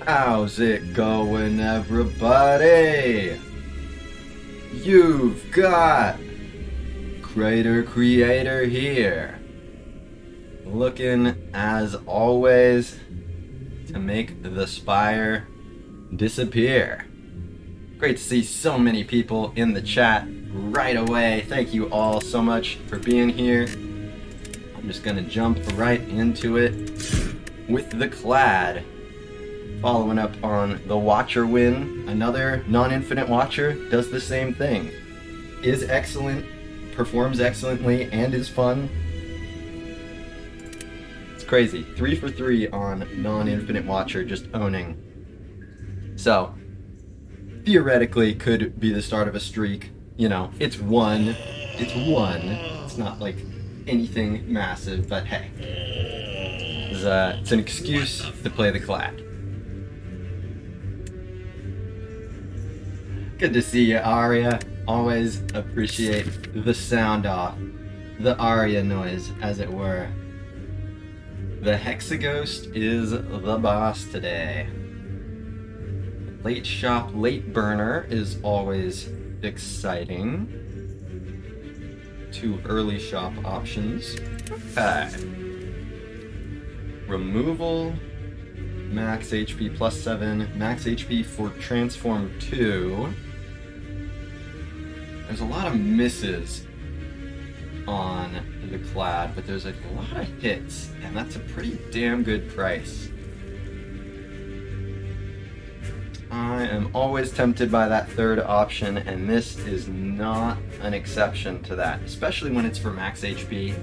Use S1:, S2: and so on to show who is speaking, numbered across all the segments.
S1: How's it going, everybody? You've got Creator here, looking as always to make the Spire disappear. Great to see so many people in the chat right away. Thank you all so much for being here. I'm just gonna jump right into it with the Clad. Following up on the Watcher win, another non-infinite Watcher does the same thing. Is excellent, performs excellently, and is fun. It's crazy. 3 for 3 on non-infinite Watcher, just owning. So, theoretically could be the start of a streak. You know, it's one. It's not like anything massive, but hey. It's an excuse to play the Clad. Good to see you, Arya. Always appreciate the sound off. The Arya noise, as it were. The Hexaghost is the boss today. Late shop, late burner is always exciting. 2 early shop options. Okay. Removal. Max HP plus 7. Max HP for Transform 2. There's a lot of misses on the Clad, but there's a lot of hits, and that's a pretty damn good price. I am always tempted by that third option, and this is not an exception to that, especially when it's for max HP.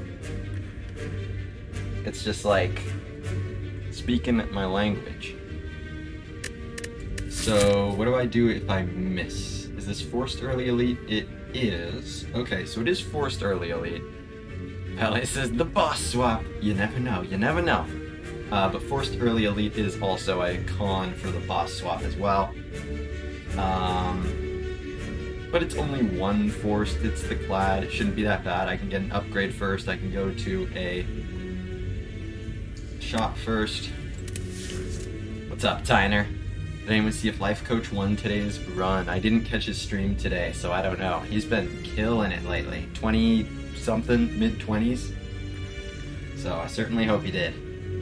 S1: It's just like speaking my language. So what do I do if I miss? Is this forced early elite? It is. Okay, so it is forced early elite. Pele says the boss swap. You never know, you never know. But forced early elite is also a con for the boss swap as well. But it's only one forced. It's the Clad. It shouldn't be that bad. I can get an upgrade first. I can go to a shop first. What's up, Tyner? Did anyone see if Life Coach won today's run? I didn't catch his stream today, so I don't know. He's been killing it lately. 20-something, mid-20s. So I certainly hope he did.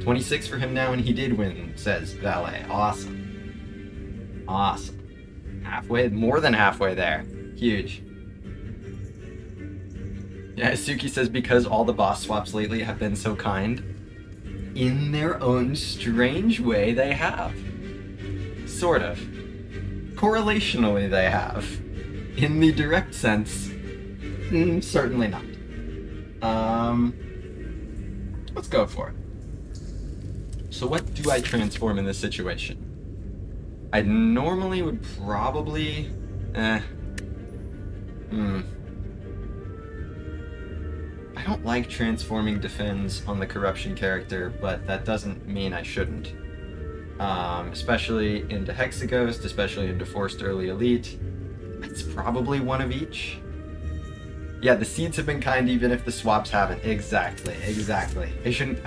S1: 26 for him now, and he did win, says Valet. Awesome. Awesome. Halfway, more than halfway there. Huge. Yeah, Suki says because all the boss swaps lately have been so kind. In their own strange way, they have. Sort of. Correlationally, they have. In the direct sense, certainly not. Let's go for it. So what do I transform in this situation? I normally would probably... I don't like transforming defense on the corruption character, but that doesn't mean I shouldn't. Especially into Hexaghost, especially into Forced Early Elite. It's probably one of each. Yeah, the seeds have been kind even if the swaps haven't. Exactly. I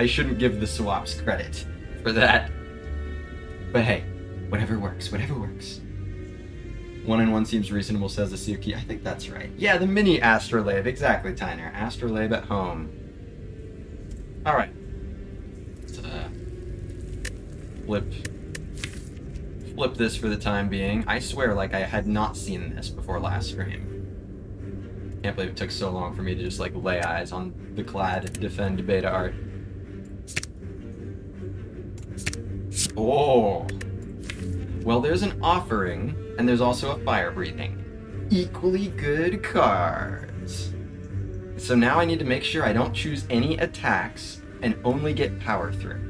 S1: shouldn't give the swaps credit for that. But hey, whatever works. 1-in-1 seems reasonable, says Asuki. I think that's right. Yeah, the mini Astrolabe. Exactly, Tyner. Astrolabe at home. Alright. Flip this for the time being. I swear, like, I had not seen this before last stream. Can't believe it took so long for me to just, like, lay eyes on the Clad defend beta art. Oh! Well, there's an offering, and there's also a fire breathing. Equally good cards. So now I need to make sure I don't choose any attacks and only get power through.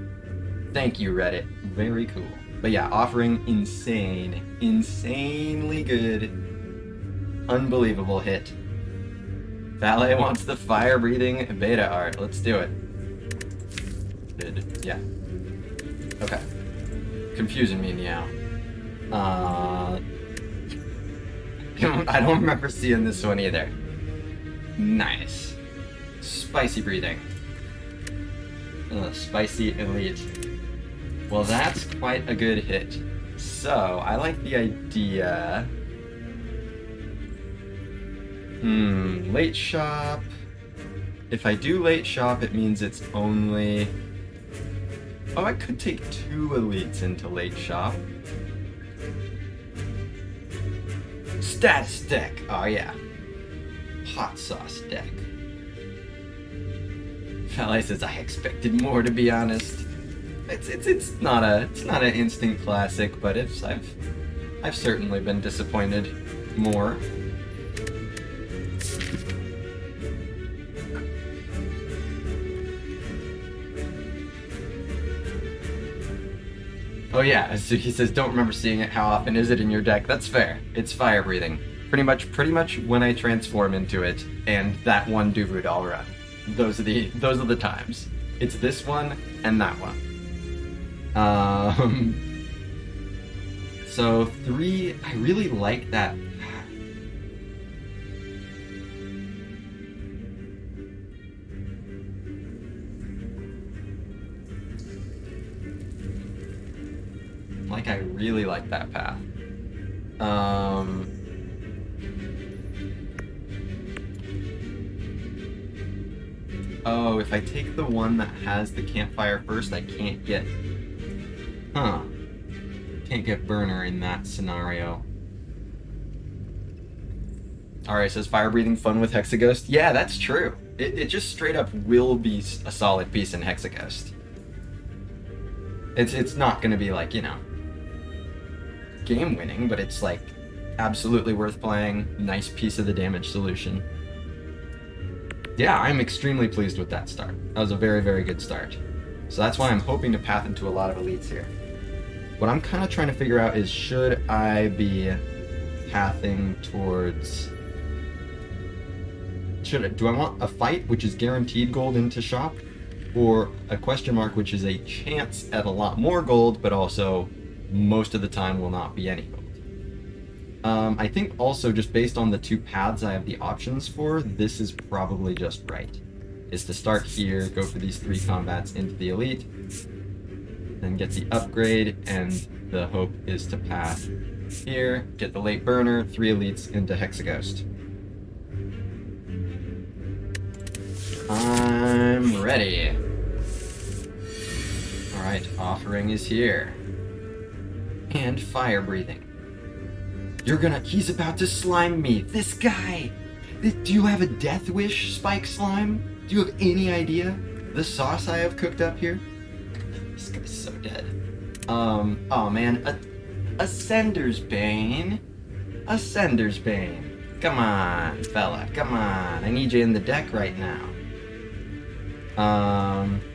S1: Thank you, Reddit. Very cool. But yeah, offering insane. Insanely good. Unbelievable hit. Valet wants the fire-breathing beta art. Let's do it. Yeah. Okay. Confusing me now. I don't remember seeing this one either. Nice. Spicy breathing. Spicy elite. Well, that's quite a good hit. So, I like the idea. Late shop. If I do late shop, it means it's only... Oh, I could take 2 elites into late shop. Stats deck! Oh yeah. Hot sauce deck. Valet says, I expected more, to be honest. It's not an instant classic, but I've certainly been disappointed more. Oh yeah, so he says, don't remember seeing it. How often is it in your deck? That's fair. It's fire breathing. Pretty much when I transform into it, and that one Duvud I'll run. Those are the times. It's this one and that one. So 3, I really like that. I really like that path. Oh, if I take the one that has the campfire first, I can't get... Can't get burner in that scenario. Alright, says fire breathing fun with Hexaghost. Yeah, that's true. It just straight up will be a solid piece in Hexaghost. It's not gonna be like, you know, game winning, but it's like absolutely worth playing. Nice piece of the damage solution. Yeah, I'm extremely pleased with that start. That was a very, very good start. So that's why I'm hoping to path into a lot of elites here. What I'm kind of trying to figure out is, should I be pathing towards... do I want a fight, which is guaranteed gold into shop, or a question mark, which is a chance at a lot more gold, but also most of the time will not be any gold? I think also, just based on the 2 paths I have the options for, this is probably just right. Is to start here, go for these 3 combats into the elite, then get the upgrade, and the hope is to path here, get the late burner, 3 elites into Hexaghost. I'm ready. Alright, offering is here. And fire breathing. He's about to slime me. This guy! Do you have a death wish, Spike Slime? Do you have any idea the sauce I have cooked up here? This guy's so dead. Oh man, a Sender's Bane. A Sender's Bane. Come on, fella, come on. I need you in the deck right now.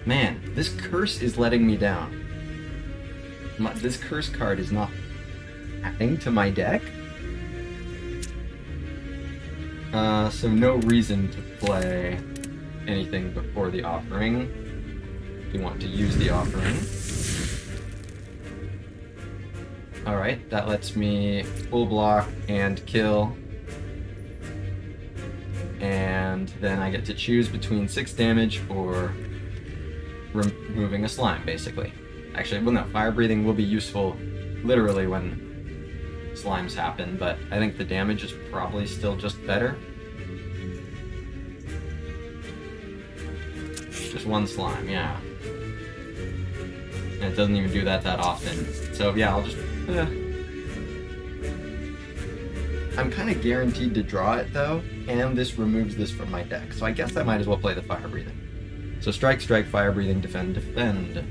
S1: Man, this curse is letting me down. This curse card is not adding to my deck. So no reason to play anything before the offering. If you want to use the offering. Alright, that lets me full block and kill. And then I get to choose between 6 damage or removing a slime, basically. Actually, well no, fire breathing will be useful literally when slimes happen, but I think the damage is probably still just better. Just 1 slime, yeah. And it doesn't even do that often. So yeah, I'll just... I'm kind of guaranteed to draw it though, and this removes this from my deck. So I guess I might as well play the fire breathing. So strike, strike, fire breathing, defend, defend.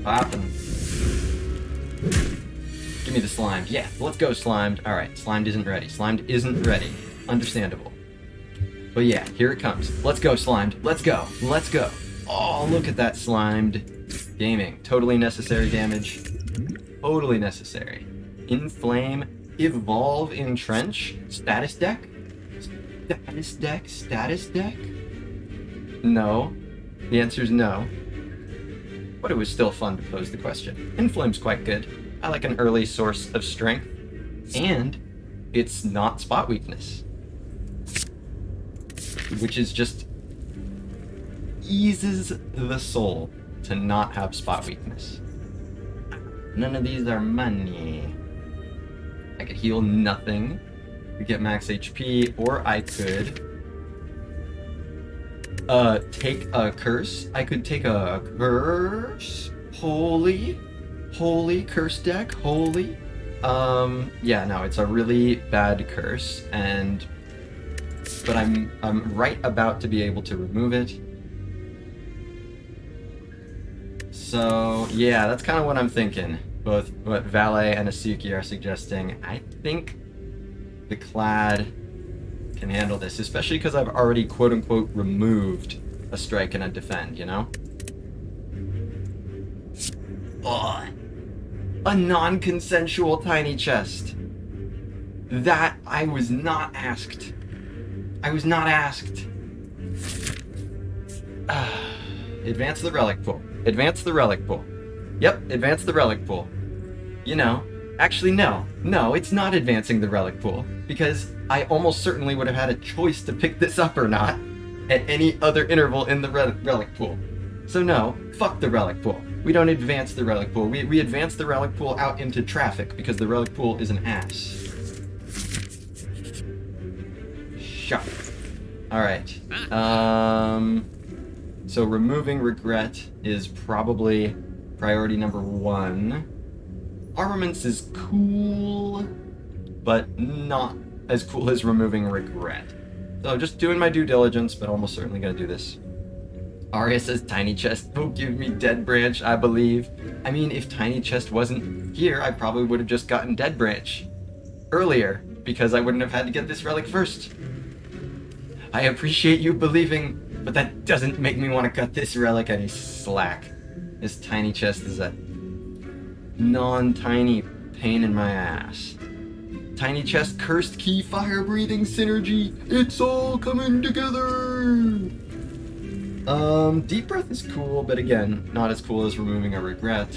S1: Poppin'. Give me the slimed. Yeah, let's go slimed. Alright, slimed isn't ready. Slimed isn't ready. Understandable. But yeah, here it comes. Let's go, slimed. Let's go. Let's go. Oh, look at that slimed gaming. Totally necessary damage. Totally necessary. Inflame. Evolve. Entrench. Status deck? Status deck? Status deck? No. The answer is no. But it was still fun to pose the question. Inflame's quite good. I like an early source of strength. And it's not spot weakness. Which is just eases the soul to not have spot weakness. None of these are money. I could heal nothing to get max HP, or I could take a curse. I could take a curse. Holy curse deck. Holy. Yeah, no, it's a really bad curse, but I'm right about to be able to remove it. So yeah, that's kind of what I'm thinking. Both what Valet and Asuki are suggesting. I think the Clad can handle this, especially because I've already quote-unquote removed a strike and a defend, you know? Ugh. A non-consensual tiny chest. That I was not asked. I was not asked. Advance the relic pool. Advance the relic pool. Yep, advance the relic pool. You know, actually no. No, it's not advancing the relic pool, because I almost certainly would have had a choice to pick this up or not at any other interval in the relic pool. So no, fuck the relic pool. We don't advance the relic pool. We advance the relic pool out into traffic because the relic pool is an ass. Shut. Alright. So removing regret is probably priority number 1. Armaments is cool, but not as cool as removing regret. So just doing my due diligence, but almost certainly gonna do this. Arya says Tiny Chest will give me Dead Branch, I believe. I mean, if Tiny Chest wasn't here, I probably would have just gotten Dead Branch earlier, because I wouldn't have had to get this relic first. I appreciate you believing, but that doesn't make me want to cut this relic any slack. This Tiny Chest is a non-tiny pain in my ass. Tiny Chest, Cursed Key, Fire Breathing Synergy, it's all coming together! Deep Breath is cool, but again, not as cool as removing a regret.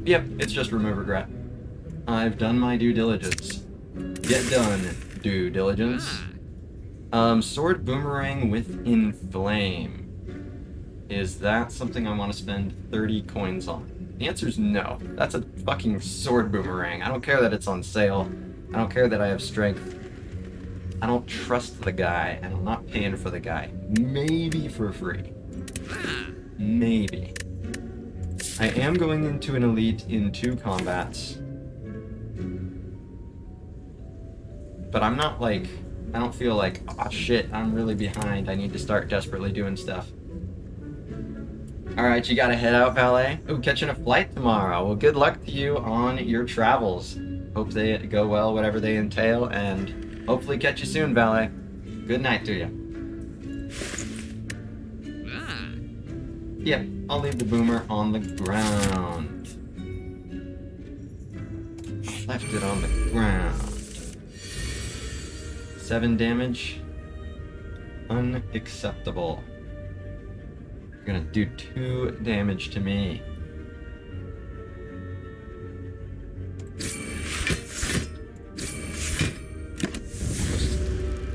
S1: Yep, it's just remove regret. I've done my due diligence. Get done, due diligence. Sword Boomerang with Inflame. Is that something I want to spend 30 coins on? The answer is no. That's a fucking sword boomerang. I don't care that it's on sale. I don't care that I have strength. I don't trust the guy, and I'm not paying for the guy. Maybe for free. Maybe. I am going into an elite in 2 combats. But I'm not like... I don't feel like, oh shit, I'm really behind. I need to start desperately doing stuff. Alright, you gotta head out, Valet. Oh, catching a flight tomorrow. Well, good luck to you on your travels. Hope they go well, whatever they entail, and hopefully catch you soon, Valet. Good night to you. Yep, I'll leave the boomer on the ground. Left it on the ground. 7 damage. Unacceptable. You're gonna do 2 damage to me. Just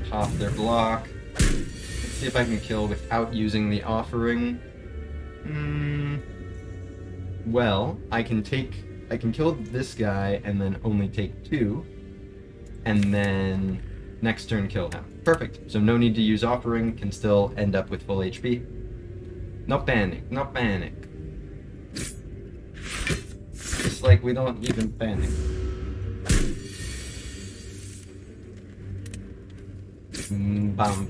S1: pop their block. Let's see if I can kill without using the offering. Well, I can kill this guy and then only take 2. And then next turn kill him. Perfect. So no need to use offering, can still end up with full HP. No panic, no panic. It's like we don't even panic. Bump.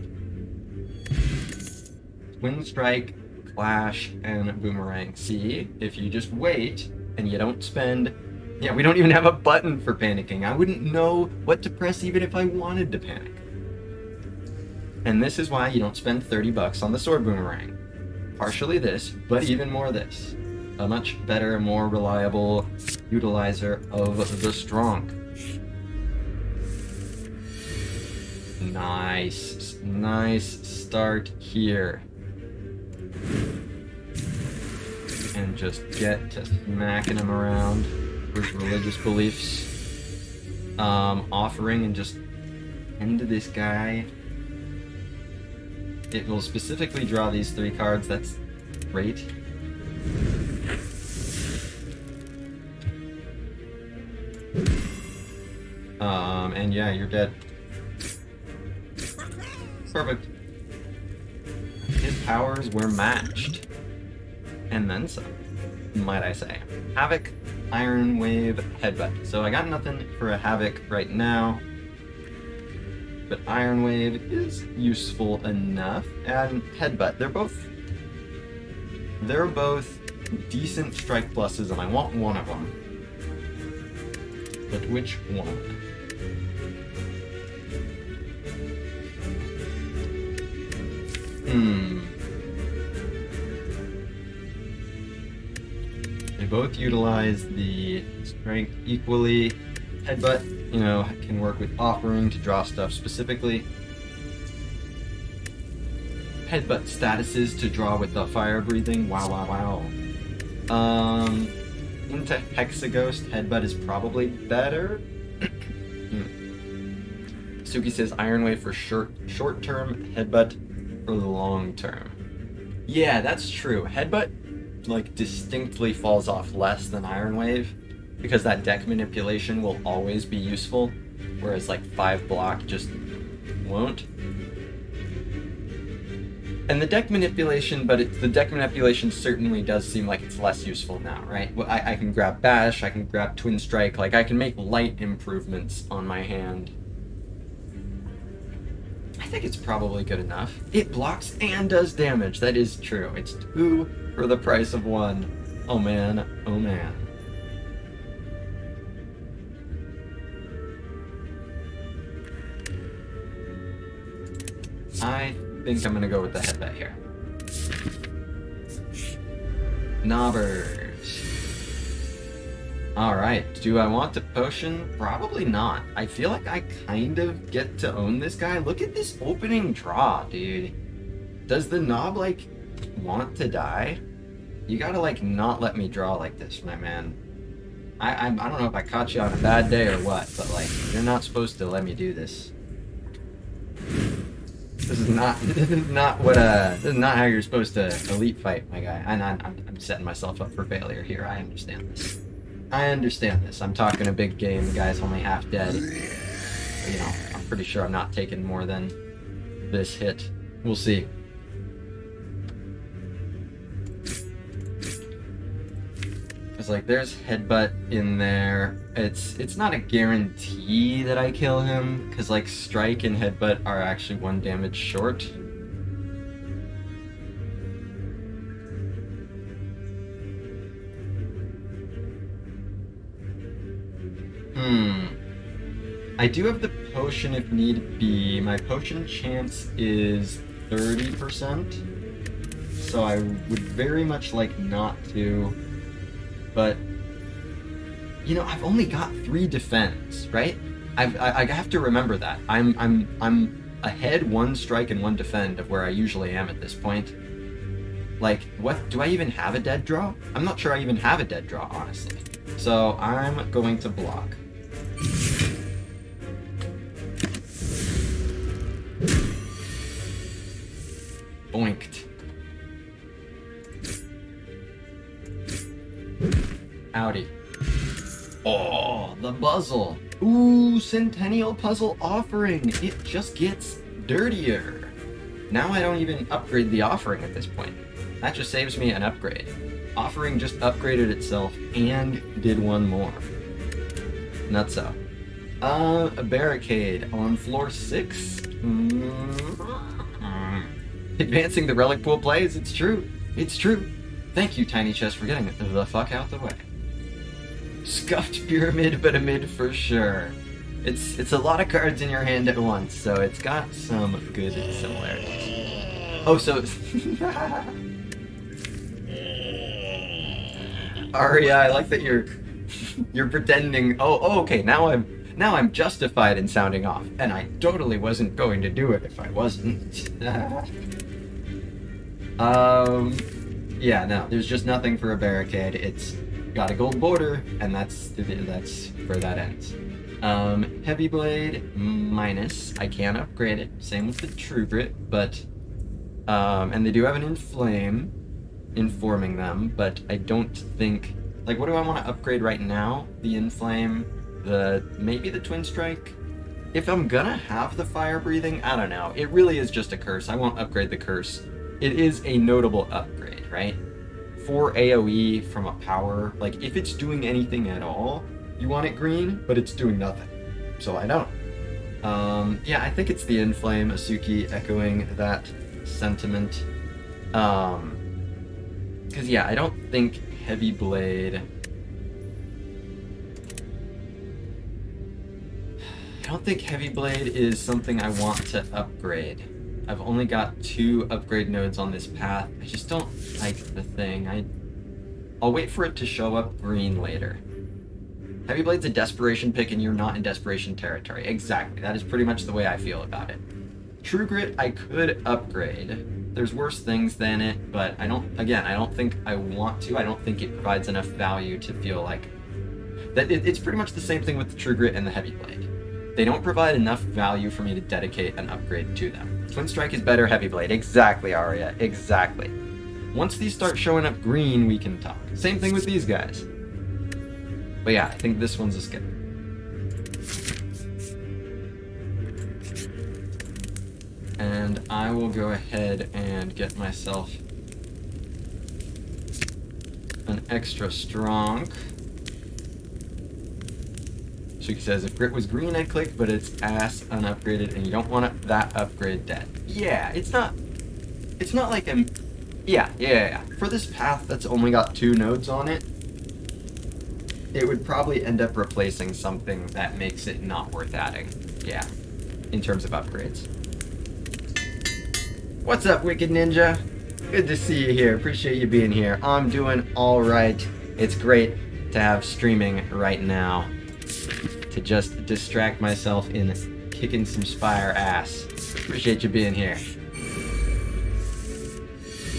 S1: Twin Strike, Clash, and Boomerang. See, if you just wait and you don't spend... Yeah, we don't even have a button for panicking. I wouldn't know what to press even if I wanted to panic. And this is why you don't spend 30 bucks on the Sword Boomerang. Partially this, but even more this. A much better, more reliable utilizer of the strong. Nice. Nice start here. And just get to smacking him around his religious beliefs. Offering and just end this guy. it will specifically draw these 3 cards. That's great. And yeah, you're dead. Perfect. His powers were matched. And then some, might I say. Havoc, Iron Wave, Headbutt. So I got nothing for a Havoc right now. But Iron Wave is useful enough. And Headbutt. They're both decent strike pluses, and I want one of them. But which one? They both utilize the strength equally. Headbutt, you know, can work with offering to draw stuff specifically. Headbutt statuses to draw with the fire breathing. Wow, wow, wow. Into Hexaghost, Headbutt is probably better. Suki says Iron Wave for short term, Headbutt for the long term. Yeah, that's true. Headbutt like distinctly falls off less than Iron Wave because that deck manipulation will always be useful, whereas like 5 block just won't. And the deck manipulation, the deck manipulation certainly does seem like it's less useful now, right? Well, I can grab Bash, I can grab Twin Strike, like I can make light improvements on my hand. I think it's probably good enough. It blocks and does damage, that is true. It's 2 for the price of 1. Oh man, oh man. I think I'm gonna go with the Headbutt here. Knobbers. Alright, do I want to potion? Probably not. I feel like I kind of get to own this guy. Look at this opening draw, dude. Does the knob, like, want to die? You gotta, like, not let me draw like this, my man. I don't know if I caught you on a bad day or what, but, like, you're not supposed to let me do this. This is not how you're supposed to elite fight, my guy. And I'm setting myself up for failure here. I understand this. I'm talking a big game. The guy's only half dead. You know, I'm pretty sure I'm not taking more than this hit. We'll see. It's like there's Headbutt in there. It's not a guarantee that I kill him, because like Strike and Headbutt are actually 1 damage short. I do have the potion if need be. My potion chance is 30%, so I would very much like not to. But you know, I've only got 3 defense, right? I have to remember that. I'm ahead 1 strike and 1 defend of where I usually am at this point. Like, what? Do I even have a dead draw? I'm not sure I even have a dead draw, honestly. So I'm going to block. Boinked. Howdy. Oh, the puzzle. Ooh, Centennial Puzzle Offering. It just gets dirtier. Now I don't even upgrade the offering at this point. That just saves me an upgrade. Offering just upgraded itself and did 1 more. Nutso. A barricade on floor 6. Advancing the relic pool plays. It's true. It's true. Thank you, Tiny Chest, for getting the fuck out the way. Scuffed pyramid, but a mid for sure. It's a lot of cards in your hand at once, so it's got some good similarities. Oh, so Aria, I like that you're pretending. Oh, okay. Now I'm justified in sounding off, and I totally wasn't going to do it if I wasn't. Yeah, no, there's just nothing for a barricade. It's got a gold border, and that's where that ends. Heavy Blade minus. I can upgrade it. Same with the True Grit, but And they do have an Inflame informing them, but I don't think... Like, what do I want to upgrade right now? The Inflame, maybe the Twin Strike? If I'm gonna have the Fire Breathing, I don't know. It really is just a curse. I won't upgrade the curse. It is a notable upgrade, right? For AoE from a power, like, if it's doing anything at all, you want it green, but it's doing nothing. So I don't. Yeah, I think it's the Inflame, Asuki echoing that sentiment. Because, yeah, I don't think Heavy Blade... I don't think Heavy Blade is something I want to upgrade. I've only got 2 upgrade nodes on this path. I just don't like the thing. I'll wait for it to show up green later. Heavy Blade's a desperation pick and you're not in desperation territory. Exactly. That is pretty much the way I feel about it. True Grit I could upgrade. There's worse things than it, but I don't think I want to. I don't think it provides enough value to feel like... that. It's pretty much the same thing with the True Grit and the Heavy Blade. They don't provide enough value for me to dedicate an upgrade to them. Twin Strike is better, Heavy Blade. Exactly, Arya. Exactly. Once these start showing up green, we can talk. Same thing with these guys. But yeah, I think this one's a skip. And I will go ahead and get myself an extra strong. Suki says, if Grit was green, I'd click, but it's ass unupgraded, and you don't want that upgrade dead. Yeah, it's not like I'm... Yeah. For this path that's only got 2 nodes on it, it would probably end up replacing something that makes it not worth adding. Yeah, in terms of upgrades. What's up, Wicked Ninja? Good to see you here. Appreciate you being here. I'm doing all right. It's great to have streaming right now to just distract myself in kicking some Spire ass. Appreciate you being here.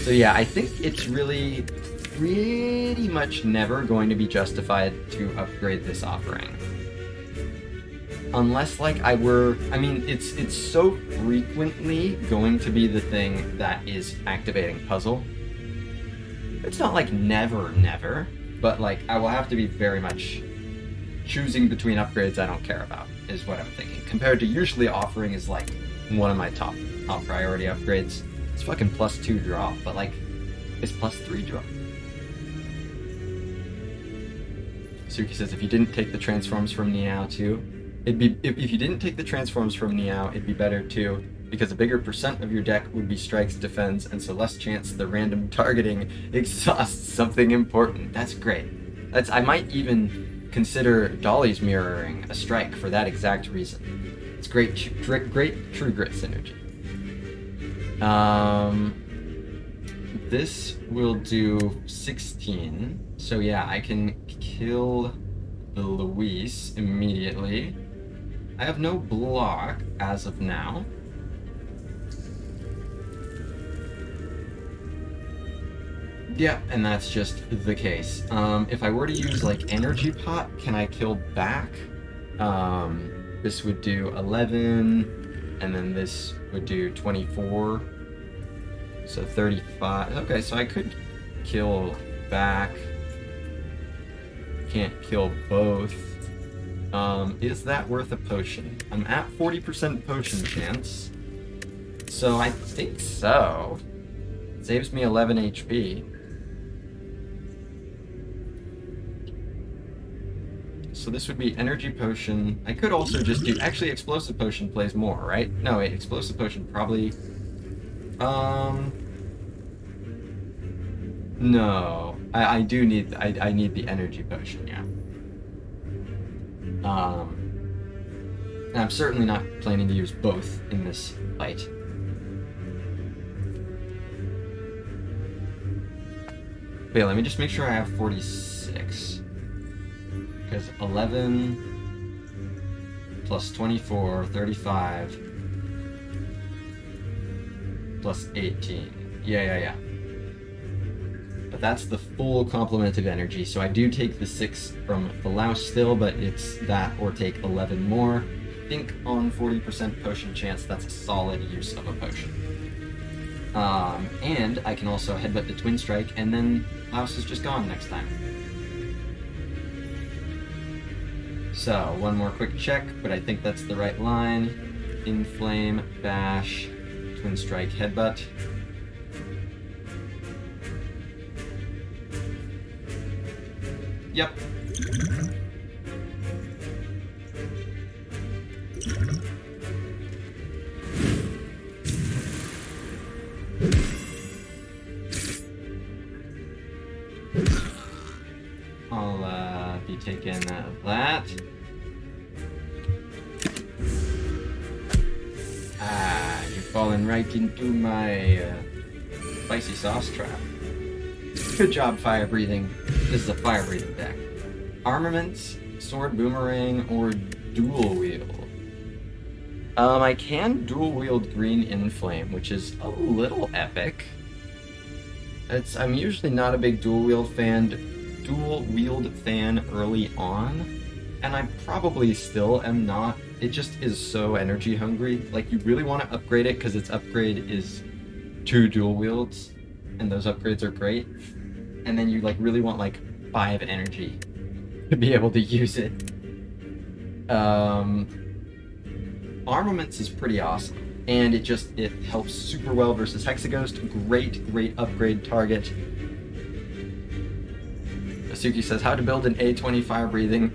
S1: So yeah, I think it's really pretty much never going to be justified to upgrade this offering. Unless, like, it's so frequently going to be the thing that is activating puzzle. It's not like never, but, like, I will have to be very much choosing between upgrades I don't care about, is what I'm thinking. Compared to usually offering is, like, one of my top priority upgrades. It's fucking +2 drop, but, like, it's +3 drop. Suki says, if you didn't take the transforms from Niao too, if you didn't take the transforms from Niao, it'd be better too, because a bigger percent of your deck would be strikes, defends, and so less chance the random targeting exhausts something important. That's great. I might even consider Dolly's mirroring a strike for that exact reason. It's great True Grit synergy. This will do 16, so yeah, I can kill the Luis immediately. I have no block as of now. Yeah, and that's just the case. If I were to use, like, Energy Pot, can I kill back? This would do 11, and then this would do 24. So 35. Okay, so I could kill back. Can't kill both. Is that worth a potion? I'm at 40% potion chance. So I think so. Saves me 11 HP. So this would be energy potion. I could also just do... Actually, explosive potion plays more, right? No, wait, explosive potion probably... No. I do need... I need the energy potion, yeah. And I'm certainly not planning to use both in this fight. But yeah, let me just make sure I have 46. Because 11 plus 24, 35 plus 18. Yeah. But that's the full complement of energy, so I do take the 6 from the louse still, but it's that or take 11 more. I think on 40% potion chance, that's a solid use of a potion. And I can also headbutt the Twin Strike, and then Laos is just gone next time. So, one more quick check, but I think that's the right line. Inflame, Bash, Twin Strike, Headbutt. Yep. I'll be taking that. Ah, you've fallen right into my spicy sauce trap. Good job, fire breathing. This is a fire breathing deck. Armaments, sword, boomerang, or dual wield. I can dual wield green inflame, which is a little epic. I'm usually not a big dual wield fan early on, and I probably still am not. It just is so energy hungry. Like, you really want to upgrade it because its upgrade is 2 dual wields, and those upgrades are great. And then you like really want like 5 energy to be able to use it. Armaments is pretty awesome, and it helps super well versus Hexaghost. Great upgrade target. Asuki says, how to build an A20 fire breathing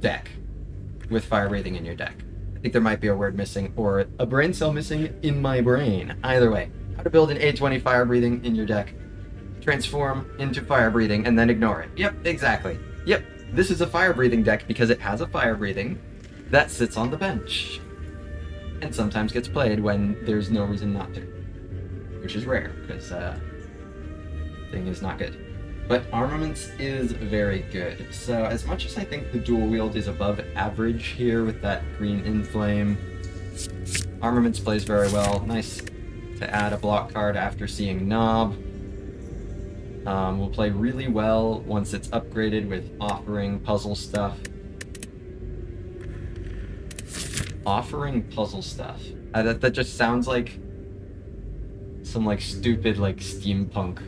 S1: deck with fire breathing in your deck. I think there might be a word missing or a brain cell missing in my brain. Either way, how to build an A20 fire breathing in your deck. Transform into fire breathing and then ignore it. Yep, exactly. Yep, this is a fire breathing deck because it has a fire breathing that sits on the bench and sometimes gets played when there's no reason not to, which is rare because thing is not good. But Armaments is very good. So as much as I think the dual wield is above average here with that green inflame, Armaments plays very well. Nice to add a block card after seeing Knob. Will play really well once it's upgraded with Offering Puzzle Stuff. Offering Puzzle Stuff. That just sounds like some like stupid like steampunk.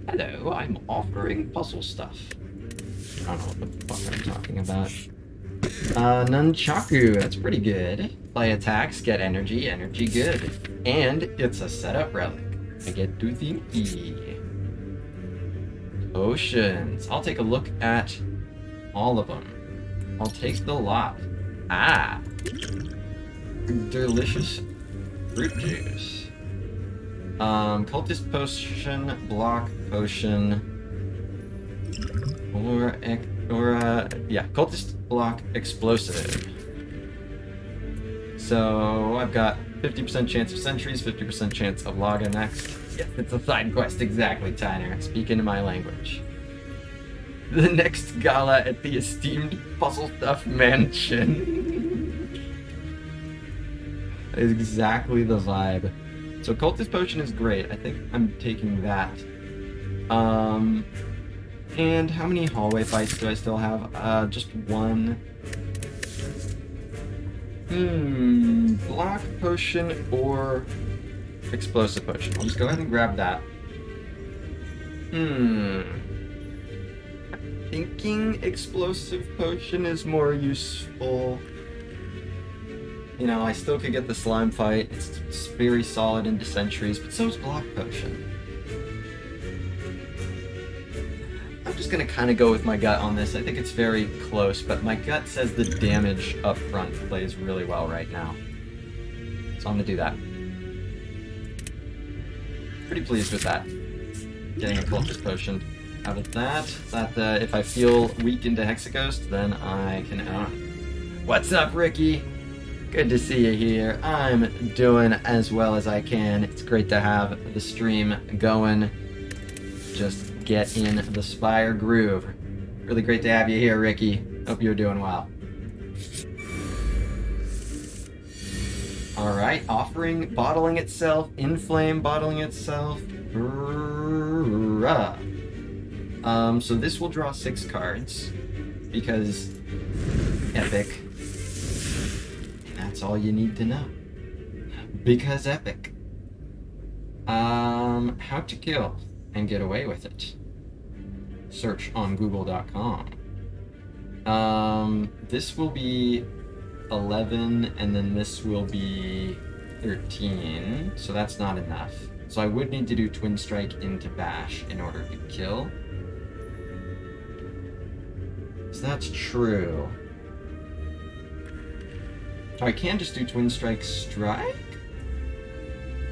S1: Hello, I'm offering puzzle stuff. I don't know what the fuck I'm talking about. Nunchaku, that's pretty good. Play attacks, get energy, energy good. And it's a setup relic. I get to thinky. Potions. I'll take a look at all of them. I'll take the lot. Ah! Delicious fruit juice. Cultist Potion, Block Potion, Cultist Block Explosive. So I've got 50% chance of sentries, 50% chance of Laga next. Yes, it's a side quest, exactly, Tyner. Speaking my language. The next gala at the esteemed Puzzle Stuff Mansion. Exactly the vibe. So Cultist Potion is great. I think I'm taking that. And how many hallway fights do I still have? Just one. Block Potion or Explosive Potion. I'll just go ahead and grab that. Thinking Explosive Potion is more useful. You know, I still could get the slime fight. It's very solid into sentries, but so is Block Potion. I'm just gonna kind of go with my gut on this. I think it's very close, but my gut says the damage up front plays really well right now. So I'm gonna do that. Pretty pleased with that. Getting a Cultist Potion out of that. That if I feel weak into Hexaghost, then I can What's up, Ricky? Good to see you here. I'm doing as well as I can. It's great to have the stream going. Just get in the Spire groove. Really great to have you here, Ricky. Hope you're doing well. Alright, Offering, bottling itself, Inflame, bottling itself. So this will draw 6 cards, because epic. That's all you need to know. Because epic. How to kill and get away with it. Search on google.com. This will be 11, and then this will be 13, so that's not enough. So I would need to do Twin Strike into Bash in order to kill. So that's true. Oh, I can just do Twin Strike Strike?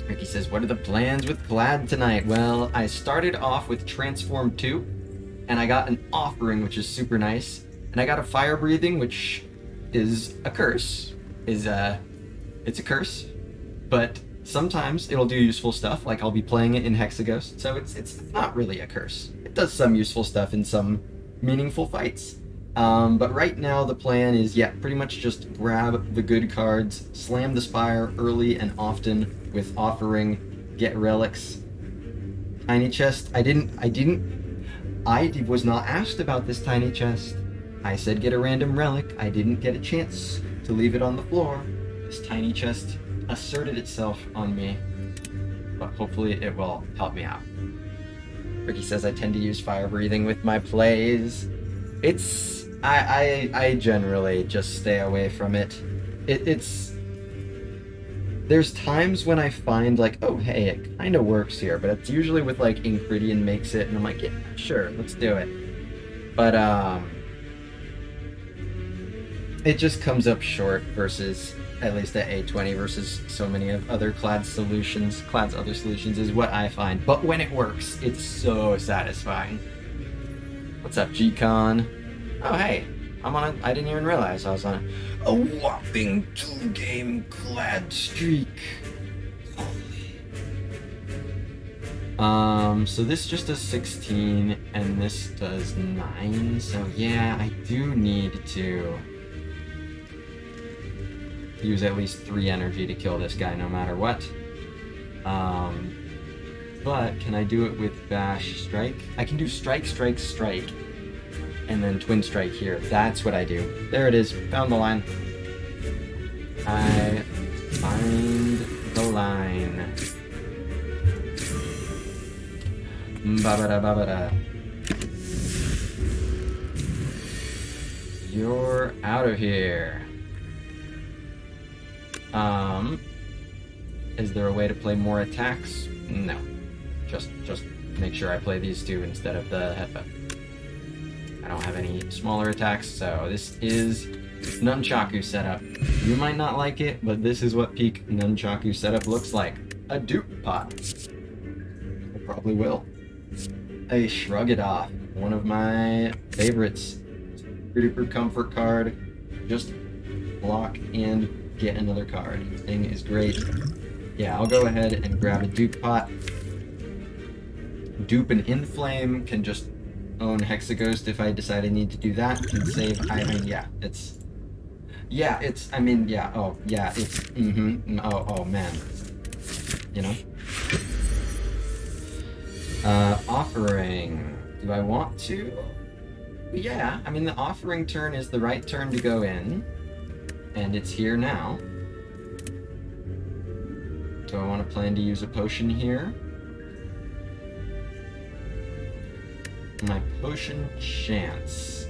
S1: Ricky says, what are the plans with Clad tonight? Well, I started off with Transform 2, and I got an Offering, which is super nice. And I got a Fire Breathing, which is a curse. It's a curse. But sometimes it'll do useful stuff, like I'll be playing it in Hexaghost, so it's not really a curse. It does some useful stuff in some meaningful fights. But right now the plan is, yeah, pretty much just grab the good cards, slam the Spire early and often with Offering, get relics. Tiny chest, I was not asked about this tiny chest. I said get a random relic. I didn't get a chance to leave it on the floor. This tiny chest asserted itself on me, but hopefully it will help me out. Ricky says I tend to use Fire Breathing with my plays. I generally just stay away from it. There's times when I find like, oh hey, it kind of works here, but it's usually with like Incridian makes it, and I'm like, yeah, sure, let's do it. But it just comes up short versus, at least at A20, versus so many of other Clad's solutions. Clad's other solutions is what I find. But when it works, it's so satisfying. What's up, G-Con? Oh, hey. I didn't even realize I was on a whopping 2-game Clad streak. So this just does 16, and this does 9. So yeah, I do need to use at least 3 energy to kill this guy no matter what. But can I do it with Bash Strike? I can do Strike, Strike, Strike, and then Twin Strike here. That's what I do. There it is. Found the line. I find the line. Ba-ba-da, ba-ba-da. You're out of here. Is there a way to play more attacks? No. Just make sure I play these two instead of the headbutt. I don't have any smaller attacks, so this is Nunchaku setup. You might not like it, but this is what peak Nunchaku setup looks like. A dupe pot. I probably will. A Shrug It Off. One of my favorites. Super comfort card. Just block and get another card. Thing is great. Yeah, I'll go ahead and grab a dupe pot. Dupe and Inflame can just own Hexaghost if I decide I need to do that. Can save, oh, man. You know? Offering. Do I want to? Yeah, I mean, the Offering turn is the right turn to go in. And it's here now. Do I want to plan to use a potion here? My potion chance.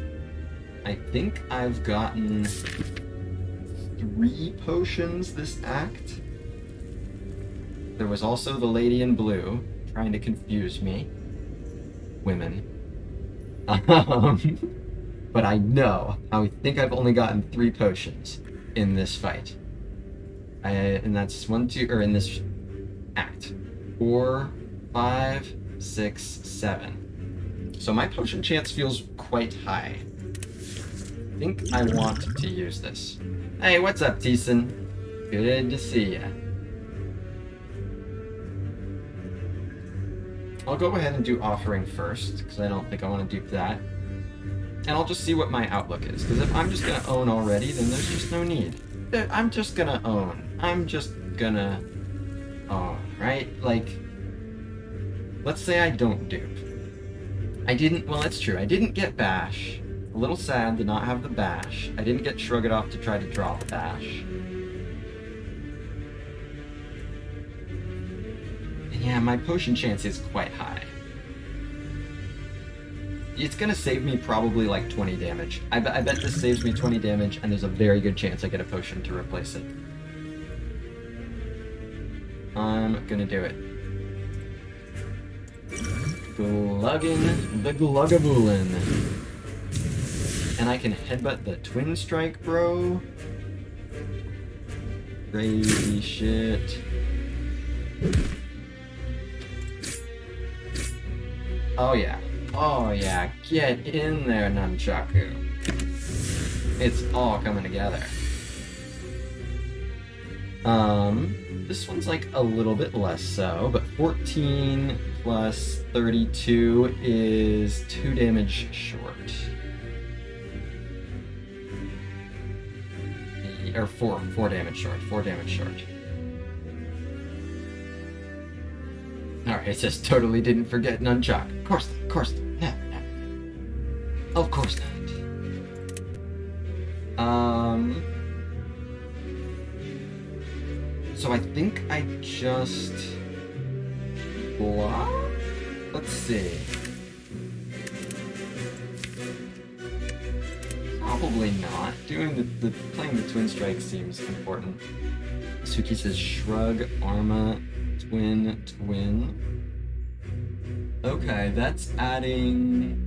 S1: I think I've gotten 3 potions this act. There was also the lady in blue, trying to confuse me. Women. But I know. I think I've only gotten 3 potions in this fight. And that's 1, 2, or in this act. 4, 5, 6, 7. So my potion chance feels quite high. I think I want to use this. Hey, what's up, Thiessen? Good to see ya. I'll go ahead and do Offering first, because I don't think I want to dupe that. And I'll just see what my outlook is, because if I'm just going to own already, then there's just no need. I'm just going to own. I'm just going to own, right? Like, let's say I don't dupe. Well, that's true. I didn't get Bash. A little sad to not have the Bash. I didn't get Shrug It Off to try to draw the Bash. Yeah, my potion chance is quite high. It's gonna save me probably like 20 damage. I bet this saves me 20 damage, and there's a very good chance I get a potion to replace it. I'm gonna do it. Gluggin the Gluggabulin. And I can headbutt the Twin Strike, bro. Crazy shit. Oh yeah. Oh yeah. Get in there, Nunchaku. It's all coming together. This one's like a little bit less so, but 14 plus 32 is 2 damage short. Or 4 damage short. 4 damage short. Alright, it says totally didn't forget Nunchuck. Of course not. No. Of course not. So I think I just block? Let's see. Probably not. Doing playing the Twin Strike seems important. Suki says shrug, Arma, twin. Okay, that's adding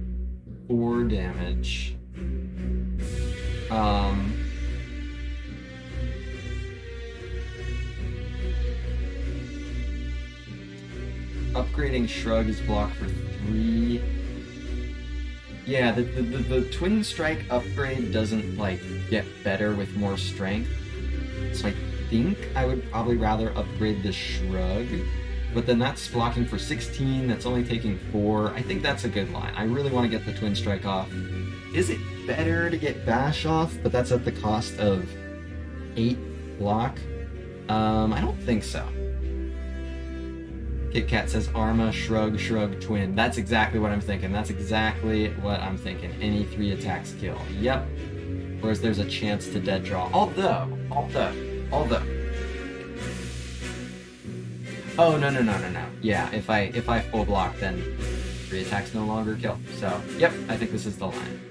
S1: 4 damage. Upgrading Shrug is blocked for 3. Yeah, the Twin Strike upgrade doesn't, like, get better with more strength. So I think I would probably rather upgrade the Shrug. But then that's blocking for 16, that's only taking 4. I think that's a good line. I really want to get the Twin Strike off. Is it better to get Bash off, but that's at the cost of 8 block? I don't think so. Kit Kat says Arma, Shrug, Twin. That's exactly what I'm thinking. Any 3 attacks kill. Yep. Whereas there's a chance to dead draw. Although. Oh, no. Yeah, if I full block, then 3 attacks no longer kill. So, yep, I think this is the line.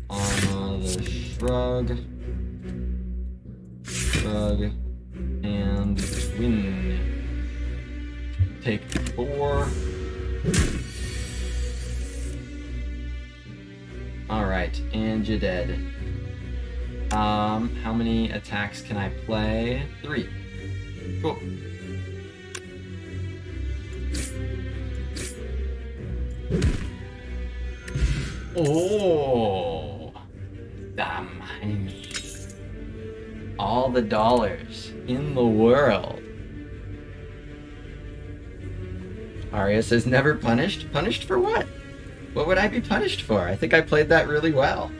S1: The Shrug, and Twin. Take 4. Alright, and you're dead. How many attacks can I play? 3. Cool. Oh, the money. All the dollars in the world. Arya says never punished. Punished for what? What would I be punished for? I think I played that really well.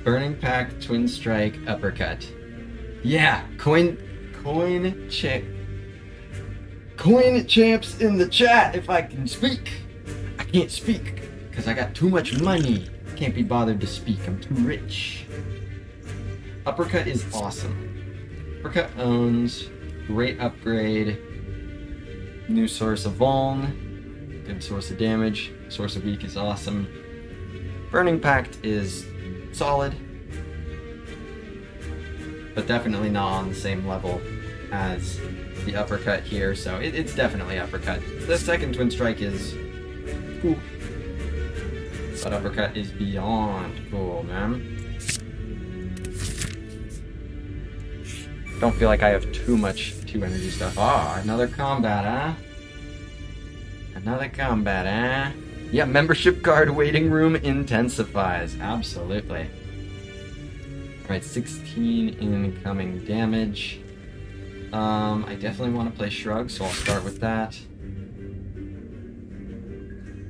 S1: Burning Pack, Twin Strike, Uppercut. Yeah, coin champs in the chat if I can speak. I can't speak because I got too much money. Can't be bothered to speak, I'm too rich. Uppercut is awesome. Uppercut owns, great upgrade, new source of vuln, good source of damage, source of weak is awesome. Burning Pact is solid, but definitely not on the same level as the uppercut here, so it's definitely uppercut. The second Twin Strike is cool, but uppercut is beyond cool, man. Don't feel like I have too much 2 energy stuff. Ah, another combat, huh? Another combat, huh? Yeah, membership card waiting room intensifies. Absolutely. Alright, 16 incoming damage. I definitely want to play Shrug, so I'll start with that.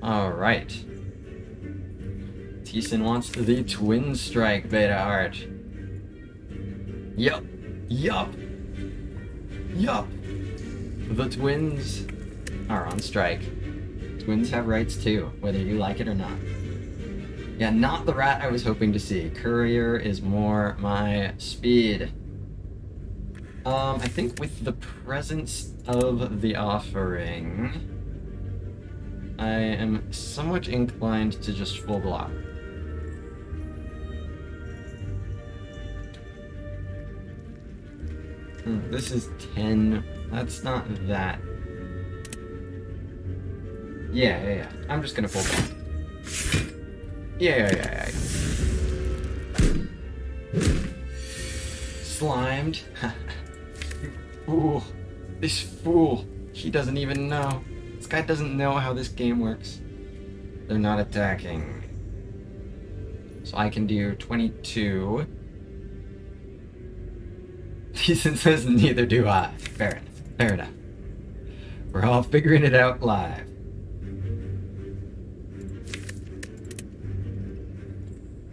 S1: Alright. Thiessen wants the Twin Strike beta art. Yup. The twins are on strike. Twins have rights too, whether you like it or not. Yeah, not the rat I was hoping to see. Courier is more my speed. I think with the presence of the offering, I am somewhat inclined to just full block. This is 10. That's not that. Yeah. I'm just gonna full block. Yeah. Slimed. Fool. This fool. He doesn't even know. This guy doesn't know how this game works. They're not attacking. So I can do 22. Ethan says neither do I. Fair enough. We're all figuring it out live.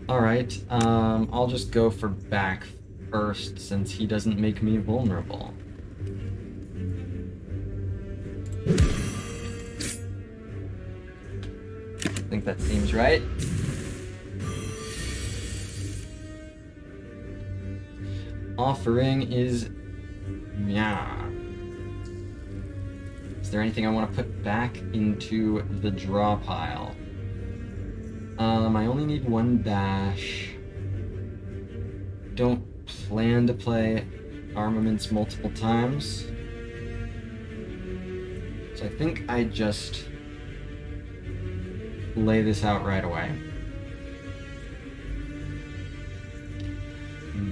S1: Alright, I'll just go for back first since he doesn't make me vulnerable. I think that seems right. Offering is... yeah. Is there anything I want to put back into the draw pile? I only need one bash. Don't plan to play armaments multiple times. So I think I just lay this out right away.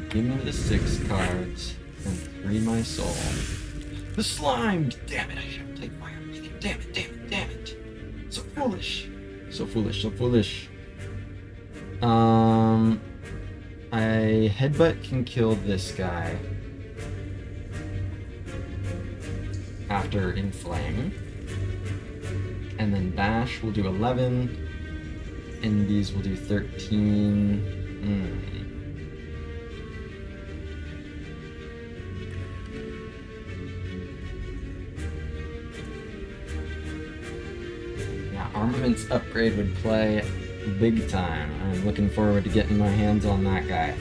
S1: Give me the 6 cards and 3 my soul. The slimed! Damn it, I should have played fire breathing. Damn it. So foolish. I headbutt can kill this guy after inflame, and then bash will do 11, and these will do 13. Yeah, armaments upgrade would play big time. I'm looking forward to getting my hands on that guy.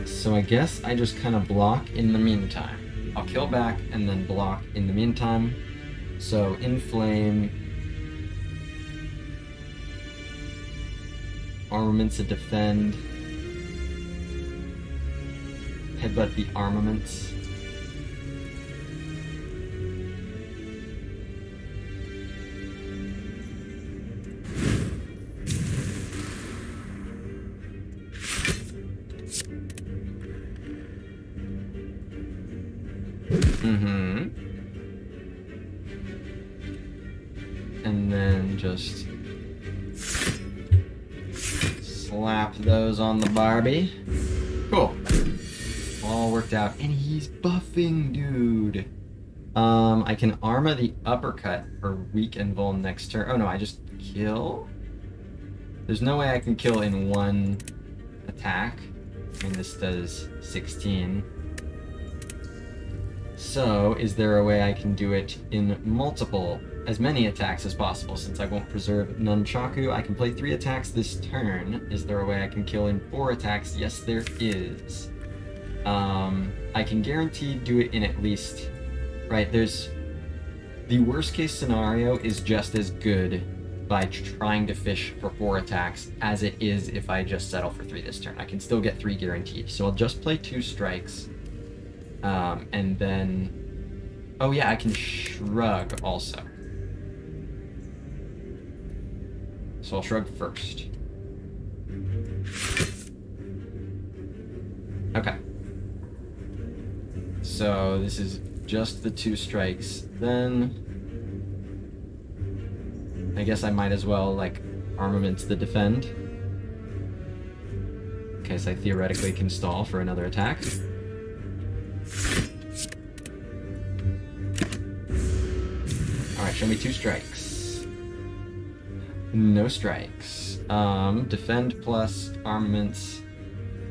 S1: So I guess I just kind of block in the meantime. I'll kill back and then block in the meantime. So inflame, armaments to defend, headbutt the armaments. And then just slap those on the Barbie. Cool. All worked out. And he's buffing, dude. I can armor the uppercut for weak and vuln next turn. Oh no, I just kill? There's no way I can kill in one attack. I mean, this does 16. So, is there a way I can do it in multiple, as many attacks as possible, since I won't preserve Nunchaku? I can play 3 attacks this turn. Is there a way I can kill in 4 attacks? Yes, there is. I can guarantee do it in at least... Right, there's... The worst case scenario is just as good by trying to fish for 4 attacks as it is if I just settle for 3 this turn. I can still get 3 guaranteed. So I'll just play 2 strikes. And then... Oh yeah, I can shrug also. So I'll shrug first. Okay. So this is just the 2 strikes. Then... I guess I might as well, like, armaments the defend. In case I theoretically can stall for another attack. Alright, show me 2 strikes. No strikes. Defend plus armaments.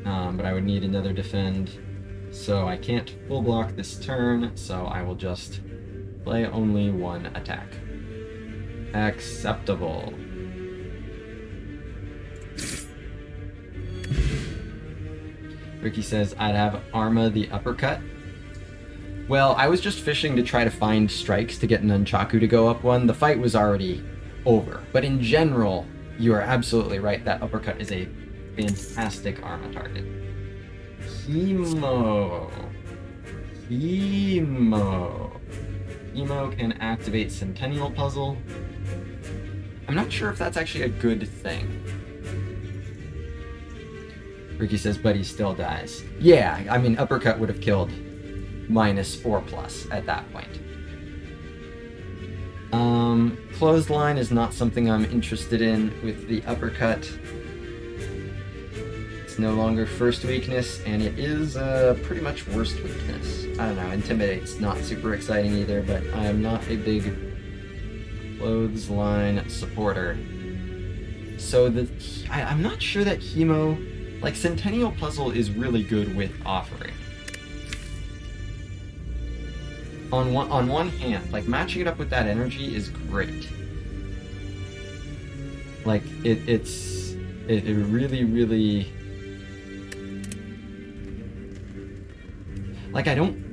S1: But I would need another defend. So I can't full block this turn, so I will just play only 1 attack. Acceptable. Ricky says, I'd have Arma the uppercut. Well, I was just fishing to try to find strikes to get Nunchaku to go up one. The fight was already over. But in general, you are absolutely right. That uppercut is a fantastic Arma target. Hemo. Hemo can activate Centennial Puzzle. I'm not sure if that's actually a good thing. Ricky says, but he still dies. Yeah, I mean, uppercut would have killed -4+ at that point. Clothesline is not something I'm interested in with the uppercut. It's no longer first weakness, and it is pretty much worst weakness. I don't know, Intimidate's not super exciting either, but I am not a big clothesline supporter. So I'm not sure that Hemo, like Centennial Puzzle is really good with offering. On one hand, like matching it up with that energy is great. Like it really like I don't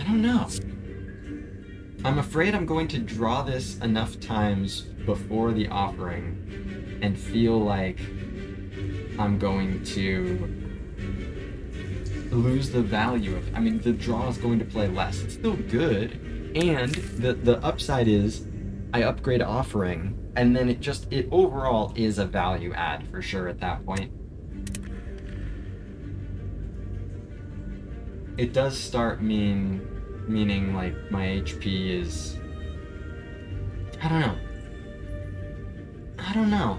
S1: know. I'm afraid I'm going to draw this enough times before the offering and feel like I'm going to lose the value of it. I mean, the draw is going to play less. It's still good, and the upside is I upgrade offering, and then it overall is a value add for sure at that point. It does start meaning like my HP is... I don't know.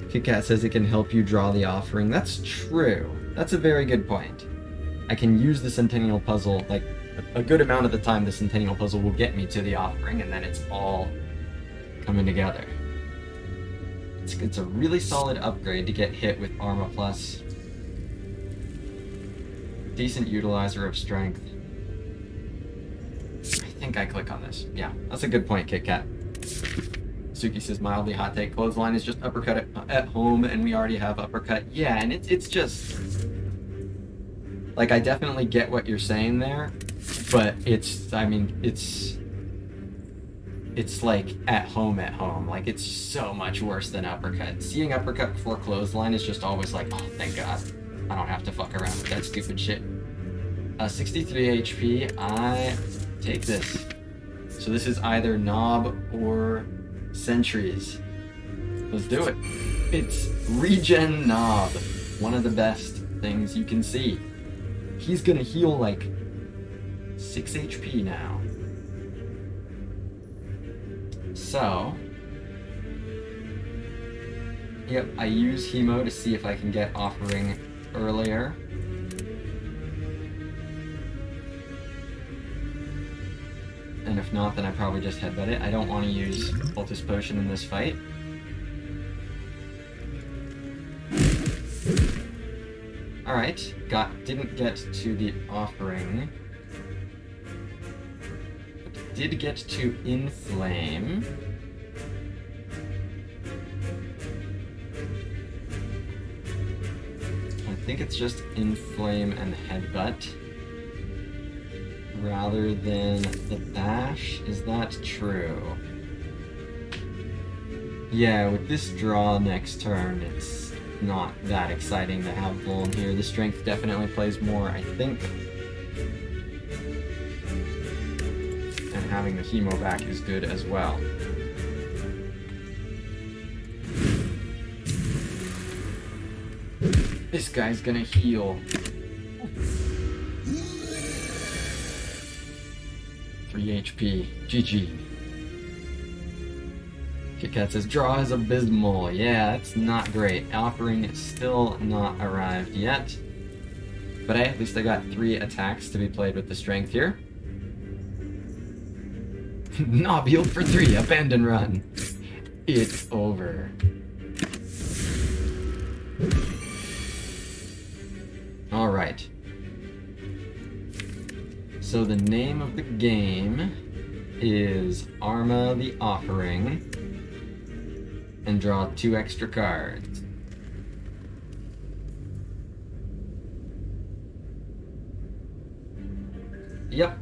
S1: KitKat says it can help you draw the offering. That's true. That's a very good point. I can use the Centennial Puzzle, like, a good amount of the time the Centennial Puzzle will get me to the offering, and then it's all coming together. It's a really solid upgrade to get hit with Arma Plus. Decent utilizer of strength. I think I click on this. Yeah, that's a good point, KitKat. Suki says mildly hot take. Clothesline is just uppercut at home, and we already have uppercut. Yeah, and it's just like I definitely get what you're saying there, but it's like at home. Like it's so much worse than uppercut. Seeing uppercut before clothesline is just always like, oh, thank God, I don't have to fuck around with that stupid shit. 63 HP. I take this. So this is either Knob or Sentries. Let's do it. It's Regen Knob. One of the best things you can see. He's gonna heal like 6 HP now. So, yep, I use Hemo to see if I can get offering earlier. And if not, then I probably just headbutt it. I don't want to use Ultis Potion in this fight. Alright, didn't get to the offering. But did get to Inflame. I think it's just Inflame and Headbutt rather than the bash. Is that true? Yeah, with this draw next turn, it's not that exciting to have Vuln here. The strength definitely plays more, I think. And having the Hemo back is good as well. This guy's gonna heal. 3 HP. GG. KitKat says, draw is abysmal. Yeah, that's not great. Offering is still not arrived yet. But hey, at least I got 3 attacks to be played with the strength here. Knob healed for 3. Abandon run. It's over. Alright. So the name of the game is Arma the Offering. and draw 2 extra cards. Yep.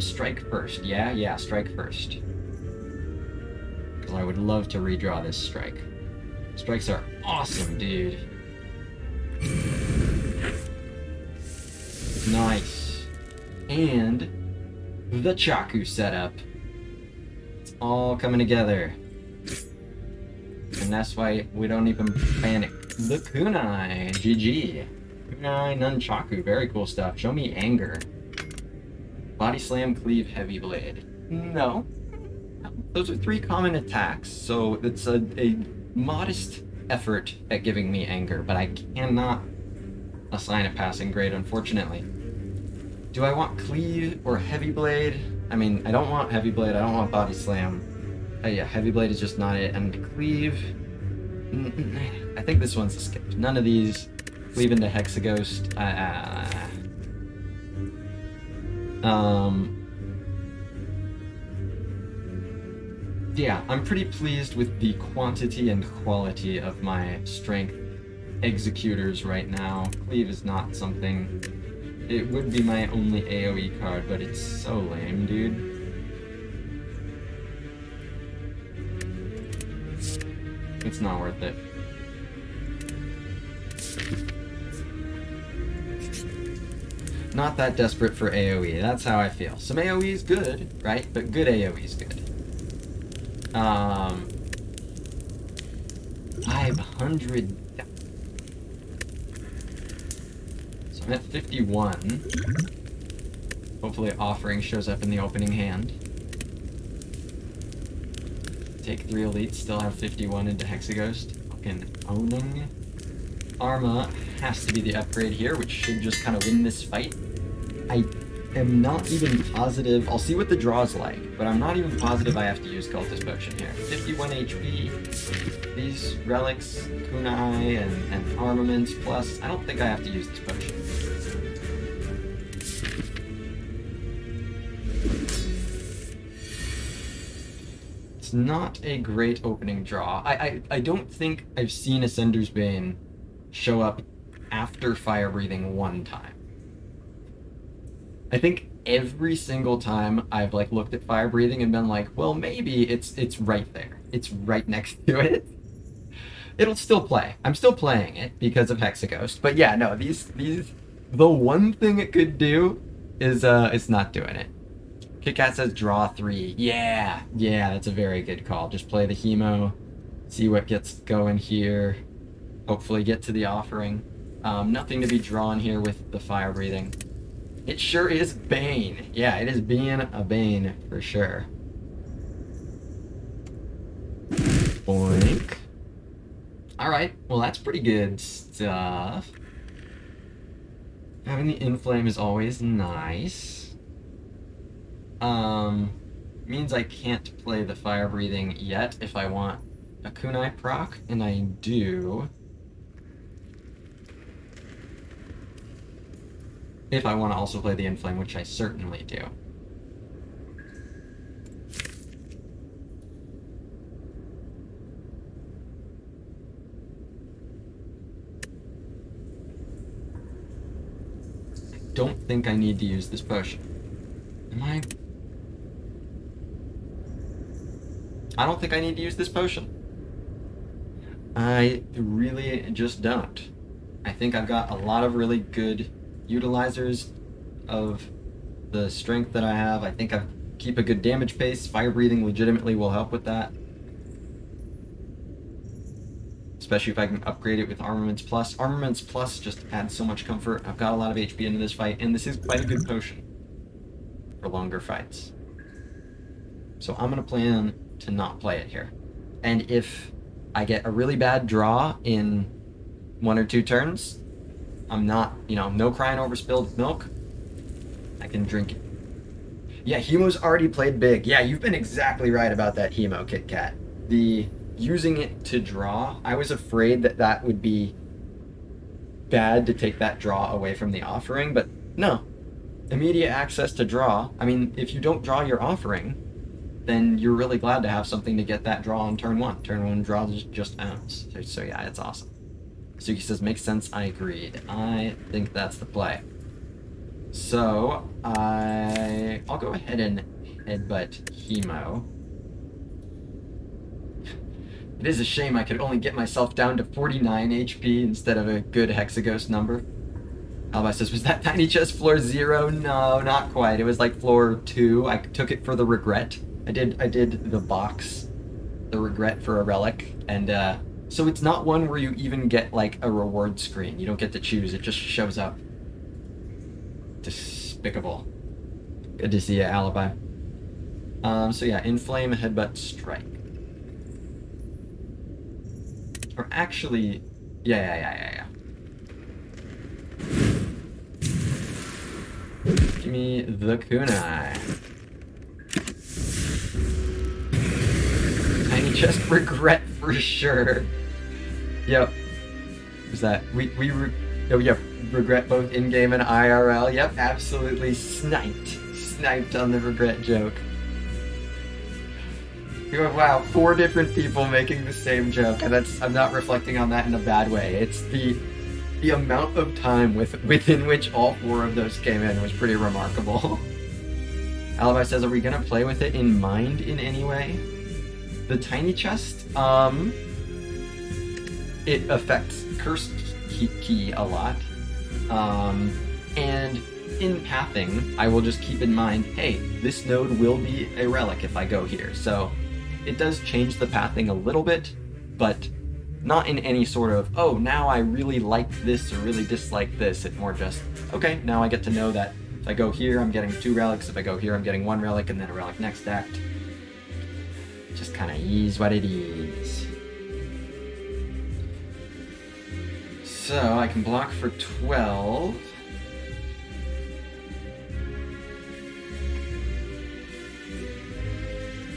S1: Strike first. Yeah, strike first. Because I would love to redraw this strike. Strikes are awesome, dude. Nice. And the Chaku setup. It's all coming together. And that's why we don't even panic. The Kunai. GG. Kunai Nunchaku. Very cool stuff. Show me anger. Body slam, cleave, heavy blade. No. Those are 3 common attacks, so it's a modest effort at giving me anger, but I cannot assign a passing grade, unfortunately. Do I want cleave or heavy blade? I mean, I don't want heavy blade, I don't want body slam. Yeah, heavy blade is just not it, and cleave... I think this one's a skip. None of these. Cleave into Hexaghost. Yeah, I'm pretty pleased with the quantity and quality of my strength executors right now. Cleave is not something... It would be my only AoE card, but it's so lame, dude. It's not worth it. Not that desperate for AoE, that's how I feel. Some AoE is good, right? But good AoE is good. 500. So I'm at 51. Hopefully offering shows up in the opening hand. Take 3 elites, still have 51 into Hexaghost. Fucking owning. Arma has to be the upgrade here, which should just kind of win this fight. I am not even positive. I'll see what the draw's like, but I'm not even positive I have to use Cultist Potion here. 51 HP, these relics, kunai, and armaments, plus I don't think I have to use this potion. It's not a great opening draw. I don't think I've seen Ascender's Bane show up after fire breathing one time. I think every single time I've like looked at fire breathing and been like, well, maybe it's right there. It's right next to it. It'll still play. I'm still playing it because of Hexaghost. But yeah, no, these the one thing it could do is it's not doing it. KitKat says draw 3. Yeah, that's a very good call. Just play the Hemo, see what gets going here. Hopefully get to the offering. Nothing to be drawn here with the fire breathing. It sure is Bane. Yeah, it is being a Bane for sure. Boink. Alright, well that's pretty good stuff. Having the Inflame is always nice. Means I can't play the fire breathing yet if I want a kunai proc, and I do. If I want to also play the Inflame, which I certainly do. I don't think I need to use this potion. Am I? I don't think I need to use this potion. I really just don't. I think I've got a lot of really good utilizers of the strength that I have. I think I keep a good damage pace. Fire breathing legitimately will help with that. Especially if I can upgrade it with Armaments Plus. Armaments Plus just adds so much comfort. I've got a lot of HP into this fight, and this is quite a good potion for longer fights. So I'm going to plan to not play it here. And if I get a really bad draw in 1 or 2 turns, I'm not, no crying over spilled milk. I can drink it. Yeah, Hemo's already played big. Yeah, you've been exactly right about that Hemo, KitKat. The using it to draw, I was afraid that that would be bad to take that draw away from the offering, but no. Immediate access to draw. I mean, if you don't draw your offering, then you're really glad to have something to get that draw on turn 1. Turn 1 draw just ends. So yeah, it's awesome. Suki says, makes sense, I agreed. I think that's the play. So, I'll go ahead and headbutt Hemo. It is a shame I could only get myself down to 49 HP instead of a good Hexaghost number. Alibi says, was that tiny chest floor 0? No, not quite. It was like floor 2. I took it for the regret. I did the box, the regret for a relic, and so it's not one where you even get like a reward screen. You don't get to choose. It just shows up. Despicable. Good to see you, Alibi. So yeah, Inflame, Headbutt, Strike. Or actually, yeah. Give me the kunai. Tiny chest regret for sure. Yep. Was that regret both in-game and IRL. Yep, absolutely sniped on the regret joke. Wow, 4 different people making the same joke, and I'm not reflecting on that in a bad way. It's the amount of time within which all 4 of those came in was pretty remarkable. Alibi says, are we gonna play with it in mind in any way? The tiny chest, it affects Curse Key a lot. And in pathing, I will just keep in mind, hey, this node will be a relic if I go here. So it does change the pathing a little bit, but not in any sort of, oh, now I really like this or really dislike this. It's more just, okay, now I get to know that if I go here, I'm getting 2 relics. If I go here, I'm getting 1 relic and then a relic next act. Just kind of is what it is. So I can block for 12.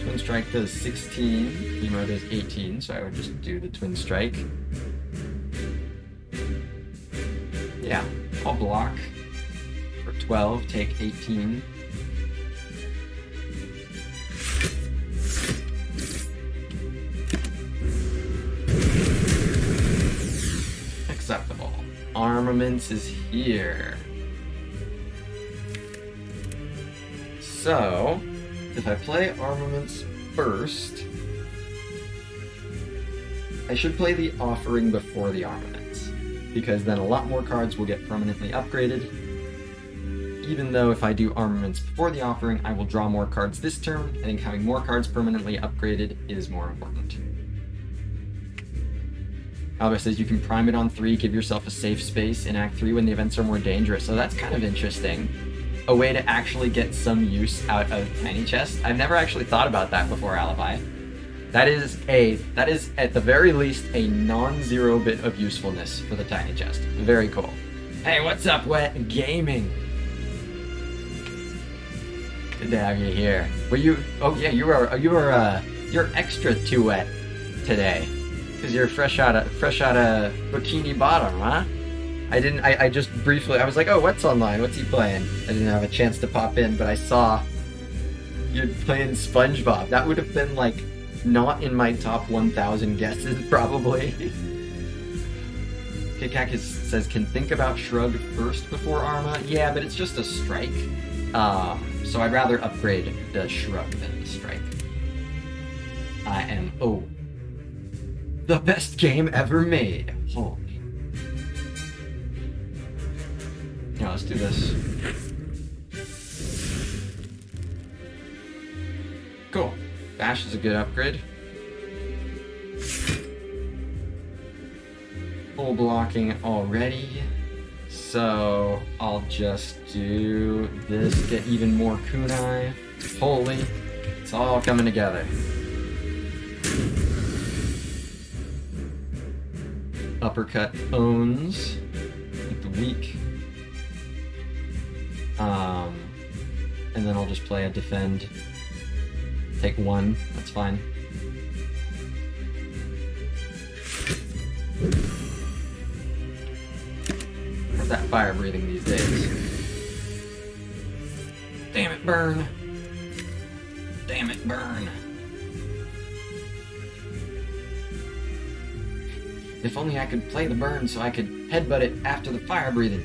S1: Twin Strike does 16, Emo does 18, so I would just do the Twin Strike. Yeah, I'll block for 12, take 18. Acceptable. Armaments is here. So, if I play Armaments first, I should play the Offering before the Armaments, because then a lot more cards will get permanently upgraded. Even though if I do Armaments before the Offering, I will draw more cards this turn. I think having more cards permanently upgraded is more important. Albert says you can prime it on 3, give yourself a safe space in Act 3 when the events are more dangerous, so that's kind of interesting. A way to actually get some use out of Tiny Chest. I've never actually thought about that before, Alibi. That is at the very least a non-zero bit of usefulness for the Tiny Chest. Very cool. Hey, what's up, Wet Gaming? Good to have you here. Were you? Oh yeah, you're extra too wet today, because you're fresh out of Bikini Bottom, huh? I just briefly, I was like, oh, Wet's online, what's he playing? I didn't have a chance to pop in, but I saw you're playing SpongeBob. That would have been, like, not in my top 1,000 guesses, probably. Kikak says, can think about Shrug first before Arma? Yeah, but it's just a strike. So I'd rather upgrade the Shrug than the strike. I am, the best game ever made. Holy. Yeah, let's do this. Cool. Bash is a good upgrade. Full blocking already. So I'll just do this, get even more kunai. Holy. It's all coming together. Uppercut owns with the weak. And then I'll just play a defend. Take 1, that's fine. Where's that fire breathing these days? Damn it, burn! Damn it, burn! If only I could play the burn so I could headbutt it after the fire breathing.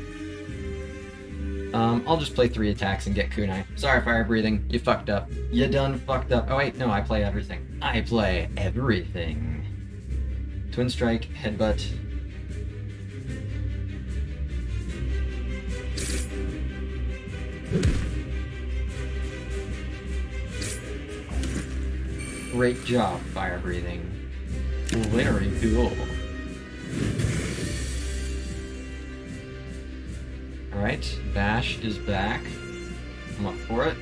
S1: I'll just play 3 attacks and get kunai. Sorry, fire breathing. You fucked up. You done fucked up. Oh wait, no, I play everything. I play everything. Twin strike, headbutt. Great job, fire breathing. Very cool. Alright, Bash is back. I'm up for it.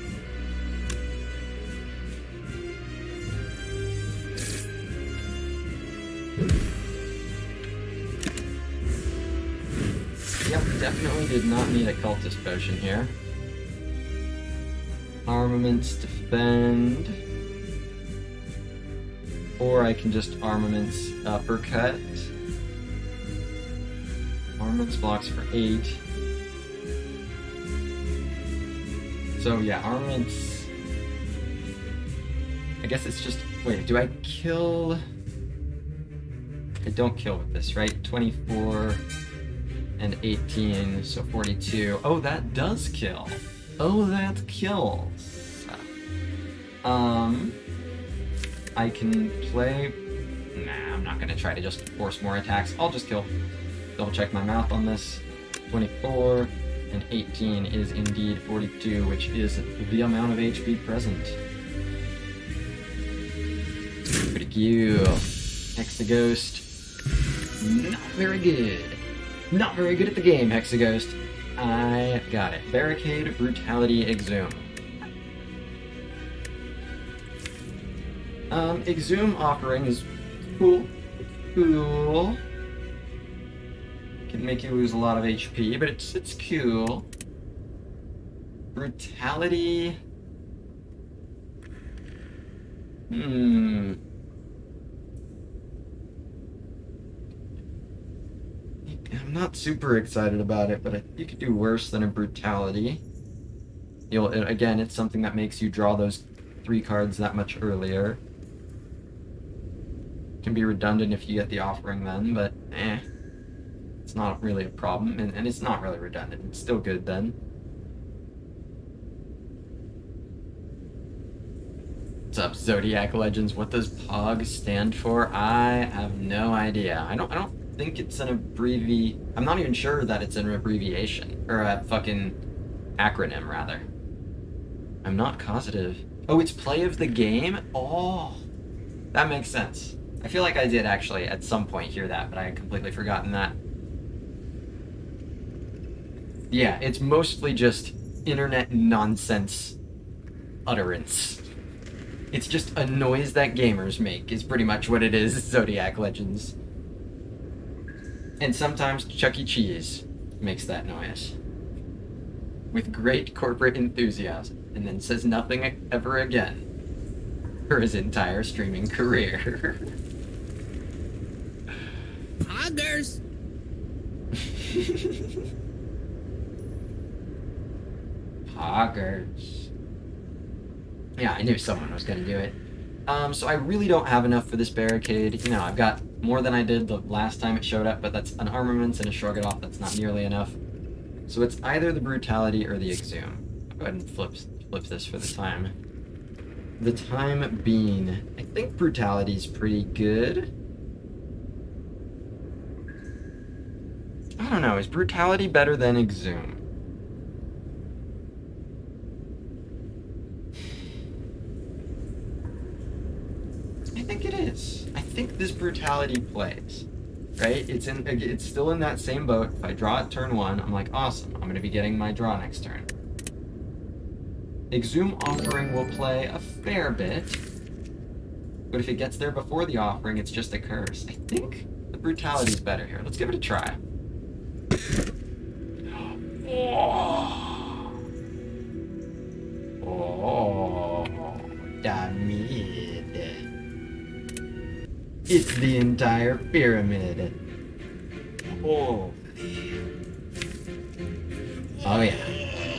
S1: Yep, definitely did not need a cultist potion here. Armaments, defend. Or I can just armaments uppercut. Armaments blocks for 8. So yeah, armaments... I guess it's just... Wait, do I kill... I don't kill with this, right? 24 and 18, so 42. Oh, that does kill. Oh, that kills. I can play... Nah, I'm not gonna try to just force more attacks. I'll just kill. Double check my math on this. 24 and 18 is indeed 42, which is the amount of HP present. Pretty cool. Hexaghost. Not very good. Not very good at the game, Hexaghost. I got it. Barricade, Brutality, Exhume. Exhume Offering is cool. Cool. Can make you lose a lot of HP, but it's cool. Brutality... I'm not super excited about it, but you could do worse than a Brutality. Again, it's something that makes you draw those 3 cards that much earlier. Can be redundant if you get the offering then, but it's not really a problem, and it's not really redundant. It's still good then. What's up, Zodiac Legends? What does POG stand for? I have no idea. I don't think it's an I'm not even sure that it's an abbreviation, or a fucking acronym, rather. I'm not positive. Oh, it's play of the game? Oh, that makes sense. I feel like I did actually at some point hear that, but I had completely forgotten that. Yeah, it's mostly just internet nonsense utterance. It's just a noise that gamers make, is pretty much what it is, Zodiac Legends. And sometimes Chuck E. Cheese makes that noise. With great corporate enthusiasm, and then says nothing ever again for his entire streaming career.
S2: Poggers!
S1: Poggers. Yeah, I knew someone was gonna do it. So I really don't have enough for this barricade. You know, I've got more than I did the last time it showed up, but that's an armaments and a shrug it off. That's not nearly enough. So it's either the Brutality or the Exhume. I'll go ahead and flip this for the time. The time being, I think Brutality's pretty good. I don't know, is Brutality better than Exhume? I think it is. I think this Brutality plays. Right? It's still in that same boat. If I draw it turn 1, I'm like, awesome. I'm gonna be getting my draw next turn. Exhume Offering will play a fair bit. But if it gets there before the offering, it's just a curse. I think the Brutality's better here. Let's give it a try. Oh, damn it. It's the entire pyramid. Oh. Oh yeah.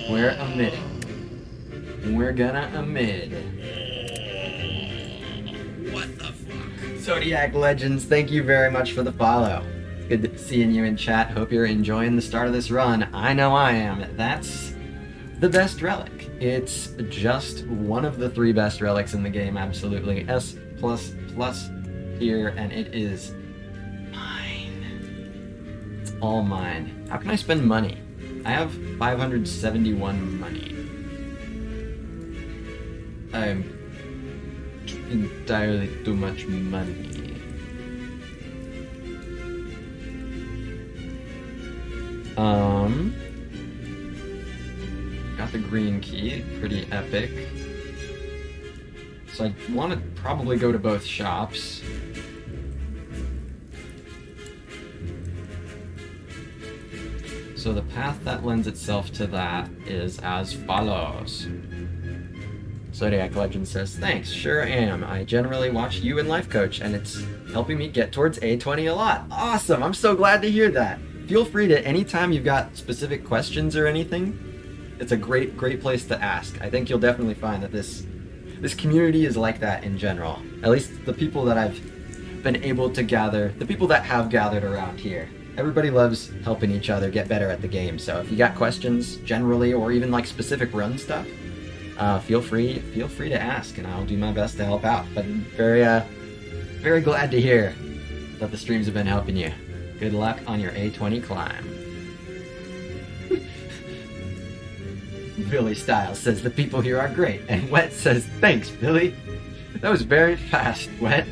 S1: We're emitting. We're gonna emit.
S2: What the fuck?
S1: Zodiac Legends, thank you very much for the follow. Good seeing you in chat. Hope you're enjoying the start of this run. I know I am. That's the best relic. It's just one of the 3 best relics in the game, absolutely. S++ here, and it is mine. It's all mine. How can I spend money? I have 571 money. I'm entirely too much money. Got the green key, pretty epic. So I want to probably go to both shops. So the path that lends itself to that is as follows. Zodiac Legend says, thanks, sure am. I generally watch you and Life Coach, and it's helping me get towards A20 a lot. Awesome, I'm so glad to hear that. Feel free to, anytime you've got specific questions or anything, it's a great place to ask. I think you'll definitely find that this community is like that in general. At least the people that I've been able to gather, the people that have gathered around here. Everybody loves helping each other get better at the game, so if you got questions generally or even like specific run stuff, feel free to ask, and I'll do my best to help out. But very glad to hear that the streams have been helping you. Good luck on your A20 climb. Billy Styles says the people here are great, and Wet says thanks, Billy. That was very fast, Wet.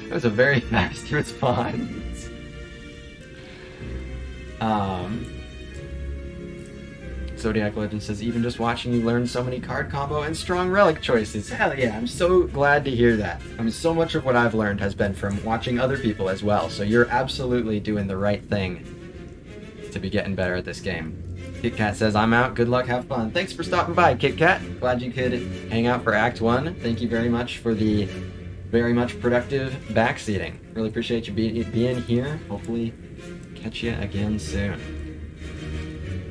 S1: That was a very fast response. Zodiac Legend says, even just watching you learn so many card combo and strong relic choices. Hell yeah, I'm so glad to hear that. I mean, so much of what I've learned has been from watching other people as well, so you're absolutely doing the right thing to be getting better at this game. Kit Kat says, I'm out, good luck, have fun. Thanks for stopping by, Kit Kat. Glad you could hang out for Act 1. Thank you very much for the very much productive backseating. Really appreciate you being here. Hopefully catch you again soon.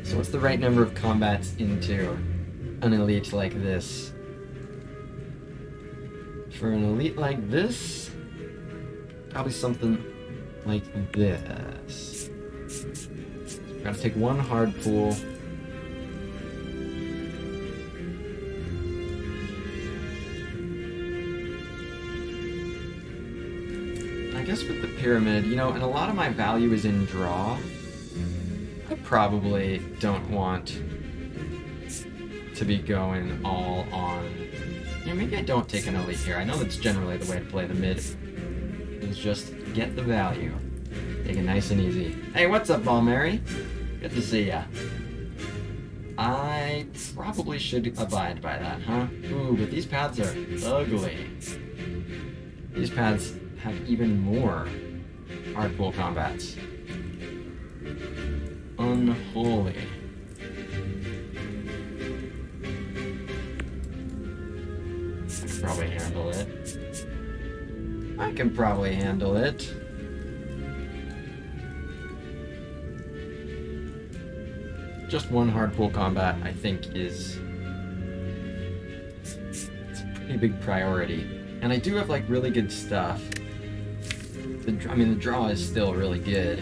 S1: So what's the right number of combats into an elite like this? For an elite like this, probably something like this. We're gonna take one hard pool. I guess with the pyramid, you know, and a lot of my value is in draw. I probably don't want to be going all on... Yeah, maybe I don't take an elite here. I know that's generally the way to play the mid. Is just get the value. Take it nice and easy. Hey, what's up, Ball Mary? Good to see ya. I probably should abide by that, huh? Ooh, but these paths are ugly. These paths have even more hardpool combats. Unholy. I can probably handle it. I can probably handle it. Just one hardpool combat, I think, is... it's a pretty big priority. And I do have, like, really good stuff. The draw is still really good.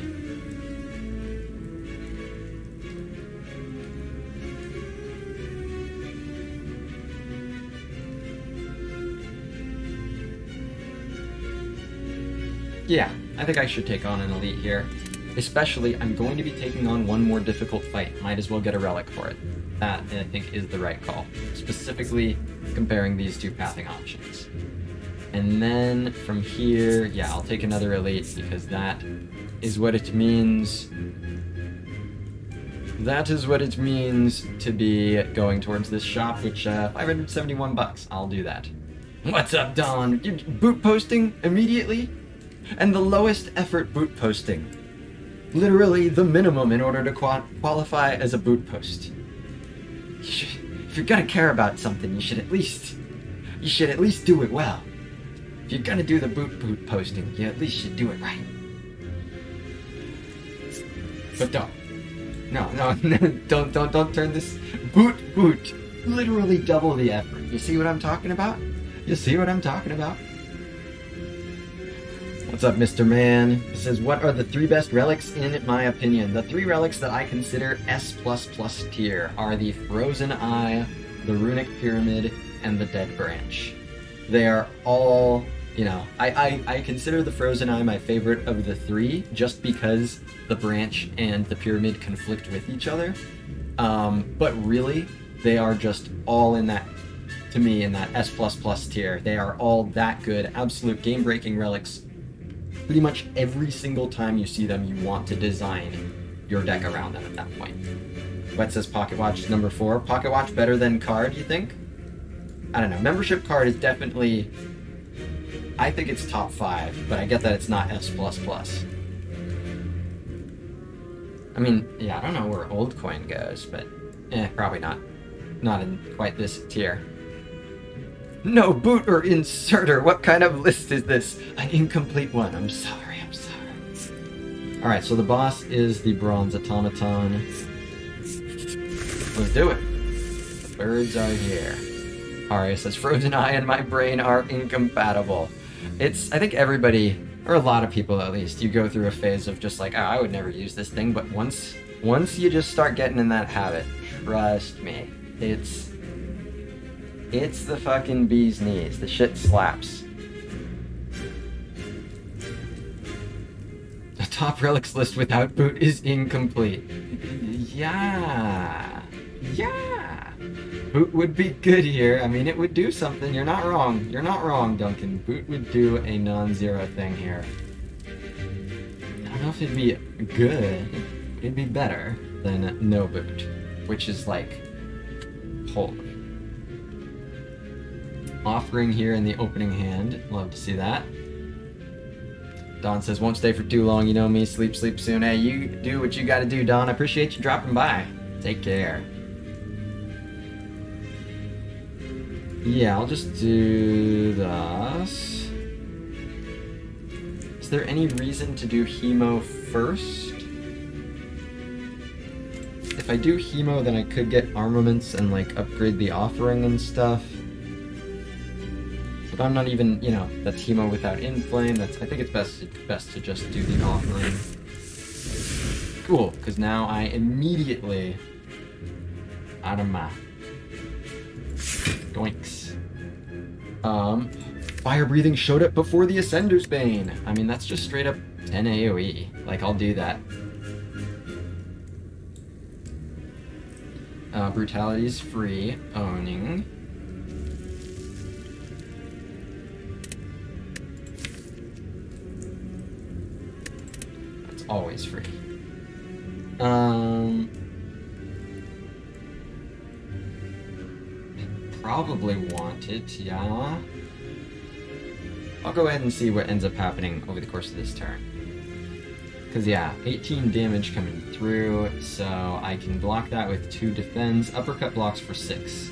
S1: Yeah, I think I should take on an elite here. Especially, I'm going to be taking on one more difficult fight. Might as well get a relic for it. That, I think, is the right call. Specifically, comparing these two pathing options. And then, from here, yeah, I'll take another elite, because that is what it means... That is what it means to be going towards this shop, which, 571 bucks. I'll do that. What's up, Don? You boot posting immediately? And the lowest effort boot posting. Literally the minimum in order to qualify as a boot post. If you're gonna care about something, you should at least do it well. If you're gonna do the boot posting, you at least should do it right. But don't. No, don't turn this. Boot. Literally double the effort. You see what I'm talking about? You see what I'm talking about? What's up, Mr. Man? It says, what are the 3 best relics in my opinion? The 3 relics that I consider S++ tier are the Frozen Eye, the Runic Pyramid, and the Dead Branch. They are all, you know, I consider the Frozen Eye my favorite of the 3 just because the Branch and the Pyramid conflict with each other. But really, they are just all in that, to me, in that S++ tier. They are all that good, absolute game-breaking relics. Pretty much every single time you see them, you want to design your deck around them at that point. Wet says Pocket Watch is number 4. Pocket Watch better than card, you think? I don't know. Membership card is definitely... I think it's top 5, but I get that it's not S++. I mean, yeah, I don't know where Old Coin goes, but... probably not. Not in quite this tier. No boot or inserter. What kind of list is this? An incomplete one. I'm sorry. Alright, so the boss is the Bronze Automaton. Let's do it. The birds are here. Aria says, Frozen Eye and my brain are incompatible. It's, I think everybody, or a lot of people at least, you go through a phase of just like, oh, I would never use this thing, but once you just start getting in that habit, trust me, it's the fucking bee's knees. The shit slaps. The top relics list without boot is incomplete. Yeah. Boot would be good here. I mean, it would do something. You're not wrong, Duncan. Boot would do a non-zero thing here. I don't know if it'd be good. It'd be better than no boot, which is like, holy. Offering here in the opening hand. Love to see that. Don says, won't stay for too long, you know me. Sleep soon. Hey, you do what you gotta do, Don. I appreciate you dropping by. Take care. Yeah, I'll just do this. Is there any reason to do Hemo first? If I do Hemo, then I could get armaments and like upgrade the offering and stuff. But I'm not even, you know, that's Hemo without Inflame. I think it's best to just do the offering. Cool, because now I immediately out of my doinks. Fire breathing showed up before the Ascender's Bane. I mean, that's just straight up 10 AoE. Like, I'll do that. Brutality's free. Owning. Always free. Probably want it, yeah. I'll go ahead and see what ends up happening over the course of this turn. Because, yeah, 18 damage coming through, so I can block that with 2 defends. Uppercut blocks for 6.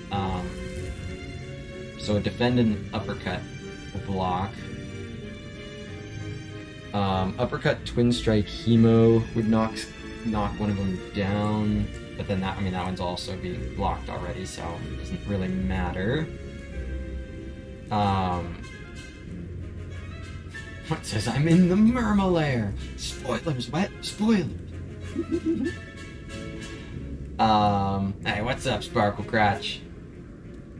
S1: So a defend and uppercut will block. Uppercut, Twin Strike, Hemo would knock one of them down, but then that one's also being blocked already, so it doesn't really matter. What says I'm in the Murmalair? Spoilers, what? Spoilers. Hey, what's up, Sparkle Cratch?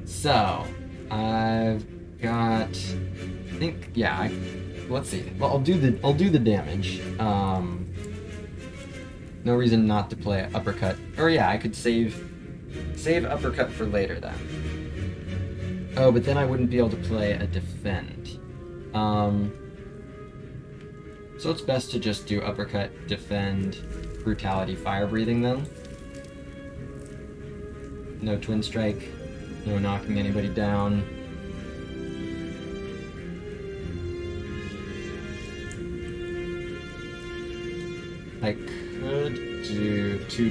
S1: So, I've got, I think, yeah, let's see. Well, I'll do the damage. No reason not to play uppercut. Or yeah, I could save uppercut for later then. Oh, but then I wouldn't be able to play a defend. So it's best to just do uppercut, defend, brutality, fire breathing then. No twin strike, no knocking anybody down. I could do two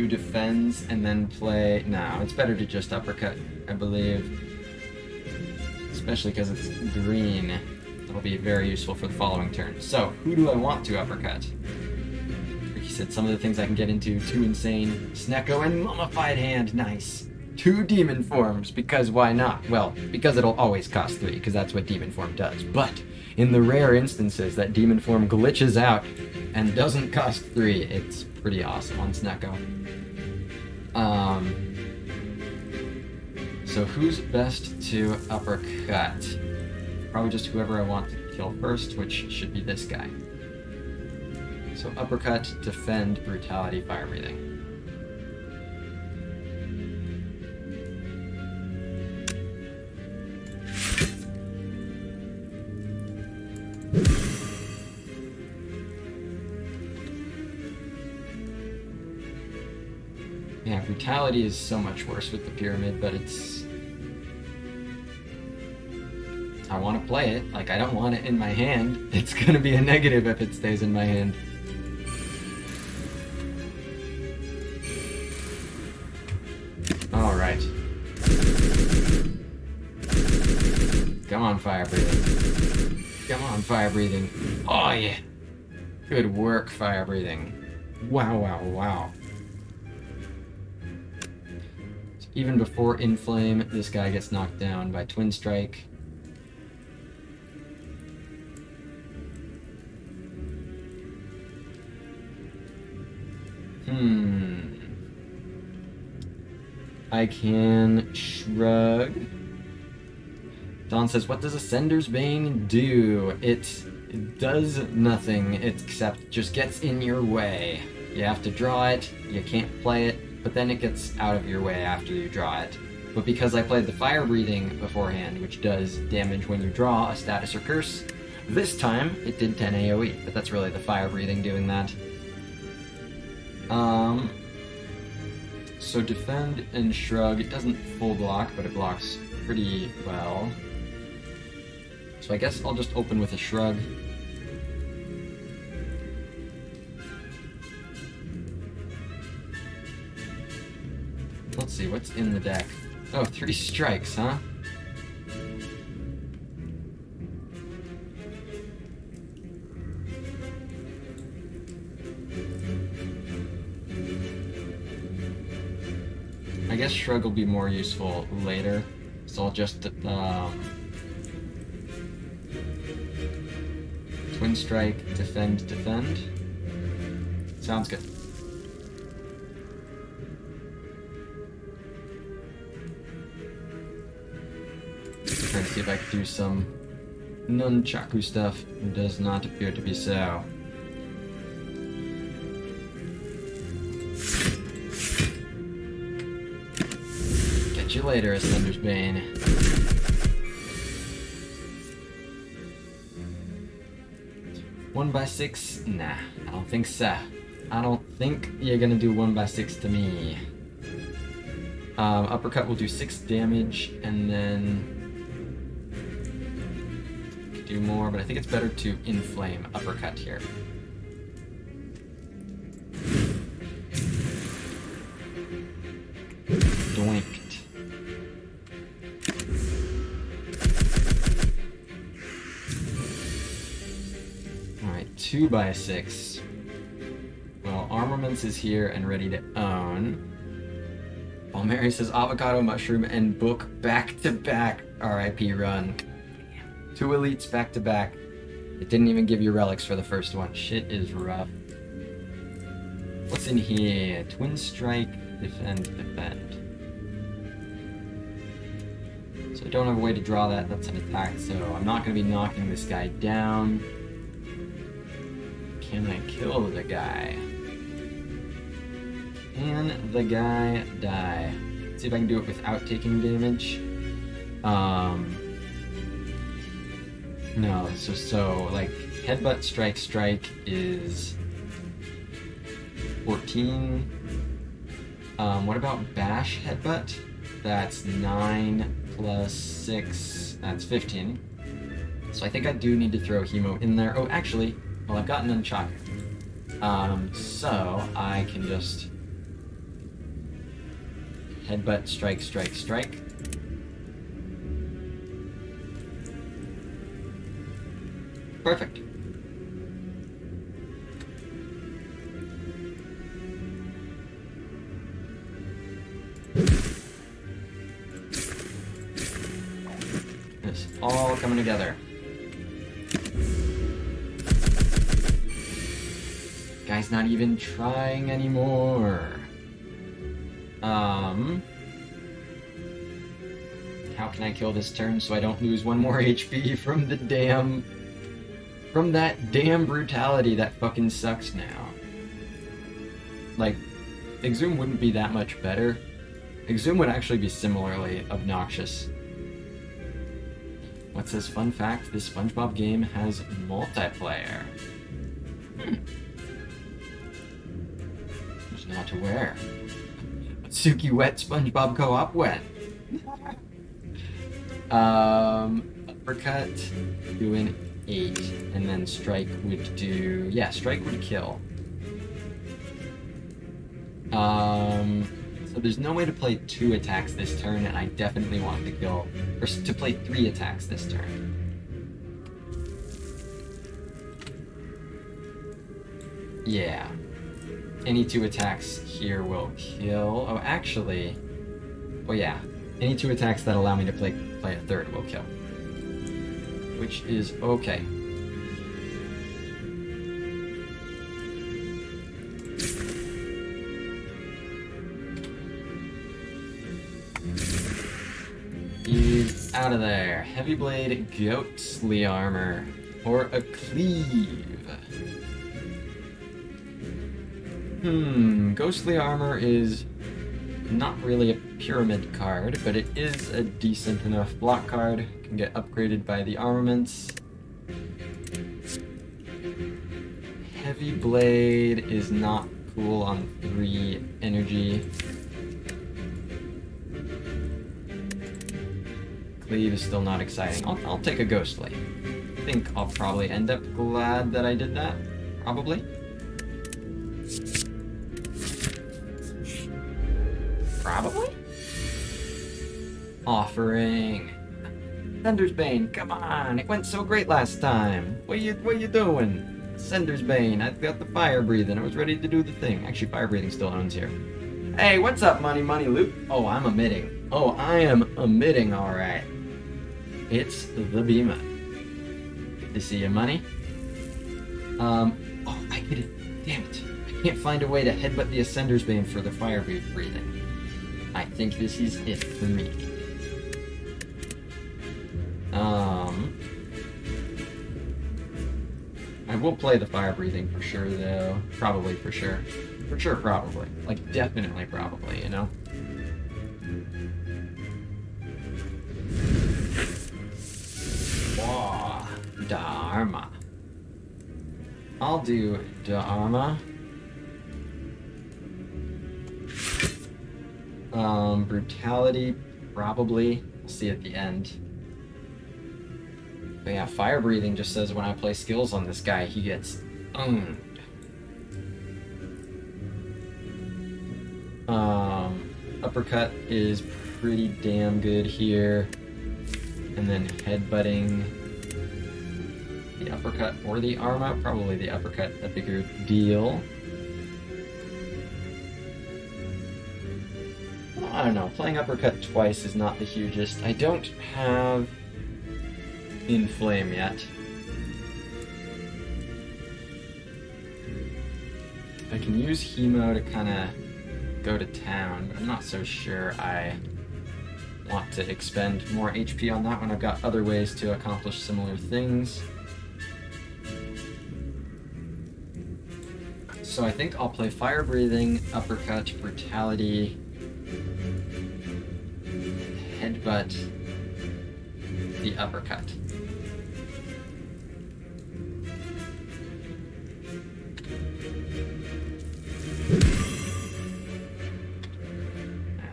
S1: defends and then play... No, it's better to just uppercut, I believe. Especially because it's green. That'll be very useful for the following turn. So, who do I want to uppercut? Ricky said some of the things I can get into, too insane. Snecko and Mummified Hand, nice. 2 demon forms, because why not? Well, because it'll always cost 3, because that's what demon form does. But, in the rare instances that demon form glitches out and doesn't cost 3, it's pretty awesome on Snecko. So who's best to uppercut? Probably just whoever I want to kill first, which should be this guy. So uppercut, defend, brutality, fire breathing. Yeah, brutality is so much worse with the pyramid, but it's... I want to play it. Like, I don't want it in my hand. It's gonna be a negative if it stays in my hand. Alright. Come on, fire breathing. Come on, fire breathing. Oh, yeah. Good work, fire breathing. Wow, wow, wow. So even before Inflame, this guy gets knocked down by Twin Strike. I can shrug. Don says, what does Ascender's Bane do? It does nothing except just gets in your way. You have to draw it, you can't play it, but then it gets out of your way after you draw it. But because I played the Fire Breathing beforehand, which does damage when you draw a status or curse, this time it did 10 AoE, but that's really the Fire Breathing doing that. So defend and shrug, it doesn't full block, but it blocks pretty well. So I guess I'll just open with a shrug. Let's see, what's in the deck? Oh, 3 strikes, huh? I guess shrug will be more useful later, so I'll just Twin Strike, defend, defend. Sounds good. Trying to see if I can do some nunchaku stuff. It does not appear to be so. Catch you later, Ascender's Bane. One by 6? Nah, I don't think so. I don't think you're gonna do 1 by 6 to me. Uppercut will do 6 damage, and then do more, but I think it's better to inflame uppercut here. Doinked. Alright, 2 by 6. Well, Armaments is here and ready to own. While Mary says avocado, mushroom, and book back to back. RIP run. 2 elites back to back. It didn't even give you relics for the first one. Shit is rough. What's in here? Twin Strike, defend, defend. So I don't have a way to draw that. That's an attack, so I'm not going to be knocking this guy down. Can I kill the guy? Can the guy die? Let's see if I can do it without taking damage. No, so like headbutt, strike, strike is 14. What about bash headbutt? That's 9 plus 6. That's 15. So I think I do need to throw Hemo in there. Oh, actually, well, I've got Nunchaku. So I can just headbutt, strike, strike, strike. Perfect. It's all coming together. Guy's not even trying anymore. How can I kill this turn so I don't lose one more HP from the damn... From that damn brutality that fucking sucks now. Like, Exhume wouldn't be that much better. Exhume would actually be similarly obnoxious. What's this fun fact? This SpongeBob game has multiplayer. Who's not aware? Suki wet, SpongeBob co-op wet. Uppercut, do an 8, and then strike would do... Yeah, strike would kill. So there's no way to play 2 attacks this turn, and I definitely want to kill... Or to play 3 attacks this turn. Yeah. Any 2 attacks here will kill... Oh, actually... Oh yeah. Any 2 attacks that allow me to play a third will kill. Which is okay. He's out of there. Heavy Blade, Ghostly Armor, or a Cleave. Ghostly Armor is not really a pyramid card, but it is a decent enough block card. Can get upgraded by the armaments. Heavy Blade is not cool on 3 energy. Cleave is still not exciting. I'll take a Ghostly. I think I'll probably end up glad that I did that. Probably. Probably? Offering. Sender's Bane, come on! It went so great last time! What you doing? Sender's Bane, I've got the fire breathing. I was ready to do the thing. Actually, fire breathing still owns here. Hey, what's up, money loot? Oh, I'm emitting. Oh, I am emitting, alright. It's the Beamer. Good to see you, money. Oh, I get it. Damn it. I can't find a way to headbutt the Ascender's Bane for the fire breathing. I think this is it for me. I will play the fire breathing for sure, though. Probably for sure. For sure, probably. Like, definitely probably, you know? Whoa. Dharma. I'll do Dharma. Brutality, probably. We'll see at the end. But yeah, fire breathing just says when I play skills on this guy, he gets owned. Uppercut is pretty damn good here. And then headbutting the uppercut or the Arma, probably the uppercut, a bigger deal. I don't know, playing uppercut twice is not the hugest. I don't have Inflame yet. I can use Hemo to kind of go to town, but I'm not so sure I want to expend more HP on that when I've got other ways to accomplish similar things. So I think I'll play Fire Breathing, Uppercut, Brutality, Headbutt, the Uppercut.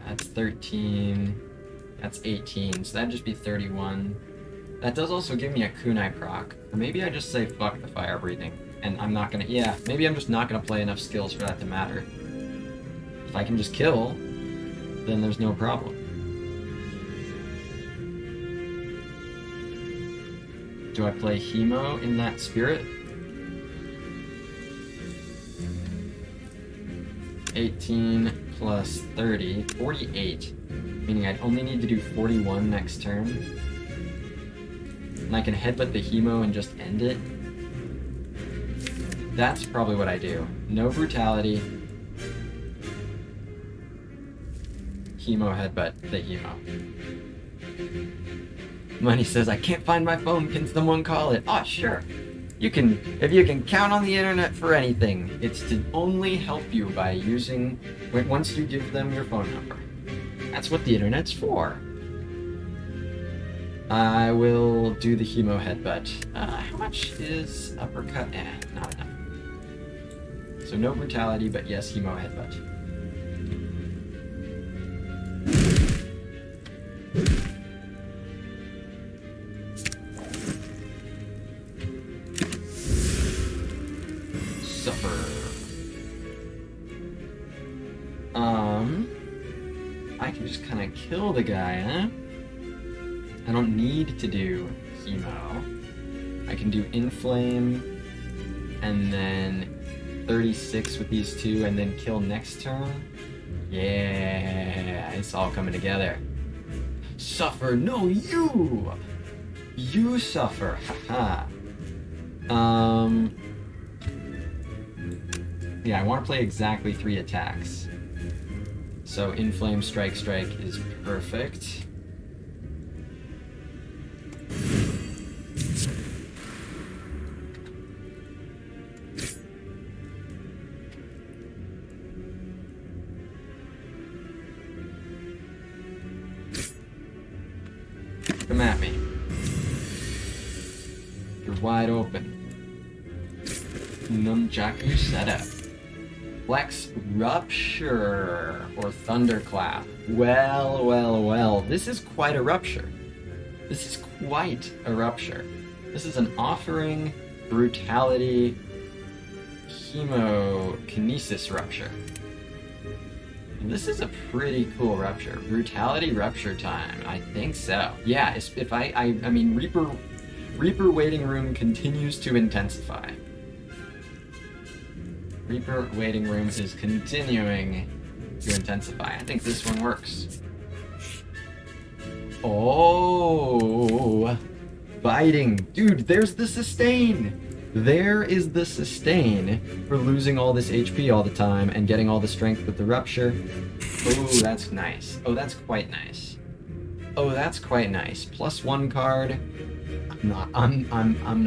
S1: That's 13, that's 18, so that'd just be 31. That does also give me a kunai proc. Or maybe I just say fuck the fire breathing, and I'm not gonna, yeah, maybe I'm just not gonna play enough skills for that to matter. If I can just kill, then there's no problem. Do I play Hemo in that spirit? 18 plus 30, 48. Meaning I'd only need to do 41 next turn. And I can headbutt the Hemo and just end it. That's probably what I do. No brutality. Hemo headbutt the Hemo. Money says, I can't find my phone, can someone call it? Oh, sure. If you can count on the internet for anything, it's to only help you by using, once you give them your phone number. That's what the internet's for. I will do the Hemo headbutt. How much is uppercut? Not enough. So no brutality, but yes, Hemo headbutt. Suffer. I can just kind of kill the guy, huh? I don't need to do Hemo. I can do Inflame, and then 36 with these two, and then kill next turn. Yeah, it's all coming together. Suffer, no, you! You suffer, haha. Yeah, I want to play exactly 3 attacks. So Inflame, Strike, Strike is perfect. Come at me. You're wide open. Nunchaku setup. Flex Rupture or Thunderclap. Well, well, well. This is quite a rupture. This is quite a rupture. This is an offering, brutality, hemokinesis rupture. This is a pretty cool rupture. Brutality rupture time. I think so. Yeah, if I mean, Reaper waiting room continues to intensify. Reaper waiting room is continuing to intensify. I think this one works. Oh, biting. Dude, there's the sustain. There is the sustain for losing all this HP all the time and getting all the strength with the rupture. Oh, that's nice. Oh, that's quite nice. Oh, that's quite nice. +1 card. I'm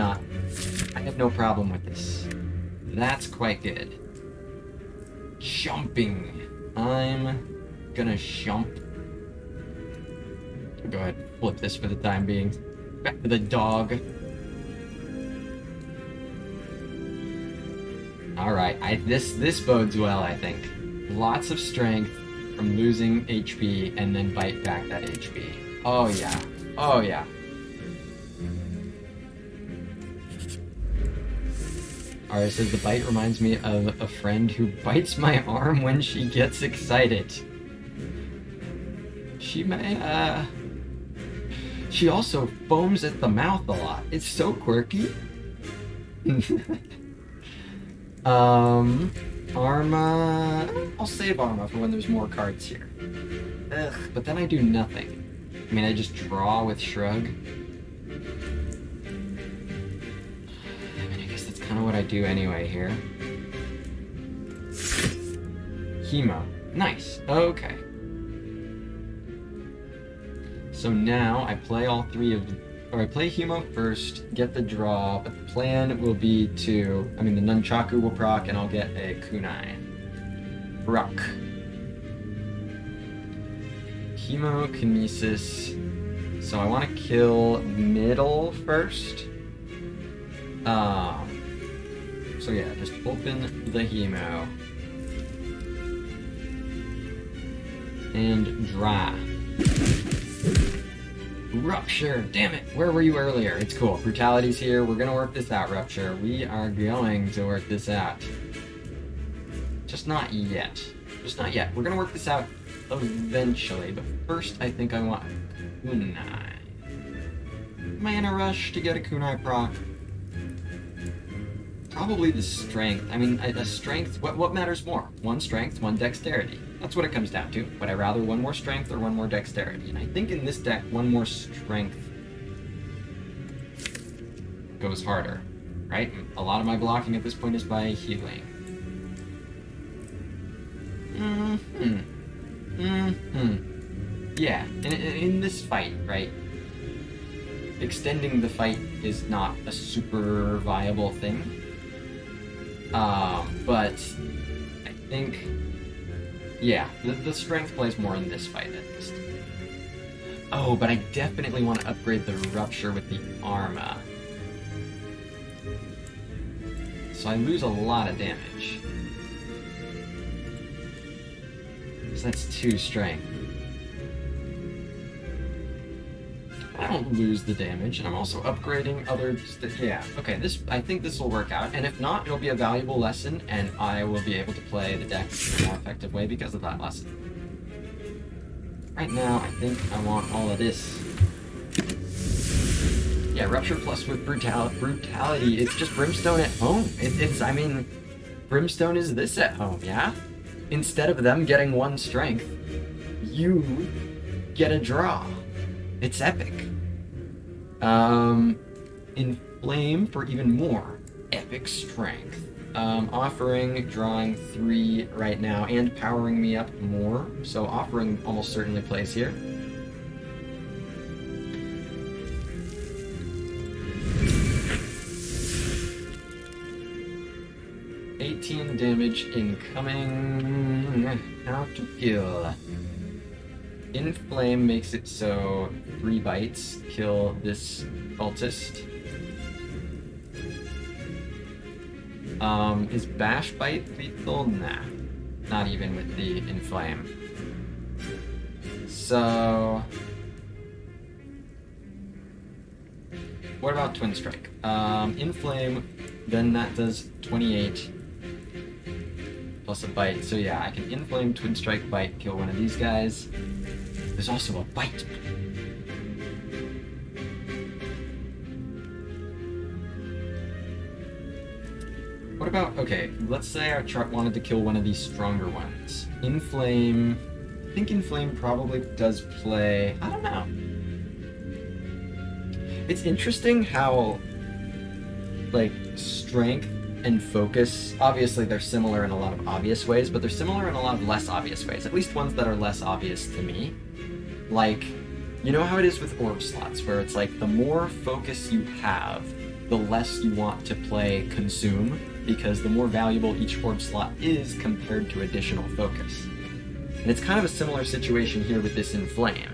S1: not. I have no problem with this. That's quite good. Jumping. I'm gonna jump. Go ahead, flip this for the time being. Back to the dog. Alright, this bodes well, I think. Lots of strength from losing HP and then bite back that HP. Oh yeah. Oh yeah. Alright, says the bite reminds me of a friend who bites my arm when she gets excited. She may, she also foams at the mouth a lot. It's so quirky. Arma... I'll save Arma for when there's more cards here. Ugh, but then I do nothing. I mean, I just draw with Shrug. Kind of what I do anyway here. Hemo. Nice. Okay. So now I play all 3 of... Or I play Hemo first, get the draw, but the plan will be to... I mean, the Nunchaku will proc, and I'll get a Kunai. Rock. Hemokinesis. So I want to kill middle first. So yeah, just open the Hemo. And draw. Rupture! Damn it! Where were you earlier? It's cool. Brutality's here. We're gonna work this out, Rupture. We are going to work this out. Just not yet. Just not yet. We're gonna work this out eventually, but first I think I want Kunai. Am I in a rush to get a kunai proc? Probably the strength. I mean, a strength, what matters more? One strength, one dexterity. That's what it comes down to. Would I rather one more strength or one more dexterity? And I think in this deck, one more strength goes harder, right? A lot of my blocking at this point is by healing. Yeah, in this fight, right? Extending the fight is not a super viable thing. But I think, yeah, the strength plays more in this fight at least. Oh, but I definitely want to upgrade the rupture with the Arma. So I lose a lot of damage. So that's 2 strength. I don't lose the damage, and I'm also upgrading other... yeah, okay, I think this will work out, and if not, it'll be a valuable lesson, and I will be able to play the deck in a more effective way because of that lesson. Right now, I think I want all of this. Yeah, Rupture plus with Brutality, it's just Brimstone at home. I mean, Brimstone is this at home, yeah? Instead of them getting 1 strength, you get a draw. It's epic. Inflame for even more epic strength. Offering, drawing 3 right now, and powering me up more. So offering almost certainly plays here. Damage incoming. How to kill. Inflame makes it so 3 bites kill this cultist. Is Bash Bite lethal? Nah. Not even with the Inflame. So... what about Twin Strike? Inflame, then that does 28. Plus a bite, so yeah, I can Inflame, Twin Strike, Bite, kill one of these guys. There's also a bite. What about, okay, let's say our chart wanted to kill one of these stronger ones. Inflame, I think Inflame probably does play, I don't know. It's interesting how, like, strength and focus, obviously they're similar in a lot of obvious ways, but they're similar in a lot of less obvious ways, at least ones that are less obvious to me. Like, you know how it is with orb slots, where it's like, the more focus you have, the less you want to play Consume, because the more valuable each orb slot is compared to additional focus. And it's kind of a similar situation here with this Inflame,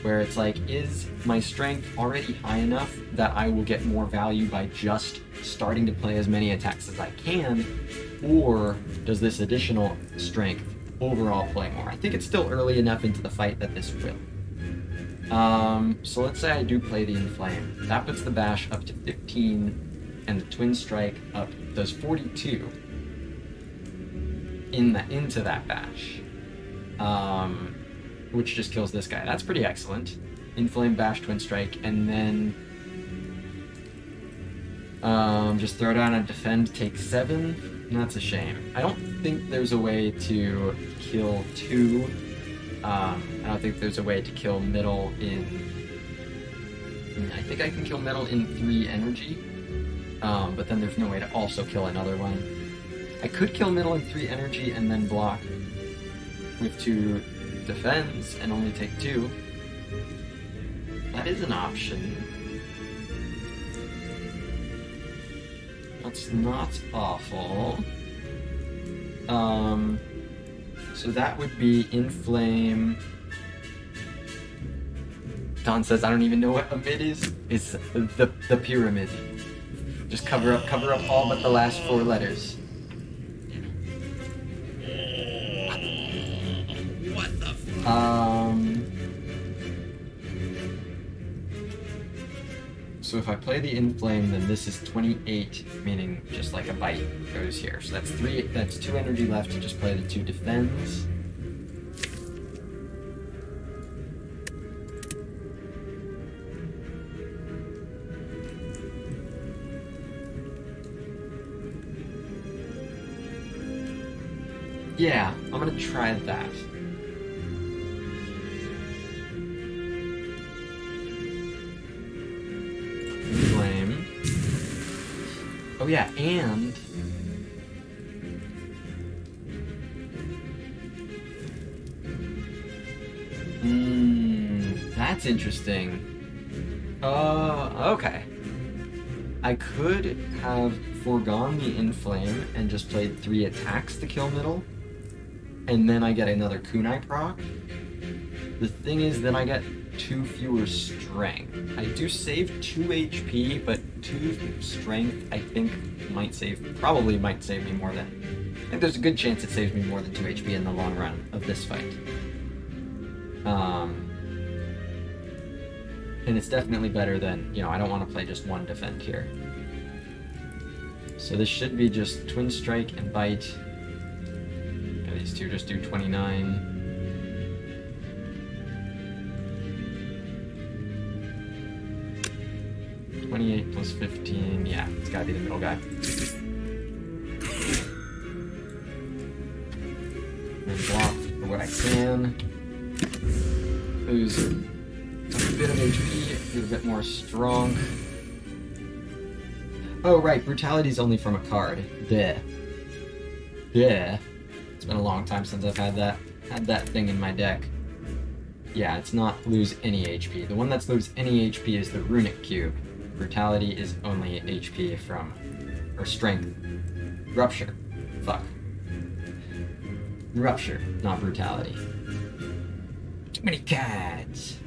S1: where it's like, is my strength already high enough that I will get more value by just starting to play as many attacks as I can, or does this additional strength overall play more? I think it's still early enough into the fight that this will. So let's say I do play the Inflame. That puts the Bash up to 15, and the Twin Strike up does 42 into that Bash. Which just kills this guy. That's pretty excellent. Inflame, Bash, Twin Strike, and then just throw down a Defend, take 7. That's a shame. I don't think there's a way to kill 2. I don't think there's a way to kill middle in... I think I can kill middle in 3 energy, but then there's no way to also kill another one. I could kill middle in 3 energy and then block with 2 defends and only take 2. That is an option. That's not awful. So that would be Inflame. Don says, I don't even know what a mid is. It's the pyramid. Just cover up all but the last 4 letters.
S2: What the fuck?
S1: So if I play the Inflame, then this is 28, meaning just like a bite goes here. So that's 2 energy left to just play the 2 defends. Yeah, I'm gonna try that. Flame. Oh yeah, and... that's interesting. Okay. I could have foregone the Inflame and just played 3 attacks to kill middle, and then I get another kunai proc. The thing is, then I get 2 fewer strength. I do save 2 HP, but 2 strength I think probably might save me more than... I think there's a good chance it saves me more than 2 HP in the long run of this fight. And it's definitely better than, I don't want to play just 1 defend here. So this should be just Twin Strike and Bite. Yeah, these 2 just do 29. 28 plus 15, yeah, it's gotta be the middle guy. And block for what I can. Lose a bit of HP, get a bit more strong. Oh right, Brutality is only from a card. Bleh. Yeah. It's been a long time since I've had that thing in my deck. Yeah, it's not lose any HP. The one that's lose any HP is the Runic Cube. Brutality is only HP from... or Strength. Rupture. Fuck. Rupture, not Brutality. Too many cards!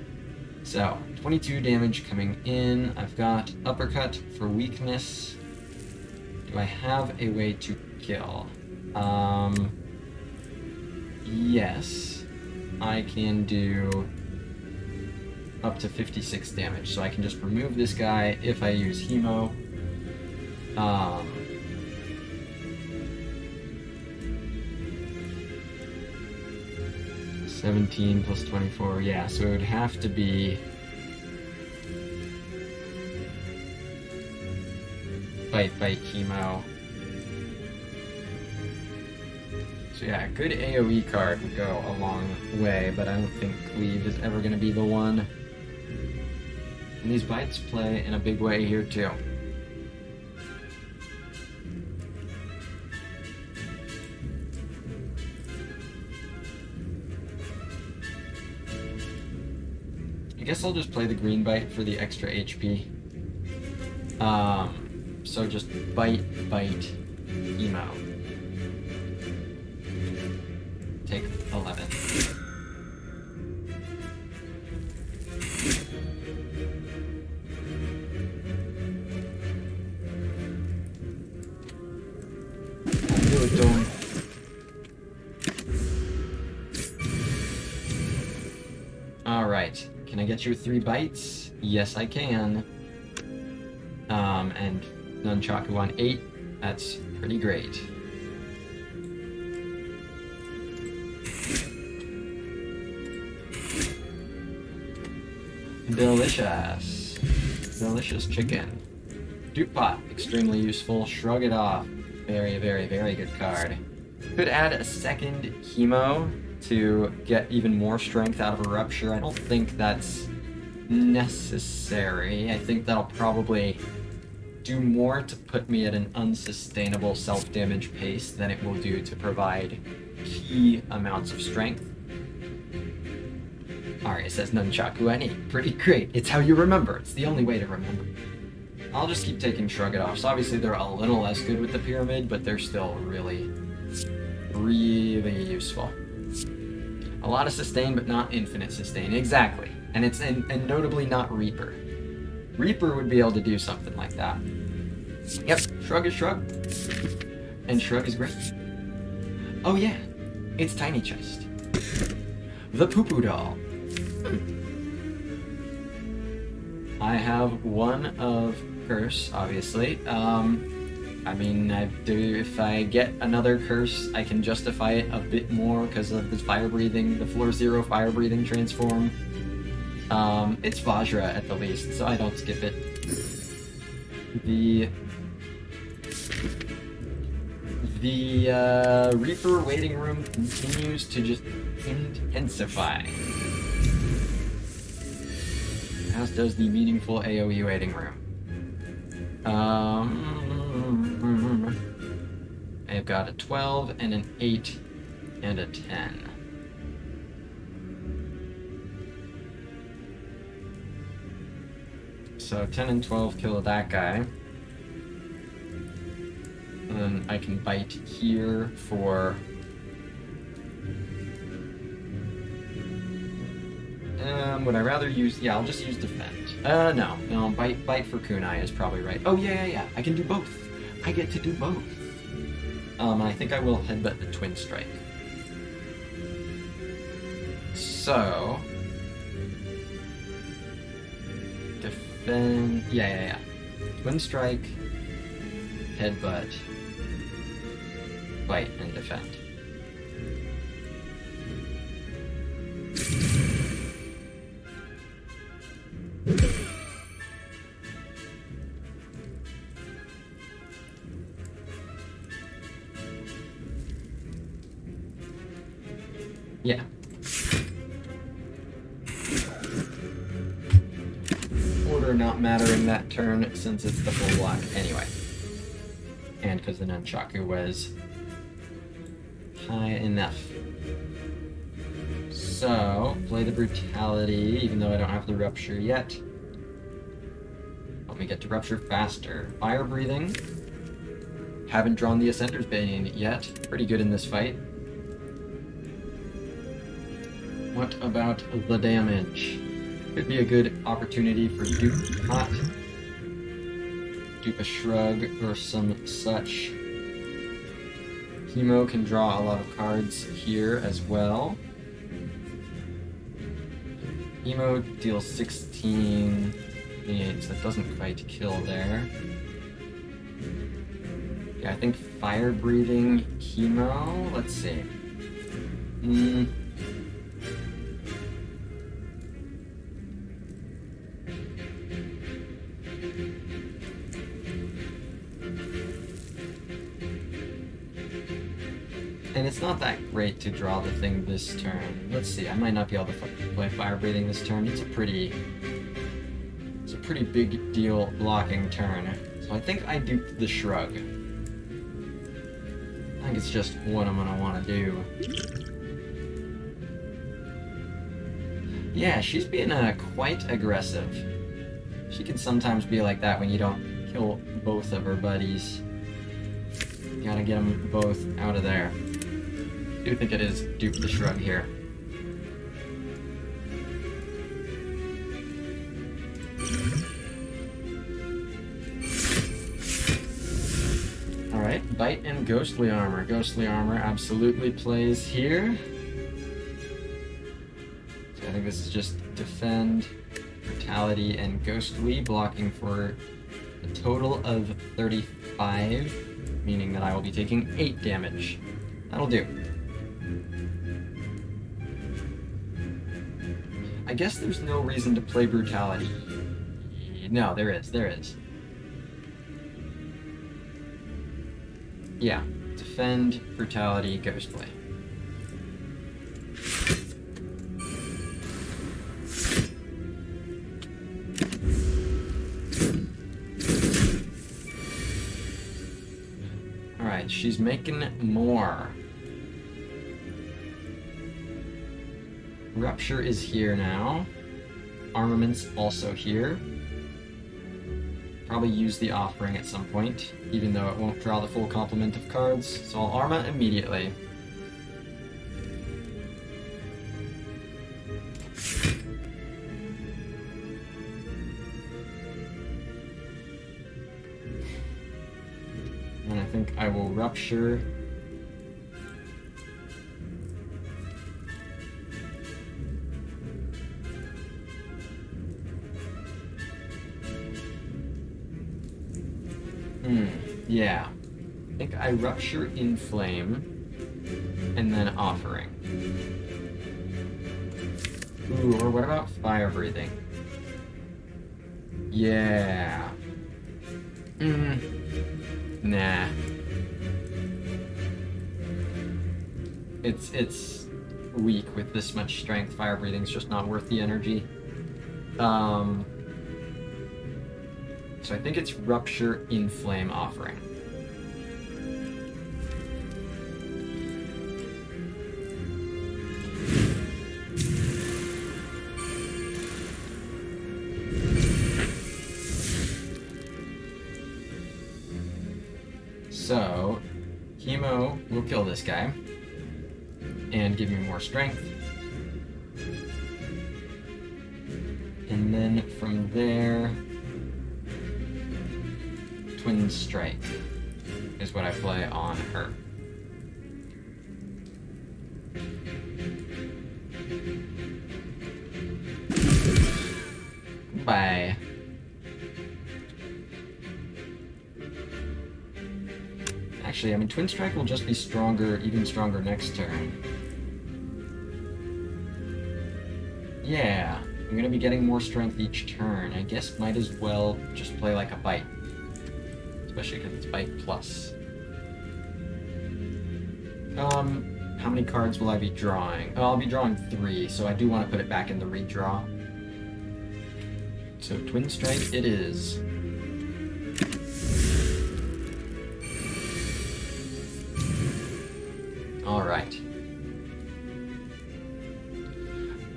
S1: So, 22 damage coming in. I've got Uppercut for weakness. Do I have a way to kill? Yes. I can do up to 56 damage, so I can just remove this guy if I use Hemo. 17 plus 24, yeah, so it would have to be Bite, Hemo. So yeah, a good AoE card would go a long way, but I don't think Cleave is ever going to be the one. And these bites play in a big way here too. I guess I'll just play the green bite for the extra HP. So just bite, Emo. Take 11. Do it, Dawn. Alright. Can I get you 3 bites? Yes, I can. And Nunchaku on 8. That's pretty great. Delicious. Delicious chicken. Dupe Pot, extremely useful. Shrug it off. Very, very, very good card. Could add a second Hemo to get even more strength out of a Rupture. I don't think that's necessary. I think that'll probably do more to put me at an unsustainable self-damage pace than it will do to provide key amounts of strength. Alright, it says Nunchaku on 8. Pretty great. It's how you remember. It's the only way to remember. I'll just keep taking Shrug It Off. So obviously they're a little less good with the Pyramid, but they're still really, really useful. A lot of sustain, but not infinite sustain. Exactly. And it's and notably not Reaper. Reaper would be able to do something like that. Yep, Shrug is Shrug. And Shrug is great. Oh yeah, it's Tiny Chest. The Poo-Poo Doll. I have 1 of Curse, obviously. I mean, if I get another Curse, I can justify it a bit more because of the Fire Breathing, the Floor 0 Fire Breathing transform. It's Vajra at the least, so I don't skip it. The The Reaper waiting room continues to just intensify. As does the meaningful AoE waiting room. I've got a 12 and an 8 and a 10. So 10 and 12 kill that guy. And then I can bite here for... would I rather use... Yeah, I'll just use defend. No, bite for kunai is probably right. Oh, yeah. I can do both. I get to do both. I think I will headbutt the twin strike. So... Defend... Yeah. Twin strike, headbutt, bite, and defend. Yeah. Order not mattering that turn since it's the full block anyway. And because the nunchaku was high enough. So, play the brutality, even though I don't have the rupture yet. Let me get to rupture faster. Fire breathing. Haven't drawn the Ascender's Bane yet. Pretty good in this fight. What about the damage? Could be a good opportunity for Dupe Hot. Dupe a Shrug or some such. Hemo can draw a lot of cards here as well. Hemo deals 16 so that doesn't quite kill there. Yeah, I think fire breathing Hemo. Let's see. And it's not that great to draw the thing this turn. Let's see, I might not be able to play fire breathing this turn. It's a pretty big deal blocking turn. So I think I duped the Shrug. I think it's just what I'm gonna want to do. Yeah, she's being quite aggressive. She can sometimes be like that when you don't kill both of her buddies. Gotta get them both out of there. I do think it is dupe the Shrug here. Alright, bite and ghostly armor. Ghostly armor absolutely plays here. So I think this is just defend, brutality, and ghostly, blocking for a total of 35, meaning that I will be taking 8 damage. That'll do. I guess there's no reason to play brutality. No, there is. Yeah, defend, brutality, ghostly. Alright, she's making more. Rupture is here now. Armament's also here. Probably use the offering at some point, even though it won't draw the full complement of cards, so I'll Arma immediately. And I think I will Rupture. Yeah. I think I Rupture Inflame, and then Offering. Ooh, or what about Fire Breathing? Yeah. Nah. it's weak with this much strength. Fire breathing's just not worth the energy. So I think it's Rupture Inflame Offering. So, Chemo will kill this guy and give me more strength. And then from there, Twin Strike is what I play on her. Bye. Actually, I mean, Twin Strike will just be stronger, even stronger next turn. Yeah, I'm gonna be getting more strength each turn. I guess might as well just play like a bite. Especially because it's bite plus. How many cards will I be drawing? Oh, I'll be drawing 3, so I do want to put it back in the redraw. So Twin Strike it is. Alright.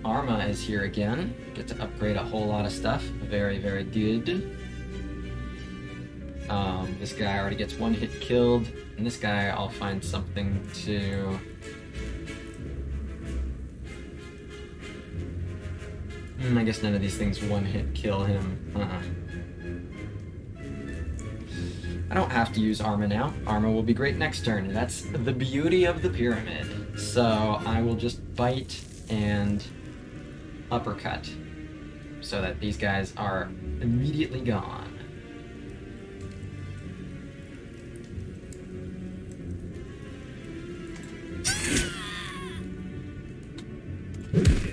S1: Arma is here again. Get to upgrade a whole lot of stuff. Very, very good. This guy already gets 1 hit killed, and this guy I'll find something to... I guess none of these things 1 hit kill him. I don't have to use Arma now. Arma will be great next turn, and that's the beauty of the pyramid. So I will just bite and uppercut so that these guys are immediately gone.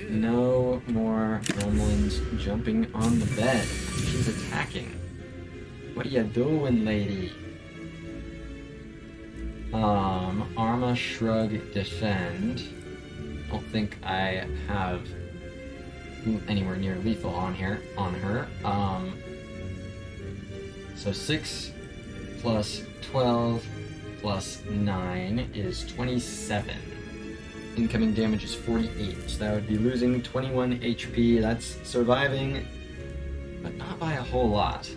S1: No more gremlins jumping on the bed. She's attacking. What are you doing, lady? Arma, Shrug, Defend. I don't think I have anywhere near lethal on her. So 6 plus 12 plus 9 is 27. Incoming damage is 48, so that would be losing 21 HP. That's surviving, but not by a whole lot.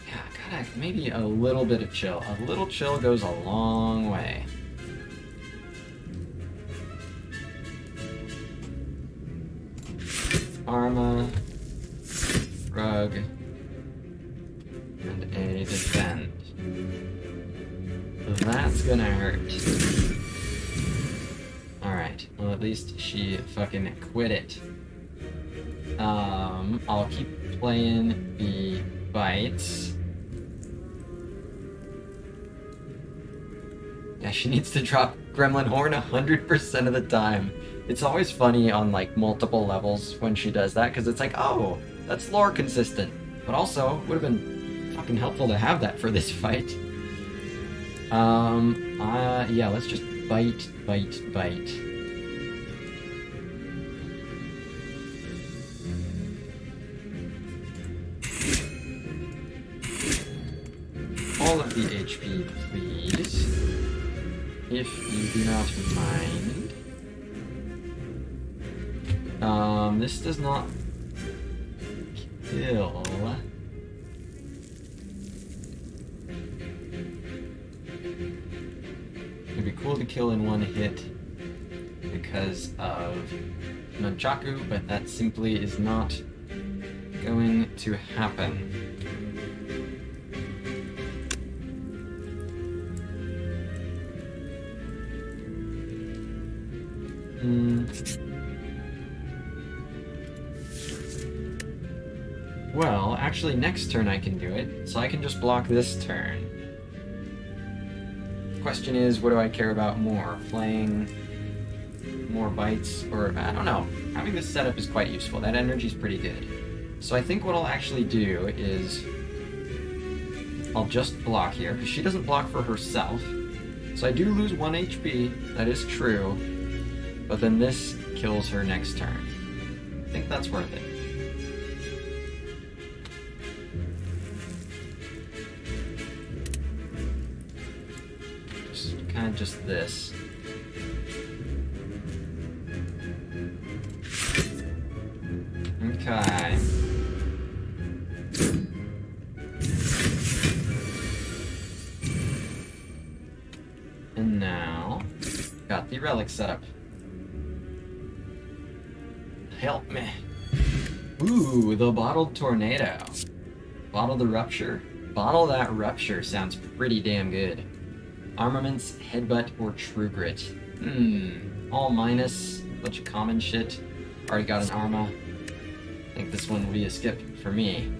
S1: Yeah, gotta maybe a little bit of chill. A little chill goes a long way. Arma, Rug, and a Defend. That's gonna hurt. Alright, well at least she fucking quit it. I'll keep playing the bites. Yeah, she needs to drop Gremlin Horn 100% of the time. It's always funny on like multiple levels when she does that, because it's like, oh, that's lore consistent. But also, would have been fucking helpful to have that for this fight. Yeah, let's just bite. All of the HP, please. If you do not mind. This does not kill. It'd be cool to kill in 1 hit because of Nunchaku, but that simply is not going to happen. Well, actually next turn I can do it, so I can just block this turn. Question is, what do I care about more? Playing more bites, or I don't know. Having this setup is quite useful. That energy's pretty good. So I think what I'll actually do is I'll just block here, because she doesn't block for herself. So I do lose 1 HP, that is true. But then this kills her next turn. I think that's worth it. Kind of just this. Okay. And now, got the relic set up. Help me. Ooh, the bottled tornado. Bottle the rupture. Bottle that rupture sounds pretty damn good. Armaments, headbutt, or true grit. All minus, bunch of common shit. Already got an arma. I think this one will be a skip for me.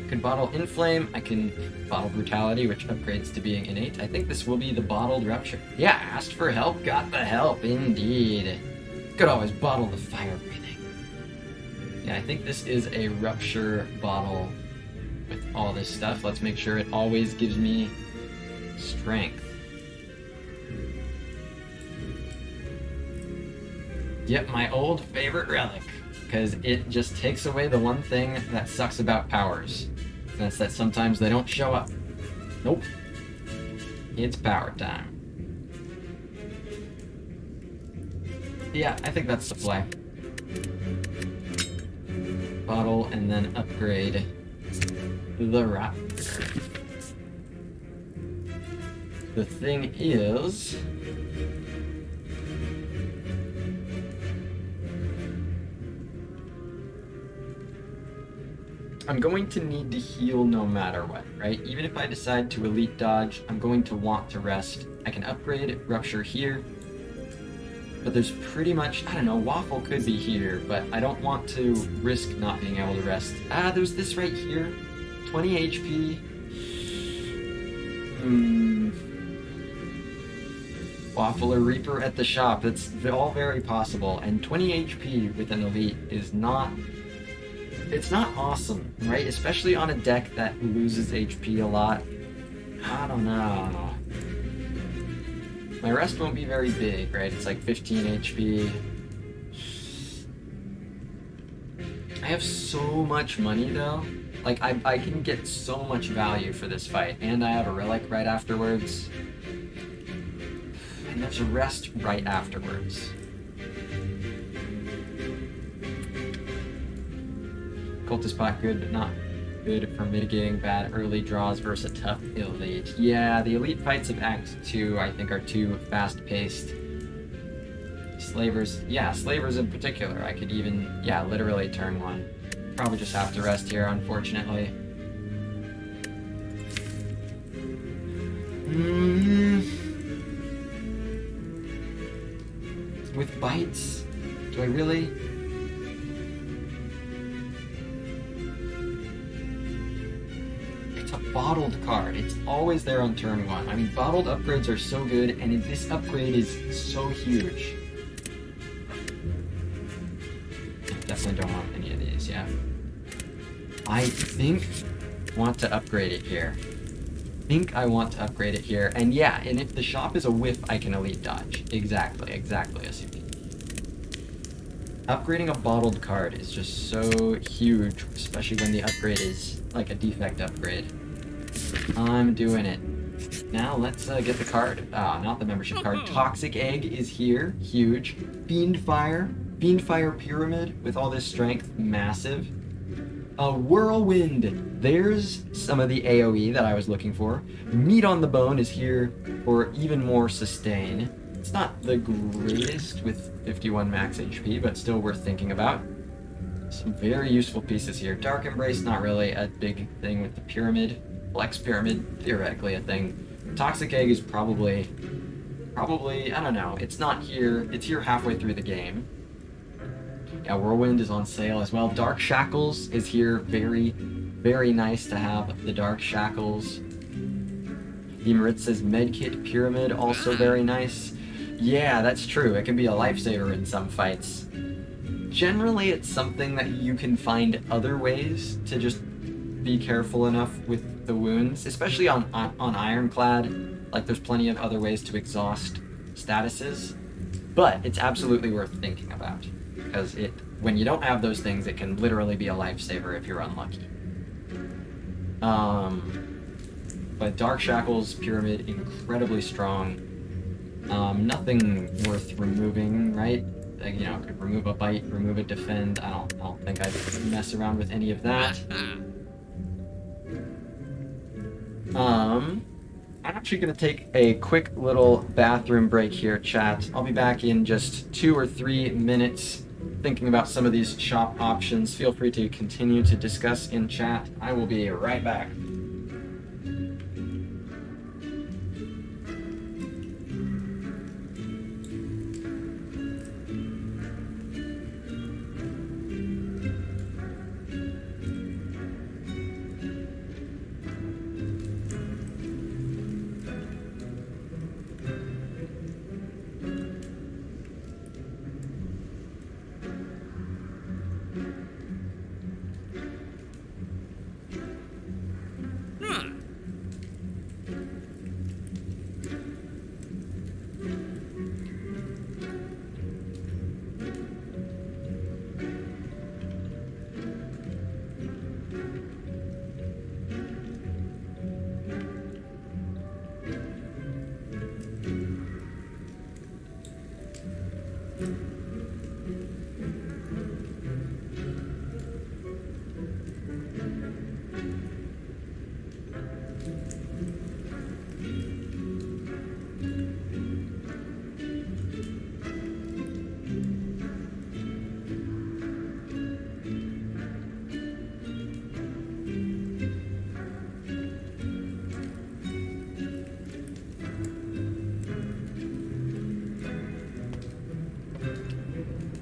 S1: Could bottle inflame. I can bottle brutality, which upgrades to being innate. I think this will be the bottled rupture. Yeah, asked for help, got the help, indeed. Could always bottle the fire breathing. Yeah, I think this is a rupture bottle with all this stuff. Let's make sure it always gives me strength. Yep, my old favorite relic, because it just takes away the one thing that sucks about powers. And that's that sometimes they don't show up. Nope. It's power time. Yeah, I think that's the play. Bottle and then upgrade the raptor. The thing is, I'm going to need to heal no matter what, right? Even if I decide to elite dodge, I'm going to want to rest. I can upgrade Rupture here, but there's pretty much, I don't know, Waffle could be here, but I don't want to risk not being able to rest. There's this right here, 20 HP. Waffle or Reaper at the shop, it's all very possible, and 20 HP with an elite is not... It's not awesome, right? Especially on a deck that loses HP a lot. I don't know. My rest won't be very big, right? It's like 15 HP. I have so much money though. Like, I can get so much value for this fight, and I have a relic right afterwards. And there's a rest right afterwards. Cultist pot good, but not good for mitigating bad early draws versus a tough elite. Yeah, the elite fights of Act 2 I think are too fast-paced. Slavers, yeah, Slavers in particular, I could even, yeah, literally turn one. Probably just have to rest here, unfortunately. With bites? Do I really? Bottled card. It's always there on turn 1. I mean, bottled upgrades are so good, and this upgrade is so huge. I definitely don't want any of these, yeah. I think I want to upgrade it here. And yeah, and if the shop is a whiff, I can elite dodge. Exactly, as you mean. Upgrading a bottled card is just so huge, especially when the upgrade is like a defect upgrade. I'm doing it. Now let's get the card. Not the membership card. Toxic Egg is here. Huge. Fiendfire Pyramid with all this strength. Massive. Whirlwind. There's some of the AoE that I was looking for. Meat on the Bone is here for even more sustain. It's not the greatest with 51 max HP, but still worth thinking about. Some very useful pieces here. Dark Embrace, not really a big thing with the Pyramid. Flex Pyramid, theoretically a thing. Toxic Egg is probably, I don't know, it's not here. It's here halfway through the game. Yeah, Whirlwind is on sale as well. Dark Shackles is here. Very, very nice to have the Dark Shackles. The Maritza's Medkit Pyramid, also very nice. Yeah, that's true. It can be a lifesaver in some fights. Generally, it's something that you can find other ways to just be careful enough with the wounds, especially on Ironclad. Like, there's plenty of other ways to exhaust statuses, but it's absolutely worth thinking about, because when you don't have those things, it can literally be a lifesaver if you're unlucky. But Dark Shackles Pyramid, incredibly strong. Nothing worth removing, right? Like, you know, could remove a bite, remove a defend. I don't think I'd mess around with any of that. I'm actually gonna take a quick little bathroom break here, chat. I'll be back in just 2 or 3 minutes thinking about some of these shop options. Feel free to continue to discuss in chat. I will be right back.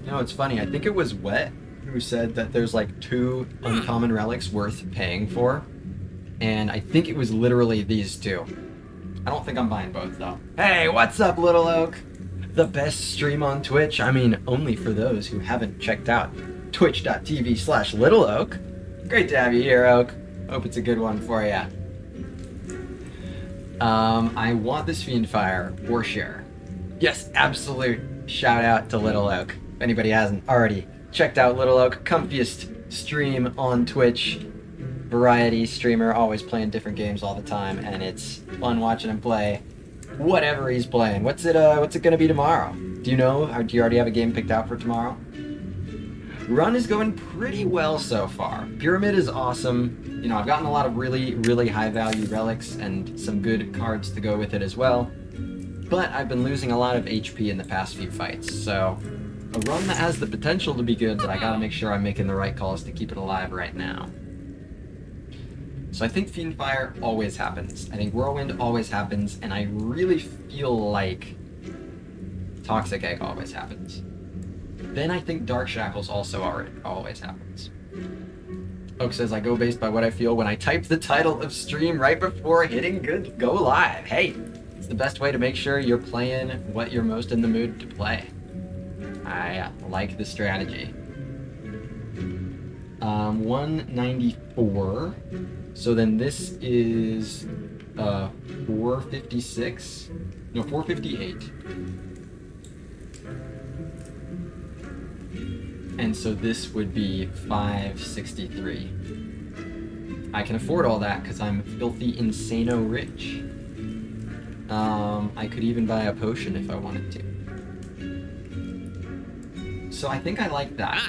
S1: No, it's funny. I think it was Wet who said that there's like 2 uncommon relics worth paying for. And I think it was literally these 2. I don't think I'm buying both though. Hey, what's up, Little Oak? The best stream on Twitch. I mean, only for those who haven't checked out twitch.tv/Little Oak. Great to have you here, Oak. Hope it's a good one for ya. I want this Fiendfire for sure. Yes, absolute shout out to Little Oak. If anybody hasn't already checked out Little Oak, comfiest stream on Twitch, variety streamer, always playing different games all the time, and it's fun watching him play whatever he's playing. What's it gonna be tomorrow? Do you know, or do you already have a game picked out for tomorrow? Run is going pretty well so far. Pyramid is awesome. You know, I've gotten a lot of really, really high value relics and some good cards to go with it as well. But I've been losing a lot of HP in the past few fights, so a run that has the potential to be good, but I gotta make sure I'm making the right calls to keep it alive right now. So I think Fiendfire always happens. I think Whirlwind always happens, and I really feel like Toxic Egg always happens. Then I think Dark Shackles also always happens. Oak says, I go based by what I feel when I type the title of stream right before hitting go live. Hey, it's the best way to make sure you're playing what you're most in the mood to play. I like the strategy. 194. So then this is 456. No, 458. And so this would be 563. I can afford all that because I'm filthy insano rich. I could even buy a potion if I wanted to. So I think I like that.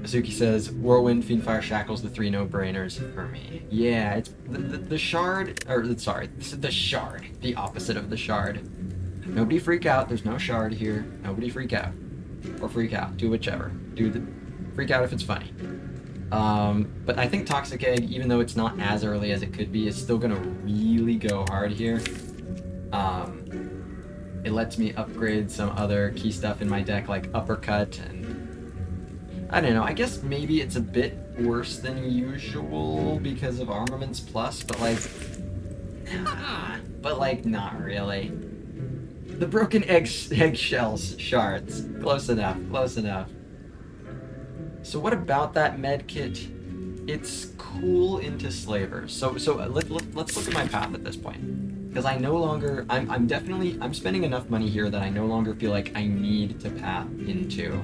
S1: Azuki says, Whirlwind, Fiendfire, Shackles, the 3 no-brainers for me. Yeah, it's the shard, or sorry, this is the shard, the opposite of the shard. Nobody freak out, there's no shard here. Nobody freak out. Or freak out, do whichever. Freak out if it's funny. But I think Toxic Egg, even though it's not as early as it could be, is still gonna really go hard here. It lets me upgrade some other key stuff in my deck, like Uppercut, and I don't know, I guess maybe it's a bit worse than usual because of Armaments Plus, but not really. The broken eggshells shards. Close enough, close enough. So what about that med kit? It's cool into slavers. So let's look at my path at this point. Because I no longer, I'm definitely, I'm spending enough money here that I no longer feel like I need to path into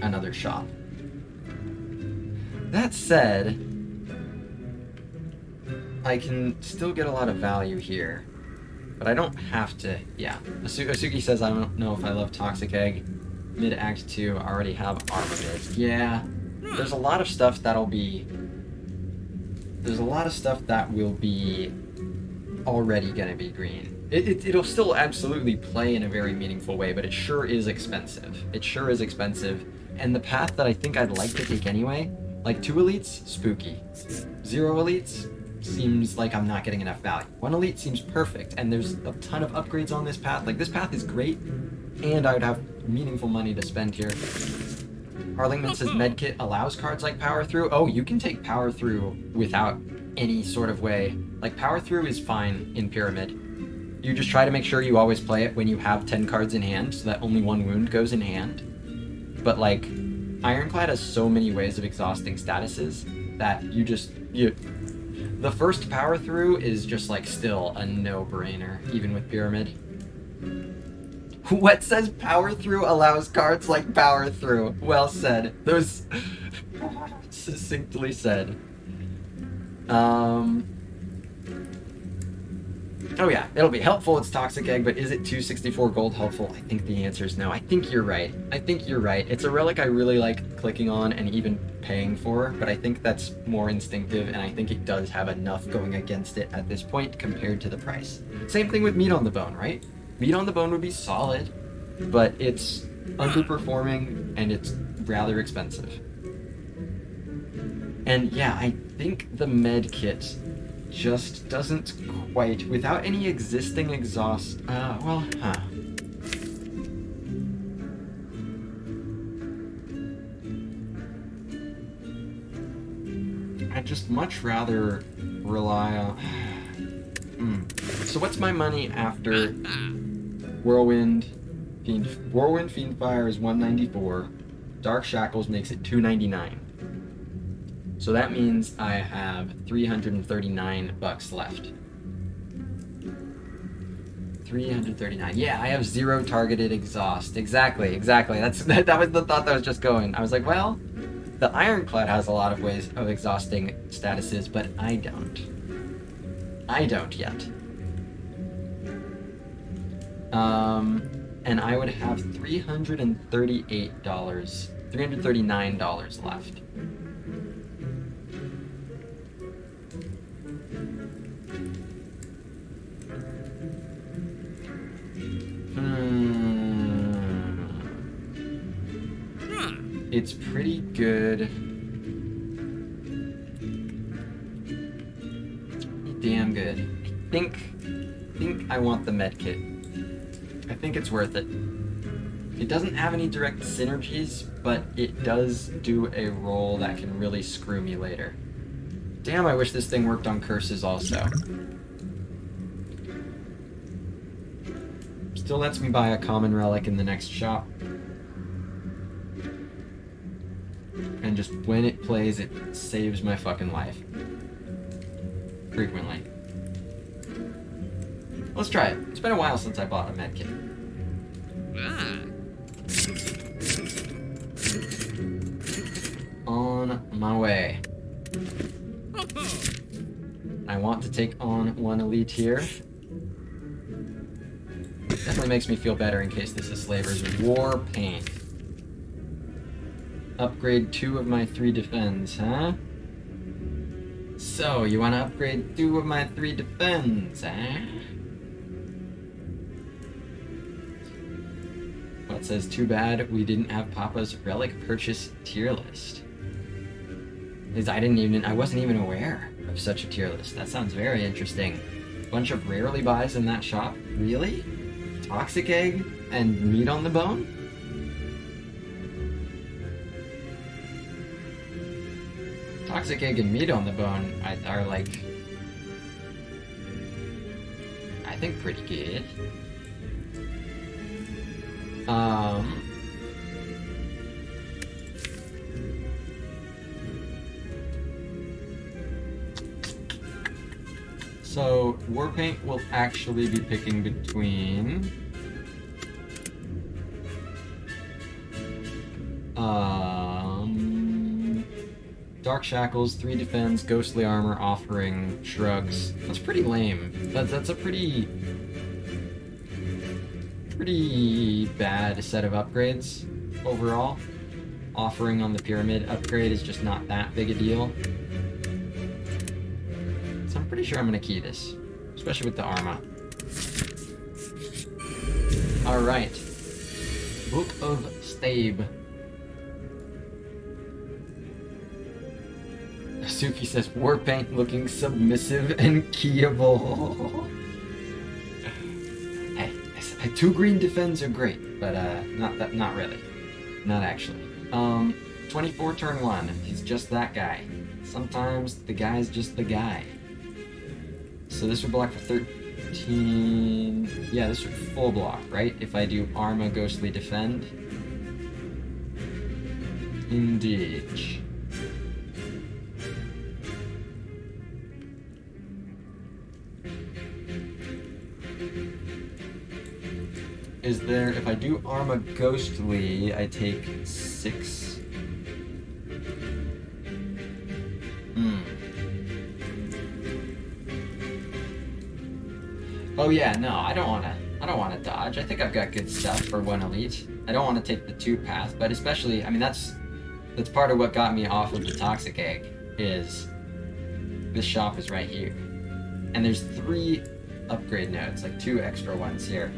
S1: another shop. That said, I can still get a lot of value here, but I don't have to. Yeah, Asuki says I don't know if I love Toxic Egg. Mid Act 2, I already have Armament. Yeah, there's a lot of stuff that'll be. There's a lot of stuff that will be already gonna be green. It'll still absolutely play in a very meaningful way, but it sure is expensive. It sure is expensive, and the path that I think I'd like to take anyway, like 2 elites, spooky. 0 elites, seems like I'm not getting enough value. 1 elite seems perfect, and there's a ton of upgrades on this path. Like, this path is great, and I would have meaningful money to spend here. Harlingman says medkit allows cards like power through. Oh, you can take power through without any sort of way. Like, power through is fine in Pyramid. You just try to make sure you always play it when you have 10 cards in hand, so that only 1 wound goes in hand. But, like, Ironclad has so many ways of exhausting statuses that the first power through is just, like, still a no-brainer, even with Pyramid. What says power through allows cards like power through? Well said. Those succinctly said. Oh yeah, it'll be helpful, it's Toxic Egg, but is it 264 gold helpful? I think the answer is no. I think you're right. I think you're right. It's a relic I really like clicking on and even paying for, but I think that's more instinctive, and I think it does have enough going against it at this point compared to the price. Same thing with Meat on the Bone, right? Meat on the Bone would be solid, but it's underperforming and it's rather expensive. And yeah, I think the med kit just doesn't quite, without any existing exhaust, I'd just much rather rely on... So what's my money after Whirlwind, Fiendfire is 194, Dark Shackles makes it 299. So that means I have $339 left. 339. Yeah, I have 0 targeted exhaust. Exactly. That was the thought that was just going. I was like, well, the Ironclad has a lot of ways of exhausting statuses, but I don't. I don't yet. And I would have $339 left. It's pretty good. Damn good. I think I want the medkit. I think it's worth it. It doesn't have any direct synergies, but it does do a role that can really screw me later. Damn, I wish this thing worked on curses also. Still lets me buy a common relic in the next shop. And just when it plays, it saves my fucking life. Frequently. Let's try it. It's been a while since I bought a medkit. On my way. I want to take on 1 elite here. Definitely makes me feel better in case this is Slaver's War Paint. Upgrade 2 of my 3 defense, huh? So, you want to upgrade 2 of my 3 defense, huh? What says, too bad we didn't have Papa's relic purchase tier list. Because I wasn't even aware of such a tier list. That sounds very interesting. Bunch of rarely buys in that shop? Really? Toxic Egg and Meat on the Bone? Toxic Egg and Meat on the Bone are like, I think pretty good. So, Warpaint will actually be picking between... Dark Shackles, 3 defense, ghostly armor, offering, shrugs. That's pretty lame. That's a pretty bad set of upgrades overall. Offering on the pyramid upgrade is just not that big a deal. So I'm pretty sure I'm gonna key this, especially with the Arma. Alright. Book of Stabe. Suki says, Warpaint looking submissive and keyable. Hey, 2 green defends are great, but not really. Not actually. 24 turn 1. He's just that guy. Sometimes the guy's just the guy. So this would block for 13... Yeah, this would full block, right? If I do Arma Ghostly Defend. Indeed. Is there, if I do Arma Ghostly, I take 6. Oh yeah, no, I don't wanna dodge. I think I've got good stuff for 1 elite. I don't want to take the 2 path, but especially, I mean, that's part of what got me off of the Toxic Egg, is this shop is right here. And there's 3 upgrade nodes, like 2 extra ones here.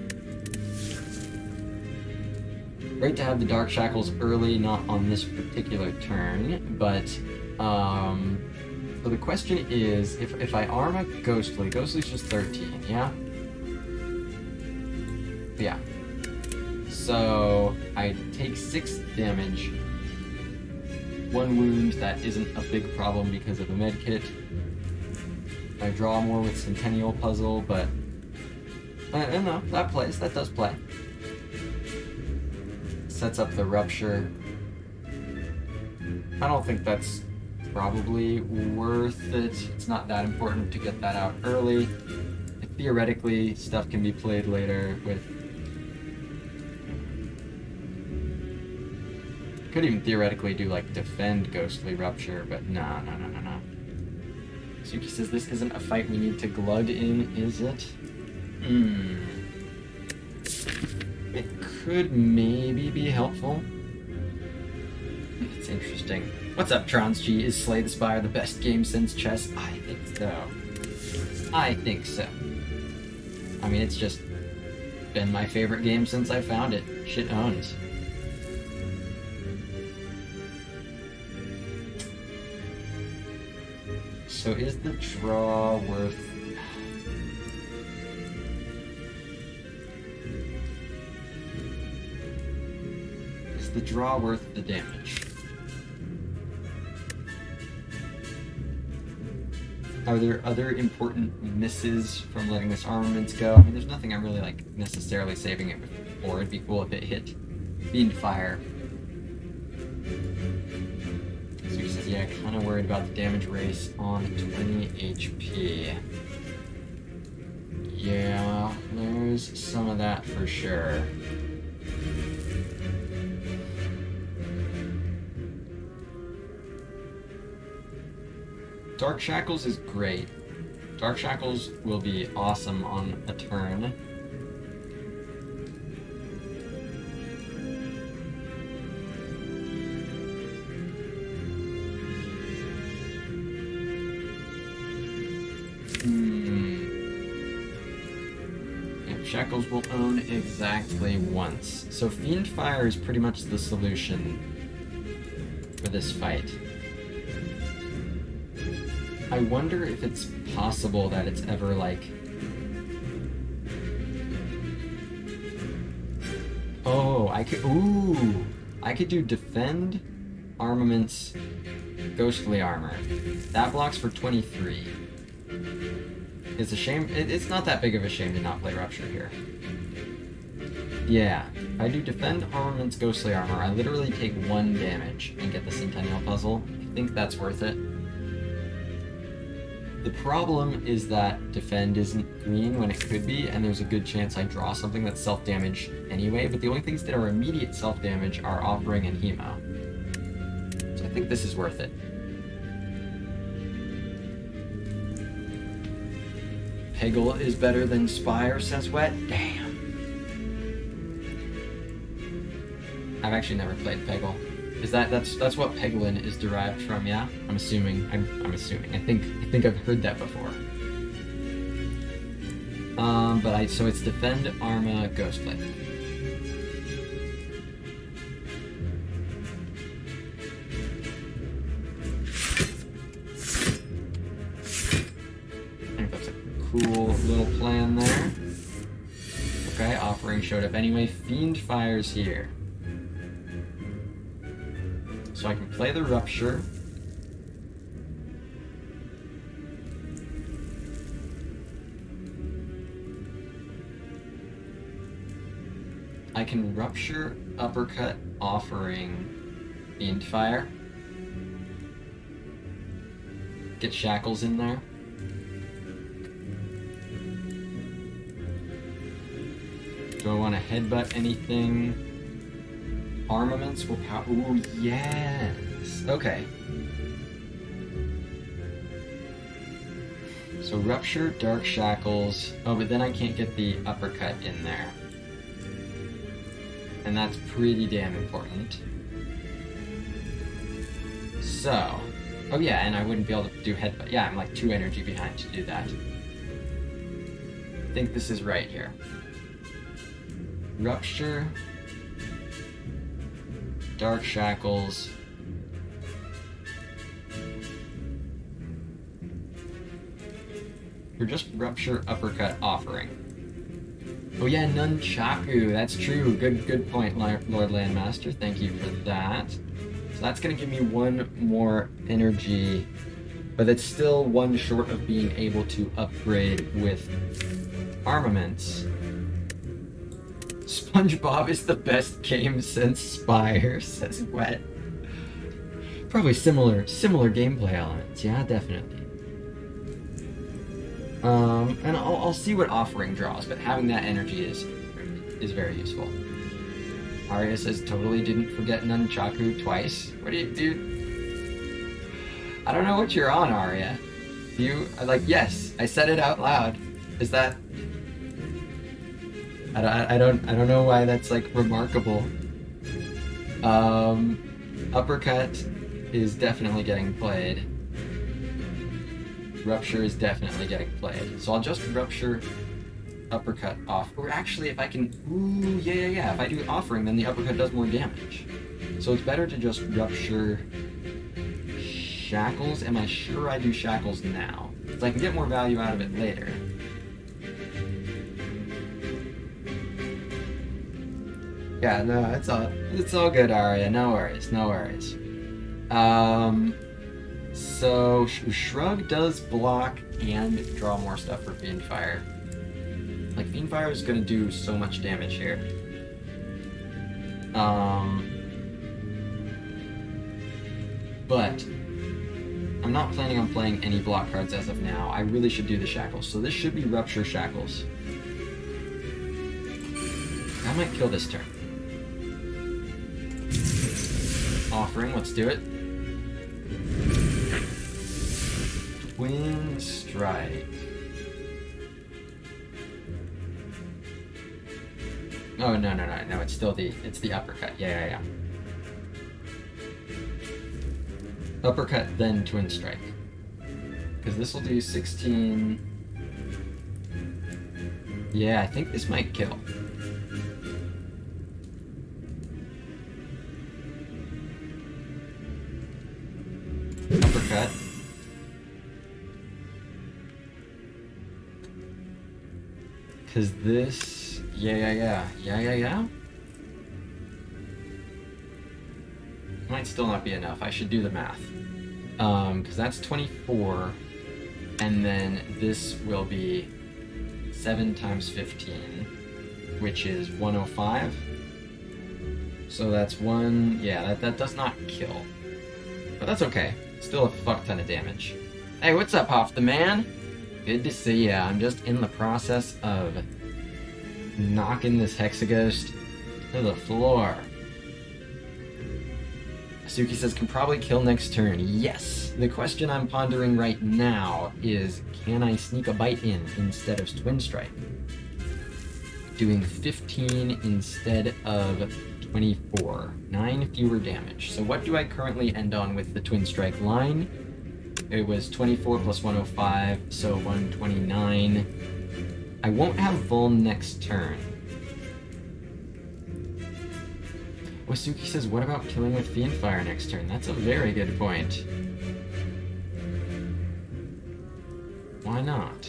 S1: Great to have the Dark Shackles early, not on this particular turn, but, so the question is, if I Arma Ghostly, Ghostly's just 13, yeah? Yeah. So, I take 6 damage, 1 wound, that isn't a big problem because of the medkit. I draw more with Centennial Puzzle, but, no, that plays, that does play. Sets up the Rupture. I don't think that's probably worth it. It's not that important to get that out early. Theoretically, stuff can be played later with... Could even theoretically do, like, defend Ghostly Rupture, but no. Suki says this isn't a fight we need to glug in, is it? It could maybe be helpful. It's interesting. What's up, Tronsg? Is Slay the Spire the best game since chess? I think so. I think so. I mean, it's just been my favorite game since I found it. Shit owns. So is the draw worth... Is the draw worth the damage? Are there other important misses from letting this armaments go? I mean, there's nothing I'm really, like, necessarily saving it for. It'd be cool if it hit Fiend Fire. So he says, yeah, kind of worried about the damage race on 20 HP. Yeah, there's some of that for sure. Dark Shackles is great. Dark Shackles will be awesome on a turn. Yeah, Shackles will own exactly once. So Fiend Fire is pretty much the solution for this fight. I wonder if it's possible that it's ever, like... Oh, I could... Ooh! I could do Defend, Armaments, Ghostly Armor. That blocks for 23. It's a shame... It's not that big of a shame to not play Rupture here. Yeah. If I do Defend, Armaments, Ghostly Armor, I literally take 1 damage and get the Centennial Puzzle. I think that's worth it.
S3: The problem is that defend isn't green when it could be, and there's a good chance I draw something that's self-damage anyway, but the only things that are immediate self-damage are offering and hemo. So I think this is worth it. Peggle is better than Spire, says Wet. Damn. I've actually never played Peggle. Is that's what Peglin is derived from? Yeah, I'm assuming. I'm assuming. I think I've heard that before. So it's defend, Arma, Ghostblade. I think that's a cool little plan there. Okay, offering showed up anyway. Fiend fires here. So I can play the Rupture. I can Rupture, Uppercut, offering, Fiend Fire. Get Shackles in there. Do I want to headbutt anything? Armaments will power. Ooh, yes. Okay. So Rupture, Dark Shackles. Oh, but then I can't get the Uppercut in there. And that's pretty damn important. So. Oh yeah, and I wouldn't be able to do headbutt. Yeah, I'm like 2 energy behind to do that. I think this is right here. Rupture. Dark Shackles. Or just Rupture, Uppercut, offering. Oh yeah, Nunchaku, that's true. Good point, Lord Landmaster. Thank you for that. So that's gonna give me 1 more energy, but it's still 1 short of being able to upgrade with armaments. SpongeBob is the best game since Spire, says Wet. Probably similar gameplay elements, yeah, definitely. And I'll see what offering draws, but having that energy is very useful. Arya says totally didn't forget Nunchaku twice. What do you do? I don't know what you're on, Arya. Yes, I said it out loud. Is that? I don't know why that's like remarkable. Uppercut is definitely getting played. Rupture is definitely getting played. So I'll just Rupture, Uppercut off. Or actually, if I can... Ooh, yeah. If I do offering, then the Uppercut does more damage. So it's better to just Rupture Shackles. Am I sure I do Shackles now? Because I can get more value out of it later. Yeah, no, it's all good, Arya. No worries. So Shrug does block and draw more stuff for Fiend Fire. Like Fiend Fire is gonna do so much damage here. But I'm not planning on playing any block cards as of now. I really should do the Shackles. So this should be Rupture Shackles. I might kill this turn. Offering, let's do it. Twin Strike. Oh, no, it's still the Uppercut. Yeah. Uppercut, then Twin Strike. Because this will do 16... Yeah, I think this might kill. Uppercut. Because this... Yeah. Might still not be enough. I should do the math. Because that's 24, and then this will be 7 times 15, which is 105. So that's 1... Yeah, that does not kill. But that's okay. Still a fuck ton of damage. Hey, what's up, Hoff the man? Good to see ya. I'm just in the process of knocking this Hexaghost to the floor. Suki says, can probably kill next turn. Yes. The question I'm pondering right now is, can I sneak a bite in instead of Twin Strike? Doing 15 instead of 24. 9 fewer damage. So what do I currently end on with the Twin Strike line? It was 24 plus 105, so 129. I won't have Vuln next turn. Wasuki says, what about killing with Fiendfire next turn? That's a very good point. Why not?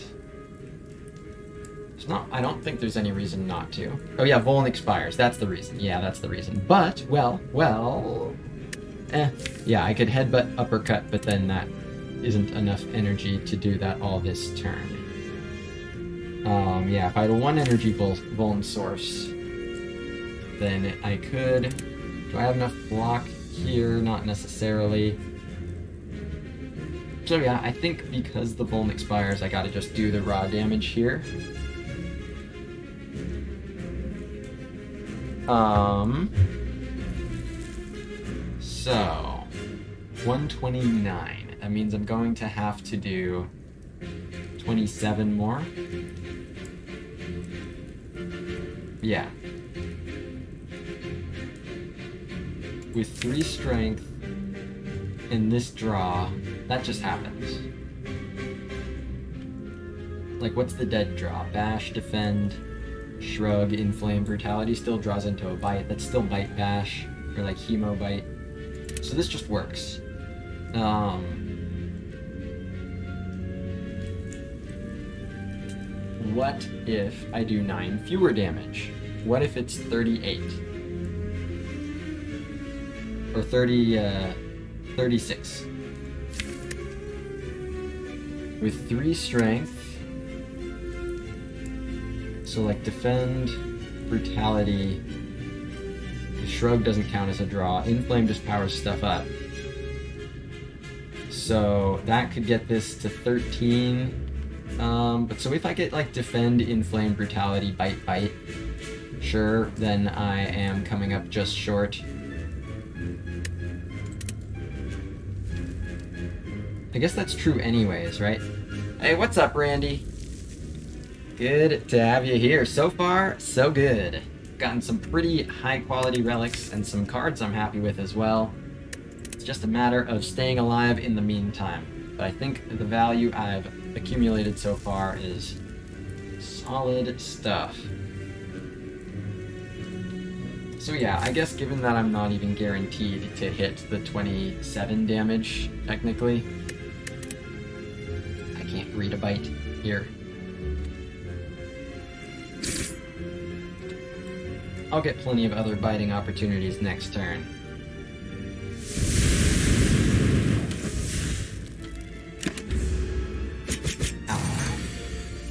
S3: I don't think there's any reason not to. Oh yeah, Vuln expires. That's the reason. Yeah, that's the reason. But, well... Yeah, I could headbutt uppercut, but then that isn't enough energy to do that all this turn. Yeah, if I had a 1 energy Vuln source, then I could... Do I have enough block here? Not necessarily. So yeah, I think because the Vuln expires, I gotta just do the raw damage here. So 129. That means I'm going to have to do 27 more. Yeah. With 3 strength and this draw, that just happens. Like, what's the dead draw? Bash, defend, shrug, inflame, brutality still draws into a bite. That's still bite bash, or like hemo bite. So this just works. What if I do 9 fewer damage? What if it's 38? Or 36. With 3 strength. So like defend, brutality. The shrug doesn't count as a draw. Inflame just powers stuff up. So that could get this to 13. But so if I get like defend, inflame, brutality, bite, sure, then I am coming up just short. I guess that's true anyways, right? Hey, what's up, Randy? Good to have you here. So far, so good. Gotten some pretty high-quality relics and some cards I'm happy with as well. It's just a matter of staying alive in the meantime. But I think the value I've accumulated so far is solid stuff. So yeah, I guess given that I'm not even guaranteed to hit the 27 damage, technically, I can't read a bite here. I'll get plenty of other biting opportunities next turn. Ow.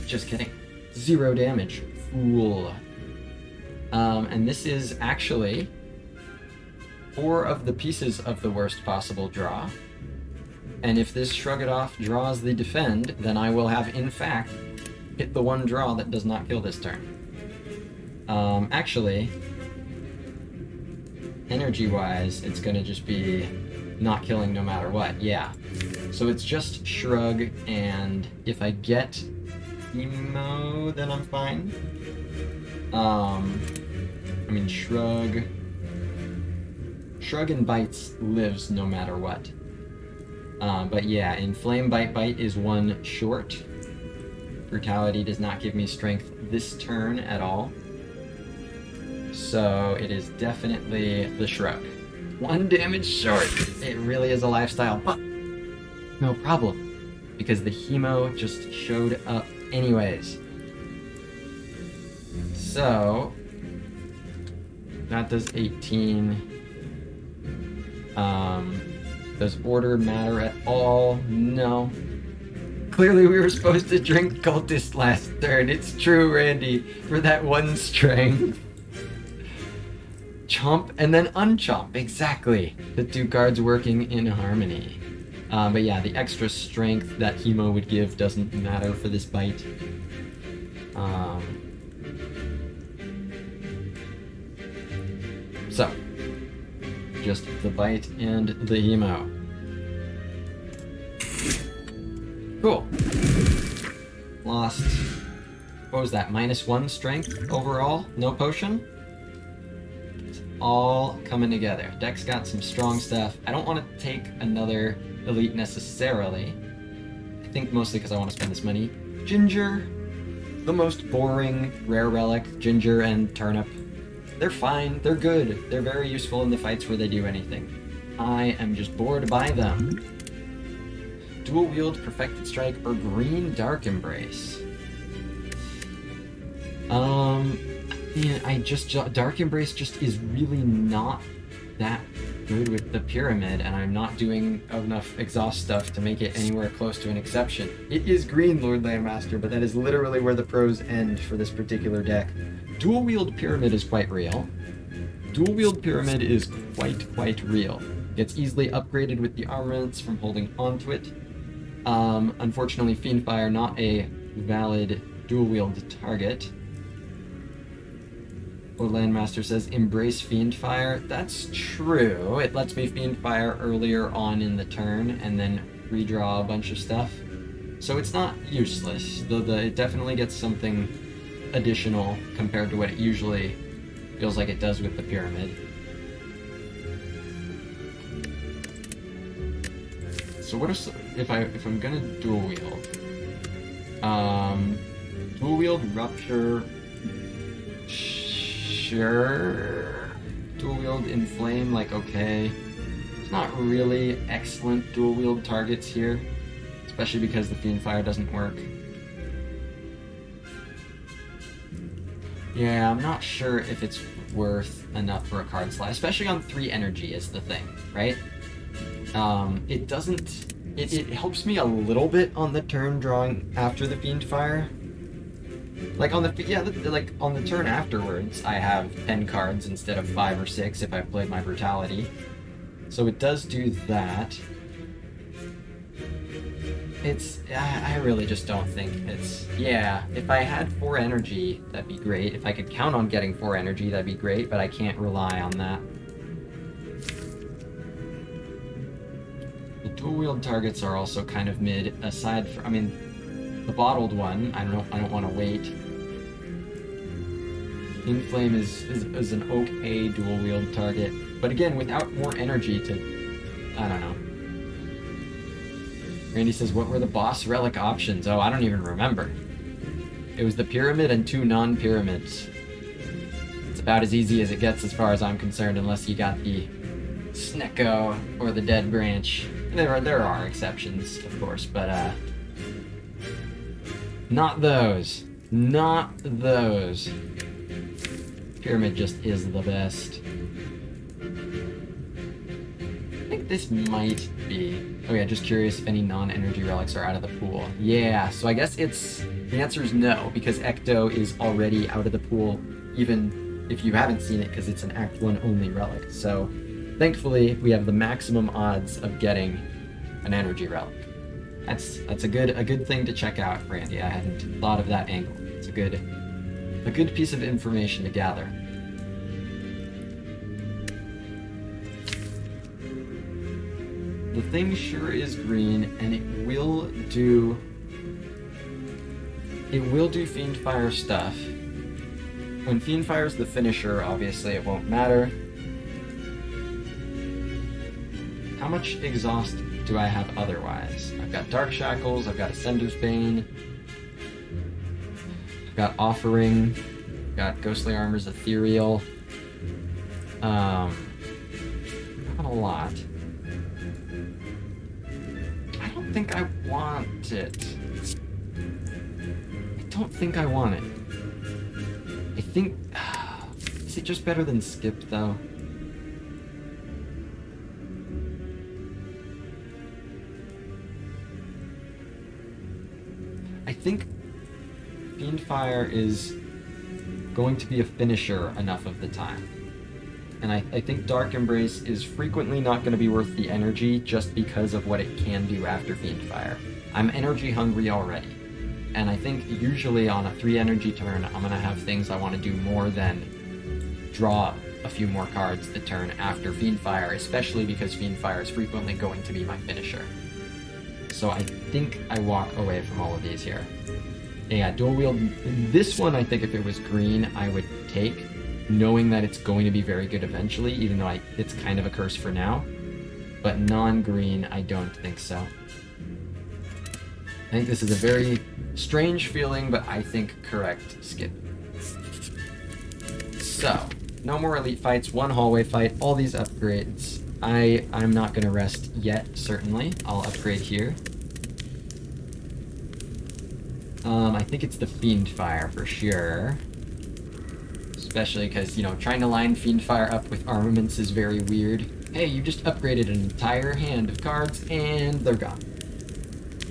S3: Just kidding. 0 damage. Fool. And this is actually 4 of the pieces of the worst possible draw. And if this Shrug It Off draws the defend, then I will have, in fact, hit the 1 draw that does not kill this turn. Actually, energy-wise, it's gonna just be not killing no matter what, yeah. So it's just Shrug, and if I get Emo, then I'm fine. I mean, Shrug and Bites lives no matter what. But yeah, Inflame Bite is 1 short. Brutality does not give me strength this turn at all. So it is definitely the Shrug. 1 damage short. It really is a lifestyle, but no problem, because the Hemo just showed up anyways. So that does 18. Does order matter at all? No. Clearly we were supposed to drink Cultist last turn. It's true, Randy, for that 1 strength. Chomp and then unchomp, exactly. The 2 cards working in harmony. But yeah, the extra strength that Hemo would give doesn't matter for this bite. So, just the bite and the Hemo. Cool. Lost, what was that, -1 strength overall? No potion? It's all coming together. Deck's got some strong stuff. I don't want to take another elite necessarily. I think mostly because I want to spend this money. Ginger, the most boring rare relic, ginger and turnip. They're fine, they're good. They're very useful in the fights where they do anything. I am just bored by them. Dual wield perfected strike or green dark embrace. Man, dark embrace just is really not that good with the pyramid, and I'm not doing enough exhaust stuff to make it anywhere close to an exception. It is green, Lord Landmaster, but that is literally where the pros end for this particular deck. Dual wield pyramid is quite real. Dual wield pyramid is quite real. Gets easily upgraded with the armaments from holding onto it. Unfortunately, Fiendfire not a valid dual wield target. Lord Landmaster says, embrace Fiendfire. That's true. It lets me Fiendfire earlier on in the turn and then redraw a bunch of stuff. So it's not useless, though it definitely gets something additional compared to what it usually feels like it does with the pyramid. So what if I'm gonna dual wield? Dual wield rupture. Sure. Dual wield inflame, like, okay. It's not really excellent dual wield targets here, especially because the Fiendfire doesn't work. Yeah, I'm not sure if it's worth enough for a card slot, especially on 3 energy is the thing, right? It doesn't... It helps me a little bit on the turn drawing after the Fiendfire. Like on the turn afterwards, I have 10 cards instead of 5 or 6 if I've played my Brutality. So it does do that. I really just don't think it's... Yeah, if I had 4 energy, that'd be great. If I could count on getting 4 energy, that'd be great, but I can't rely on that. The dual wield targets are also kind of mid, aside from... I mean, the bottled one, I don't want to wait. Inflame is an okay dual wield target, but again, without more energy to... I don't know. Randy says, what were the boss relic options? Oh, I don't even remember. It was the pyramid and 2 non-pyramids. It's about as easy as it gets as far as I'm concerned, unless you got the Snecko or the Dead Branch. There are exceptions, of course, but not those. Not those. Pyramid just is the best. I think this might be... Oh yeah, just curious if any non-energy relics are out of the pool. Yeah, so I guess the answer is no, because Ecto is already out of the pool, even if you haven't seen it, because it's an Act 1 only relic. So, thankfully, we have the maximum odds of getting an energy relic. That's a good thing to check out, Randy. I hadn't thought of that angle. It's a good piece of information to gather. The thing sure is green, and it will do Fiendfire stuff. When Fiendfire's the finisher, obviously it won't matter. How much exhaust do I have otherwise? I've got Dark Shackles, I've got Ascender's Bane, I've got Offering, I've got Ghostly Armor's Ethereal. Not a lot. I don't think I want it. I don't think I want it. I think... Is it just better than Skip, though? I think Fiendfire is going to be a finisher enough of the time. And I think Dark Embrace is frequently not going to be worth the energy just because of what it can do after Fiendfire. I'm energy hungry already. And I think usually on a 3 energy turn, I'm going to have things I want to do more than draw a few more cards the turn after Fiendfire, especially because Fiendfire is frequently going to be my finisher. So I think I walk away from all of these here. Yeah, dual wield. This one, I think if it was green, I would take, knowing that it's going to be very good eventually, even though it's kind of a curse for now. But non-green, I don't think so. I think this is a very strange feeling, but I think correct skip. So, no more elite fights, 1 hallway fight, all these upgrades. I'm not going to rest yet, certainly. I'll upgrade here. I think it's the Fiendfire for sure. Especially because, you know, trying to line Fiendfire up with armaments is very weird. Hey, you just upgraded an entire hand of cards, and they're gone.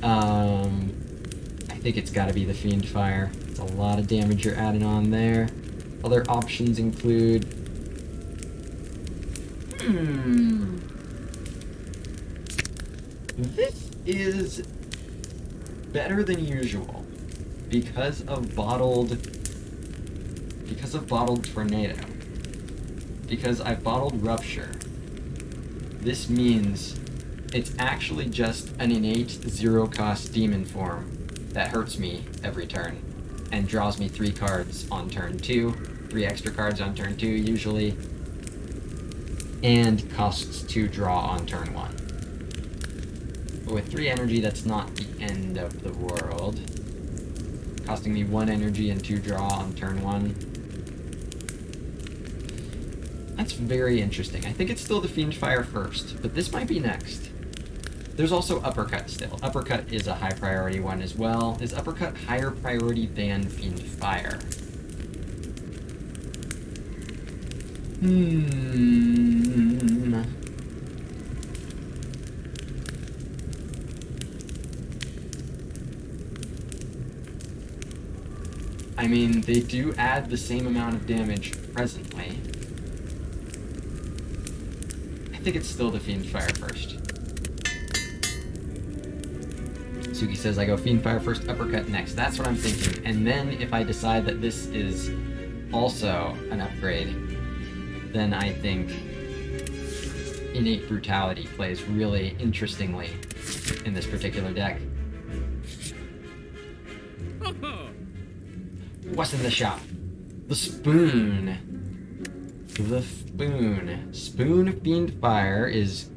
S3: I think it's got to be the Fiendfire. It's a lot of damage you're adding on there. Other options include... This is better than usual because of bottled Tornado. Because I've bottled Rupture. This means it's actually just an innate 0-cost demon form that hurts me every turn and draws me 3 cards on turn 2, 3 extra cards on turn 2 usually, and costs 2 draw on turn 1. But with 3 energy, that's not the end of the world. Costing me 1 energy and 2 draw on turn 1. That's very interesting. I think it's still the Fiendfire first, but this might be next. There's also Uppercut still. Uppercut is a high priority one as well. Is Uppercut higher priority than Fiendfire? I mean, they do add the same amount of damage presently. I think it's still the Fiendfire first. Suki says I go Fiendfire first, Uppercut next. That's what I'm thinking. And then if I decide that this is also an upgrade, then I think Innate Brutality plays really interestingly in this particular deck. What's in the shop? The Spoon. The Spoon. Spoon Fiendfire is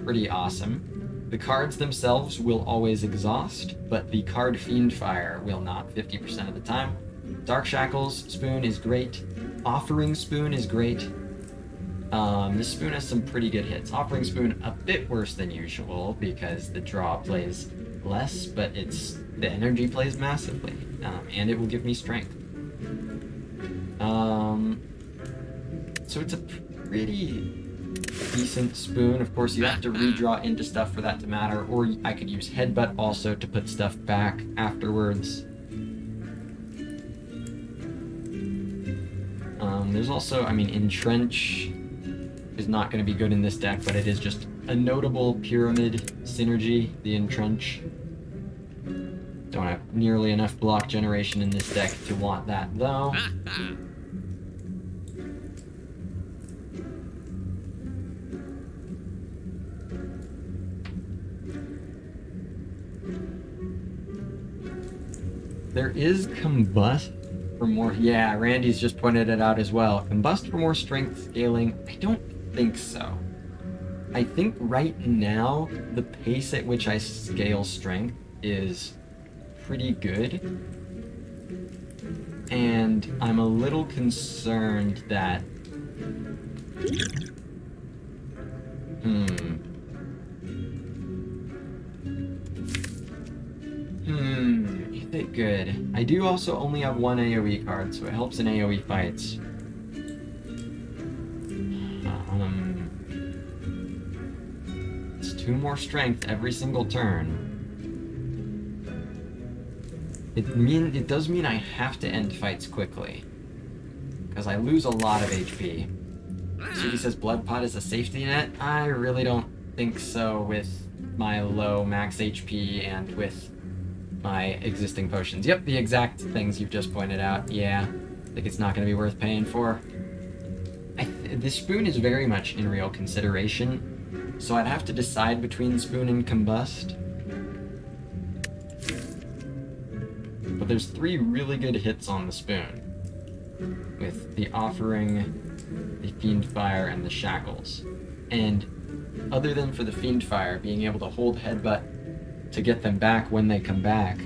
S3: pretty awesome. The cards themselves will always exhaust, but the card Fiendfire will not 50% of the time. Dark Shackles Spoon is great. Offering Spoon is great. This Spoon has some pretty good hits. Offering Spoon a bit worse than usual because the draw plays less, but the energy plays massively, and it will give me strength. So it's a pretty decent Spoon. Of course, you have to redraw into stuff for that to matter, or I could use Headbutt also to put stuff back afterwards. There's also, I mean, Entrench is not going to be good in this deck, but it is just a notable pyramid synergy, the Entrench. Don't have nearly enough block generation in this deck to want that, though. There is Combust for more... Yeah, Randy's just pointed it out as well. Combust for more strength scaling? I don't think so. I think right now, the pace at which I scale strength is pretty good. And I'm a little concerned that... Is it good? I do also only have 1 AoE card, so it helps in AoE fights. It's 2 more strength every single turn. It does mean I have to end fights quickly, because I lose a lot of HP. Suki says Blood Pot is a safety net. I really don't think so with my low max HP and with my existing potions. Yep, the exact things you've just pointed out. Yeah, I think it's not going to be worth paying for. This spoon is very much in real consideration, so I'd have to decide between spoon and combust. But there's 3 really good hits on the spoon, with the offering, the fiend fire, and the shackles. And other than for the fiend fire, being able to hold headbutt to get them back when they come back,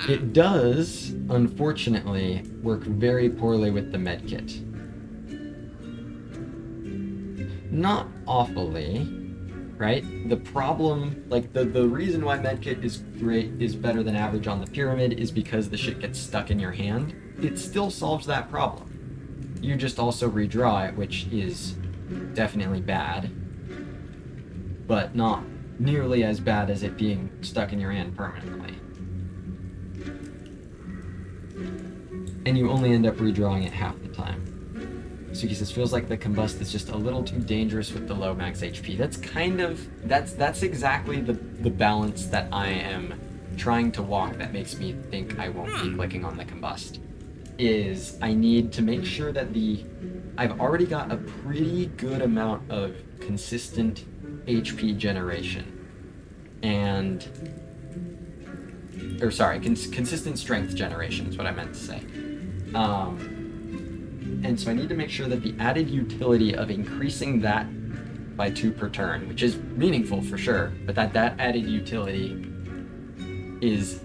S3: it does, unfortunately, work very poorly with the medkit. Not awfully, right? The problem, like, the reason why medkit is great, is better than average on the pyramid, is because the shit gets stuck in your hand. It still solves that problem. You just also redraw it, which is definitely bad, but not nearly as bad as it being stuck in your hand permanently. And you only end up redrawing it half the time. Suki says, feels like the combust is just a little too dangerous with the low max HP. That's kind of, that's exactly the balance that I am trying to walk that makes me think I won't be clicking on the combust. Is I need to make sure that I've already got a pretty good amount of consistent HP generation. Consistent strength generation is what I meant to say. And so I need to make sure that the added utility of increasing that by 2 per turn, which is meaningful for sure, but that added utility is,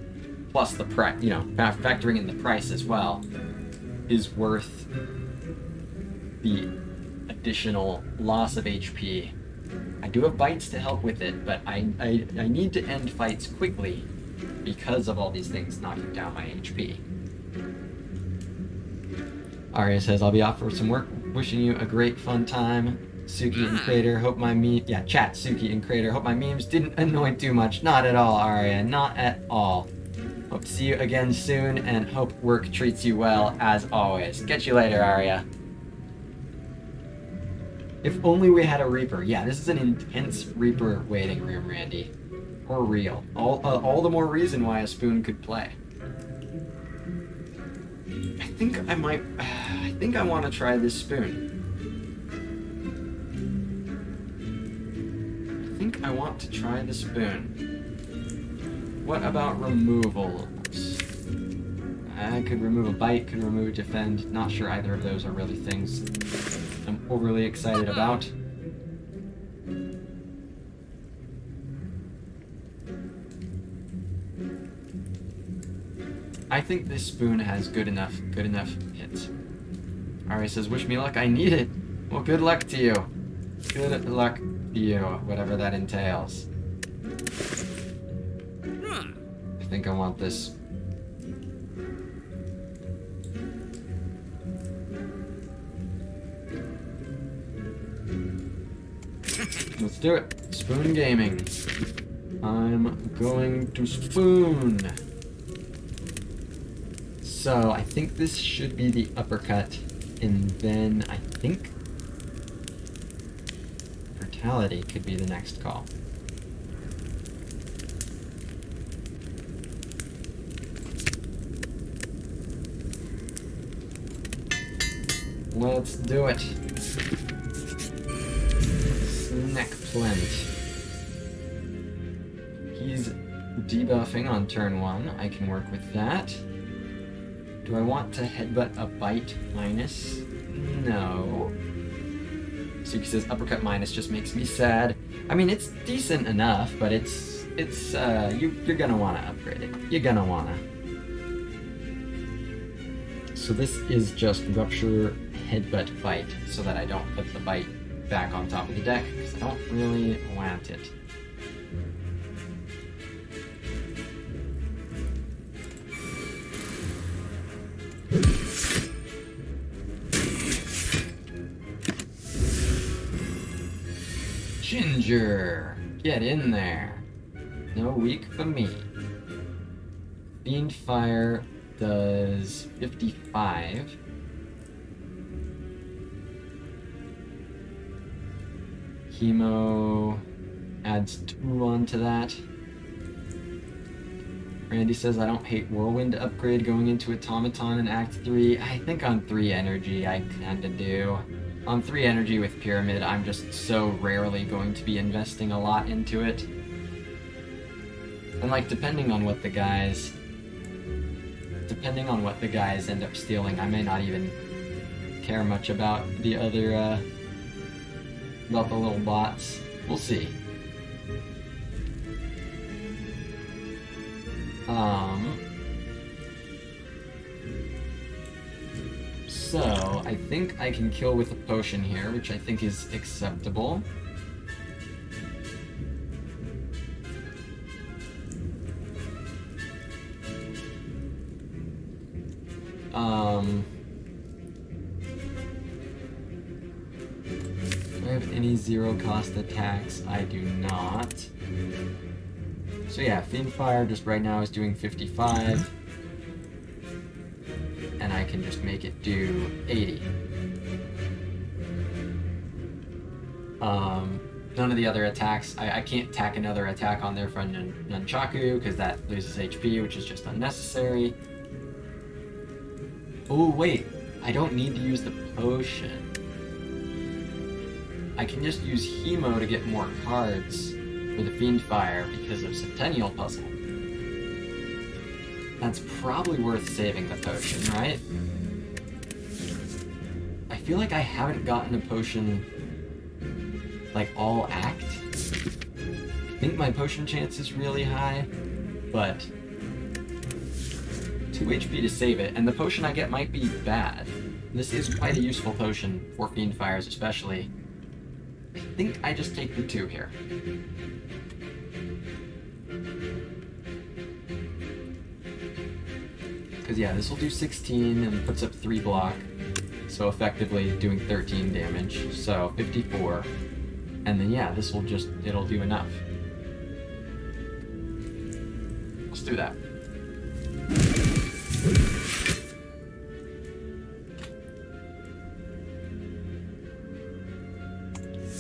S3: plus the price, factoring in the price as well, is worth the additional loss of HP. I do have bites to help with it, but I need to end fights quickly because of all these things knocking down my HP. Arya says, I'll be off for some work. Wishing you a great fun time. Suki and Crater, hope my chat Suki and Crater, hope my memes didn't annoy too much. Not at all, Arya, not at all. Hope to see you again soon, and hope work treats you well, as always. Catch you later, Arya. If only we had a Reaper. Yeah, this is an intense Reaper waiting room, Randy. For real. All the more reason why a spoon could play. I think I want to try this spoon. I think I want to try the spoon. What about removals? I could remove a bite, could remove defend. Not sure either of those are really things I'm overly excited about. I think this spoon has good enough hits. Ari says, wish me luck, I need it. Well, good luck to you. Good luck to you, whatever that entails. I think I want this. Let's do it. Spoon gaming. I'm going to spoon. So I think this should be the uppercut, and then I think brutality could be the next call. Let's do it. Snack Plint. He's debuffing on turn 1. I can work with that. Do I want to headbutt a bite minus? No. Suki says uppercut minus just makes me sad. I mean, it's decent enough, but you're gonna wanna upgrade it. You're gonna wanna. So this is just rupture, headbutt, bite, so that I don't put the bite back on top of the deck, because I don't really want it. Ginger, get in there. No weak for me. Fiend Fire does 55. Chemo adds 2 onto that. Randy says, I don't hate Whirlwind upgrade going into Automaton in Act 3. I think on 3 energy I kinda do. On 3 energy with Pyramid, I'm just so rarely going to be investing a lot into it. And like, depending on what the guys end up stealing, I may not even care much about the other, about the little bots. We'll see. So, I think I can kill with a potion here, which I think is acceptable. Do I have any zero-cost attacks? I do not. So yeah, Fiendfire just right now is doing 55. And I can just make it do 80. None of the other attacks, I can't tack another attack on there from Nunchaku, because that loses HP, which is just unnecessary. Oh wait, I don't need to use the potion. I can just use Hemo to get more cards for the Fiendfire because of Centennial Puzzle. That's probably worth saving the potion, right? I feel like I haven't gotten a potion, like, all act. I think my potion chance is really high, but 2 HP to save it, and the potion I get might be bad. This is quite a useful potion for Fiendfires especially. I think I just take the 2 here. Because yeah, this will do 16 and puts up 3 block, so effectively doing 13 damage, so 54. And then yeah, this will just, it'll do enough. Let's do that.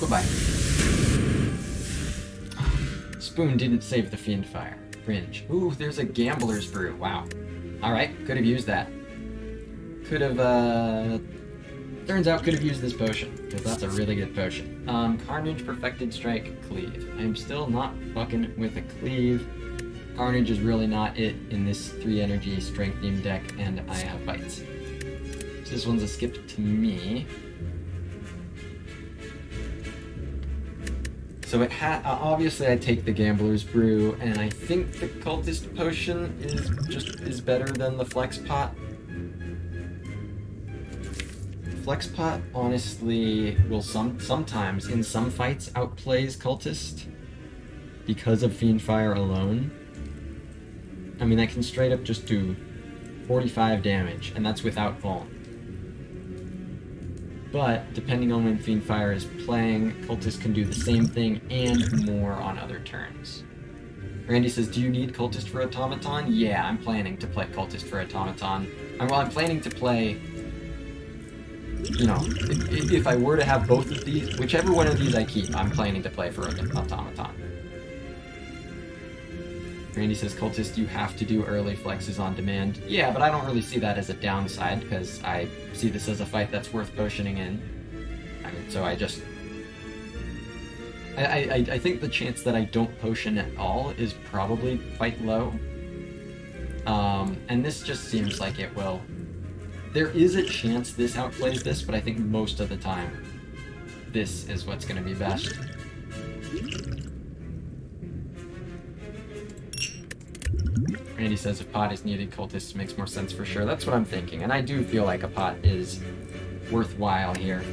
S3: Goodbye. Spoon didn't save the Fiendfire. Cringe. Ooh, there's a Gambler's Brew. Wow. Alright, could have used that. Could have, turns out could have used this potion, because that's a really good potion. Carnage, Perfected Strike, Cleave. I'm still not fucking with a Cleave. Carnage is really not it in this 3 energy strength theme deck, and I have bites. So this one's a skip to me. So it obviously I take the Gambler's Brew, and I think the Cultist Potion is better than the Flex Pot. Flex Pot honestly will sometimes in some fights outplays Cultist because of Fiendfire alone. I mean, I can straight up just do 45 damage, and that's without Vuln. But, depending on when Fiendfire is playing, Cultist can do the same thing and more on other turns. Randy says, do you need Cultist for Automaton? Yeah, I'm planning to play Cultist for Automaton. I'm planning to play, you know, if I were to have both of these, whichever one of these I keep, I'm planning to play for Automaton. Randy says, Cultist, you have to do early flexes on demand. Yeah, but I don't really see that as a downside, because I see this as a fight that's worth potioning in. I mean, so I just... I think the chance that I don't potion at all is probably quite low. And this just seems like it will. There is a chance this outplays this, but I think most of the time, this is what's going to be best. Randy says if pot is needed, Cultist makes more sense for sure. That's what I'm thinking, and I do feel like a pot is worthwhile here.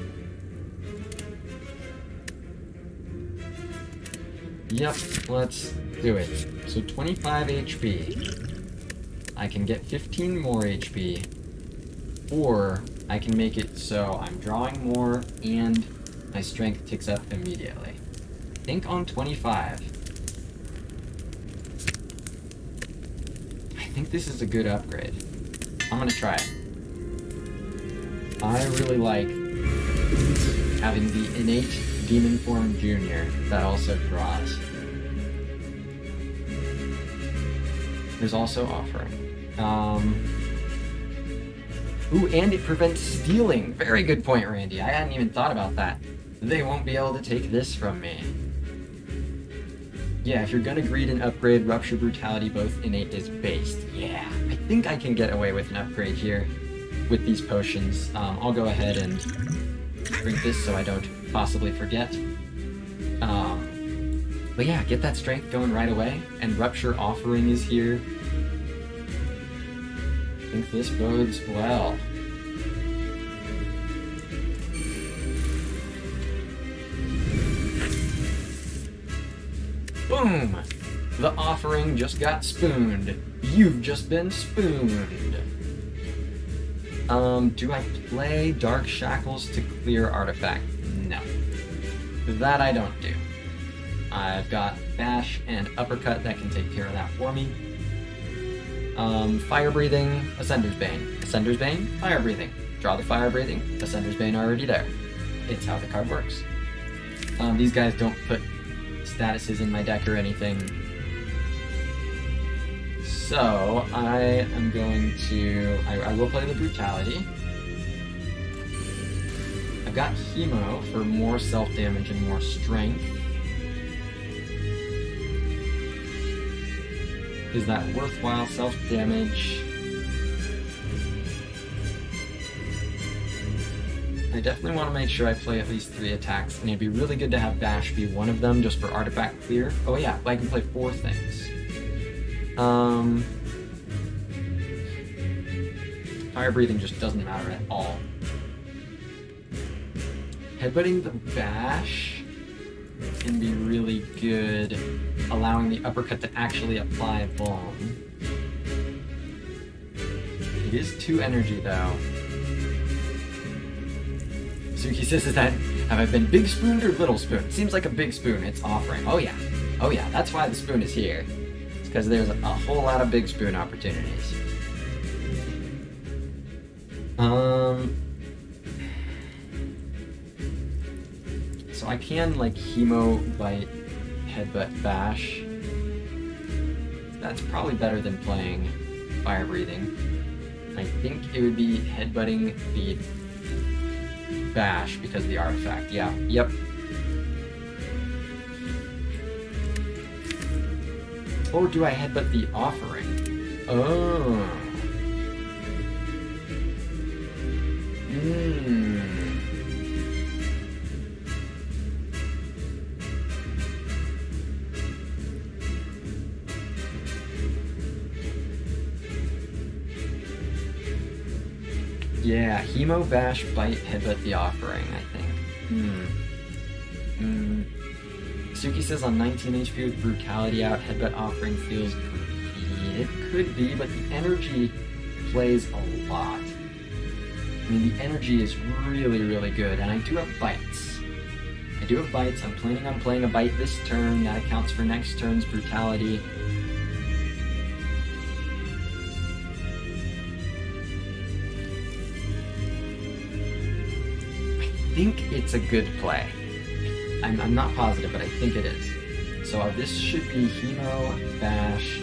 S3: Yep, let's do it. So 25 HP. I can get 15 more HP, or I can make it so I'm drawing more and my strength ticks up immediately. I think on 25. I think this is a good upgrade. I'm gonna try it. I really like having the innate Demon Form Junior. That also draws. There's also Offering. Ooh, and it prevents stealing. Very good point, Randy. I hadn't even thought about that. They won't be able to take this from me. Yeah, if you're gonna greed and upgrade, Rupture Brutality both innate is based. Yeah, I think I can get away with an upgrade here with these potions. I'll go ahead and drink this so I don't possibly forget. But yeah, get that strength going right away, and Rupture Offering is here. I think this bodes well. Boom! The Offering just got spooned. You've just been spooned. Do I play Dark Shackles to clear Artifact? No. That I don't do. I've got Bash and Uppercut that can take care of that for me. Fire Breathing, Ascender's Bane. Ascender's Bane, Fire Breathing. Draw the Fire Breathing, Ascender's Bane already there. It's how the card works. These guys don't put statuses in my deck or anything. So, I am going to... I will play the Brutality. I've got Hemo for more self-damage and more strength. Is that worthwhile self-damage? I definitely want to make sure I play at least 3 attacks, and it'd be really good to have Bash be one of them just for artifact clear. Oh yeah, I can play 4 things. Fire Breathing just doesn't matter at all. Headbutting the Bash can be really good, allowing the Uppercut to actually apply Balm. It is 2 energy though. Suki says, have I been big spooned or little spoon? It seems like a big spoon. It's Offering. Oh yeah, that's why the spoon is here. It's because there's a whole lot of big spoon opportunities. So I can like Hemo, Bite, Headbutt, Bash. That's probably better than playing Fire Breathing. I think it would be Headbutting the Bash because of the artifact. Yeah, yep. Or do I headbutt the Offering? Oh. Yeah, Hemo, Bash, Bite, Headbutt the Offering, I think. Suki says on 19 HP with Brutality out, Headbutt Offering feels greedy. It could be, but the energy plays a lot. I mean, the energy is really, really good, and I do have Bites. I'm planning on playing a Bite this turn. That accounts for next turn's Brutality. I think it's a good play. I'm not positive, but I think it is. So this should be Hemo, Bash,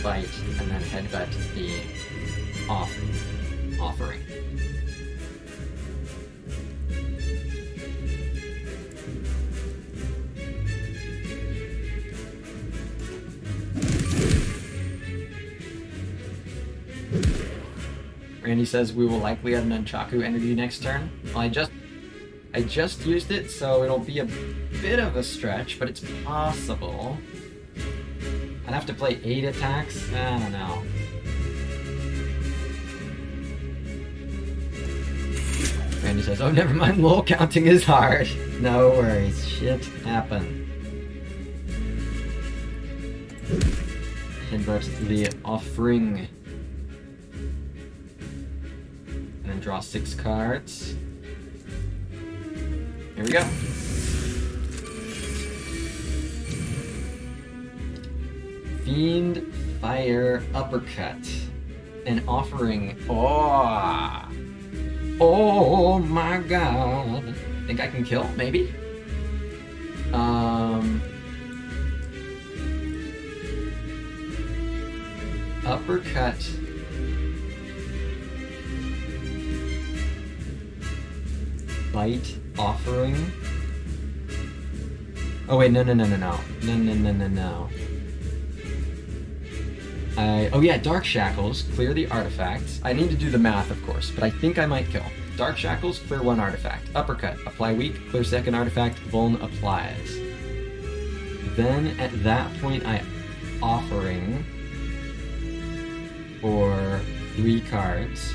S3: Bite, and then Headbutt the Offering. Randy says we will likely have Nunchaku energy next turn. Well, I just used it, so it'll be a bit of a stretch, but it's possible. I'd have to play 8 attacks? I don't know. Randy says, oh, never mind, lol, counting is hard. No worries, shit happened. Headbutt the Offering. And then draw 6 cards. Here we go. Fiend, Fire, Uppercut. An Offering. Oh my god. Think I can kill? Maybe? uppercut. Bite offering. Oh wait, no. Oh yeah, Dark Shackles, clear the artifacts. I need to do the math, of course, but I think I might kill. Dark Shackles, clear one artifact. Uppercut, apply weak, clear second artifact, Vuln applies. Then at that point I offering for 3 cards.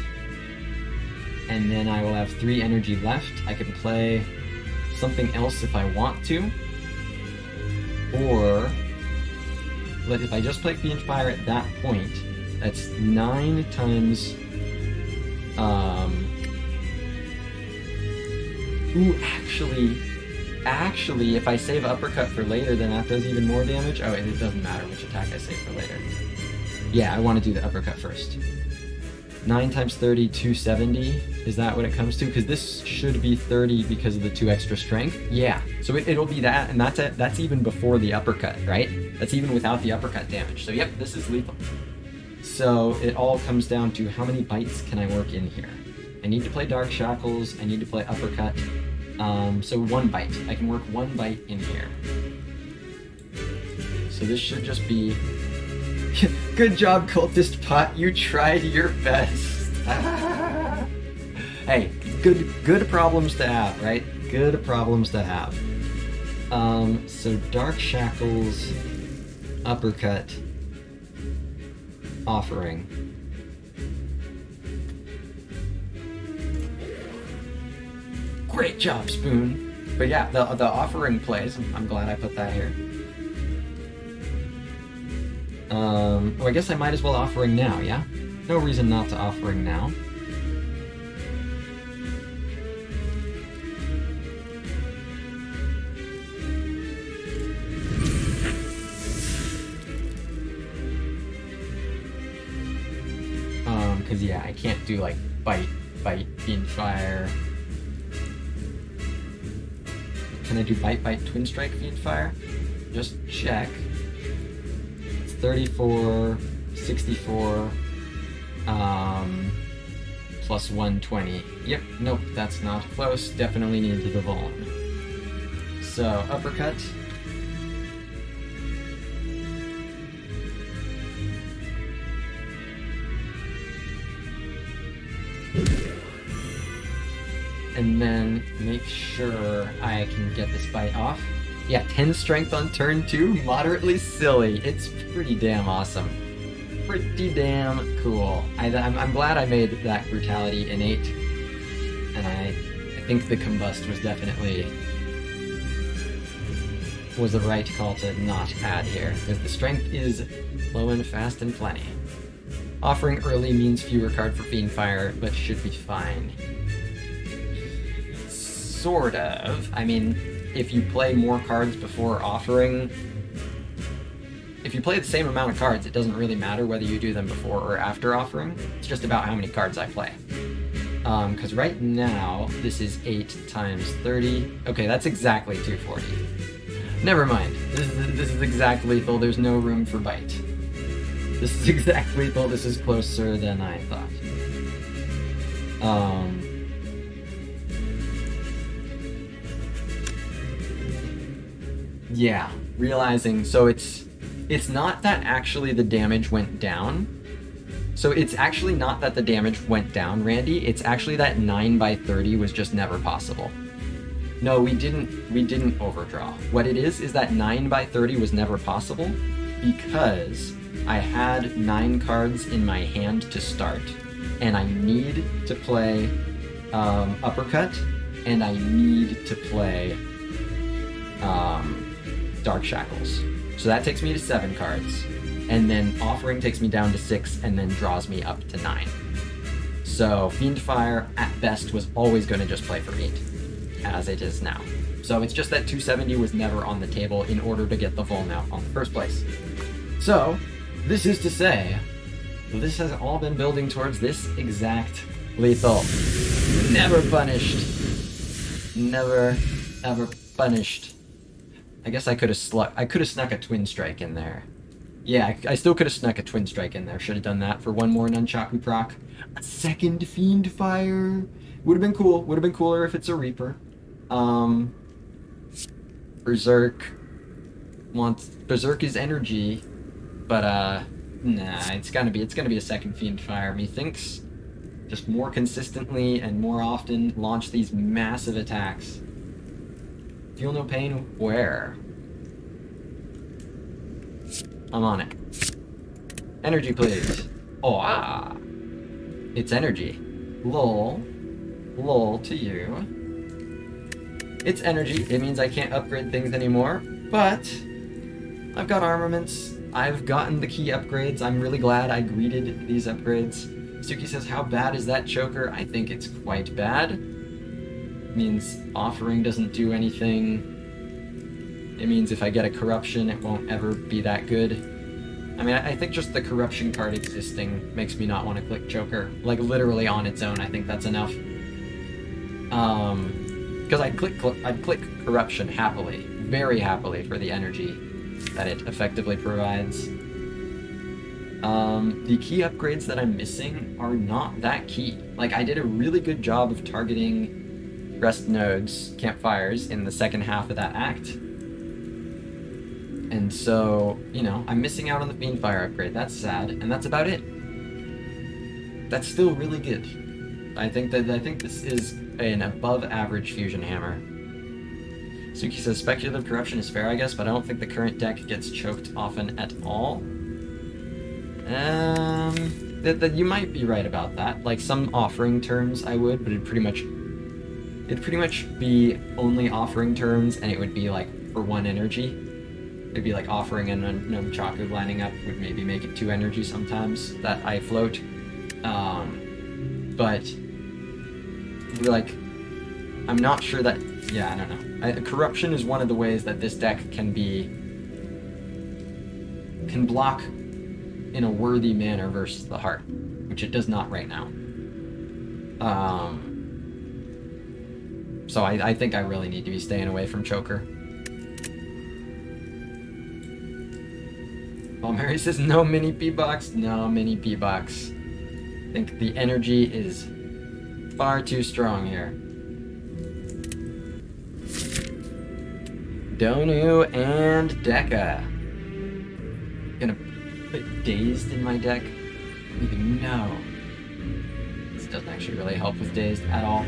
S3: And then I will have 3 energy left. I can play something else if I want to. Or if I just play Fiend Fire at that point, that's 9 times ooh, actually, if I save Uppercut for later, then that does even more damage. Oh, and it doesn't matter which attack I save for later. Yeah, I want to do the Uppercut first. 9 times 30, 270. Is that what it comes to? Because this should be 30 because of the 2 extra strength. Yeah, so it'll be that, and that's even before the Uppercut, right? That's even without the Uppercut damage. So yep, this is lethal. So it all comes down to how many bites can I work in here. I need to play Dark Shackles, I need to play Uppercut. So 1 bite. I can work 1 bite in here. So this should just be... Good job, Cultist Pot. You tried your best. Hey, good problems to have, right? Good problems to have. So Dark Shackles, Uppercut, offering. Great job, Spoon. But yeah, the offering plays. I'm glad I put that here. Oh, I guess I might as well offering now, yeah? No reason not to offering now. Cause yeah, I can't do like bite, Fiend Fire. Can I do bite, Twin Strike, Fiend Fire? Just check. 34, 64, plus 120. Yep, nope, that's not close. Definitely needed the Vuln. So, Uppercut. And then make sure I can get this bite off. Yeah, 10 strength on turn 2, moderately silly. It's pretty damn awesome. Pretty damn cool. I'm glad I made that brutality innate, and I think the combust was definitely the right call to not add here, because the strength is low and fast and plenty. Offering early means fewer card for Fiend Fire, but should be fine. Sort of. I mean, if you play more cards before offering, if you play the same amount of cards, it doesn't really matter whether you do them before or after offering. It's just about how many cards I play. Because right now, this is 8 times 30. Okay, that's exactly 240. Never mind. This is exact lethal. There's no room for bite. This is exact lethal. This is closer than I thought. Yeah, realizing, so it's not that actually the damage went down. So it's actually not that the damage went down, Randy. It's actually that 9 by 30 was just never possible. No, we didn't overdraw. What it is that 9 by 30 was never possible because I had 9 cards in my hand to start, and I need to play Uppercut, and I need to play Dark Shackles. So that takes me to 7 cards, and then Offering takes me down to 6, and then draws me up to 9. So Fiend Fire, at best, was always going to just play for 8, as it is now. So it's just that 270 was never on the table in order to get the Vuln out on the first place. So, this is to say, this has all been building towards this exact lethal. Never punished. Never, ever punished. I guess I could have snuck a Twin Strike in there. Yeah, I still could have snuck a Twin Strike in there. Should have done that for one more Nunchaku proc. A second Fiend Fire. Would have been cool. Would have been cooler if it's a Reaper. Berserk wants... Berserk is energy, but, nah, it's gonna be a second Fiend Fire. Methinks just more consistently and more often launch these massive attacks. Feel no pain? Where? I'm on it. Energy, please. Oh, ah! It's energy. Lol. Lol to you. It's energy. It means I can't upgrade things anymore, but I've got armaments. I've gotten the key upgrades. I'm really glad I greeted these upgrades. Suki says, how bad is that choker? I think it's quite bad. It means offering doesn't do anything. It means if I get a corruption, it won't ever be that good. I mean, I think just the corruption card existing makes me not want to click choker. Like, literally on its own, I think that's enough. Because I'd click corruption happily. Very happily for the energy that it effectively provides. The key upgrades that I'm missing are not that key. Like, I did a really good job of targeting rest nodes, campfires, in the second half of that act. And so, you know, I'm missing out on the Fiend Fire upgrade. That's sad, and that's about it. That's still really good. I think this is an above-average fusion hammer. Suki says speculative corruption is fair, I guess, but I don't think the current deck gets choked often at all. You might be right about that. Like, some offering turns I would, but it'd pretty much be only offering turns, and it would be like for one energy. It'd be like offering and Nunchaku lining up would maybe make it 2 energy sometimes that I float. But like, I'm not sure that. Yeah, I don't know. Corruption is one of the ways that this deck can block in a worthy manner versus the heart, which it does not right now. So I think I really need to be staying away from choker. Well, Mary says no mini P-box. No mini P-box. I think the energy is far too strong here. Donu and Deka. Gonna put Dazed in my deck? Even no. This doesn't actually really help with Dazed at all.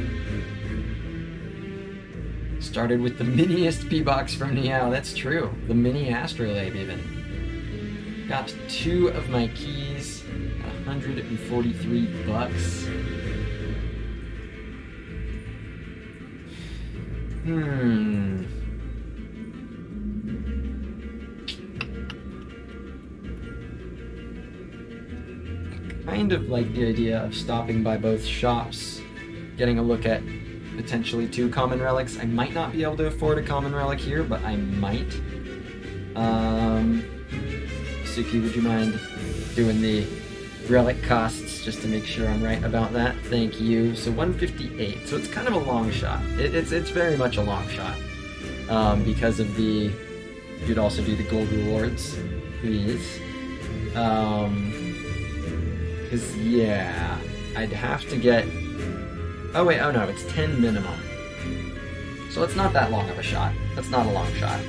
S3: Started with the miniest P-box from Niao. That's true. The mini Astrolabe even. Got 2 of my keys. $143. Kind of like the idea of stopping by both shops, getting a look at potentially 2 common relics. I might not be able to afford a common relic here, but I might. Suki, would you mind doing the relic costs just to make sure I'm right about that? Thank you. So 158. So it's kind of a long shot. It's very much a long shot. Because of the... You'd also do the gold rewards, please. Because, yeah, I'd have to get... Oh, wait, oh no, it's 10 minimum. So it's not that long of a shot. That's not a long shot.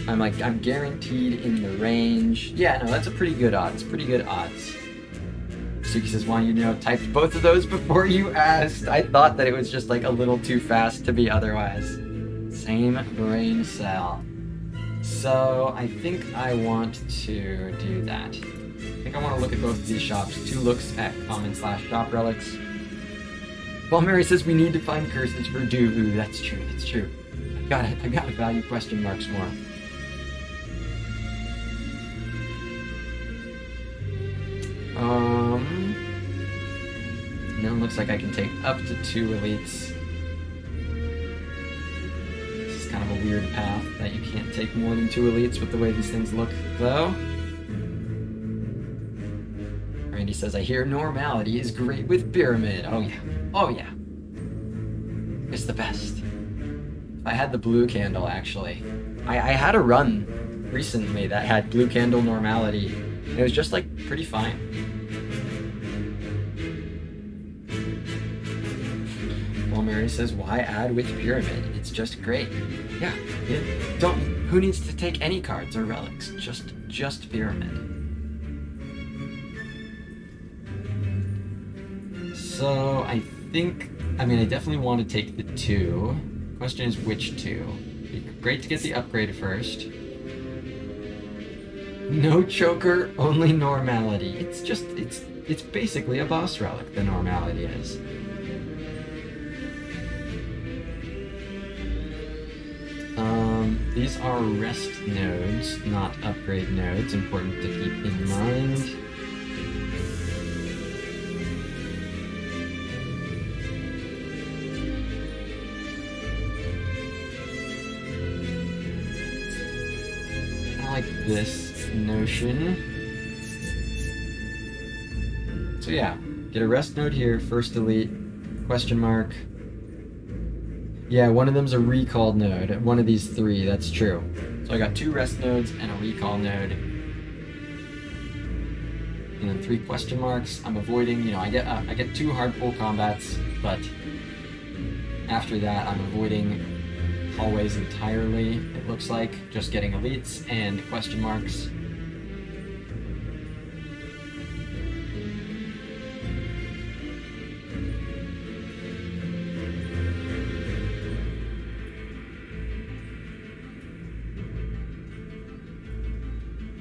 S3: I'm guaranteed in the range. Yeah, no, that's a pretty good odds. Pretty good odds. Suki says, why you typed both of those before you asked? I thought that it was just like a little too fast to be otherwise. Same brain cell. So I think I want to do that. I think I want to look at both of these shops. 2 looks at common/shop relics. Well, Mary says we need to find curses for Duvu. That's true, that's true. I gotta value question marks more. Now it looks like I can take up to 2 elites. This is kind of a weird path that you can't take more than 2 elites with the way these things look, though. Randy says, I hear normality is great with Pyramid. Oh yeah. Oh yeah. It's the best. I had the blue candle, actually. I had a run recently that had blue candle normality. And it was just, like, pretty fine. Well, Mary says, why add with pyramid? It's just great. Yeah, who needs to take any cards or relics? Just pyramid. So, I definitely want to take the 2. Question is which 2? It'd be great to get the upgrade first. No choker, only normality. It's basically a boss relic, the normality is. These are rest nodes, not upgrade nodes. Important to keep in mind. I like this notion. So yeah, get a rest node here, first elite, question mark. Yeah, one of them's a recall node, one of these 3, that's true. So I got 2 rest nodes and a recall node. And then 3 question marks. I'm avoiding, you know, I get 2 hard pull combats, but after that I'm avoiding hallways entirely, it looks like. Just getting elites and question marks.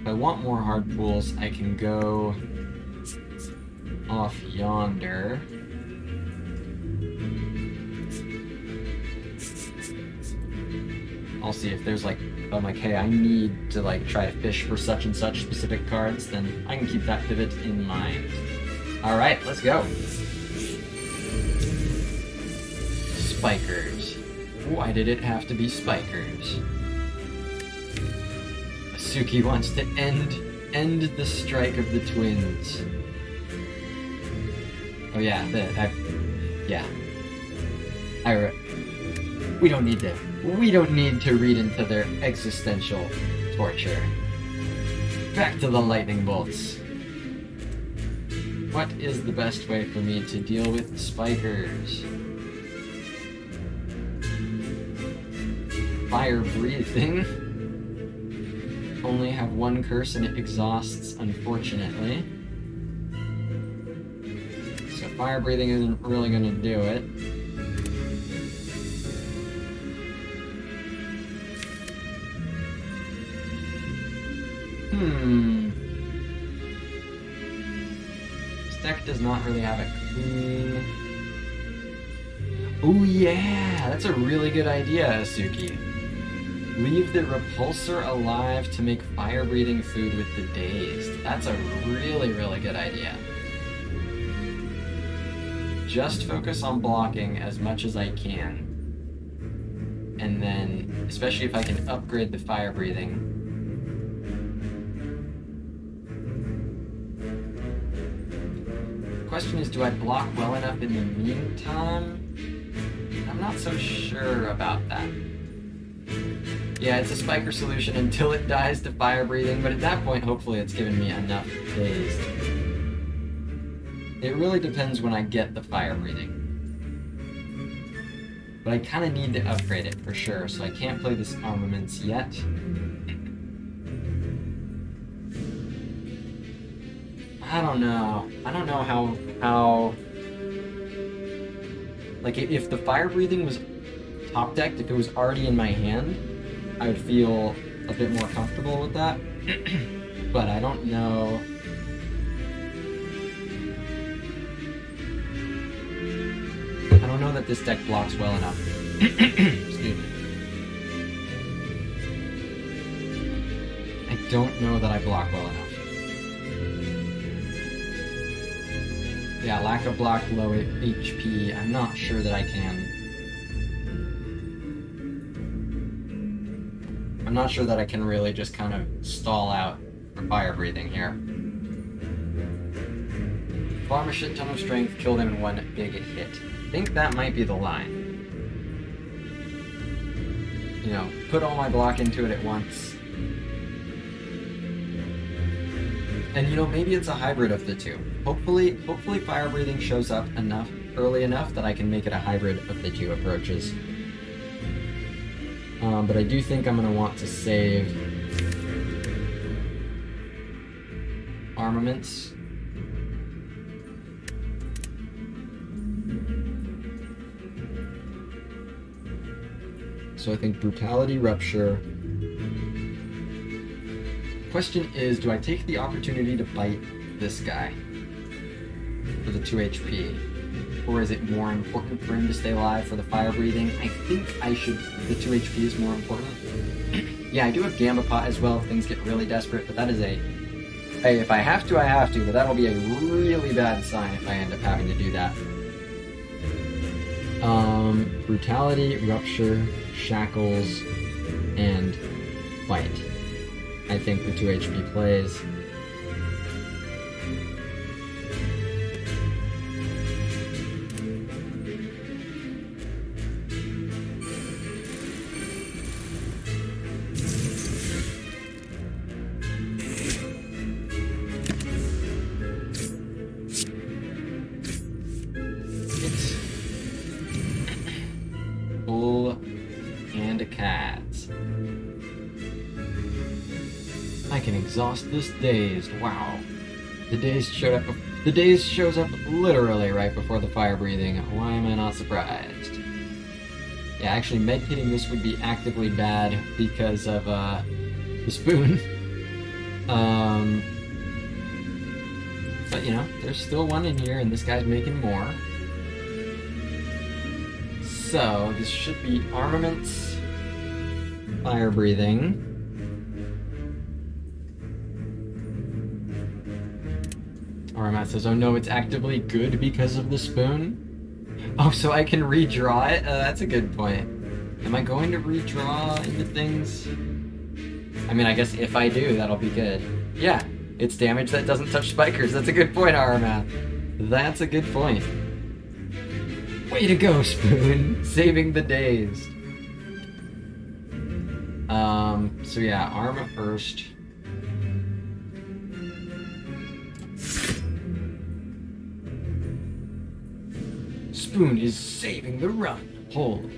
S3: If I want more hard pulls, I can go off yonder. I'll see if there's like, I'm like, hey, I need to like try to fish for such and such specific cards, then I can keep that pivot in mind. Alright, let's go. Spikers. Why did it have to be spikers? Suki wants to end the strike of the twins. Oh yeah, we don't need to read into their existential torture. Back to the lightning bolts. What is the best way for me to deal with spikers? Fire breathing. Only have 1 curse and it exhausts, unfortunately. So fire breathing isn't really gonna do it. This deck does not really have a clean... Oh yeah, that's a really good idea, Asuki. Leave the repulsor alive to make fire-breathing food with the dazed. That's a really, really good idea. Just focus on blocking as much as I can. And then, especially if I can upgrade the fire-breathing. The question is, do I block well enough in the meantime? I'm not so sure about that. Yeah, it's a spiker solution until it dies to fire breathing, but at that point, hopefully it's given me enough dazed. It really depends when I get the fire breathing. But I kind of need to upgrade it for sure, so I can't play this armaments yet. I don't know how... Like, if the fire breathing was top decked, if it was already in my hand, I would feel a bit more comfortable with that. But I don't know. I don't know that this deck blocks well enough. Excuse me. I don't know that I block well enough. Yeah, lack of block, low HP. I'm not sure that I can. I'm not sure that I can really just kind of stall out for fire breathing here. Farm a shit ton of strength, kill them in 1 big hit. I think that might be the line. you know, put all my block into it at once. And you know, maybe it's a hybrid of the two. Hopefully fire breathing shows up early enough that I can make it a hybrid of the two approaches. But I do think I'm gonna want to save armaments. So I think brutality, rupture. Question is, do I take the opportunity to bite this guy for the 2 HP? Or is it more important for him to stay alive for the fire breathing? I think I should, the 2 HP is more important. Yeah, I do have Gamma Pot as well if things get really desperate, but that is a, hey, if I have to, I have to, but that'll be a really bad sign if I end up having to do that. Brutality, rupture, shackles, and bite. I think the 2 HP plays. Bull and a cat. I can exhaust this dazed. Wow. The dazed shows up literally right before the fire breathing. Why am I not surprised? Yeah, actually medkitting this would be actively bad because of the spoon. But you know, there's still one in here and this guy's making more. So this should be armaments, fire breathing. Matt says, oh no, it's actively good because of the spoon? Oh, so I can redraw it? That's a good point. Am I going to redraw into things? I mean, I guess if I do, that'll be good. Yeah, it's damage that doesn't touch spikers. That's a good point, Matt. That's a good point. Way to go, Spoon! Saving the dazed. So yeah, Arma first. Spoon is saving the run. Hold.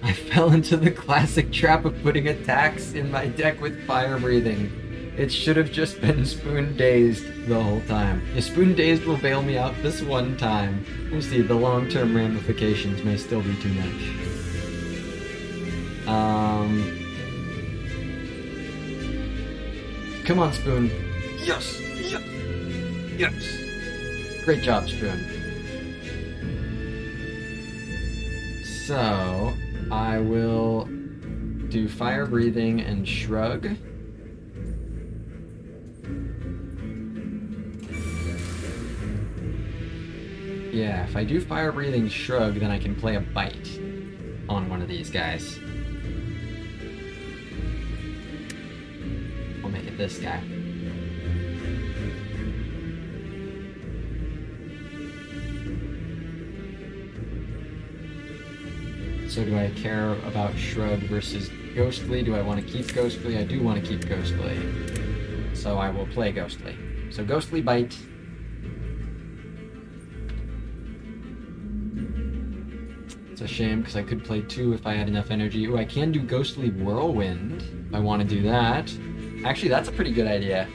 S3: I fell into the classic trap of putting attacks in my deck with fire breathing. It should have just been Spoon Dazed the whole time. If Spoon Dazed will bail me out this one time, we'll see, the long-term ramifications may still be too much. Come on, Spoon. Yes! Yes! Yes! Great job, Spoon. So, I will do Fire Breathing and Shrug. Yeah, if I do Fire Breathing Shrug, then I can play a Bite on one of these guys. I'll make it this guy. So do I care about Shrug versus Ghostly? Do I want to keep Ghostly? I do want to keep Ghostly. So I will play Ghostly. So Ghostly Bite. It's a shame because I could play 2 if I had enough energy. Ooh, I can do Ghostly Whirlwind if I want to do that. Actually, that's a pretty good idea.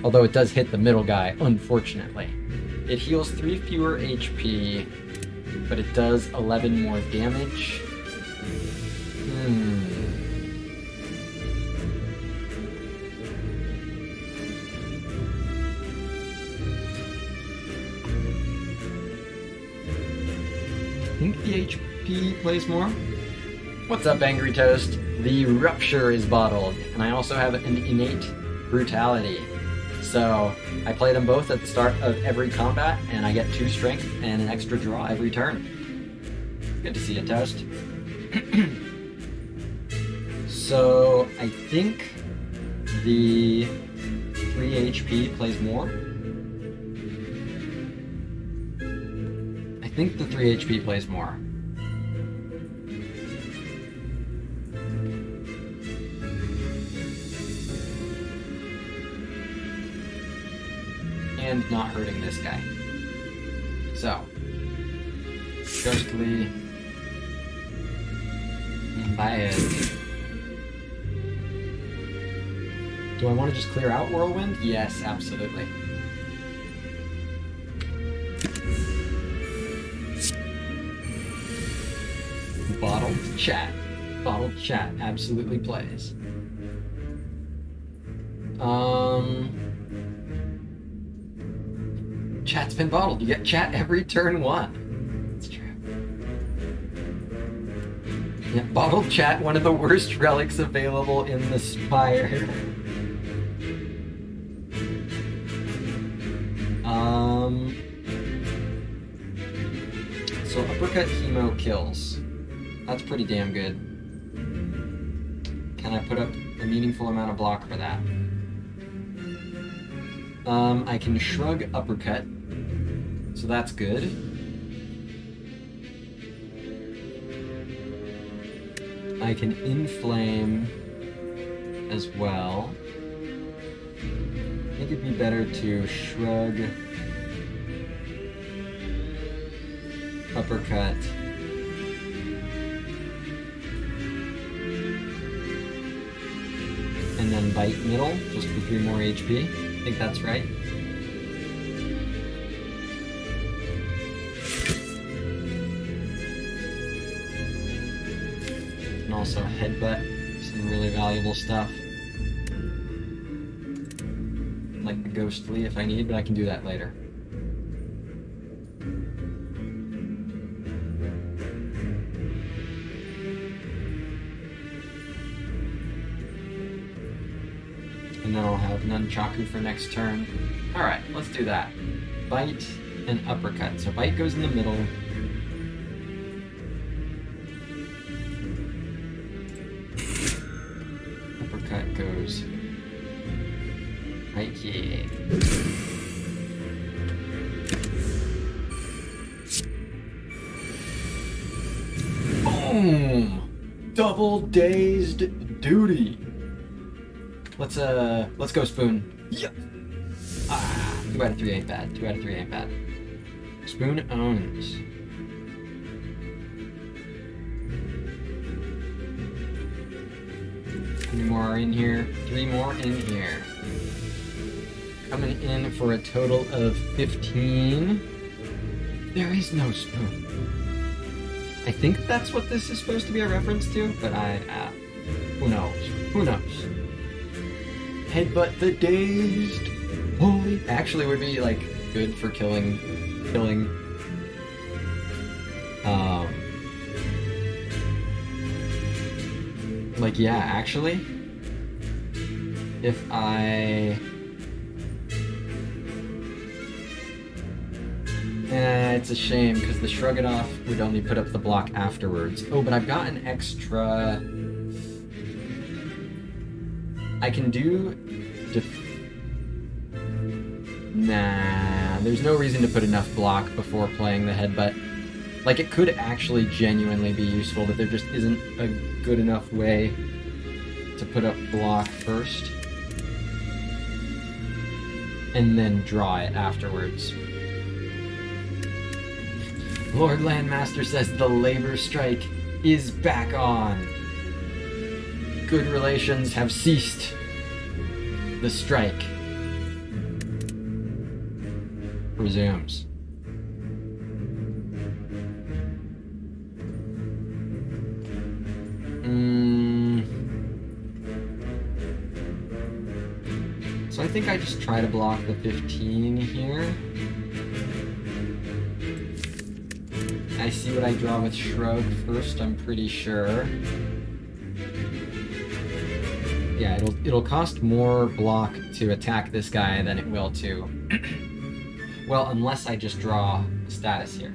S3: Although it does hit the middle guy, unfortunately. It heals 3 fewer HP, but it does 11 more damage. I think the HP plays more. What's up, Angry Toast? The Rupture is bottled, and I also have an innate Brutality. So I play them both at the start of every combat, and I get 2 strength and an extra draw every turn. Good to see you, Toast. So I think the 3 HP plays more. think the 3 HP plays more. And not hurting this guy. So, Ghostly, bad. Do I want to just clear out Whirlwind? Yes, absolutely. Bottled chat. Bottled chat absolutely plays. Chat's been bottled. You get chat every turn 1. That's true. Yeah, bottled chat, one of the worst relics available in the Spire. So uppercut chemo kills. That's pretty damn good. Can I put up a meaningful amount of block for that? I can shrug uppercut, so that's good. I can inflame as well. I think it'd be better to shrug, uppercut, and then bite middle, just for 3 more HP. I think that's right. And also headbutt, some really valuable stuff. Like the Ghostly if I need, but I can do that later. And then I'll have Nunchaku for next turn. Alright, let's do that. Bite and uppercut. So bite goes in the middle. Uppercut goes right here. Boom! Double dazed duty. Let's go Spoon. Yeah. 2 out of 3 ain't bad. 2 out of 3 ain't bad. Spoon owns. How many more are in here? 3 more in here. Coming in for a total of 15. There is no Spoon. I think that's what this is supposed to be a reference to, but who knows? Who knows? Headbutt the dazed. Holy, actually would be like good for killing. Like yeah, actually, if I. It's a shame because the Shrug It Off would only put up the block afterwards. Oh, but I've got an extra. I can do. Nah, there's no reason to put enough block before playing the headbutt. Like, it could actually genuinely be useful, but there just isn't a good enough way to put up block first. And then draw it afterwards. Lord Landmaster says the labor strike is back on. Good relations have ceased. The strike resumes. So I think I just try to block the 15 here. I see what I draw with Shrug first, I'm pretty sure. Yeah, it'll cost more block to attack this guy than it will to... well, unless I just draw a status here.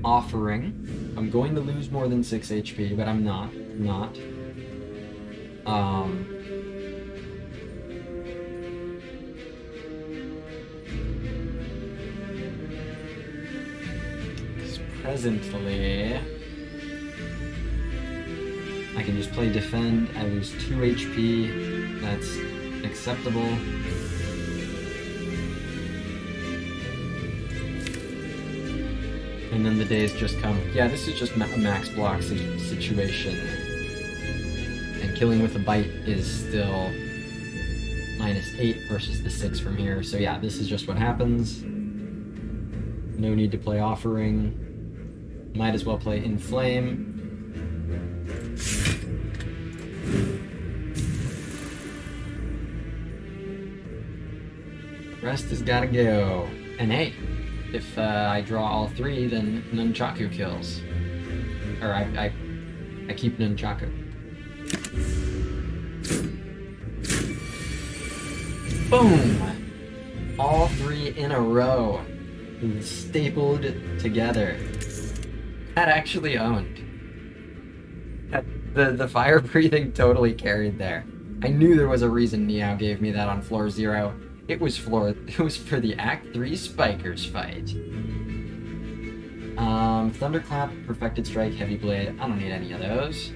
S3: Offering. I'm going to lose more than 6 HP, but I'm not. presently, I can just play defend. I lose 2 HP. That's acceptable. And then the days just come. Yeah, this is just a max block situation. And killing with a bite is still -8 versus the 6 from here. So yeah, this is just what happens. No need to play offering. Might as well play inflame. Rest has gotta go. And hey, if I draw all 3, then Nunchaku kills. Or I keep Nunchaku. Boom! All 3 in a row. Stapled together. That actually owned. The fire breathing totally carried there. I knew there was a reason Niao gave me that on floor 0. It was for the Act 3 Spikers fight. Thunderclap, Perfected Strike, Heavy Blade. I don't need any of those.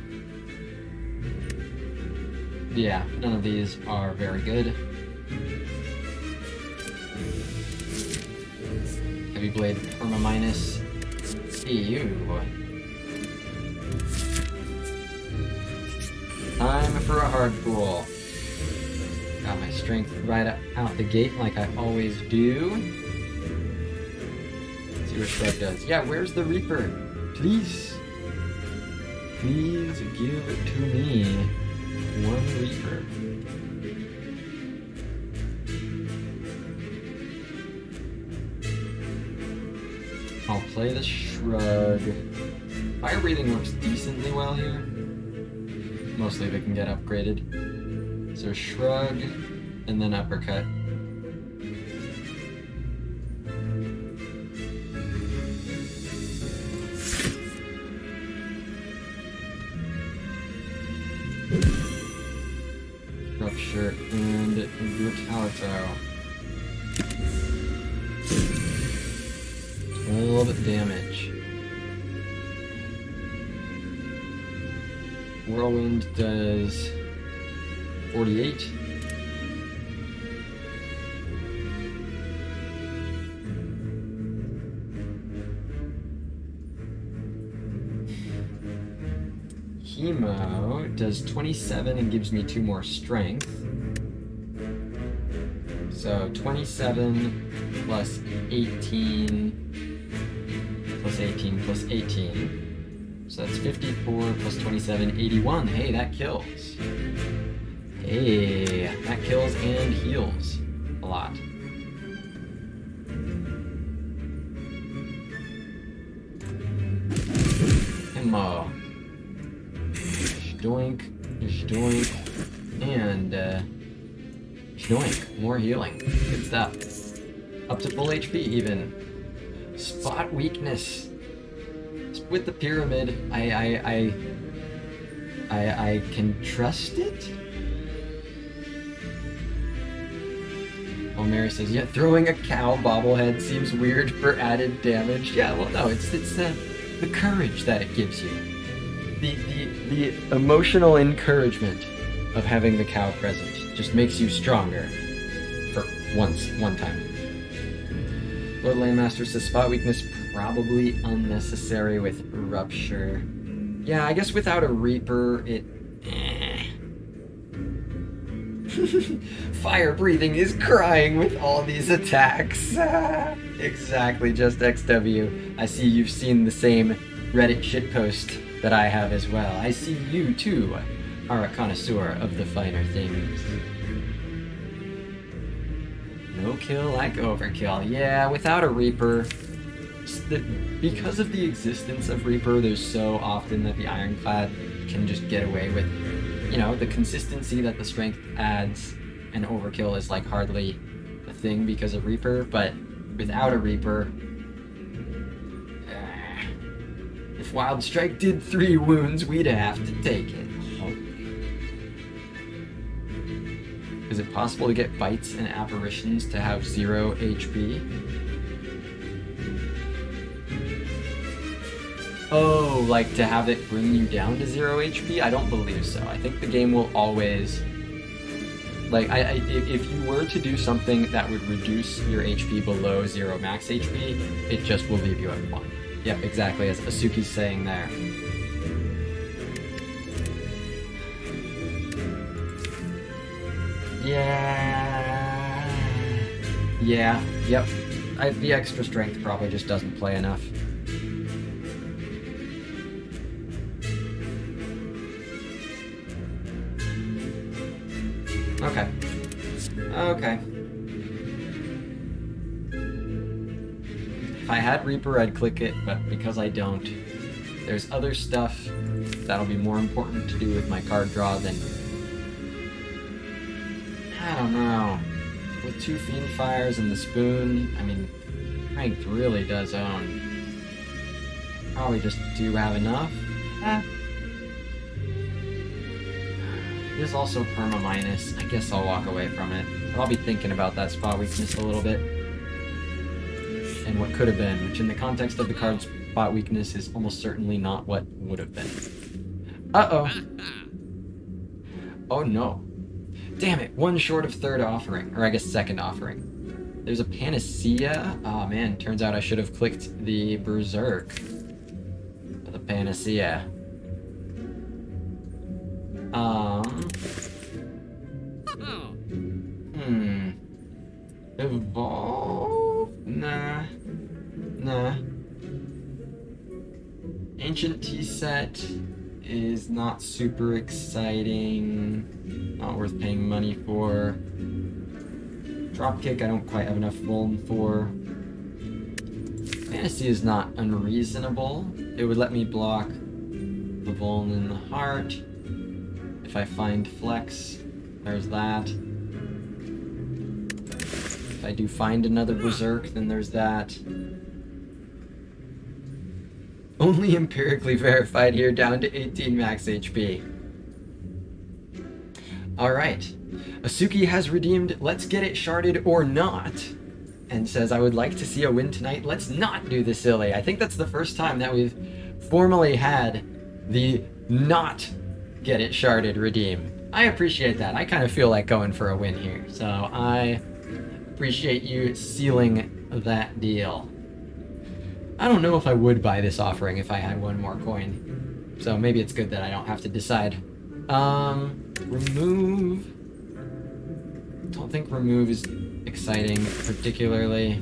S3: Yeah, none of these are very good. Heavy Blade, Perma minus. Ew. Time for a hard pull. Got my strength right out the gate like I always do. Let's see what Shrug does. Yeah, where's the Reaper? Please. Please give it to me. 1 Reaper. I'll play the Shrug. Fire breathing works decently well here. Mostly they can get upgraded. So Shrug, and then Uppercut. Rupture and Brutalito. 12 damage. Whirlwind does 48. Chemo does 27 and gives me 2 more strength. So 27 plus 18 plus 18 plus 18. So that's 54 plus 27, 81. Hey, that kills. Hey, that kills and heals a lot. Ammo. Doink, doink, and doink. More healing. Good stuff. Up to full HP even. Spot weakness. With the pyramid, I can trust it. Well, Mary says, yeah, throwing a cow bobblehead seems weird for added damage. Yeah, well, no, it's the courage that it gives you. The emotional encouragement of having the cow present just makes you stronger for one time. Lord Landmaster says spot weakness probably unnecessary with Rupture. Yeah, I guess without a Reaper, it... Fire breathing is crying with all these attacks. Exactly, just XW. I see you've seen the same Reddit shitpost that I have as well. I see you, too, are a connoisseur of the finer things. No kill like overkill. Yeah, without a Reaper, because of the existence of Reaper, there's so often that the Ironclad can just get away with, you know, the consistency that the strength adds, and overkill is like hardly a thing because of Reaper, but without a Reaper, if Wild Strike did 3 wounds, we'd have to take it. Is it possible to get bites and apparitions to have 0 HP? Oh, like to have it bring you down to 0 HP? I don't believe so. I think the game will always... Like, if you were to do something that would reduce your HP below 0 max HP, it just will leave you at 1. Yep, exactly, as Asuki's saying there. Yeah, yep. The extra strength probably just doesn't play enough. Okay. Okay. If I had Reaper, I'd click it, but because I don't, there's other stuff that'll be more important to do with my card draw than... I don't know. With 2 Fiend Fires and the Spoon, I mean, Ranked really does own. Probably just do have enough. It is also perma minus. I guess I'll walk away from it. But I'll be thinking about that spot weakness a little bit. And what could have been, which in the context of the card's spot weakness is almost certainly not what would have been. Uh-oh. Oh no. Damn it, 1 short of 3rd offering. Or I guess 2nd offering. There's a Panacea. Oh man, turns out I should have clicked the Berserk. For the Panacea. Evolve? Nah. Ancient tea set is not super exciting. Not worth paying money for. Dropkick I don't quite have enough vuln for. Fantasy is not unreasonable. It would let me block the vuln in the heart. If I find flex, there's that. If I do find another Berserk, then there's that. Only empirically verified here, down to 18 max HP. Alright. Asuki has redeemed Let's Get It Sharded or Not, and says, I would like to see a win tonight. Let's not do the silly. I think that's the first time that we've formally had the not Get It Sharded redeem. I appreciate that. I kind of feel like going for a win here, so I appreciate you sealing that deal. I don't know if I would buy this offering if I had 1 more coin, so maybe it's good that I don't have to decide. Remove. Don't think remove is exciting particularly.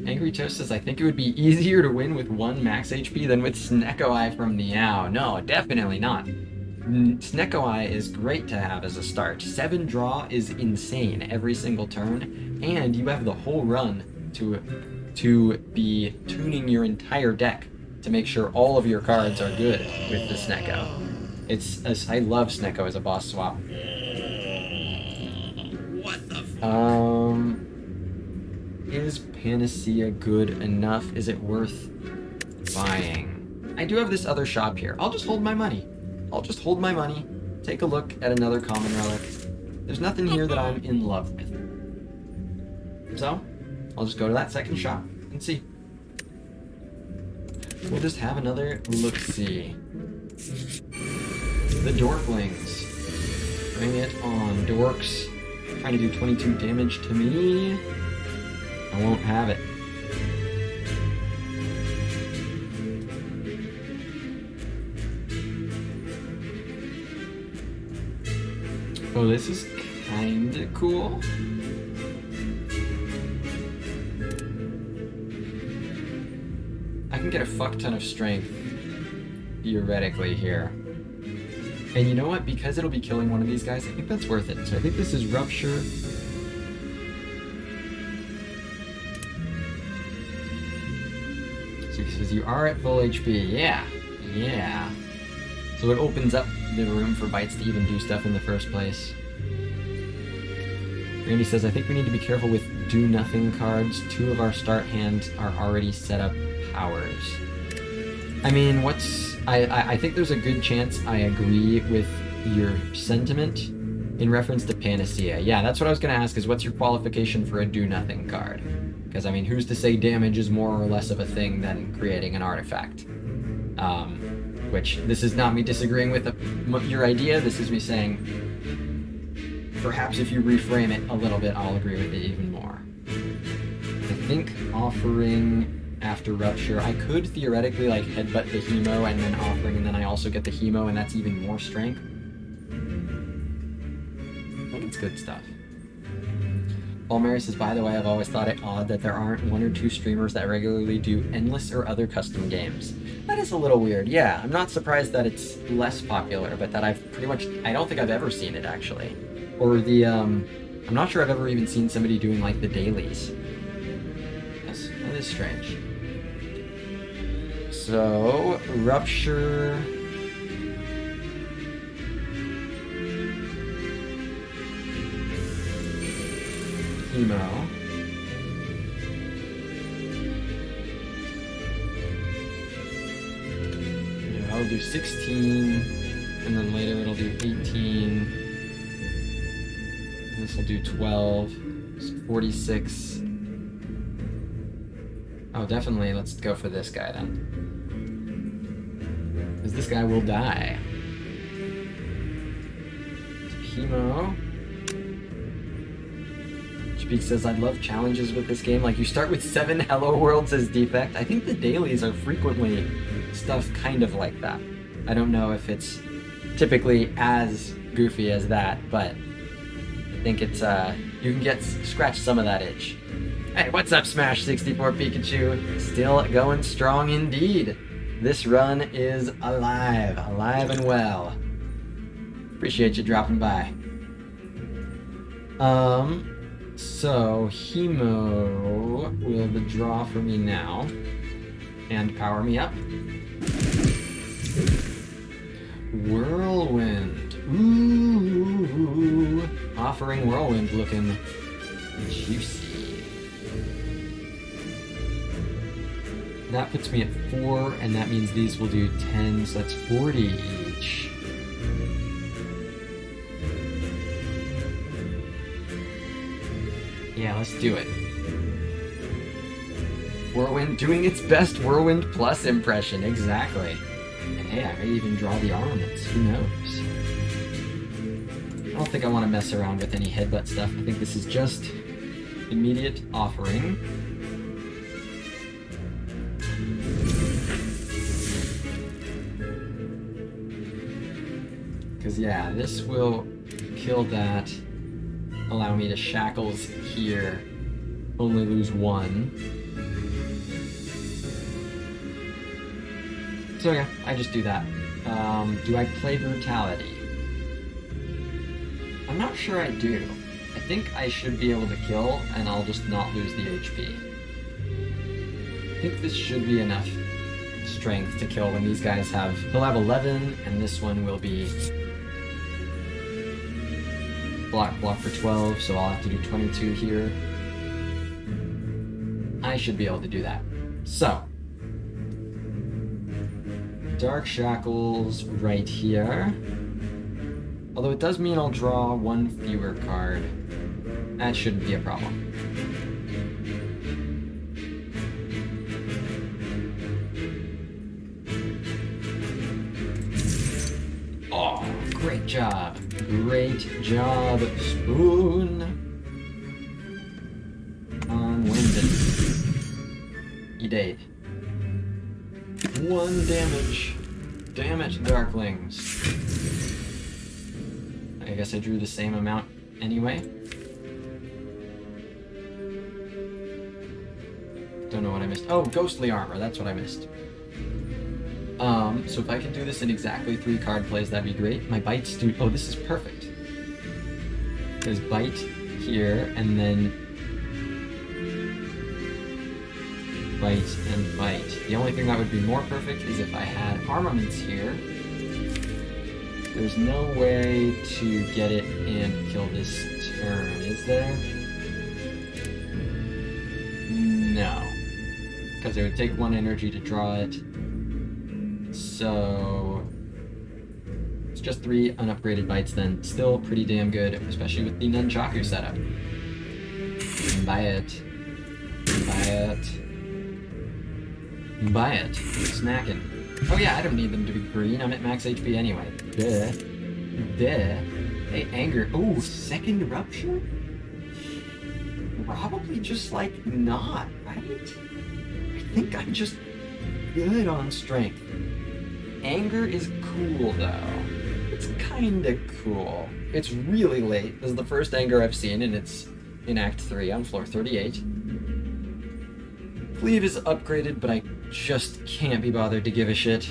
S3: Angry Toast says, I think it would be easier to win with 1 max HP than with Snecko Eye from Meow. No, definitely not. Snecko Eye is great to have as a start. 7 draw is insane every single turn, and you have the whole run to be tuning your entire deck to make sure all of your cards are good with the Snecko. I love Snecko as a boss swap.
S2: What the f-
S3: Is Panacea good enough? Is it worth buying? I do have this other shop here. I'll just hold my money. Take a look at another common relic. There's nothing here that I'm in love with. So, I'll just go to that 2nd shop and see. We'll just have another look-see. The Dorklings. Bring it on, dorks. Trying to do 22 damage to me. I won't have it. Oh, this is kinda cool. I can get a fuck ton of strength, theoretically, here. And you know what? Because it'll be killing one of these guys, I think that's worth it. So I think this is Rupture. So he says, you are at full HP. Yeah. So it opens up the room for Bites to even do stuff in the first place. Randy says, I think we need to be careful with do-nothing cards. 2 of our start hands are already set up powers. I mean, I think there's a good chance I agree with your sentiment in reference to Panacea. Yeah, that's what I was going to ask, is what's your qualification for a do-nothing card? Because, I mean, who's to say damage is more or less of a thing than creating an artifact? Which, this is not me disagreeing with your idea, this is me saying, perhaps if you reframe it a little bit, I'll agree with it even more. I think offering after Rupture, I could theoretically, like, headbutt the Hemo and then offering, and then I also get the Hemo, and that's even more strength. I think it's good stuff. Paul Mary says, by the way, I've always thought it odd that there aren't 1 or 2 streamers that regularly do endless or other custom games. That is a little weird, yeah. I'm not surprised that it's less popular, but that I've pretty much... I don't think I've ever seen it, actually. Or the, I'm not sure I've ever even seen somebody doing, like, the dailies. That is strange. So, Rupture... Hemo. Yeah, I'll do 16, and then later it'll do 18. And this will do 12, so 46. Oh, definitely, let's go for this guy then. Because this guy will die. So, Hemo. Speak says, I'd love challenges with this game. Like, you start with 7 Hello Worlds as defect. I think the dailies are frequently stuff kind of like that. I don't know if it's typically as goofy as that, but I think it's, you can scratch some of that itch. Hey, what's up, Smash64 Pikachu? Still going strong indeed. This run is alive and well. Appreciate you dropping by. So, Hemo will withdraw for me now, and power me up. Whirlwind. Ooh. Offering Whirlwind looking juicy. That puts me at 4, and that means these will do 10, so that's 40 each. Yeah, let's do it. Whirlwind doing its best Whirlwind Plus impression, exactly. And hey, I may even draw the armaments, who knows? I don't think I want to mess around with any headbutt stuff. I think this is just immediate offering. Because yeah, this will kill that. Allow me to shackles here, only lose 1. So yeah, I just do that. Do I play Brutality? I'm not sure I do. I think I should be able to kill, and I'll just not lose the HP. I think this should be enough strength to kill when these guys have... He'll have 11, and this one will be... block for 12, so I'll have to do 22 here. I should be able to do that. So, Dark Shackles right here. Although it does mean I'll draw 1 fewer card. That shouldn't be a problem. Oh, great job. Great job, Spoon. Winden. You died. 1 damage. Damn it, Darklings. I guess I drew the same amount anyway. Don't know what I missed. Oh, Ghostly Armor, that's what I missed. So if I can do this in exactly 3 card plays, that'd be great. My bites do... Oh, this is perfect. There's bite here, and then... bite and bite. The only thing that would be more perfect is if I had armaments here. There's no way to get it and kill this turn, is there? No. Because it would take 1 energy to draw it. So... it's just 3 unupgraded bites then. Still pretty damn good, especially with the Nunchaku setup. Buy it. Buy it. Snacking. Oh yeah, I don't need them to be green. I'm at max HP anyway. Duh. Hey, anger. Oh, second rupture? Probably just like not, right? I think I'm just good on strength. Anger is cool though. It's kinda cool. It's really late. This is the first anger I've seen, and it's in Act 3 on floor 38. Cleave is upgraded, but I just can't be bothered to give a shit.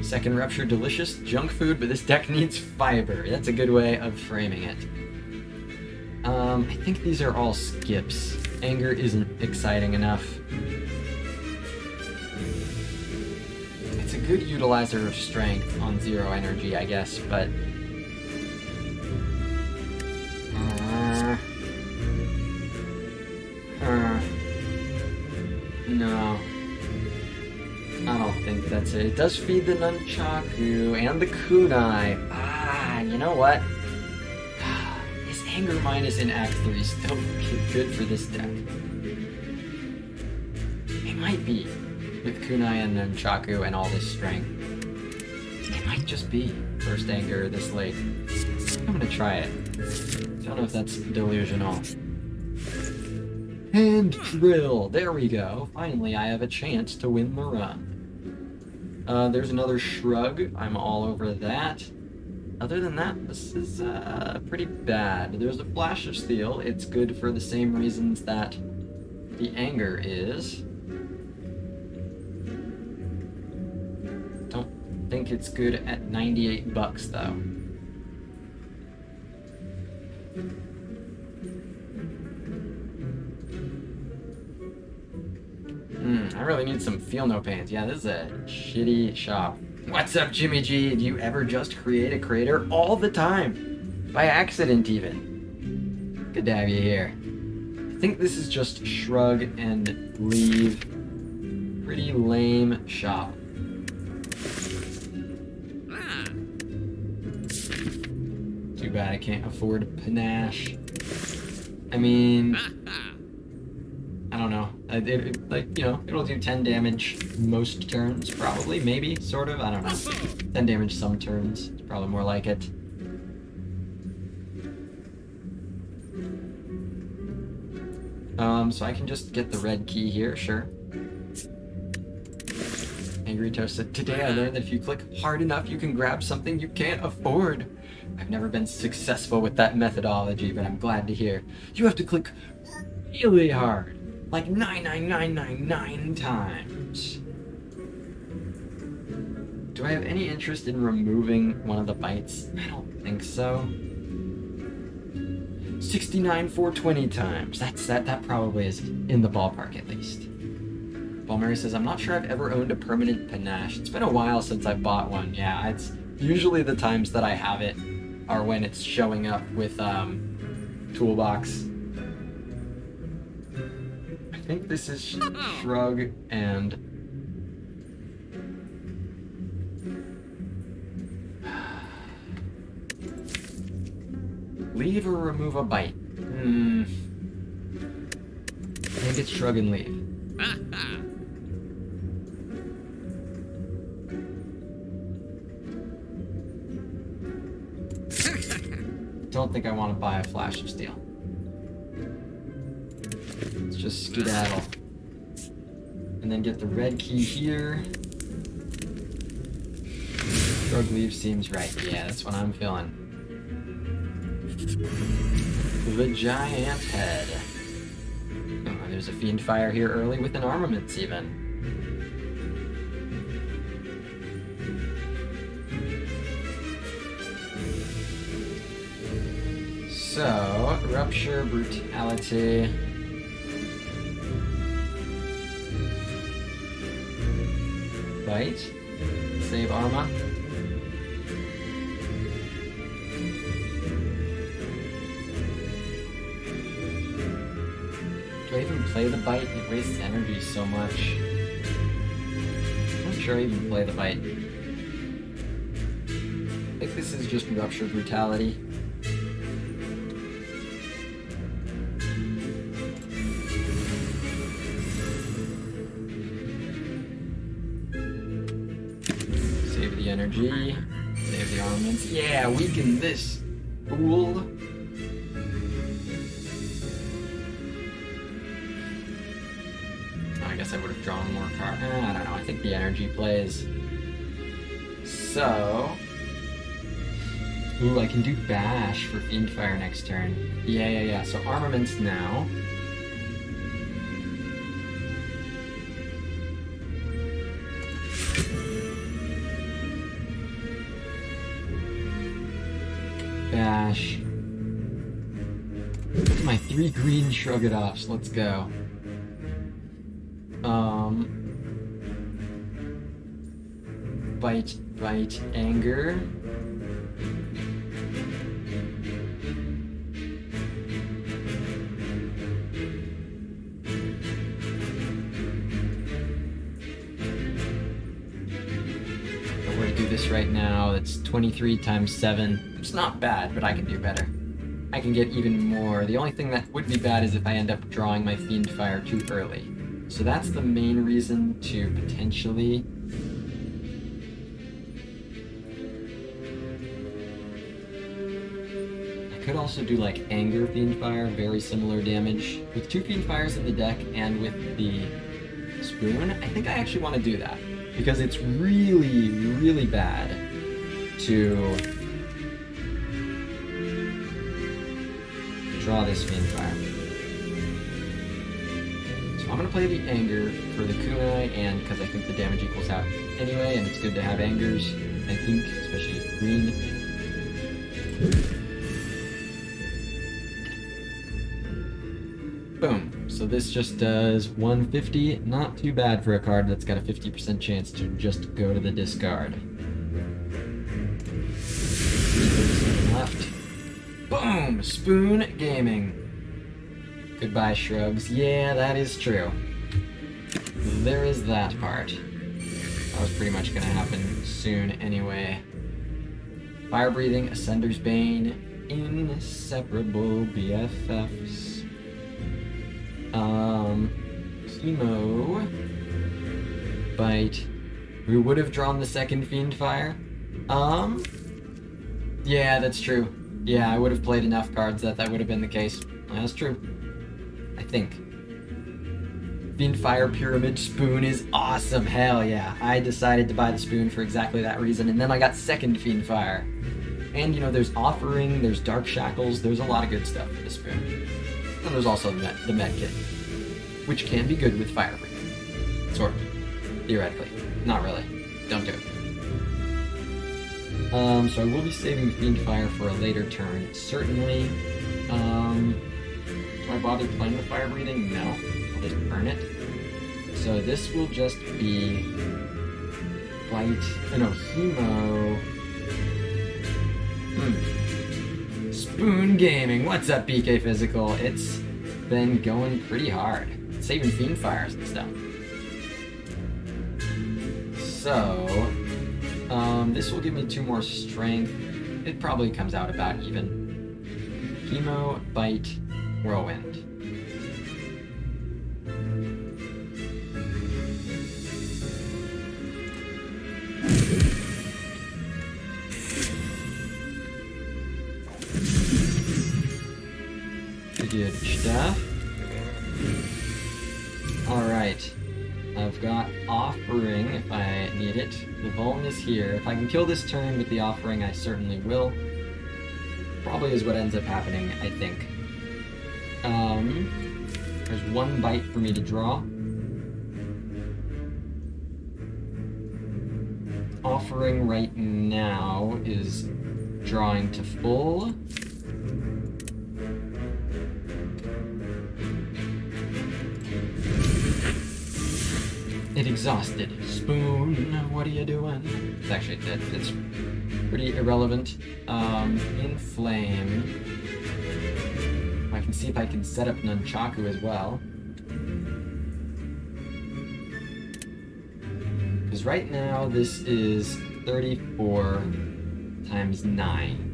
S3: Second rupture, delicious junk food, but this deck needs fiber. That's a good way of framing it. I think these are all skips. Anger isn't exciting enough. It's a good utilizer of strength on 0 energy, I guess, but... No. I don't think that's it. It does feed the Nunchaku and the Kunai. You know what? This Anger Minus in Act 3 is still good for this deck. It might be. With Kunai and Nunchaku and all this strength. It might just be first Anger this late. I'm gonna try it. Don't know if that's delusional. Hand drill! There we go. Finally, I have a chance to win the run. There's another shrug. I'm all over that. Other than that, this is pretty bad. There's a flash of steel. It's good for the same reasons that the anger is. Don't think it's good at $98 though. I really need some feel no pains. Yeah, this is a shitty shop. What's up, Jimmy G? Do you ever just create a crater? All the time. By accident, even. Good to have you here. I think this is just shrug and leave. Pretty lame shop. Too bad I can't afford panache. I mean... I don't know. Like, you know, it'll do 10 damage most turns, probably, maybe, sort of. I don't know. 10 damage some turns. It's probably more like it. So I can just get the red key here, sure. Angry Toast said, today I learned that if you click hard enough, you can grab something you can't afford. I've never been successful with that methodology, but I'm glad to hear. You have to click really hard. Like 99999 times. Do I have any interest in removing one of the bites? I don't think so. 69,420 times. That probably is in the ballpark at least. Balmary says, I'm not sure I've ever owned a permanent panache. It's been a while since I bought one. Yeah, it's usually the times that I have it are when it's showing up with Toolbox. I think this is shrug and leave or remove a bite. I think it's shrug and leave. Don't think I want to buy a flash of steel. Let's just skedaddle. And then get the red key here. Shrug leave seems right. Yeah, that's what I'm feeling. The giant head. Oh, there's a fiend fire here early with an armaments even. So, rupture, brutality. Bite. Save Arma. Do I even play the bite? It wastes energy so much. I'm not sure I even play the bite. I think this is just rupture brutality. energy. Save the armaments. Yeah, weaken this fool. I guess I would have drawn more cards. I don't know. I think the energy plays. So. Ooh, I can do Bash for Fiendfire next turn. Yeah. So armaments now. Bash. Look at my 3 green Shrug-it-offs. Let's go. Bite, anger. I were to do this right now, that's 23 times 7. It's not bad, but I can do better. I can get even more. The only thing that would be bad is if I end up drawing my Fiendfire too early. So that's the main reason to potentially... I could also do like Anger Fiendfire, very similar damage. With 2 Fiendfires in the deck and with the Spoon, I think I actually want to do that. Because it's really, really bad to draw this Fiendfire. So I'm going to play the Anger for the Kunai, and because I think the damage equals out anyway, and it's good to have Angers, I think, especially green. Boom. So this just does 150. Not too bad for a card that's got a 50% chance to just go to the discard. 3 left. Boom! Spoon Gaming. Goodbye, Shrugs. Yeah, that is true. There is that part. That was pretty much gonna happen soon anyway. Fire Breathing, Ascender's Bane, Inseparable BFFs. Chemo. Bite. We would have drawn the second Fiendfire. Yeah, that's true. Yeah, I would have played enough cards that would have been the case. That's true. I think. Fiendfire Pyramid Spoon is awesome. Hell yeah. I decided to buy the Spoon for exactly that reason, and then I got second Fiendfire. And, you know, there's Offering, there's Dark Shackles, there's a lot of good stuff for the Spoon. And there's also the med kit, which can be good with Fire Breathing. Sort of. Theoretically. Not really. Don't do it. So I will be saving Fiendfire for a later turn, certainly. Do I bother playing with Fire Breathing? No. I'll just burn it. So this will just be... Bite... no, Hemo... Spoon Gaming. What's up, BK Physical? It's been going pretty hard. Saving Fiendfires and stuff. So, this will give me 2 more strength. It probably comes out about even. Chemo, Bite, Whirlwind. Good stuff. Alright. I've got Offering if I need it. The Vuln is here. If I can kill this turn with the Offering, I certainly will. Probably is what ends up happening, I think. There's 1 bite for me to draw. Offering right now is drawing to full. It exhausted. Spoon, what are you doing? It's actually dead. It's pretty irrelevant. Inflame. I can see if I can set up Nunchaku as well. Because right now this is 34 times 9.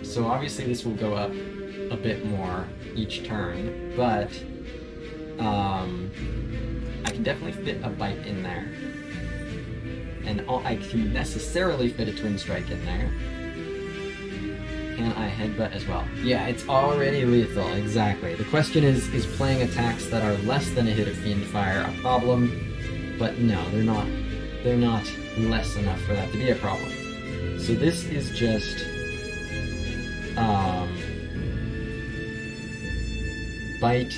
S3: So obviously this will go up a bit more each turn, but I can definitely fit a bite in there. And I can necessarily fit a twin strike in there. Can I headbutt as well? Yeah, it's already lethal, exactly. The question is playing attacks that are less than a hit of Fiend Fire a problem? But no, they're not. They're not less enough for that to be a problem. So this is just bite,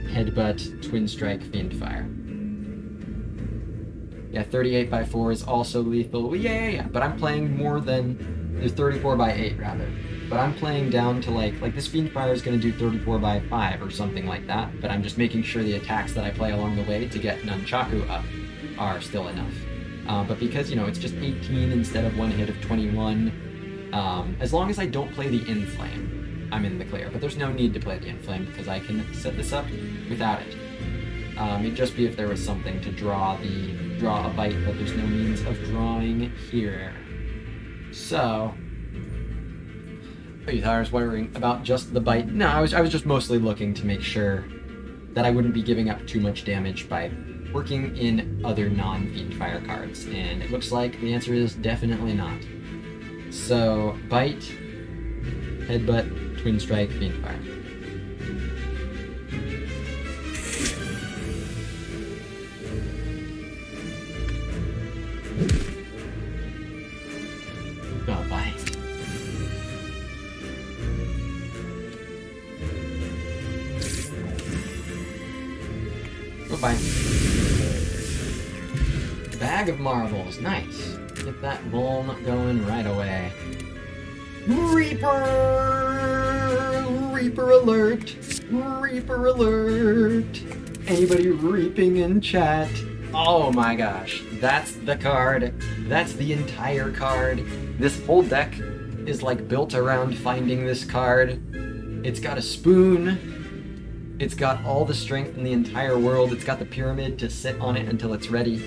S3: headbutt, twin strike, Fiend Fire. Yeah, 38 by 4 is also lethal. Well, yeah. But I'm playing more than 34 by 8 rather. But I'm playing down to like this Fiend Fire is going to do 34 by 5 or something like that. But I'm just making sure the attacks that I play along the way to get Nunchaku up are still enough. But because, it's just 18 instead of one hit of 21, as long as I don't play the Inflame, I'm in the clear. But there's no need to play the Inflame because I can set this up without it. It'd just be if there was something to draw a bite, but there's no means of drawing here. So, you thought I was wondering about just the bite? No, I was just mostly looking to make sure that I wouldn't be giving up too much damage by working in other non-Fiend Fire cards, and it looks like the answer is definitely not. So, bite, headbutt, twin strike, Fiend Fire. Bye. Goodbye. Bag of marbles, nice. Get that Vuln going right away. Reaper! Reaper alert! Reaper alert! Anybody reaping in chat? Oh my gosh, that's the card. That's the entire card. This whole deck is like built around finding this card. It's got a spoon. It's got all the strength in the entire world. It's got the pyramid to sit on it until it's ready.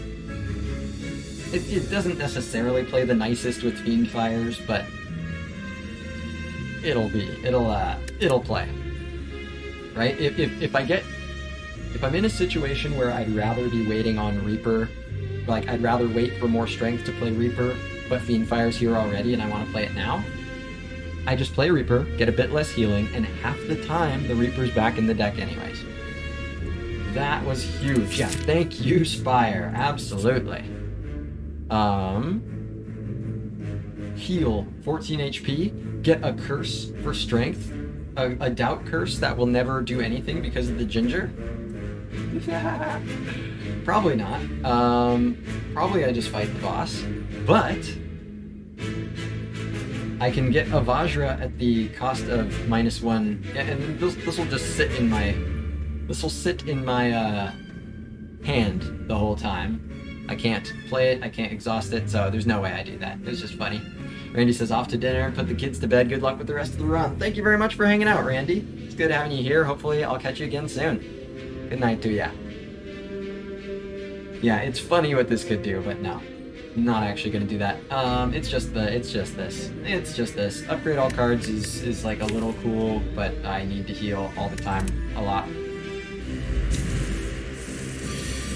S3: It doesn't necessarily play the nicest with Fiend Fires, but it'll play. Right? If I'm in a situation where I'd rather be waiting on Reaper, like I'd rather wait for more strength to play Reaper, but Fiend Fire's here already and I want to play it now, I just play Reaper, get a bit less healing, and half the time the Reaper's back in the deck anyways. That was huge. Yeah, thank you, Spire. Absolutely. Heal 14 HP, get a curse for strength, a doubt curse that will never do anything because of the ginger. Probably not. Probably I just fight the boss, but I can get a Vajra at the cost of -1, and this will just sit in my hand the whole time. I can't play it, I can't exhaust it, so there's no way I do that. It's just funny. Randy says, off to dinner, put the kids to bed, good luck with the rest of the run. Thank you very much for hanging out, Randy. It's good having you here. Hopefully I'll catch you again soon. Good night to ya. Yeah, it's funny what this could do, but no. I'm not actually gonna do that. It's just this. Upgrade all cards is like a little cool, but I need to heal all the time, a lot.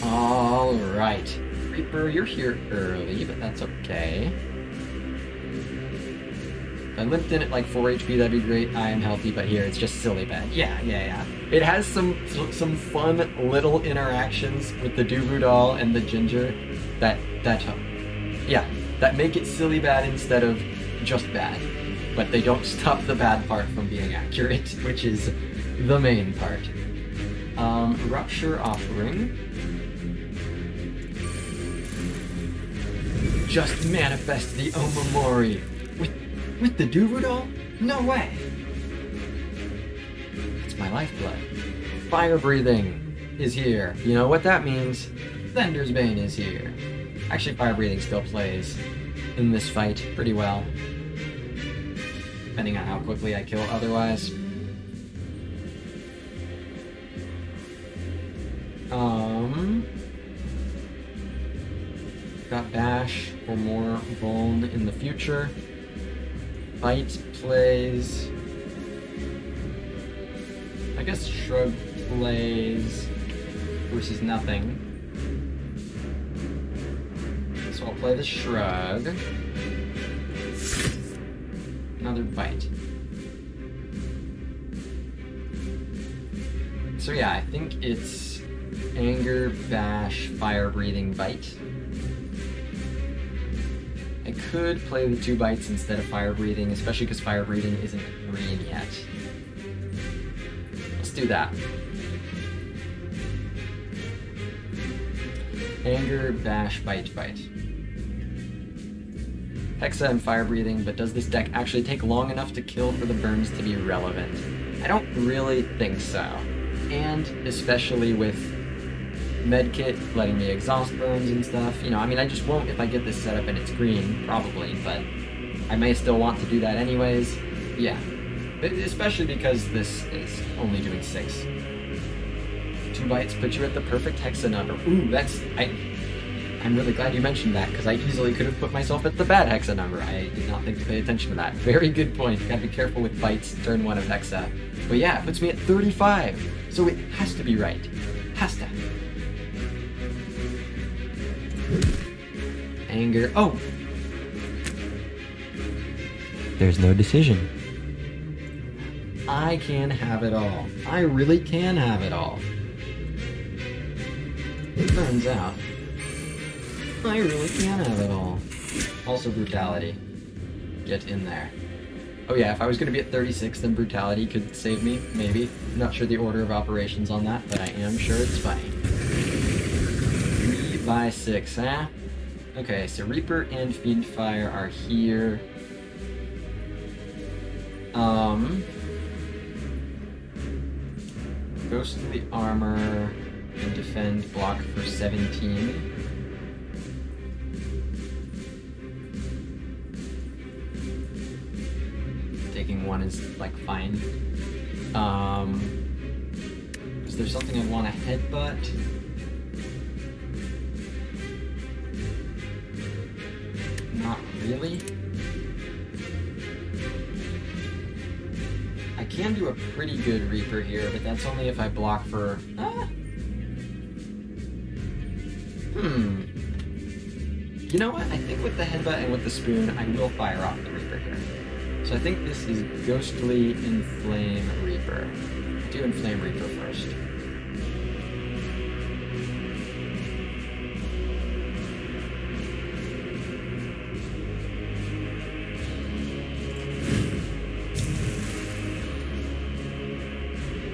S3: Alright. Reaper, you're here early, but that's okay. If I limped in at like 4 HP, that'd be great. I am healthy, but here it's just silly bad. Yeah. It has some fun little interactions with the Duvu doll and the ginger that make it silly bad instead of just bad. But they don't stop the bad part from being accurate, which is the main part. Rupture Offering. Just manifest the Omamori with the Duvu doll? No way! It's my lifeblood. Fire Breathing is here. You know what that means? Thender's Bane is here. Actually, Fire Breathing still plays in this fight pretty well, depending on how quickly I kill otherwise. Got Bash for more Vuln in the future. Bite plays. I guess Shrug plays versus nothing. So I'll play the Shrug. Another bite. So yeah, I think it's Anger, Bash, Fire Breathing, Bite. I could play the 2 bites instead of Fire Breathing, especially because Fire Breathing isn't green yet. Let's do that. Anger, Bash, Bite, Bite. Hexa and Fire Breathing, but does this deck actually take long enough to kill for the burns to be relevant? I don't really think so. And especially with Medkit letting me exhaust burns and stuff, you know, I mean, I just won't if I get this set up and it's green, probably, but I may still want to do that anyways. Yeah, especially because this is only doing 6. 2 bites put you at the perfect Hexa number. Ooh, I'm really glad you mentioned that, because I easily could have put myself at the bad Hexa number. I did not think to pay attention to that. Very good point. Gotta be careful with bites, turn 1 of Hexa. But yeah, it puts me at 35, so it has to be right. Has to. Anger. Oh! There's no decision. I can have it all. I really can have it all. It turns out, I really can have it all. Also Brutality. Get in there. Oh yeah, if I was going to be at 36, then Brutality could save me, maybe. I'm not sure the order of operations on that, but I am sure it's funny. 3 by 6, huh? Okay, so Reaper and Fiendfire are here. Ghost of the Armor and Defend, block for 17. Taking 1 is, like, fine. Is there something I'd want to headbutt? Not really. I can do a pretty good Reaper here, but that's only if I block for... You know what? I think with the headbutt and with the spoon, I will fire off the Reaper here. So I think this is Ghostly Inflame Reaper. Do Inflame Reaper first.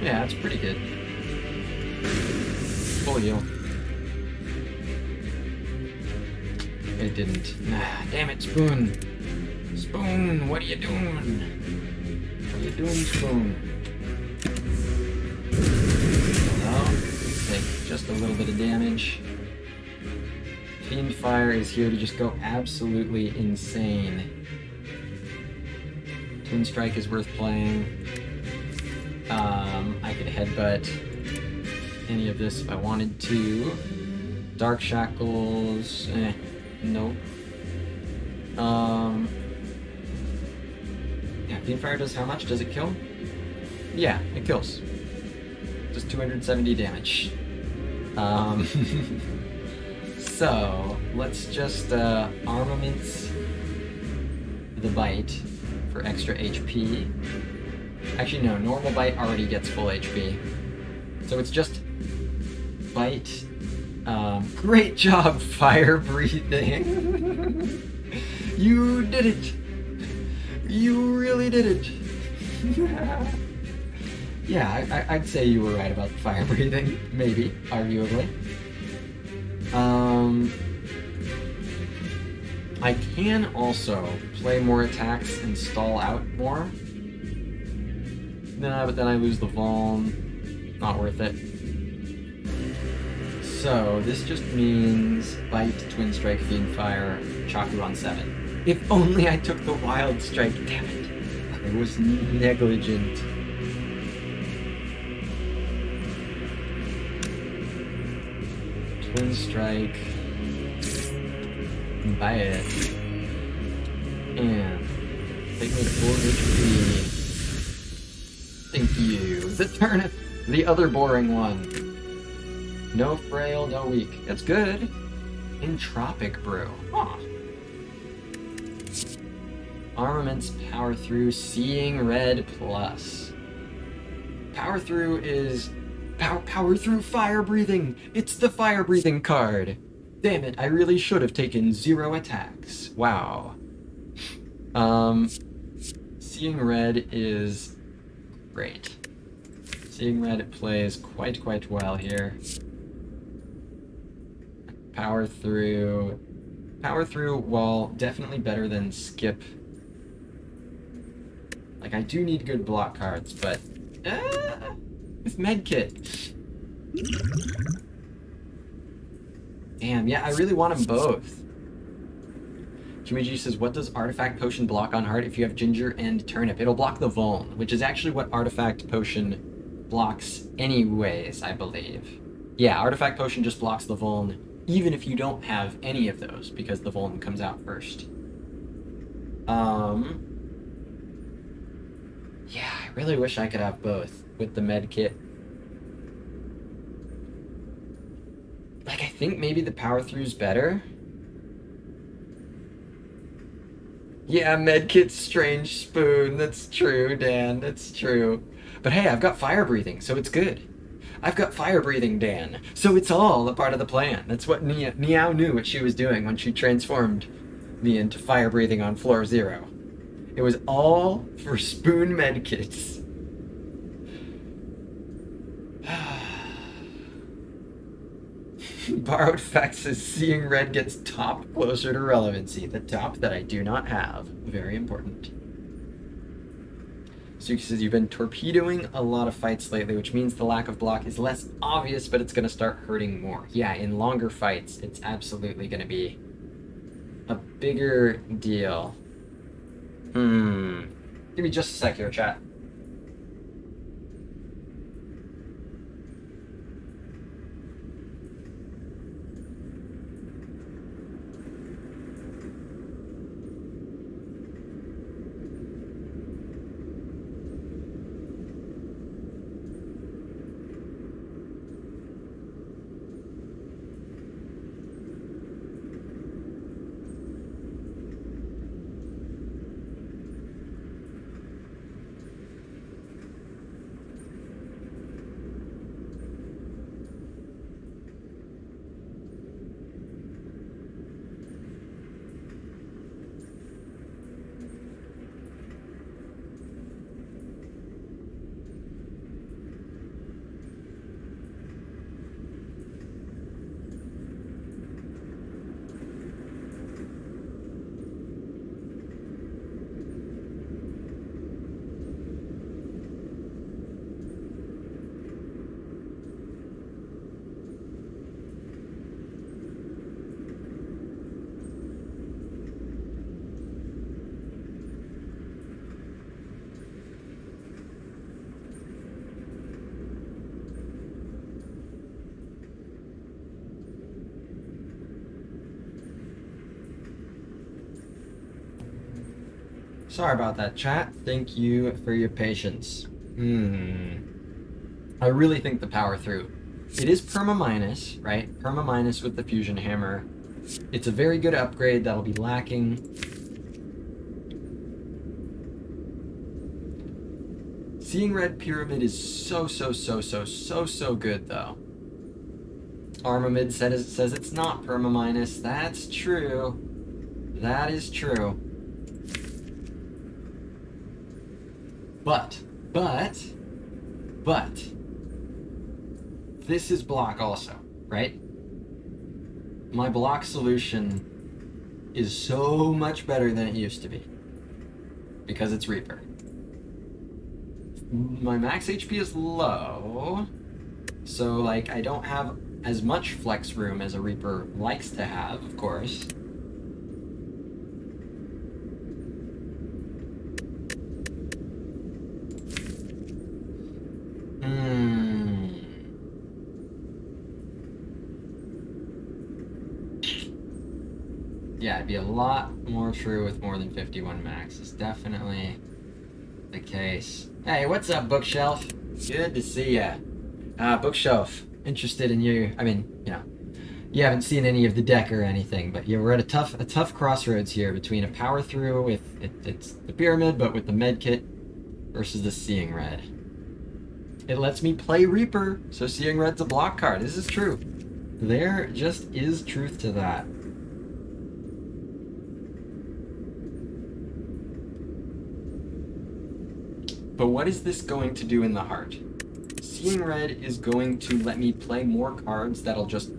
S3: Yeah, that's pretty good. Full heal. It didn't. Damn it, Spoon! Spoon, what are you doing? What are you doing, Spoon? Hello? Take just a little bit of damage. Fiendfire is here to just go absolutely insane. Twin Strike is worth playing. I could headbutt any of this if I wanted to. Dark Shackles, nope. Yeah, Fiendfire does how much? Does it kill? Yeah, it kills. Does 270 damage. So, let's just armaments the bite for extra HP. Actually, no, normal bite already gets full HP. So it's just bite. Great job, Fire Breathing. You did it. You really did it. Yeah, I'd say you were right about the Fire Breathing. Maybe, arguably. I can also play more attacks and stall out more. Nah, but then I lose the Vuln. Not worth it. So, this just means Bite, Twin Strike, Fiendfire, Chaku on 7. If only I took the Wild Strike, damn it. I was negligent. Twin Strike. Bite. And take me to full HP. Thank you. The turnip, the other boring one. No frail, no weak. That's good. Entropic Brew. Huh. Armaments Power Through Seeing Red Plus. Power Through is power through fire breathing. It's the fire breathing card. Damn it, I really should have taken 0 attacks. Wow. Seeing Red is great. Seeing Red plays quite well here. Power through, while definitely better than skip. Like, I do need good block cards, but with Medkit. Damn, yeah, I really want them both. Kimiji says, what does Artifact Potion block on Heart if you have Ginger and Turnip? It'll block the Vuln, which is actually what Artifact Potion blocks anyways, I believe. Yeah, Artifact Potion just blocks the Vuln, even if you don't have any of those, because the Vuln comes out first. Yeah, I really wish I could have both with the med kit. Like, I think maybe the power through's better. Yeah, medkit's strange spoon. That's true, Dan. That's true. But hey, I've got fire breathing, so it's good. I've got fire breathing, Dan. So it's all a part of the plan. That's what Niao knew what she was doing when she transformed me into fire breathing on floor 0. It was all for spoon medkits. Borrowed Fact says seeing red gets top closer to relevancy. The top that I do not have. Very important. Suki says you've been torpedoing a lot of fights lately, which means the lack of block is less obvious, but it's going to start hurting more. Yeah, in longer fights, it's absolutely going to be a bigger deal. Give me just a sec here, chat. Sorry about that, chat. Thank you for your patience. I really think the power through. It is perma minus, right? Perma minus with the fusion hammer. It's a very good upgrade that'll be lacking. Seeing Red Pyramid is so good though. Armamid says it's not perma minus. That's true. That is true. But, this is block also, right? My block solution is so much better than it used to be. Because it's Reaper. My max HP is low, so like I don't have as much flex room as a Reaper likes to have, of course. Yeah, it'd be a lot more true with more than 51 max. It's definitely the case. Hey, what's up, Bookshelf? Good to see ya. Bookshelf, interested in you. I mean, you know, you haven't seen any of the deck or anything, but yeah, we're at a tough crossroads here between a power through with it's the pyramid, but with the med kit versus the Seeing Red. It lets me play Reaper, so Seeing Red's a block card. This is true. There just is truth to that. But what is this going to do in the heart? Seeing Red is going to let me play more cards that'll just,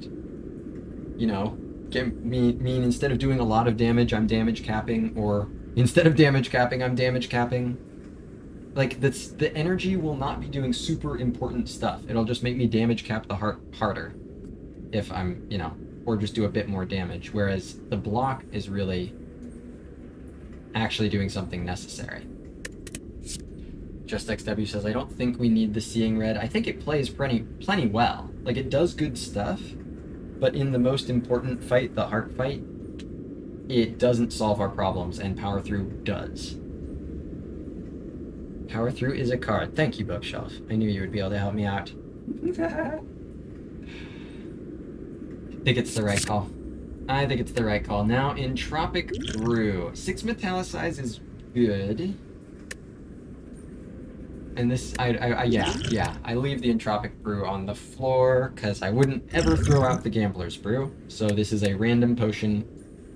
S3: you know, mean instead of doing a lot of damage, I'm damage capping, or instead of damage capping, I'm damage capping. Like, the energy will not be doing super important stuff. It'll just make me damage cap the heart harder if I'm, you know, or just do a bit more damage. Whereas the block is really actually doing something necessary. Just XW says, I don't think we need the Seeing Red. I think it plays plenty well. Like, it does good stuff, but in the most important fight, the heart fight, it doesn't solve our problems, and Power Through does. Power Through is a card. Thank you, Bookshelf. I knew you would be able to help me out. I think it's the right call. I think it's the right call. Now, Entropic Brew. 6 Metallicize is good. And this, yeah, I leave the Entropic Brew on the floor, because I wouldn't ever throw out the Gambler's Brew. So this is a random potion,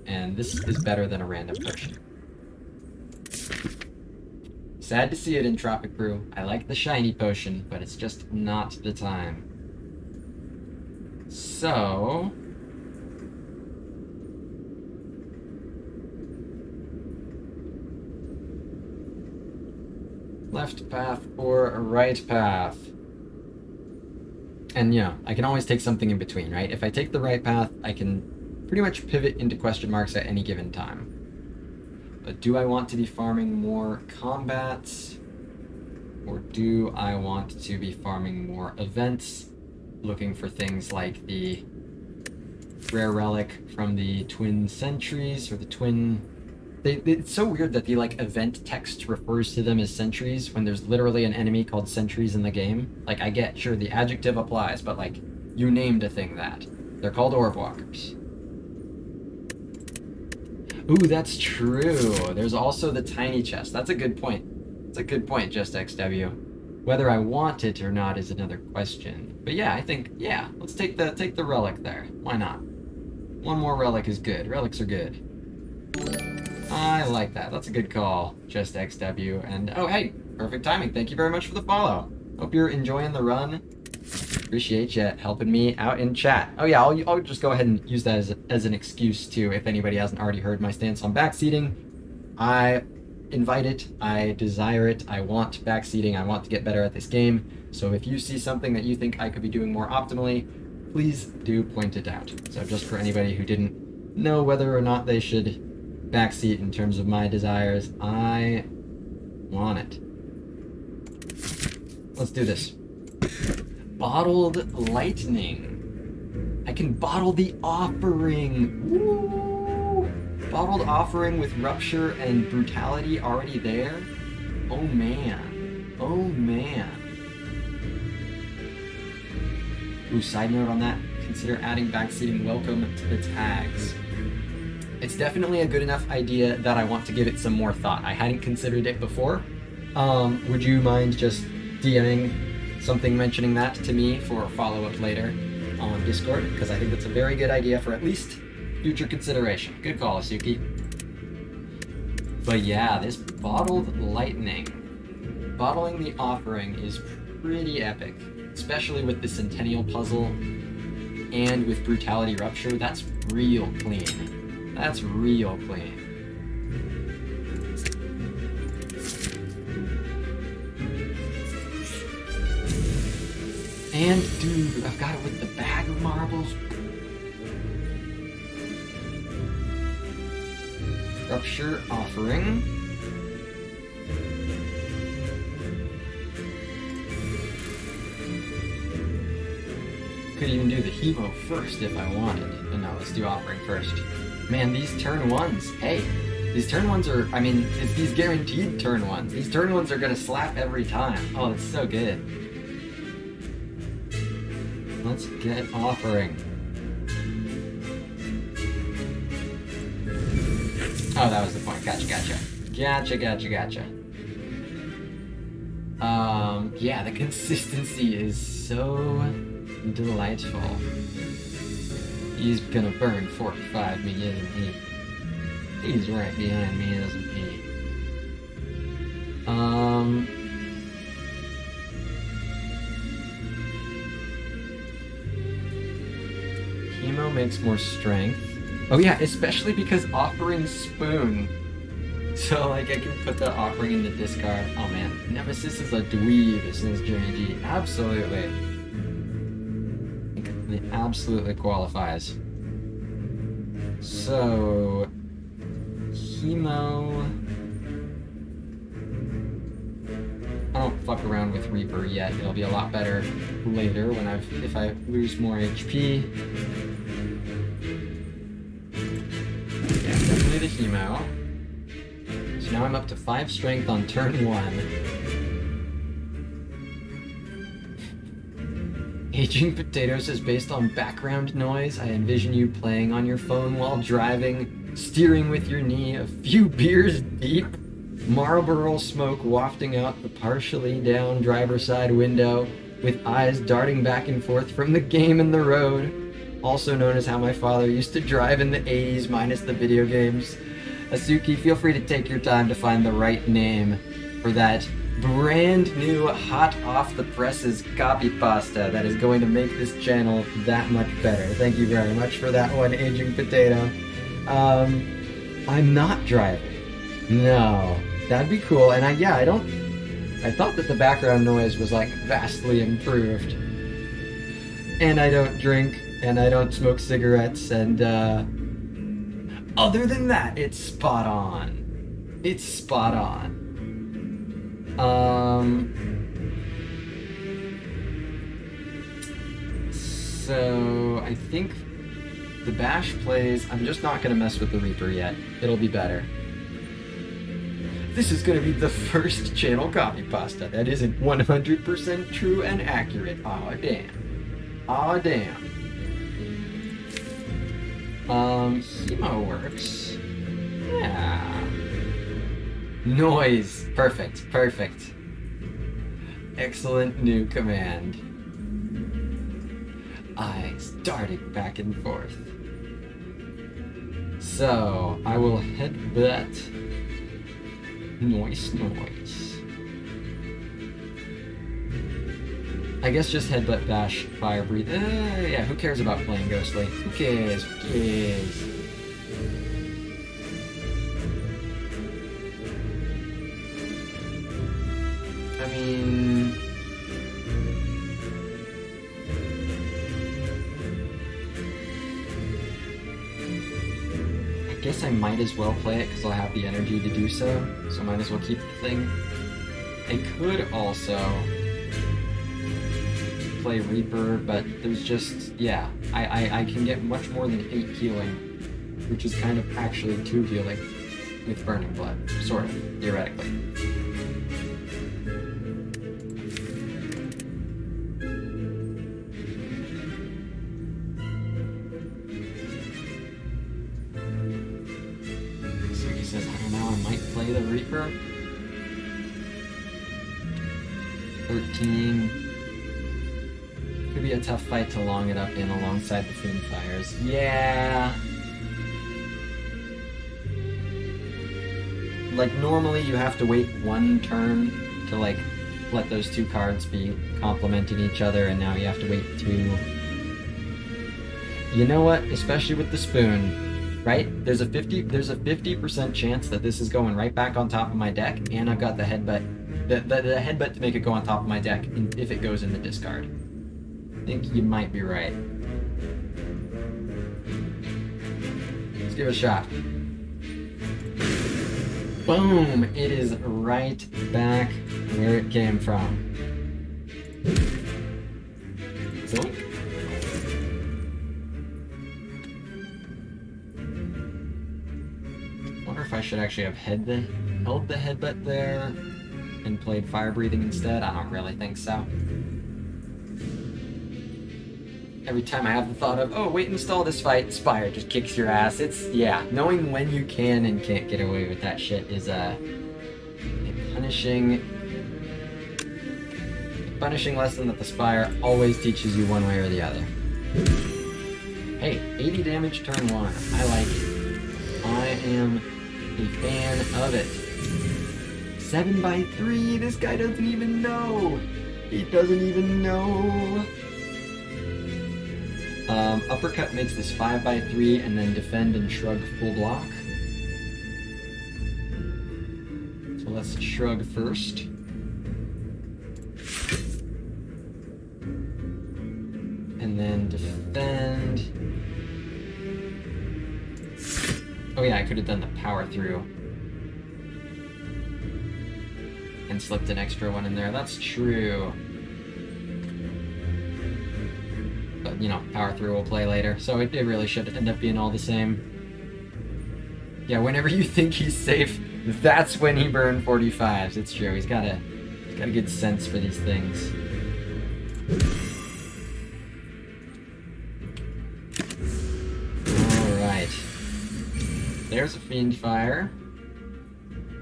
S3: and this is better than a random potion. Sad to see it, Entropic Brew. I like the shiny potion, but it's just not the time. So... left path or a right path. And yeah, I can always take something in between, right? If I take the right path, I can pretty much pivot into question marks at any given time. But do I want to be farming more combats? Or do I want to be farming more events? Looking for things like the rare relic from the twin sentries, or the twin... It's so weird that the, like, event text refers to them as sentries when there's literally an enemy called sentries in the game. Like, I get, sure, the adjective applies, but, like, you named a thing that. They're called orb walkers. Ooh, that's true. There's also the tiny chest. That's a good point. That's a good point, Just XW. Whether I want it or not is another question. But yeah, I think, yeah, let's take the relic there. Why not? One more relic is good. Relics are good. I like that. That's a good call, Just XW. And oh, hey, perfect timing. Thank you very much for the follow. Hope you're enjoying the run. Appreciate you helping me out in chat. Oh yeah, I'll just go ahead and use that as an excuse too, if anybody hasn't already heard my stance on backseating. I invite it, I desire it, I want backseating, I want to get better at this game. So if you see something that you think I could be doing more optimally, please do point it out. So just for anybody who didn't know whether or not they should backseat in terms of my desires, I want it. Let's do this. Bottled Lightning. I can bottle the offering. Woo! Bottled offering with Rupture and Brutality already there. Oh man. Oh man. Ooh, side note on that. Consider adding backseating welcome to the tags. It's definitely a good enough idea that I want to give it some more thought. I hadn't considered it before. Would you mind just DMing something mentioning that to me for a follow-up later on Discord? Because I think that's a very good idea for at least future consideration. Good call, Asuki. But yeah, this Bottled Lightning. Bottling the offering is pretty epic. Especially with the Centennial Puzzle and with Brutality Rupture. That's real clean. That's real clean. And, dude, I've got it with the bag of marbles. Rupture offering. Could even do the Hemo first if I wanted. But no, let's do offering first. Man, these turn ones, hey, these turn ones are, I mean, it's these guaranteed turn ones. These turn ones are gonna slap every time. Oh, it's so good. Let's get offering. Oh, that was the point. Gotcha. Yeah, the consistency is so delightful. He's gonna burn 45 me, isn't he? He's right behind me, isn't he? Chemo makes more strength. Oh yeah, especially because offering spoon. So like I can put the offering in the discard. Oh man, Nemesis is a dweeb since JG. Absolutely. It absolutely qualifies. So Chemo. I don't fuck around with Reaper yet. It'll be a lot better later when if I lose more HP. Yeah, definitely the Chemo. So now I'm up to 5 strength on turn 1. Aging Potatoes is based on background noise. I envision you playing on your phone while driving, steering with your knee, a few beers deep, Marlboro smoke wafting out the partially down driver's side window, with eyes darting back and forth from the game and the road. Also known as how my father used to drive in the 80s minus the video games. Asuki, feel free to take your time to find the right name for that brand new, hot off the presses copy pasta that is going to make this channel that much better. Thank you very much for that one, Aging Potato. I'm not driving. No, that'd be cool. And I thought that the background noise was like vastly improved. And I don't drink, and I don't smoke cigarettes, and other than that, it's spot on. It's spot on. So I think the Bash plays. I'm just not gonna mess with the Reaper yet. It'll be better. This is gonna be the first channel copy pasta that isn't 100% true and accurate. Aw damn. Aw damn. Chemo works. Yeah. Noise. Perfect. Excellent new command. Eyes darting back and forth. So, I will headbutt. Noise. I guess just headbutt, bash, fire, breathe. Yeah, who cares about playing Ghostly? Who cares? I mean... I guess I might as well play it because I'll have the energy to do so. So I might as well keep the thing. I could also play Reaper, but there's just, yeah, I can get much more than 8 healing, which is kind of actually 2 healing with Burning Blood, sort of, theoretically. So he says, I don't know, I might play the Reaper. 13. Could be a tough fight to long it up in alongside the Fiendfires. Yeah. Like normally you have to wait 1 turn to like let those 2 cards be complementing each other, and now you have to wait 2. You know what? Especially with the spoon, right? There's a 50% chance that this is going right back on top of my deck, and I've got the headbutt, the headbutt to make it go on top of my deck if it goes in the discard. I think you might be right. Let's give it a shot. Boom! It is right back where it came from. Zoink. Wonder if I should actually have held the headbutt there and played fire breathing instead. I don't really think so. every time I have the thought of, oh, wait and stall this fight, Spire just kicks your ass. It's, yeah, knowing when you can and can't get away with that shit is a punishing lesson that the Spire always teaches you one way or the other. Hey, 80 damage turn 1. I like it. I am a fan of it. 7x3, this guy doesn't even know. He doesn't even know. Uppercut makes this 5x3 and then defend and shrug full block. So let's shrug first. And then defend. Oh yeah, I could have done the power through. And slipped an extra one in there, that's true. But, you know, power through will play later, so it really should end up being all the same. Yeah, whenever you think he's safe, that's when he burned 45s. It's true, he's got a good sense for these things. Alright. There's a Fiend Fire.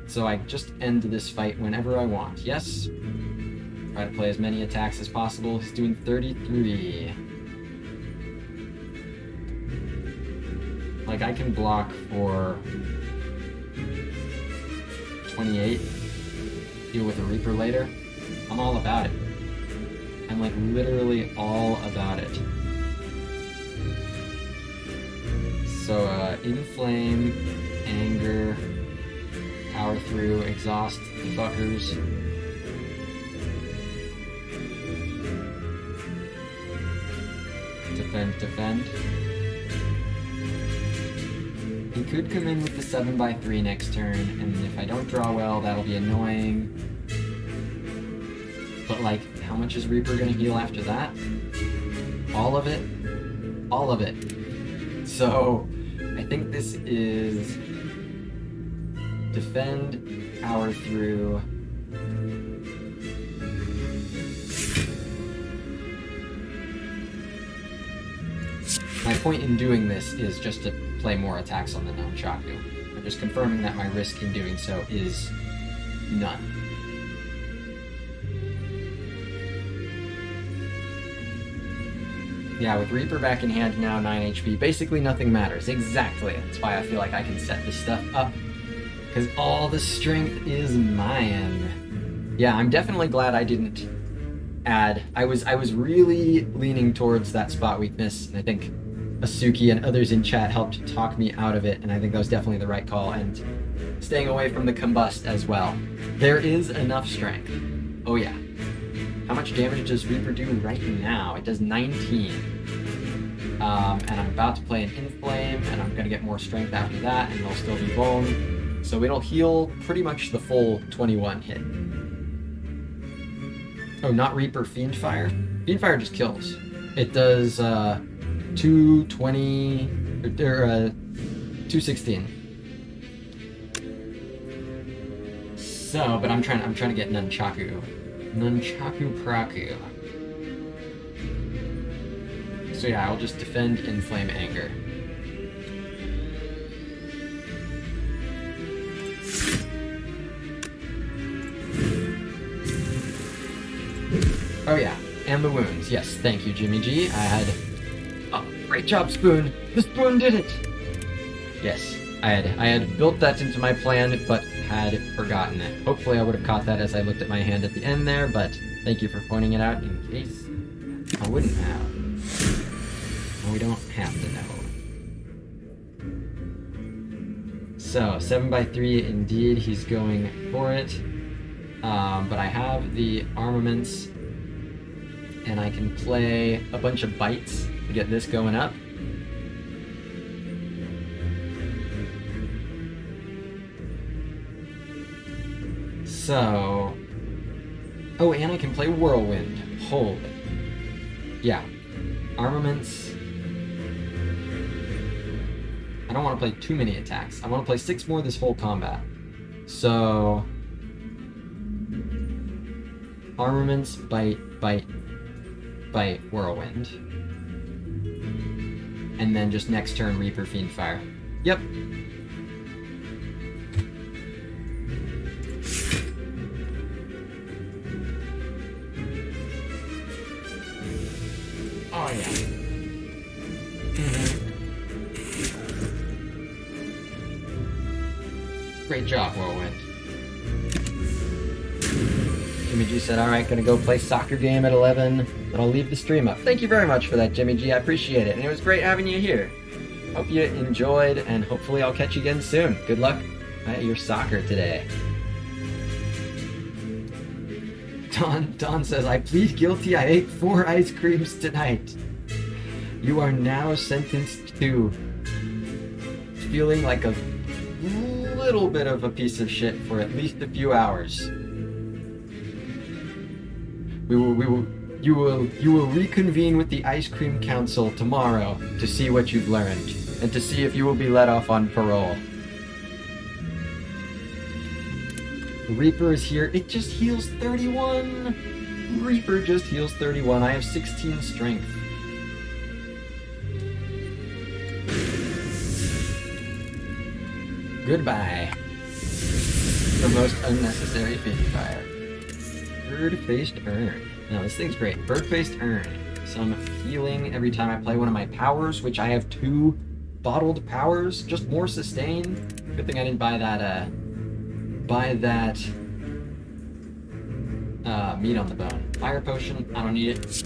S3: So I just end this fight whenever I want. Yes? Try to play as many attacks as possible. He's doing 33. Like, I can block for 28. Deal with a Reaper later. I'm all about it. I'm like literally all about it. So, Inflame, Anger, Power Through, Exhaust the fuckers. Defend. He could come in with the 7x3 next turn, and if I don't draw well, that'll be annoying. But like, how much is Reaper gonna heal after that? All of it? All of it. So, I think this is defend, power through. My point in doing this is just to play more attacks on the Nunchaku. I'm just confirming that my risk in doing so is none. Yeah, with Reaper back in hand now, 9 HP, basically nothing matters. Exactly. That's why I feel like I can set this stuff up. Because all the strength is mine. Yeah, I'm definitely glad I didn't add. I was really leaning towards that spot weakness, and I think Asuki and others in chat helped talk me out of it, and I think that was definitely the right call, and staying away from the combust as well. There is enough strength. Oh yeah. How much damage does Reaper do right now? It does 19. And I'm about to play an Inflame, and I'm gonna get more strength after that, and it'll still be bone. So it'll heal pretty much the full 21 hit. Oh, not Reaper, Fiend Fire? Fiend Fire just kills. It does 220 or 216. So, but I'm trying to get Nunchaku Praku. So yeah, I'll just defend, Inflame, Anger. Oh yeah, and the wounds. Yes, thank you, Jimmy G. I had... Oh, great job, Spoon! The Spoon did it! Yes, I had built that into my plan, but had forgotten it. Hopefully I would have caught that as I looked at my hand at the end there, but thank you for pointing it out in case I wouldn't have. And we don't have to know. So, 7x3 indeed, he's going for it. But I have the armaments, and I can play a bunch of bites to get this going up. So... Oh, and I can play Whirlwind. Hold. Yeah. Armaments. I don't want to play too many attacks. I want to play 6 more this whole combat. So... Armaments, bite, Whirlwind. and then just next turn Reaper Fiend Fire. Yep. Oh yeah. Great job, Whirlwind. Jimmy G said, alright, gonna go play soccer game at 11, but I'll leave the stream up. Thank you very much for that, Jimmy G. I appreciate it, and it was great having you here. Hope you enjoyed, and hopefully I'll catch you again soon. Good luck at your soccer today. Don says, I plead guilty, I ate 4 ice creams tonight. You are now sentenced to feeling like a little bit of a piece of shit for at least a few hours. You will reconvene with the Ice Cream Council tomorrow to see what you've learned and to see if you will be let off on parole. Reaper is here. It just heals 31. Reaper just heals 31. I have 16 strength. Goodbye. The most unnecessary fiend fire. Bird-faced urn. No, this thing's great. Bird-faced urn. Some healing every time I play one of my powers, which I have 2 bottled powers. Just more sustain. Good thing I didn't buy that, meat on the bone. Fire potion, I don't need it.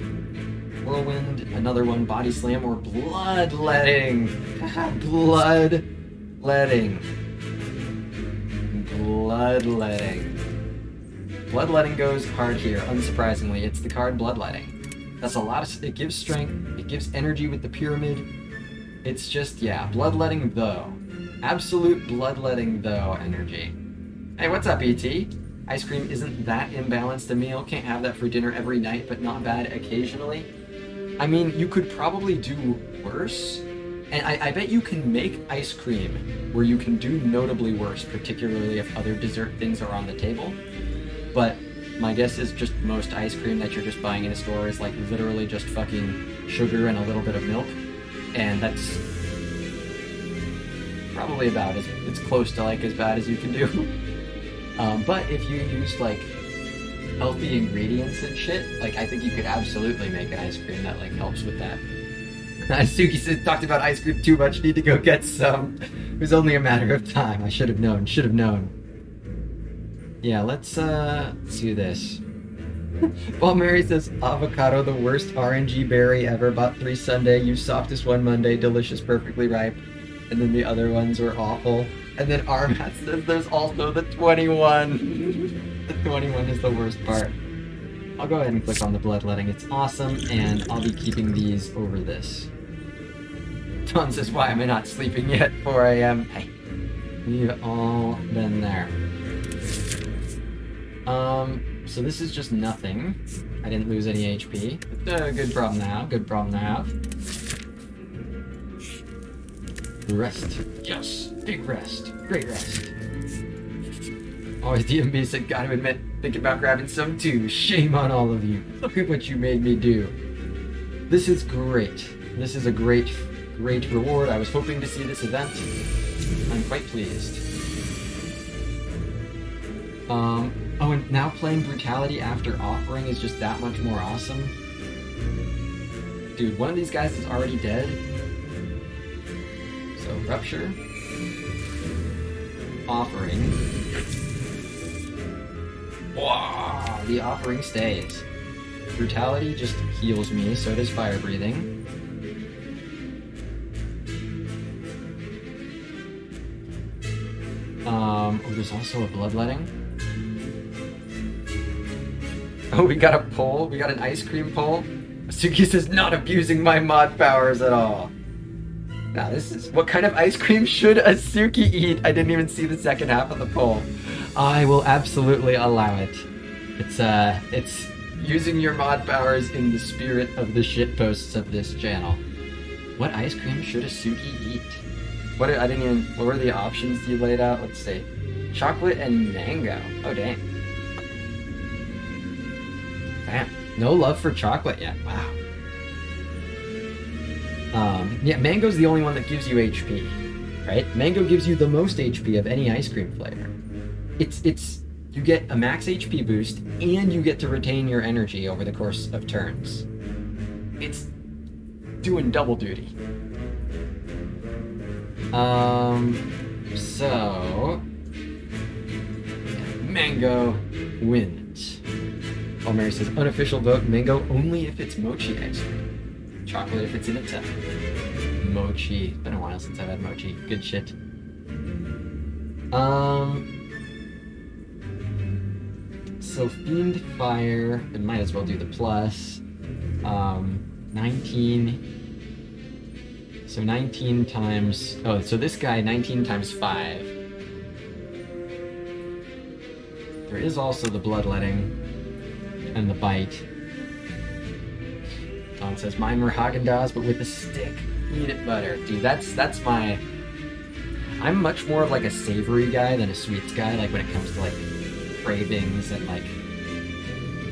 S3: Whirlwind, another one. Body slam or bloodletting. Bloodletting. Bloodletting. Bloodletting goes hard here, unsurprisingly. It's the card Bloodletting. That's a lot of... It gives strength, it gives energy with the pyramid. It's just, yeah, Bloodletting though. Absolute Bloodletting though energy. Hey, what's up, ET? Ice cream isn't that imbalanced a meal. Can't have that for dinner every night, but not bad occasionally. I mean, you could probably do worse. And I bet you can make ice cream where you can do notably worse, particularly if other dessert things are on the table. But my guess is just most ice cream that you're just buying in a store is like literally just fucking sugar and a little bit of milk. And that's probably about as, it's close to like as bad as you can do. But if you use like healthy ingredients and shit, like I think you could absolutely make an ice cream that like helps with that. Suki says, talked about ice cream too much, need to go get some. It was only a matter of time. I should have known, Yeah, let's do this. Paul Mary says, avocado, the worst RNG berry ever. Bought 3 Sunday, used softest one Monday, delicious, perfectly ripe. And then the other ones were awful. And then Armat says there's also the 21. The 21 is the worst part. I'll go ahead and click on the bloodletting. It's awesome, and I'll be keeping these over this. Don says, why am I not sleeping yet? 4 a.m. Hey, we've all been there. So this is just nothing. I didn't lose any HP. Good problem to have, good problem to have. Rest. Yes, big rest. Great rest. Always DMB said, gotta admit, thinking about grabbing some too. Shame on all of you. Look at what you made me do. This is great. This is a great reward. I was hoping to see this event. I'm quite pleased. Oh, and now playing Brutality after Offering is just that much more awesome. Dude, one of these guys is already dead. So, Rupture. Offering. Wow, the Offering stays. Brutality just heals me, so does Fire Breathing. Oh, there's also a Bloodletting. Oh, we got a poll. We got an ice cream poll. Suki says, not abusing my mod powers at all. Now, this is... What kind of ice cream should a Suki eat? I didn't even see the second half of the poll. I will absolutely allow it. It's using your mod powers in the spirit of the shitposts of this channel. What ice cream should a Suki eat? What were the options you laid out? Let's see. Chocolate and mango. Oh, dang. Damn. No love for chocolate yet. Wow. Yeah, mango's the only one that gives you HP, right? Mango gives you the most HP of any ice cream flavor. It's you get a max HP boost and you get to retain your energy over the course of turns. It's doing double duty. So Mango wins. Oh, Mary says unofficial vote mango only if it's mochi ice cream. Chocolate if it's in a tub. Mochi. It's been a while since I've had mochi. Good shit. So Fiend Fire, it might as well do the plus. 19. So 19 times. Oh, so this guy 19 times 5. There is also the bloodletting and the bite. Don says mine were Haagen-Dazs, but with a stick. Peanut butter. Dude, that's my... I'm much more of like a savory guy than a sweets guy, like when it comes to like cravings and like,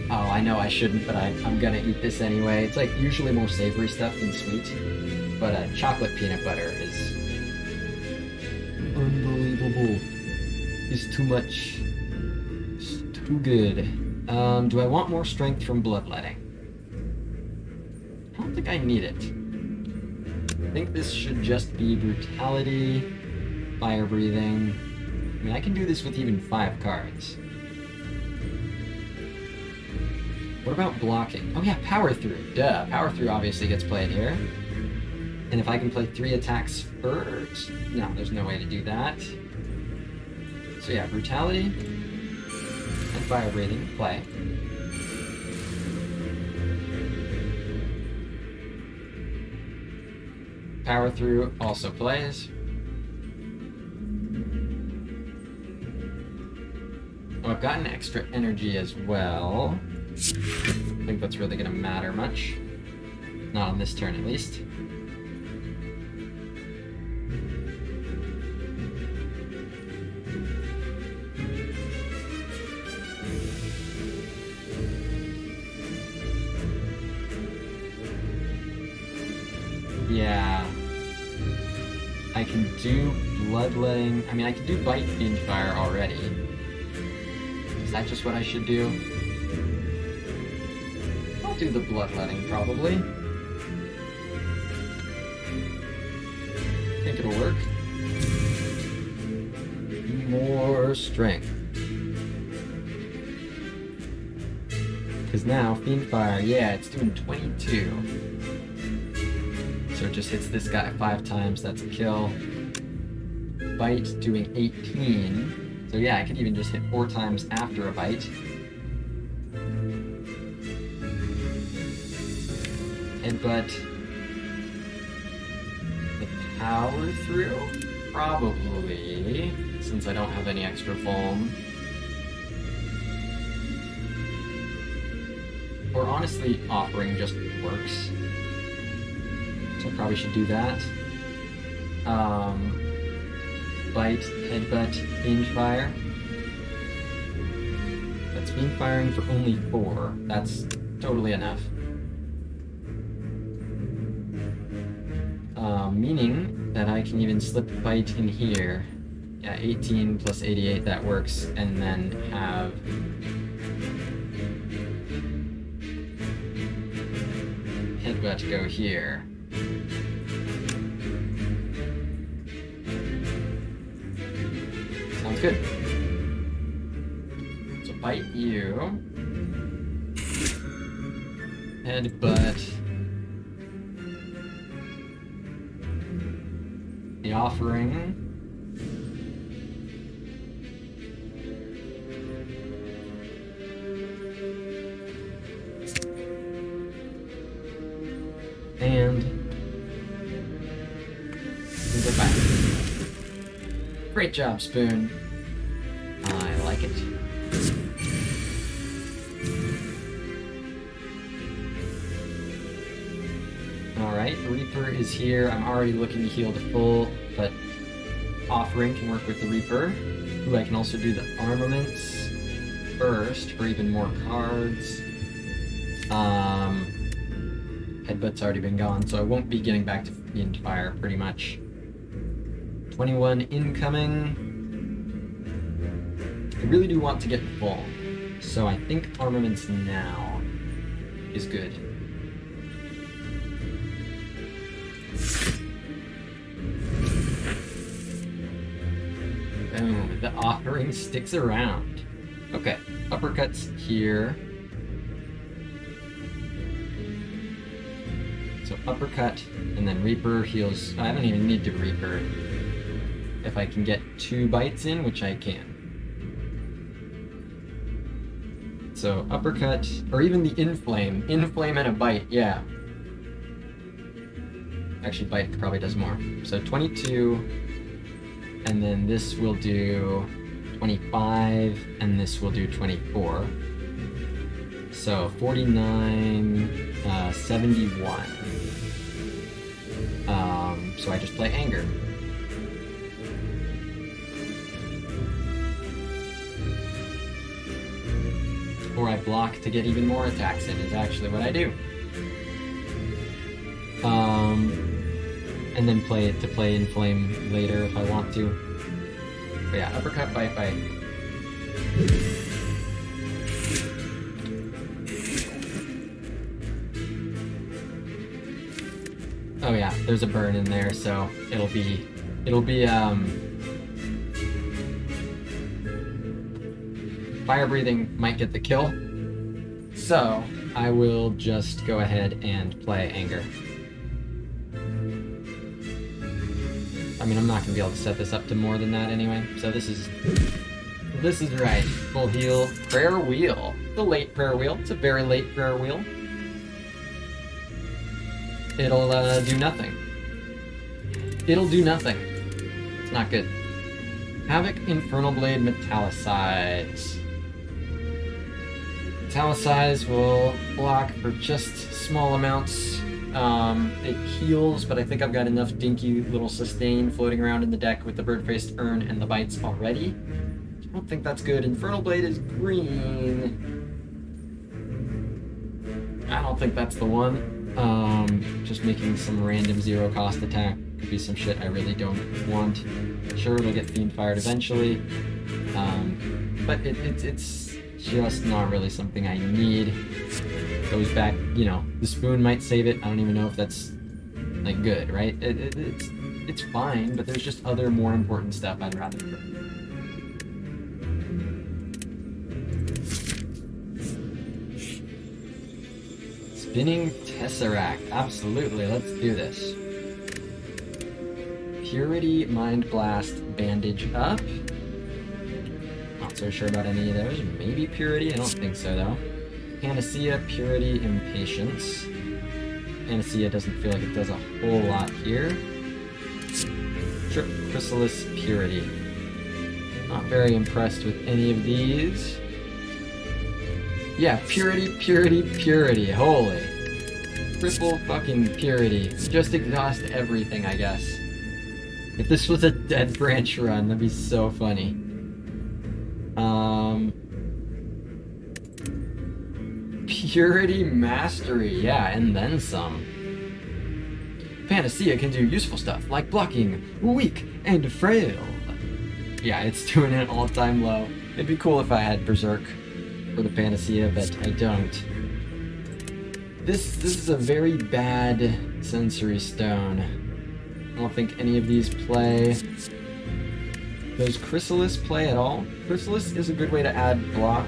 S3: oh, I know I shouldn't, but I'm gonna eat this anyway. It's like usually more savory stuff than sweet. But chocolate peanut butter is unbelievable. It's too much. It's too good. Do I want more strength from bloodletting? I don't think I need it. I think this should just be brutality, fire breathing. I mean, I can do this with even 5 cards. What about blocking? Oh yeah, power through. Duh, power through obviously gets played here. And if I can play 3 attacks first, no, there's no way to do that. So yeah, brutality and fire breathing play. Power through also plays. Oh, I've gotten extra energy as well. I think that's really gonna matter much. Not on this turn at least. Yeah. I can do bloodletting. I mean, I can do bite fiend fire already. Is that just what I should do? I'll do the bloodletting probably. Think it'll work. More strength. Because now fiend fire, yeah, it's doing 22. So it just hits this guy 5 times, that's a kill. Bite doing 18. So yeah, I could even just hit 4 times after a bite. Headbutt. The power through? Probably, since I don't have any extra vuln. Or honestly, offering just works. So I probably should do that. Bite, headbutt, fiend fire. That's fiend firing for only 4. That's totally enough. Meaning that I can even slip bite in here. Yeah, 18 plus 88, that works. And then have headbutt go here. Sounds good. So bite you. Headbutt. The offering. And go back. Great job, Spoon. I like it. Alright, Reaper is here. I'm already looking to heal to full, but offering can work with the Reaper. Ooh, I can also do the armaments first for even more cards. headbutt's already been gone, so I won't be getting back to into fire pretty much. 21 incoming. I really do want to get full, so I think armaments now is good. Boom, the offering sticks around. Okay, uppercuts here. So uppercut, and then Reaper heals. I don't even need to Reaper if I can get 2 bites in, which I can. So uppercut, or even the inflame. Inflame and a bite, yeah. Actually, bite probably does more. So 22, and then this will do 25, and this will do 24. So 49, 71. So I just play Anger. Or I block to get even more attacks in, is actually what I do. And then play Inflame later if I want to. But yeah, uppercut, bite, bite. Oh yeah, there's a burn in there, so it'll be fire breathing might get the kill. So I will just go ahead and play Anger. I mean, I'm not gonna be able to set this up to more than that anyway, so this is right. Full heal. Prayer Wheel. The late Prayer Wheel. It's a very late Prayer Wheel. It'll do nothing. It'll do nothing. It's not good. Havoc, Infernal Blade, Metallicize. Metallicize will block for just small amounts. It heals, but I think I've got enough dinky little sustain floating around in the deck with the bird-faced urn and the bites already. I don't think that's good. Infernal Blade is green. I don't think that's the one. Just making some random zero-cost attack could be some shit I really don't want. Sure, it'll get Fiend-Fired eventually, but it's just not really something I need. Goes back, you know, the spoon might save it. I don't even know if that's, like, good, right? It's fine, but there's just other more important stuff I'd rather do. Spinning Tesseract. Absolutely, let's do this. Purity, Mind Blast, Bandage up. Not so sure about any of those. Maybe Purity, I don't think so though. Panacea, Purity, Impatience. Panacea doesn't feel like it does a whole lot here. Chrysalis, Purity. Not very impressed with any of these. Yeah, Purity, Purity, Purity. Holy. Triple fucking Purity. Just exhaust everything, I guess. If this was a Dead Branch run, that'd be so funny. Purity Mastery, yeah, and then some. Panacea can do useful stuff, like blocking, weak, and frail. Yeah, it's doing an all-time low. It'd be cool if I had Berserk for the Panacea, but I don't. This is a very bad Sensory Stone. I don't think any of these play. Does Chrysalis play at all? Chrysalis is a good way to add block,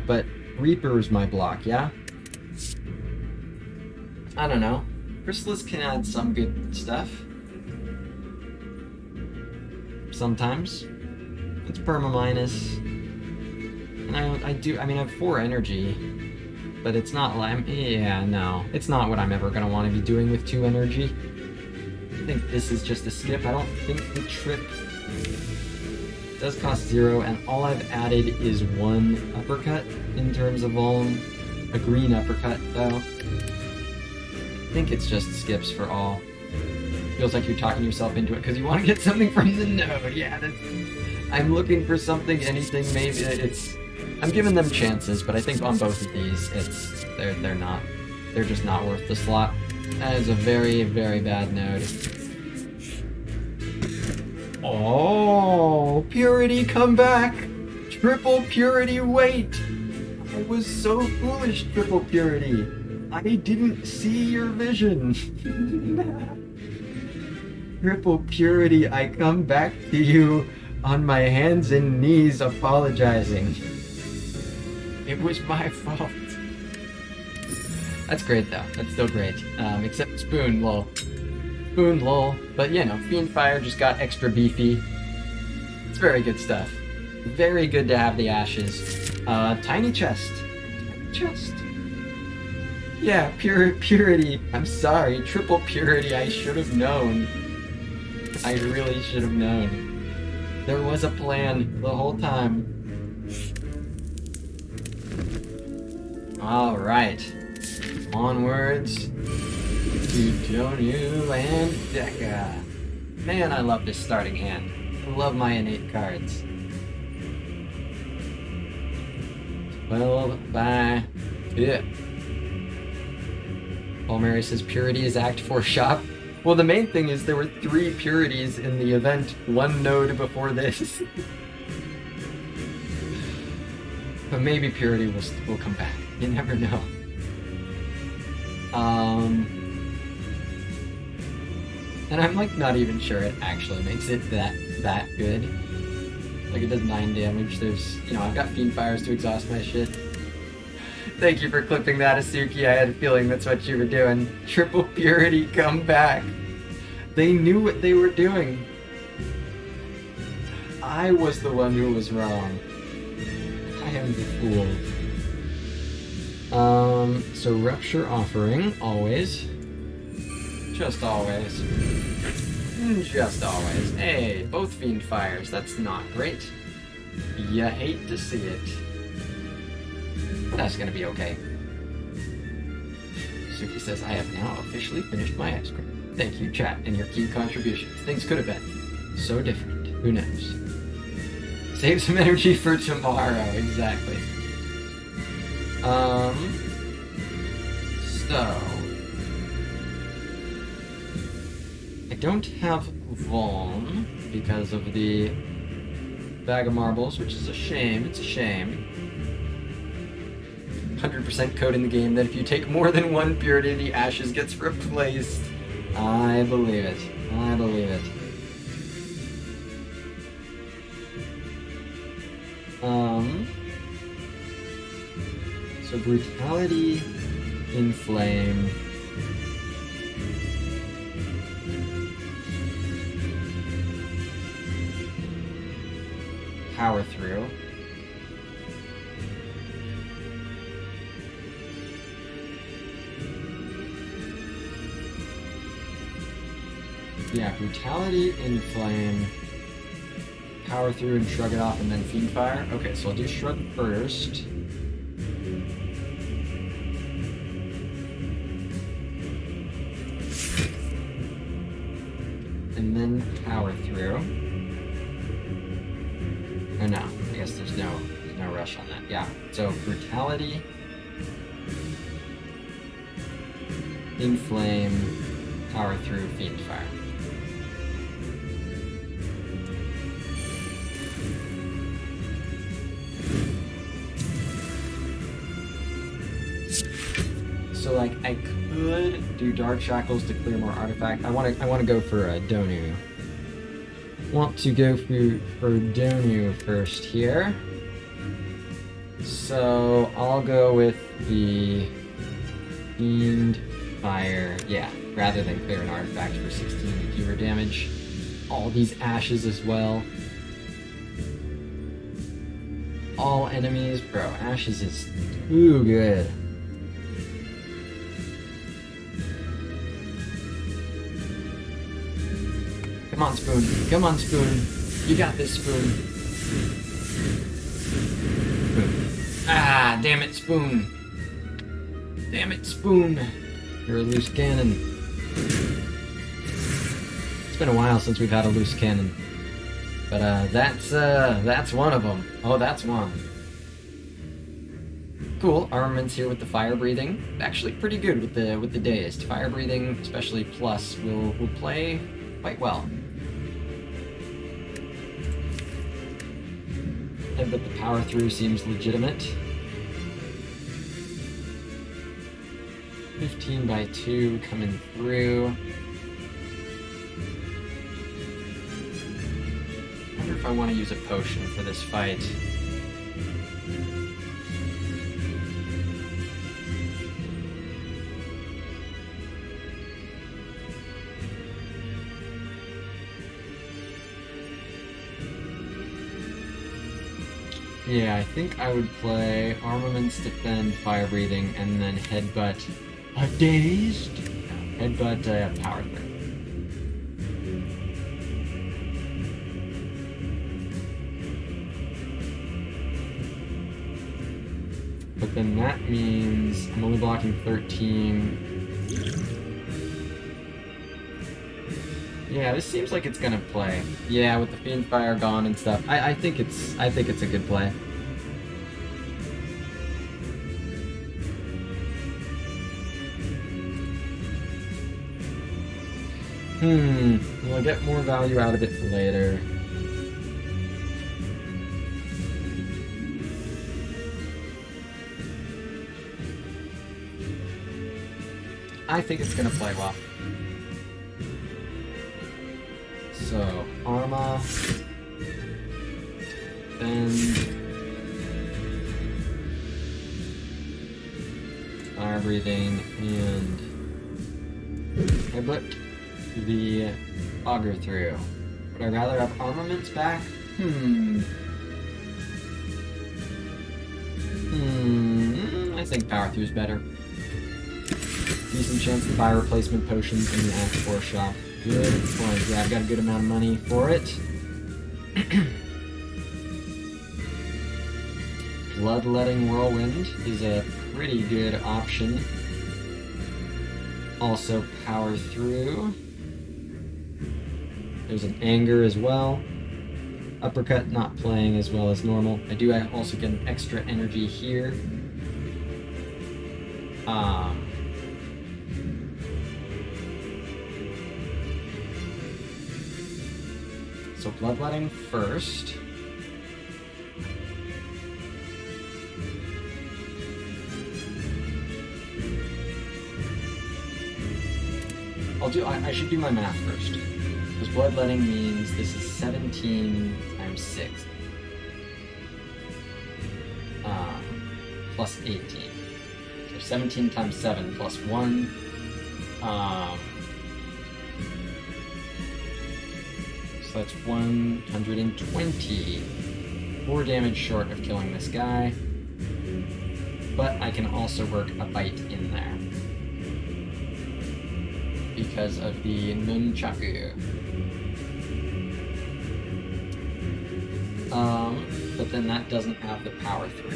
S3: but Reaper's my block, yeah? I don't know. Chrysalis can add some good stuff. Sometimes. It's perma minus. And I mean, I have 4 energy, but it's not like, yeah, no. It's not what I'm ever gonna want to be doing with 2 energy. I think this is just a skip. I don't think the trip does cost 0, and all I've added is 1 uppercut in terms of volume. A green uppercut, though. I think it's just skips for all. Feels like you're talking yourself into it because you want to get something from the node. Yeah, I'm looking for something, anything, maybe. I'm giving them chances, but I think on both of these, they're not they're just not worth the slot. That is a very, very bad node. Oh, Purity, come back! Triple Purity, wait! I was so foolish, Triple Purity. I didn't see your vision. Triple Purity, I come back to you on my hands and knees apologizing. It was my fault. That's great though. That's still great. Except Spoon, lol. Spoon, lol. But you know, Fiendfire just got extra beefy. It's very good stuff. Very good to have the ashes. Tiny chest. Tiny chest. Yeah, Purity. I'm sorry. Triple Purity, I should have known. I really should have known. There was a plan the whole time. Alright. Onwards to Donu and Deca. Man, I love this starting hand. I love my innate cards. 12 by... Yeah. Paul Mary says Purity is Act 4 shop. Well, the main thing is there were 3 Purities in the event, 1 node before this. But maybe Purity will come back. You never know. And I'm like not even sure it actually makes it that good. Like it does 9 damage. There's, you know, I've got Fiendfires to exhaust my shit. Thank you for clipping that, Asuki. I had a feeling that's what you were doing. Triple Purity, come back. They knew what they were doing. I was the one who was wrong. I am the fool. So Rupture Offering, always. Just always. Just always. Hey, both Fiendfires, that's not great. You hate to see it. That's gonna be okay. Suki says, I have now officially finished my ice cream. Thank you, chat, and your key contributions. Things could have been so different. Who knows? Save some energy for tomorrow, exactly. So... I don't have Vaughn because of the bag of marbles, which is a shame. It's a shame. 100% code in the game that if you take more than 1 Purity, the ashes gets replaced. I believe it. I believe it. So Brutality, Inflame. Power Through. Yeah, Brutality, Inflame, Power Through, and Shrug It Off, and then Fiendfire. Okay, so I'll do Shrug first. And then Power Through. Oh no, I guess there's no rush on that. Yeah, so Brutality, Inflame, Power Through, Fiendfire. So like I could do Dark Shackles to clear more artifact. I want to go for Donu. Want to go for Donu first here. So I'll go with the Fiendfire. Yeah, rather than clear an artifact for 16 fewer damage. All these ashes as well. All enemies, bro. Ashes is too good. Come on, Spoon. Come on, Spoon. You got this, Spoon. Spoon. Ah, damn it, Spoon. Damn it, Spoon. You're a loose cannon. It's been a while since we've had a loose cannon. But, that's one of them. Oh, that's one. Cool. Armaments here with the fire breathing. Actually pretty good with the dazed. Fire breathing, especially plus, will play quite well. But the power through seems legitimate. 15 by 2 coming through. I wonder if I want to use a potion for this fight. Yeah, I think I would play Armaments, Defend, Fire Breathing, and then Headbutt a Dazed? No, Headbutt Power Through. But then that means I'm only blocking 13. Yeah, this seems like it's gonna play. Yeah, with the Fiend Fire gone and stuff. I think it's a good play. Will I get more value out of it later? I think it's gonna play well. So, Arma, Bend, Fire Breathing, and Headbutt the Auger through. Would I rather have Armaments back? I think Power Through is better. Decent chance to buy replacement potions in the Act 4 shop. Good point. Yeah, I've got a good amount of money for it. Bloodletting Whirlwind is a pretty good option. Also Power Through. There's an Anger as well. Uppercut not playing as well as normal. I do also get an extra energy here. So Bloodletting first. I should do my math first. Because Bloodletting means this is 17 times 6. Plus 18. So 17 times 7 plus 1. So that's 120. 4 damage short of killing this guy. But I can also work a bite in there. Because of the nunchaku. But then that doesn't have the power through.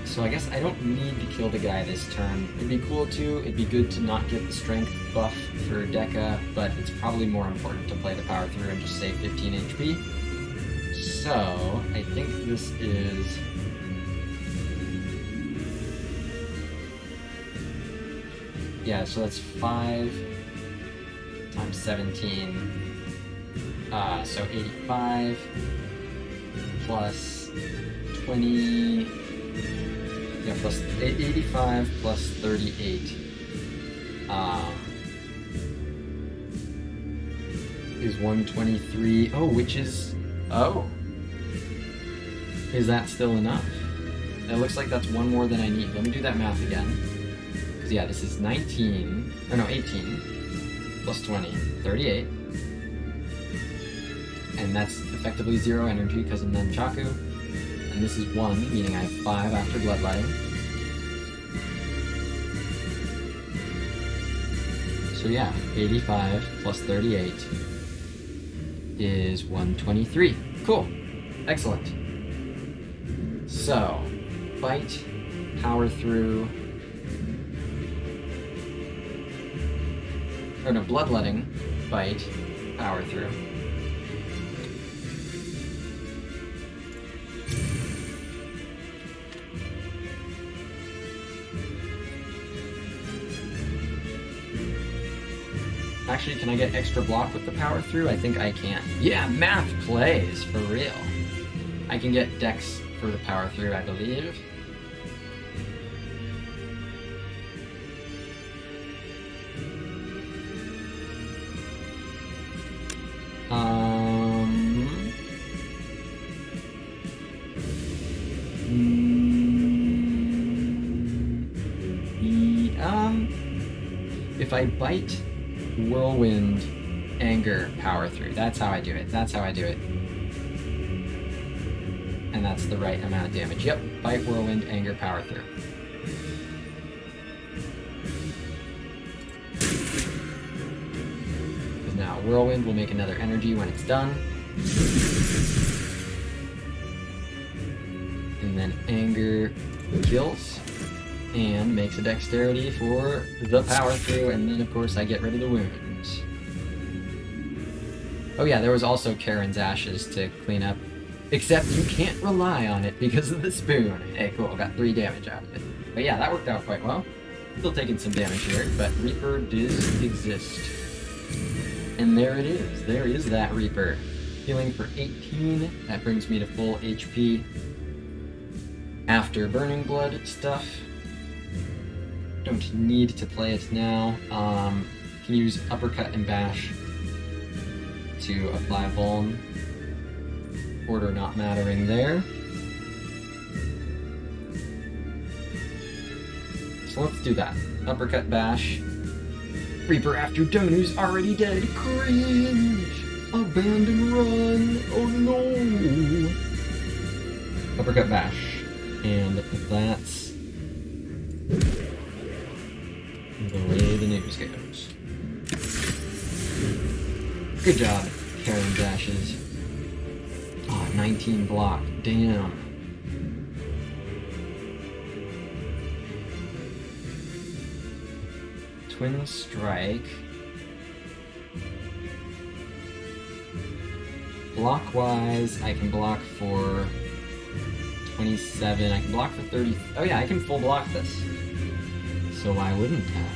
S3: So I guess I don't need to kill the guy this turn. It'd be cool to, it'd be good to not get the strength buff for Deca, but it's probably more important to play the power through and just save 15 HP. So, I think this is... Yeah, so that's 5 times 17. So 85 plus 20. Yeah, plus 85 plus 38. Is 123. Oh, which is. Oh. Is that still enough? It looks like that's one more than I need. Let me do that math again. Yeah, this is 19, or no, 18, plus 20, 38. And that's effectively 0 energy because of Nunchaku. And this is 1, meaning I have 5 after Bloodletting. So yeah, 85 plus 38 is 123. Cool. Excellent. So, Bite, Power Through, or no, Bloodletting, Bite, Power Through. Actually, can I get extra block with the power through? I think I can. Yeah, math plays, for real. I can get dex for the power through, I believe. If I bite whirlwind, anger, power through. That's how I do it. That's how I do it. And that's the right amount of damage. Yep, bite, whirlwind, anger, power through. Because now whirlwind will make another energy when it's done. And then anger kills. And makes a dexterity for the power through, and then of course I get rid of the wounds. Oh yeah, there was also Karen's ashes to clean up. Except you can't rely on it because of the spoon. Hey, cool, got 3 damage out of it. But yeah, that worked out quite well. Still taking some damage here, but Reaper does exist. And there it is. There is that Reaper. Healing for 18. That brings me to full HP. After Burning Blood stuff. Don't need to play it now. Can use Uppercut and Bash to apply Vuln. Order not mattering there. So let's do that. Uppercut Bash. Reaper after Donu's already dead. Cringe! Abandon run! Oh no! Uppercut Bash. And that's the way the news goes. Good job, Karen Dashes. Oh, 19 block. Damn. Twin Strike. Block-wise, I can block for 27. I can block for 30. Oh yeah, I can full block this. So why wouldn't I?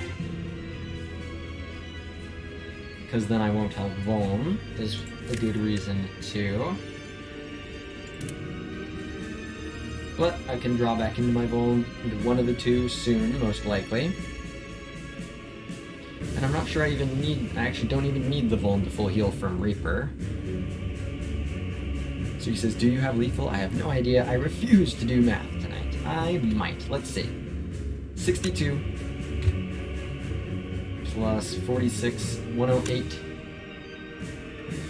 S3: Because then I won't have Vuln, is a good reason to. But I can draw back into my Vuln, into one of the two soon, most likely. And I'm not sure I actually don't even need the Vuln to full heal from Reaper. So he says, do you have lethal? I have no idea. I refuse to do math tonight. I might. Let's see. 62 plus 46, 108.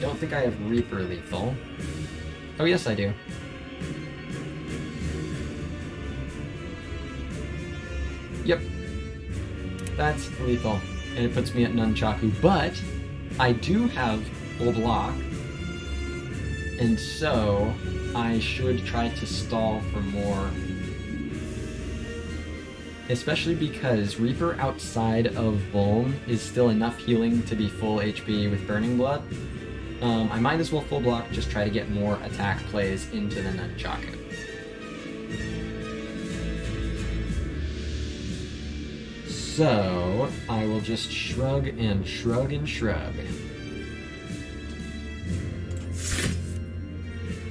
S3: Don't think I have Reaper lethal. Oh yes, I do. Yep. That's lethal. And it puts me at Nunchaku, but I do have full block. And so I should try to stall for more. Especially because Reaper outside of Vuln is still enough healing to be full HP with Burning Blood. I might as well full block, just try to get more attack plays into the Nunchaku. So, I will just shrug and shrug and shrug.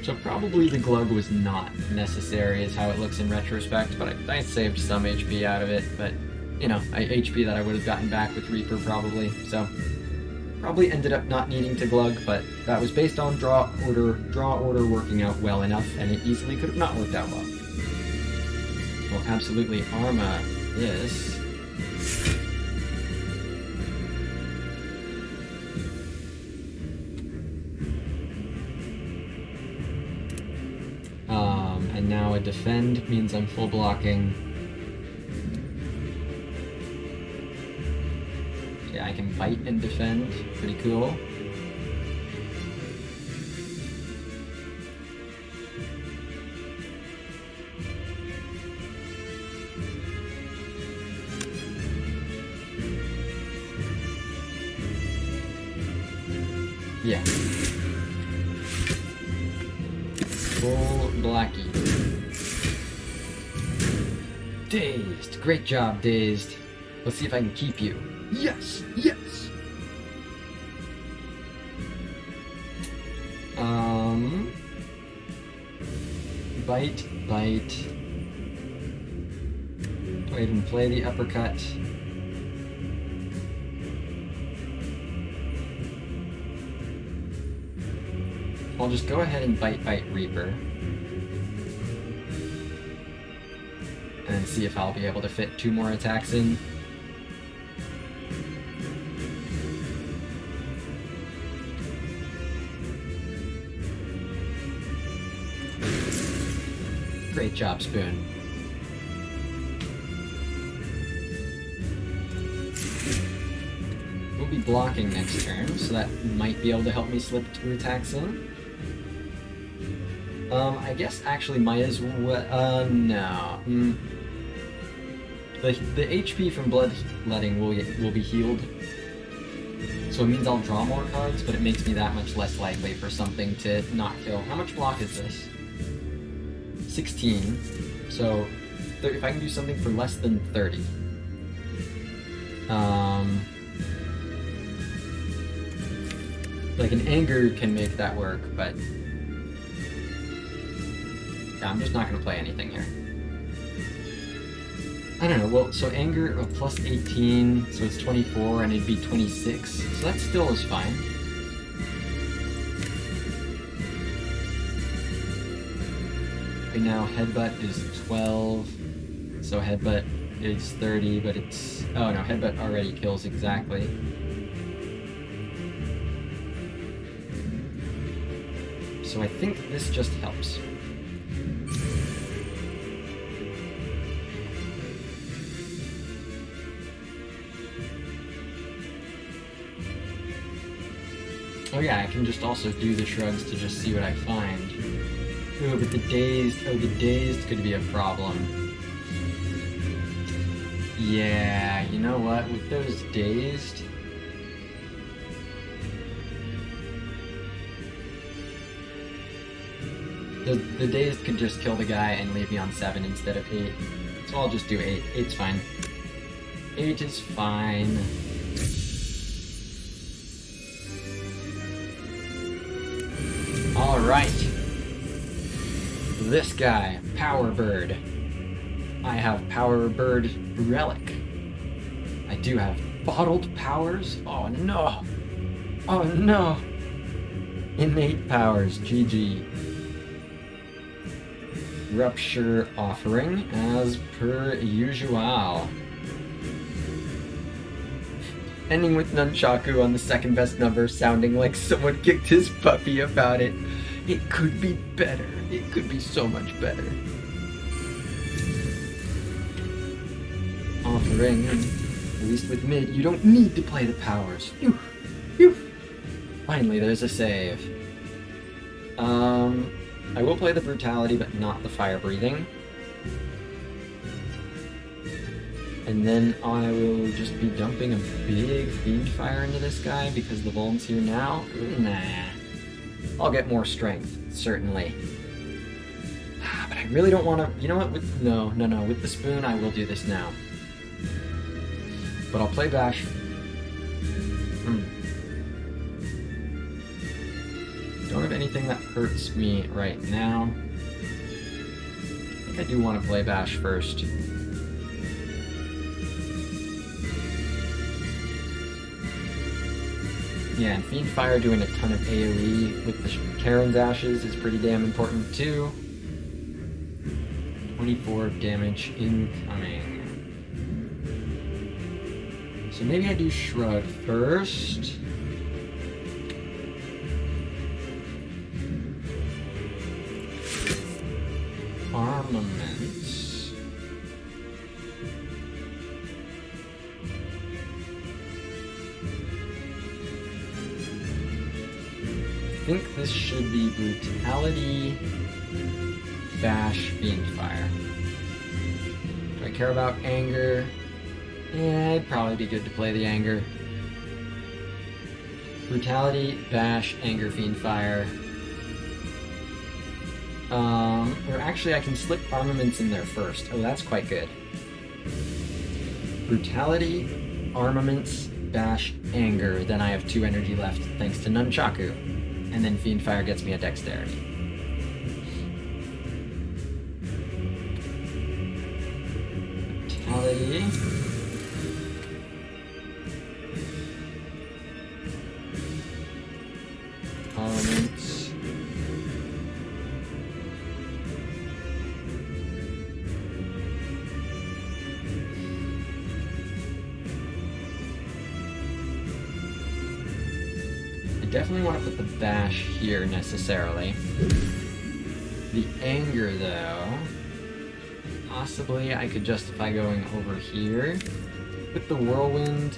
S3: So probably the Glug was not necessary is how it looks in retrospect, but I saved some HP out of it, but, you know, HP that I would have gotten back with Reaper probably, so probably ended up not needing to Glug, but that was based on draw order working out well enough, and it easily could have not worked out well. We'll absolutely Arma this. And now a defend means I'm full blocking. Yeah, I can bite and defend. Pretty cool. Yeah. Full Blackie. Dazed. Great job, Dazed. Let's see if I can keep you. Yes! Yes! Bite, bite. Do I even play the uppercut? I'll just go ahead and bite, bite, Reaper. And see if I'll be able to fit 2 more attacks in. Great job, Spoon. We'll be blocking next turn, so that might be able to help me slip 2 attacks in. I guess actually might as well, no. The HP from Bloodletting will be healed. So it means I'll draw more cards, but it makes me that much less likely for something to not kill. How much block is this? 16. So if I can do something for less than 30. Like an Anger can make that work, but yeah, I'm just not going to play anything here. I don't know, well, so Anger of plus 18, so it's 24, and it'd be 26, so that still is fine. Right now, Headbutt is 12, so Headbutt is 30, but it's... oh no, Headbutt already kills exactly. So I think this just helps. Oh yeah, I can just also do the shrugs to just see what I find. Ooh, but the dazed could be a problem. Yeah, you know what, with those dazed... The dazed could just kill the guy and leave me on 7 instead of 8. So I'll just do 8. 8's fine. 8 is fine. Alright. This guy, Power Bird. I have Power Bird Relic. I do have Bottled Powers. Oh no! Oh no! Innate Powers, GG. Rupture Offering, as per usual. Ending with Nunchaku on the second best number, sounding like someone kicked his puppy about it. It could be better. It could be so much better. Offering, at least with mid, you don't need to play the powers. Phew. Phew. Finally, there's a save. I will play the Brutality, but not the Fire Breathing. And then I will just be dumping a big Fiend Fire into this guy because the Vuln's here now. Nah. I'll get more strength, certainly. But I really don't want to... you know what? No. With the Spoon, I will do this now. But I'll play Bash. Don't have anything that hurts me right now. I think I do want to play Bash first. Yeah, and Fiend Fire doing a ton of AoE with the Karen's Ashes is pretty damn important too. 24 damage incoming. So maybe I do Shrug first. Armaments. I think this should be Brutality, Bash, Fiend Fire. Do I care about Anger? Yeah, it'd probably be good to play the Anger. Brutality, Bash, Anger, Fiend Fire. Or actually I can slip Armaments in there first. Oh, that's quite good. Brutality, Armaments, Bash, Anger. Then I have 2 energy left thanks to Nunchaku. and then Fiend Fire gets me a Dexterity. Vitality. Elements. I definitely want to put the bash here necessarily. The anger though, possibly I could justify going over here. With the whirlwind,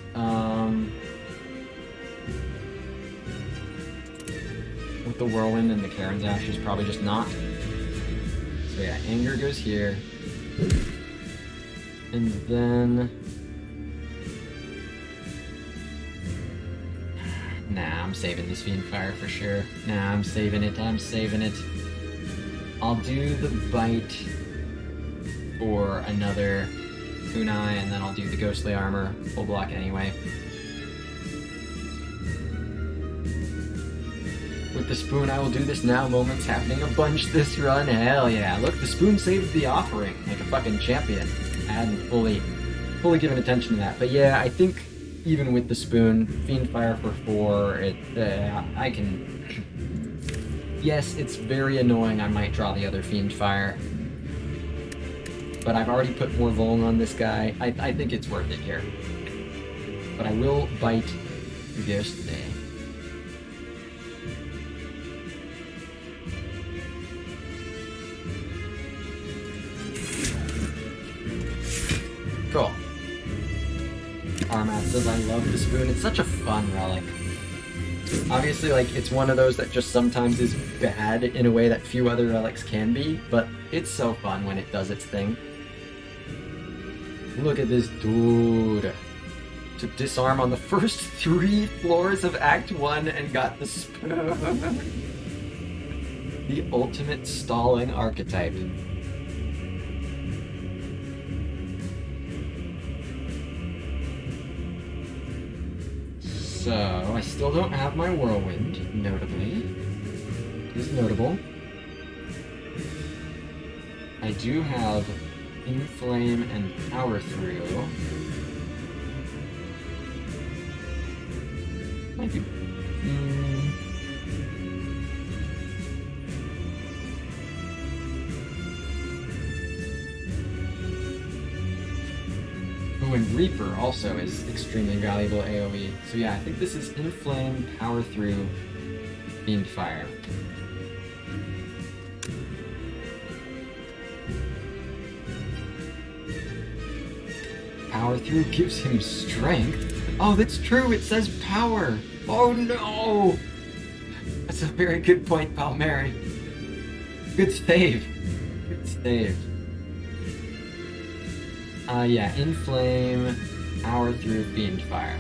S3: with the whirlwind and the Karen's ashes, probably just not. So yeah, anger goes here. And then... Nah, I'm saving this Fiend Fire for sure. Nah, I'm saving it, I'm saving it. I'll do the bite for another kunai, and then I'll do the ghostly armor full block anyway. With the spoon, I will do this now. Moments happening a bunch this run. Hell yeah. Look, the spoon saved the offering like a fucking champion. I hadn't fully given attention to that. But yeah, I think even with the spoon, Fiend Fire for 4, I can... Yes, it's very annoying. I might draw the other Fiend Fire. But I've already put more Vuln on this guy. I think it's worth it here. But I will bite Ghost Day. Cool. Armat says, I love the spoon. It's such a fun relic. Obviously, like, it's one of those that just sometimes is bad in a way that few other relics can be, but it's so fun when it does its thing. Look at this dude. Took disarm on the first 3 floors of Act 1 and got the spoon. The ultimate stalling archetype. So, I still don't have my whirlwind, notably. It is notable. I do have Inflame and Power Through. Might be... Oh, and Reaper also is extremely valuable AoE. So yeah, I think this is Inflame, Power Through, Fiend Fire. Power Through gives him strength. Oh, that's true, it says power. Oh no! That's a very good point, Palmeri. Good save. Good save. Yeah, Inflame, Power Through, Fiend Fire.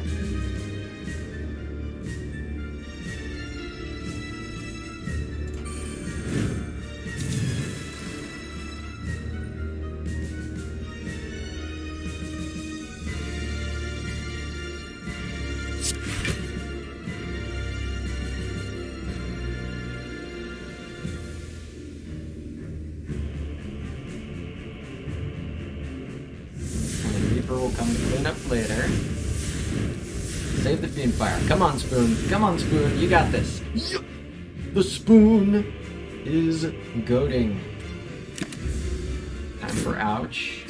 S3: Will come to clean up later. Save the Fiend Fire. Come on, Spoon. Come on, Spoon. You got this. The Spoon is goading. Time for ouch.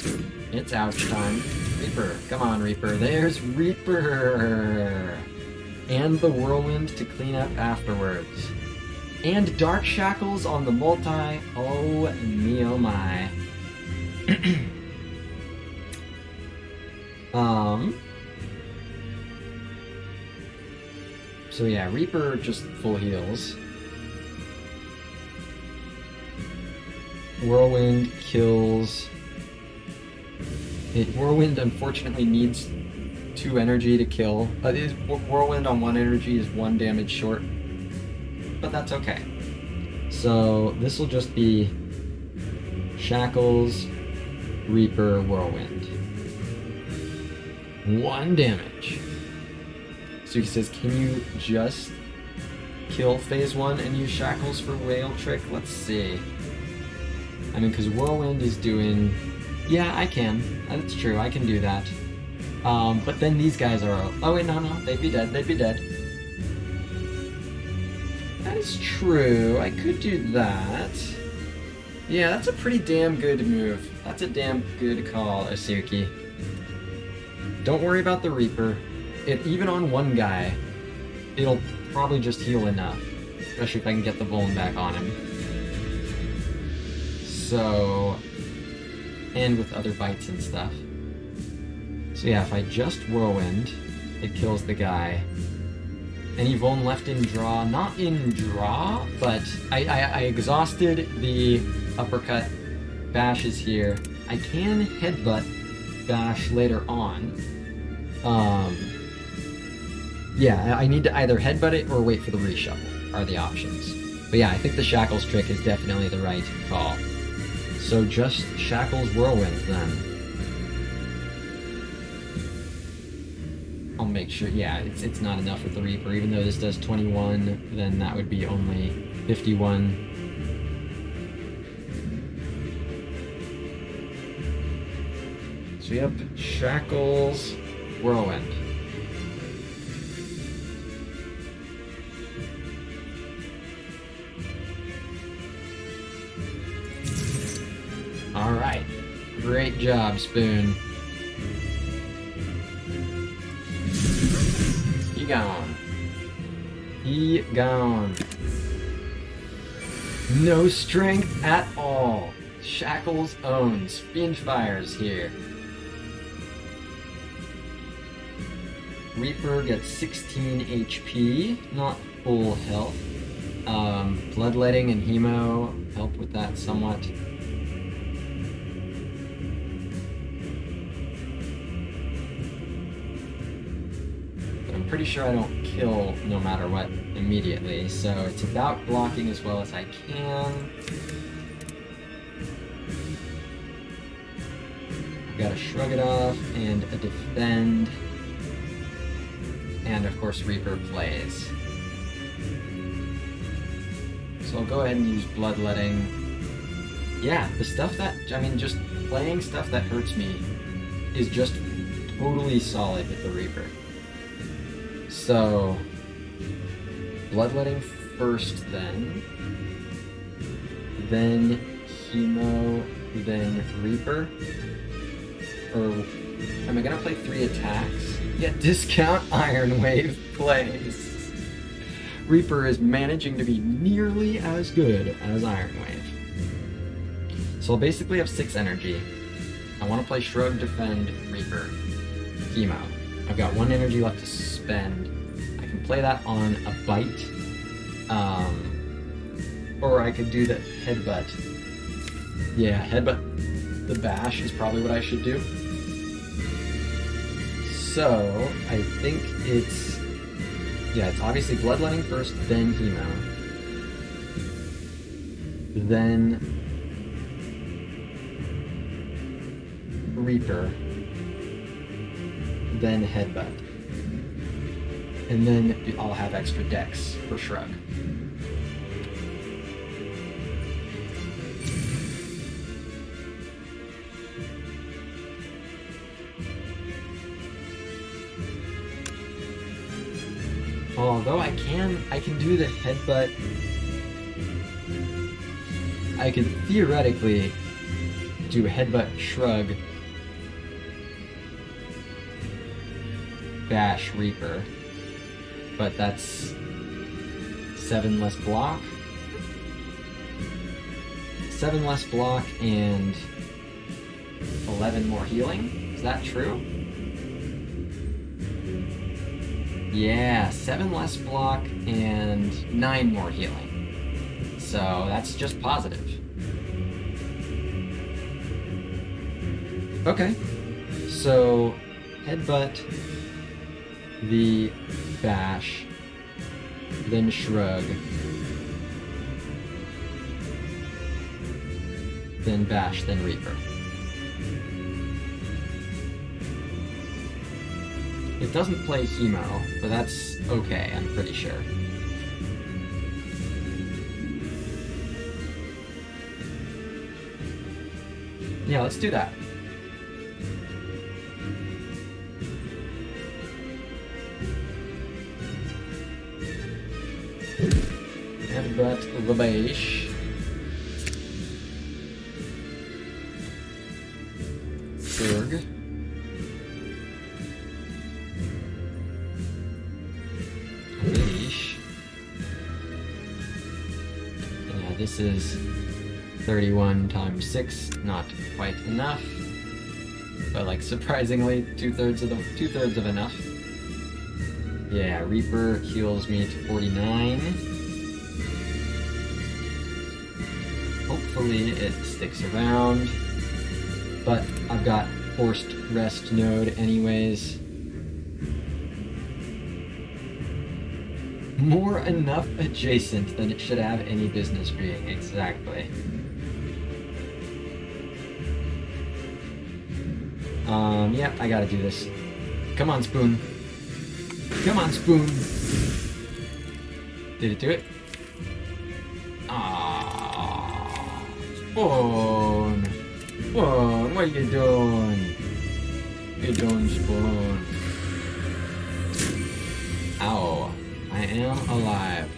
S3: It's ouch time. Reaper. Come on, Reaper. There's Reaper. And the Whirlwind to clean up afterwards. And Dark Shackles on the multi. Oh me, oh my. So yeah, Reaper just full heals. Whirlwind kills. Whirlwind unfortunately needs 2 energy to kill. Whirlwind on 1 energy is 1 damage short. But that's okay. So this will just be Shackles, Reaper, Whirlwind. 1 damage. So he says, can kill phase 1 and use Shackles for Whale Trick? Let's see. I mean, because Whirlwind is doing... Yeah, I can. That's true, I can do that. But then these guys are... Oh wait, no, they'd be dead, they'd be dead. That is true, I could do that. Yeah, that's a pretty damn good move. That's a damn good call, Asuki. Don't worry about the Reaper. Even on one guy, it'll probably just heal enough. Especially if I can get the Vuln back on him. So... And with other bites and stuff. So yeah, if I just Whirlwind, it kills the guy. Any Vuln left in draw? Not in draw, but I exhausted the uppercut. Bash is here. I can headbutt Bash later on. Yeah, I need to either headbutt it or wait for the reshuffle, are the options. But yeah, I think the Shackles trick is definitely the right call. So just Shackles Whirlwind then. I'll make sure, yeah, it's not enough with the Reaper. Even though this does 21, then that would be only 51. So we have Shackles Whirlwind. Alright. Great job, Spoon. He gone. He gone. No strength at all. Shackles owns. Fiend fires here. Reaper gets 16 HP, not full health. Bloodletting and Hemo help with that somewhat. But I'm pretty sure I don't kill no matter what immediately, so it's about blocking as well as I can. I've got a Shrug It Off and a Defend. And of course Reaper plays. So I'll go ahead and use Bloodletting. Yeah, the stuff that, I mean, just playing stuff that hurts me is just totally solid with the Reaper. So, Bloodletting first then Hemo, then Reaper. Or am I gonna play 3 attacks? Yeah, discount Iron Wave plays. Reaper is managing to be nearly as good as Iron Wave. So I'll basically have 6 energy. I want to play Shrug, Defend, Reaper, Hemo. I've got 1 energy left to spend. I can play that on a bite. Or I could do the Headbutt. Yeah, Headbutt the Bash is probably what I should do. So, I think it's... Yeah, it's obviously Bloodletting first, then Hemo. Then... Reaper. Then Headbutt. And then I'll have extra dex for Shrug. Although I can do the Headbutt. I could theoretically do Headbutt, Shrug, Bash, Reaper, but that's 7 less block. 7 less block and 11 more healing. Is that true? Yeah, 7 less block and 9 more healing. So that's just positive. Okay, so Headbutt, the Bash, then Shrug, then Bash, then Reaper. It doesn't play Hemo, but that's okay, I'm pretty sure. Yeah, let's do that. And but the base. Berg. Base. Yeah, this is 31 times 6, not quite enough. But like surprisingly, two-thirds of enough. Yeah, Reaper heals me to 49. Hopefully it sticks around. But I've got forced rest node anyways. More enough adjacent than it should have any business being, exactly. Yep, I gotta do this. Come on, Spoon. Come on, Spoon. Did it do it? Ah, Spoon. Spoon, what are you doing? What are you doing, Spoon? Ow. I am alive.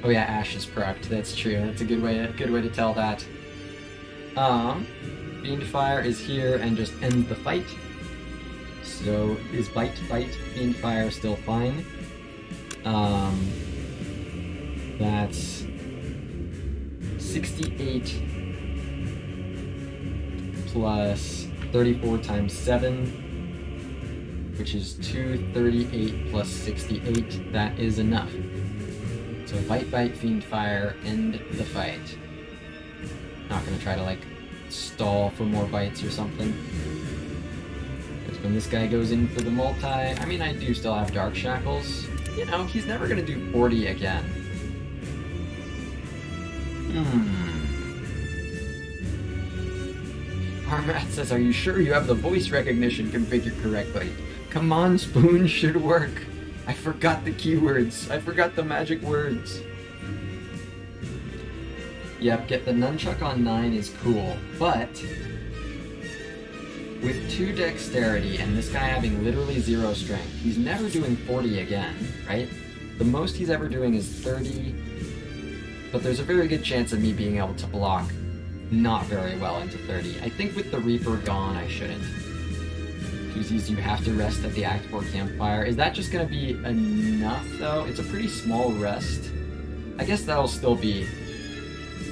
S3: Oh yeah, Ash is procced. That's true. That's a good way to tell that. Fiendfire is here and just ends the fight. So is Bite, Fiendfire still fine? That's 68 plus 34 times 7, which is 238 plus 68. That is enough. So Bite, Fiendfire, end the fight. Not gonna try to like stall for more bites or something. Because when this guy goes in for the multi, I mean, I do still have Dark Shackles. You know, he's never gonna do 40 again. Armat says, are you sure you have the voice recognition configured correctly? Come on, Spoon, should work. I forgot the keywords. I forgot the magic words. Yep, get the nunchuck on 9 is cool, but with 2 dexterity and this guy having literally 0 strength, he's never doing 40 again, right? The most he's ever doing is 30, but there's a very good chance of me being able to block not very well into 30. I think with the Reaper gone, I shouldn't. Koozies, you have to rest at the Act 4 campfire. Is that just gonna be enough, though? It's a pretty small rest. I guess that'll still be...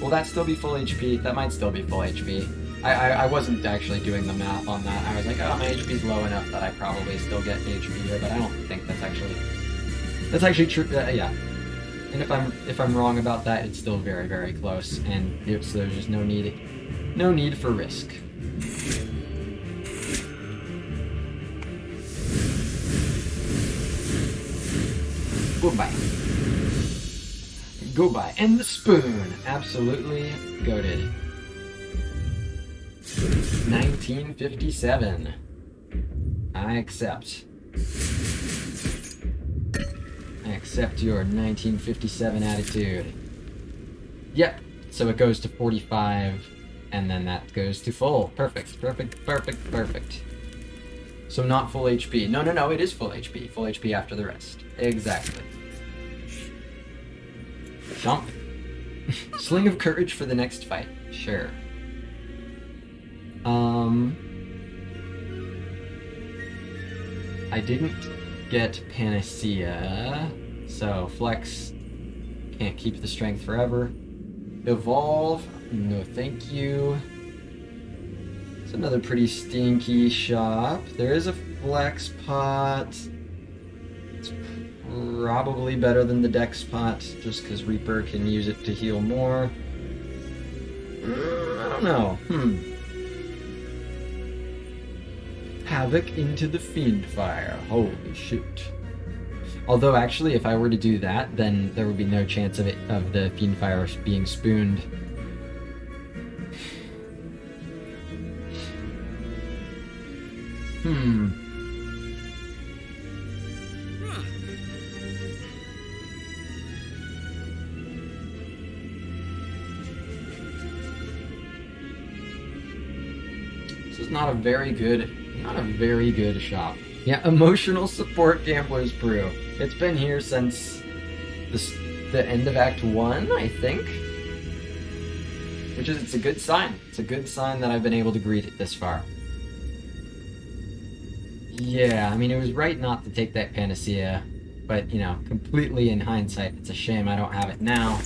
S3: Will that still be full HP? That might still be full HP. I wasn't actually doing the math on that. I was like, oh, my HP's low enough that I probably still get HP here, but I don't think that's actually... That's actually true, yeah. And if I'm wrong about that, it's still very, very close, and so there's just no need for risk. Goodbye. Goodbye. And the Spoon. Absolutely goated. 1957. I accept. I accept your 1957 attitude. Yep. So it goes to 45, and then that goes to full. Perfect. Perfect. Perfect. Perfect. So not full HP. No, it is full HP. Full HP after the rest. Exactly. Jump. Sling of Courage for the next fight. Sure. I didn't get Panacea, so Flex can't keep the strength forever. Evolve, no thank you. It's another pretty stinky shop. There is a Flex pot. It's probably better than the Dex pot, just because Reaper can use it to heal more. I don't know. Havoc into the Fiendfire. Holy shit. Although actually, if I were to do that, then there would be no chance of the Fiendfire being spooned. This is not a very good shop. Yeah, emotional support Gambler's Brew. It's been here since the end of Act 1, I think. Which is, it's a good sign. It's a good sign that I've been able to greet it this far. Yeah, I mean, it was right not to take that panacea, but, you know, completely in hindsight, it's a shame I don't have it now.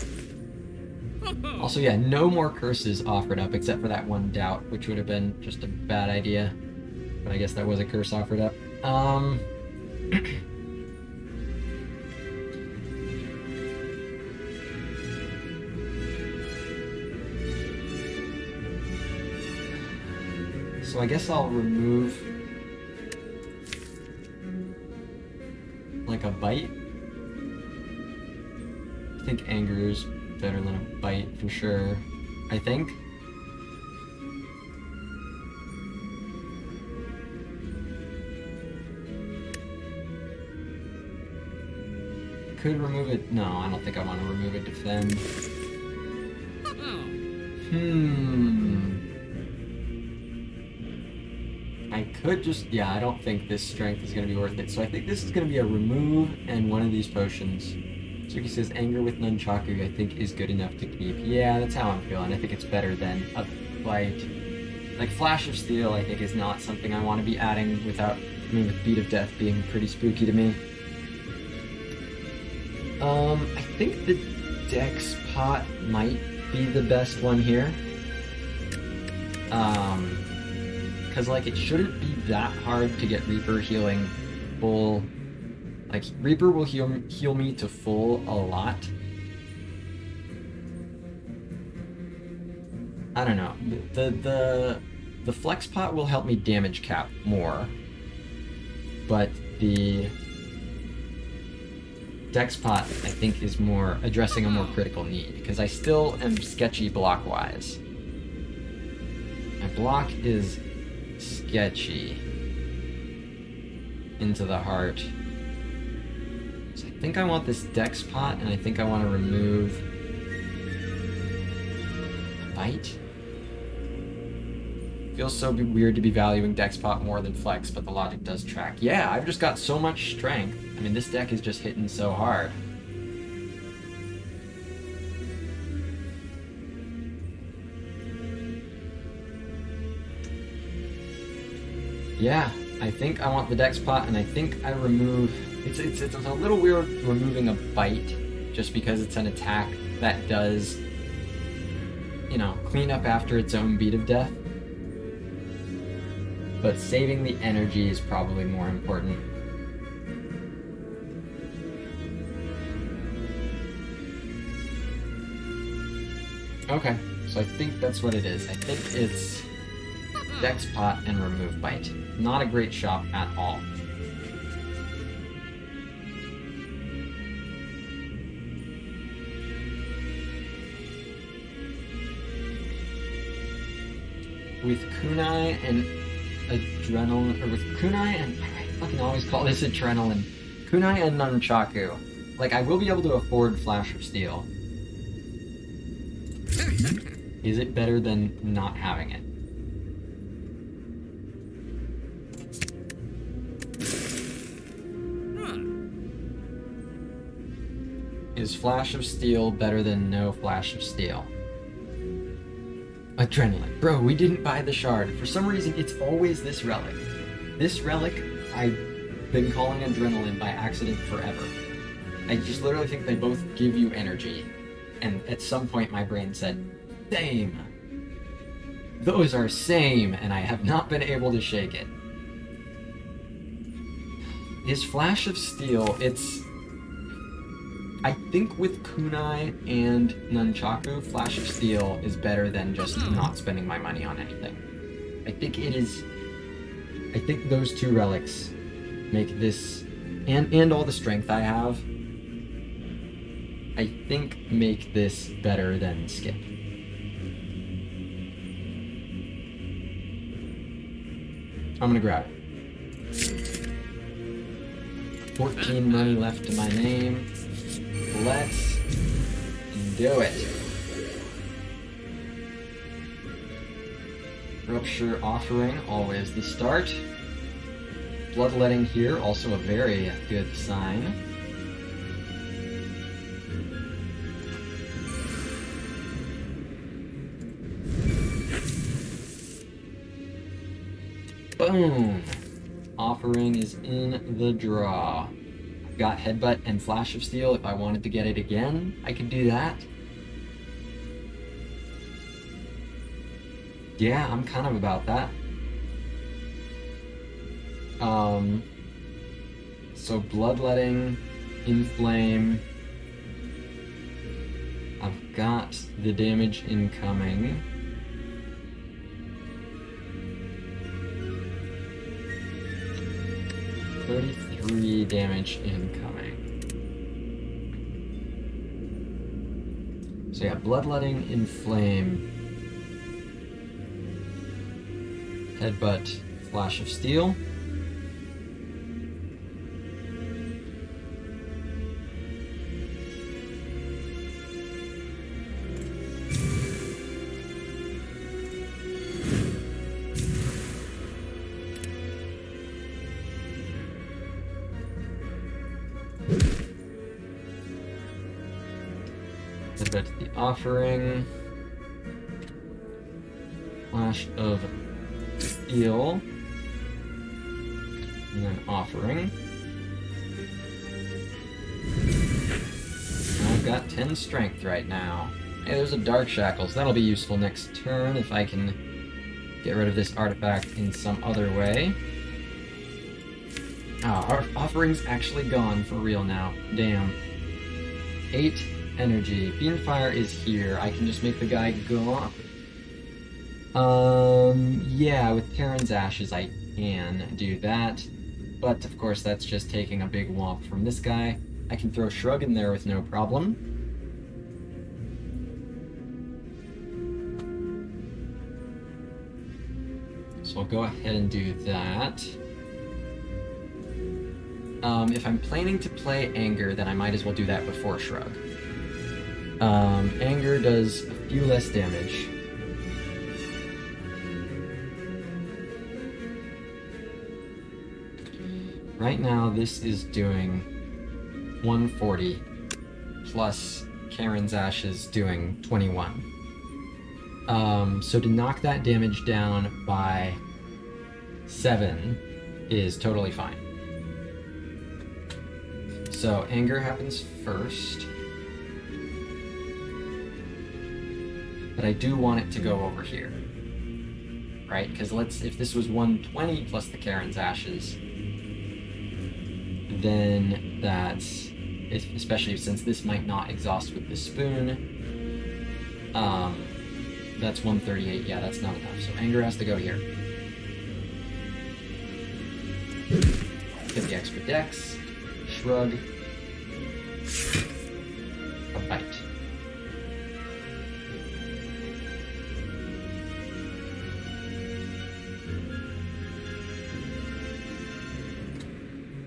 S3: Also, yeah, no more curses offered up, except for that one doubt, which would have been just a bad idea. But I guess that was a curse offered up. So I guess I'll remove like a bite. I think anger is better than a bite for sure. I think. Could remove it. No, I don't think I want to remove it. Defend. I could just, yeah, I don't think this strength is going to be worth it. So I think this is going to be a remove and one of these potions. Suki says anger with nunchaku I think is good enough to keep. Yeah, that's how I'm feeling. I think it's better than a bite. Like Flash of Steel I think is not something I want to be adding without, I mean, with Beat of Death being pretty spooky to me. I think the Dex pot might be the best one here. Because, like, it shouldn't be that hard to get Reaper healing full. Like, Reaper will heal me to full a lot. I don't know. The Flex pot will help me damage cap more. But the Dex pot, I think, is more addressing a more critical need. Because I still am sketchy block-wise. My block is sketchy into the heart. So I think I want this Dex pot, and I think I want to remove a bite. Feels so weird to be valuing Dex pot more than Flex, but the logic does track. Yeah, I've just got so much strength. I mean, this deck is just hitting so hard. Yeah, I think I want the Dex pot, and I think I remove... It's a little weird removing a bite, just because it's an attack that does, you know, clean up after its own Beat of Death. But saving the energy is probably more important. Okay, so I think that's what it is. I think it's Dex pot and remove bite. Not a great shop at all. With kunai and adrenaline, or with kunai and, I fucking always call this adrenaline. Kunai and nunchaku. Like, I will be able to afford Flash of Steel. Is it better than not having it? Is Flash of Steel better than no Flash of Steel? Adrenaline. Bro, we didn't buy the shard. For some reason, it's always this relic. This relic, I've been calling Adrenaline by accident forever. I just literally think they both give you energy. And at some point, my brain said, same. Those are same, and I have not been able to shake it. His Flash of Steel, it's... I think with kunai and nunchaku, Flash of Steel is better than just not spending my money on anything. I think it is... I think those two relics make this, and all the strength I have, I think make this better than Skip. I'm gonna grab it. 14 money left to my name. Let's do it. Rupture Offering, always the start. Bloodletting here, also a very good sign. Boom! Offering is in the draw. I've got Headbutt and Flash of Steel. If I wanted to get it again, I could do that. Yeah, I'm kind of about that. So Bloodletting, Inflame. I've got the damage incoming. $33 damage incoming. So yeah, Bloodletting, Inflame, Headbutt, Flash of Steel. Headbutt the Offering. Flash of Steel. And then Offering. I've got 10 strength right now. Hey, there's a Dark Shackles. That'll be useful next turn if I can get rid of this artifact in some other way. Ah, our Offering's actually gone for real now. Damn. 8 energy. Fiendfire is here. I can just make the guy go up. Yeah, with Terran's Ashes I can do that. But, of course, that's just taking a big womp from this guy. I can throw Shrug in there with no problem. So I'll go ahead and do that. If I'm planning to play Anger, then I might as well do that before Shrug. Anger does a few less damage. Right now, this is doing 140, plus Karen's Ashes doing 21. So to knock that damage down by 7 is totally fine. So Anger happens first. But I do want it to go over here. Right? Because if this was 120 plus the Karen's Ashes, then that's, especially since this might not exhaust with the spoon, that's 138. Yeah, that's not enough. So Anger has to go here. Get the extra dex. Shrug. A bite.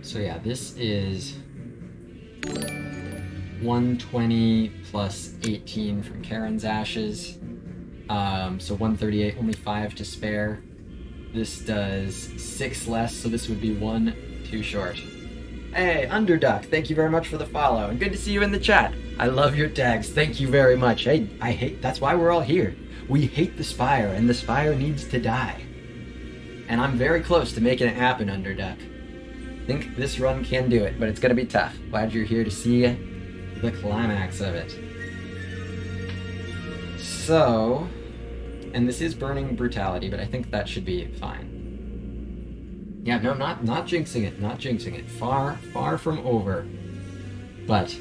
S3: So yeah, this is 120 plus 18 from Karen's Ashes. So 138, only 5 to spare. This does 6 less, so this would be 1 too short. Hey, Underduck, thank you very much for the follow, and good to see you in the chat. I love your tags, thank you very much. Hey, that's why we're all here. We hate the Spire, and the Spire needs to die. And I'm very close to making it happen, Underduck. I think this run can do it, but it's gonna be tough. Glad you're here to see the climax of it. So, and this is Burning Brutality, but I think that should be fine. Yeah, no, not jinxing it, not jinxing it. Far, far from over. But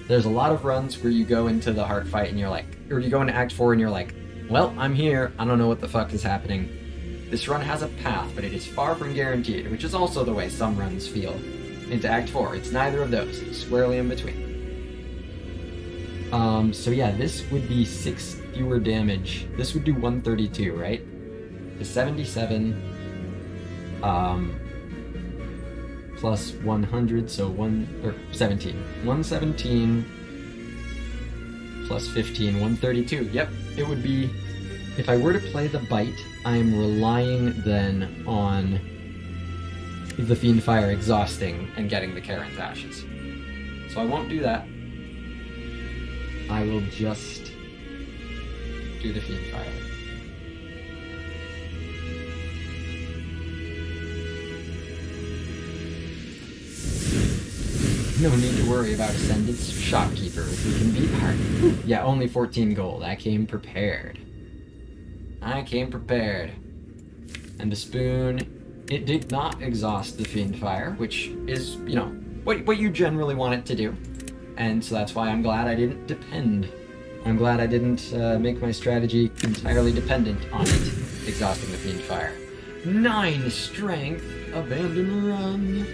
S3: there's a lot of runs where you go into the heart fight and you're like, or you go into Act 4 and you're like, well, I'm here, I don't know what the fuck is happening. This run has a path, but it is far from guaranteed, which is also the way some runs feel. Into Act 4, it's neither of those, it's squarely in between. So yeah, this would be 6 fewer damage. This would do 132, right? The 77, plus 100, so 17. 117 plus 15, 132. Yep, it would be If I were to play the Bite, I'm relying then on the Fiendfire exhausting and getting the Karen's Ashes. So I won't do that. I will just do the Fiendfire. No need to worry about Ascendant's Shopkeeper. We can beat hard. Yeah, only 14 gold. I came prepared. And the spoon, it did not exhaust the Fiendfire, which is, you know, what you generally want it to do. And so that's why I'm glad I didn't depend. I'm glad I didn't make my strategy entirely dependent on it exhausting the Fiendfire. 9 strength, abandon run.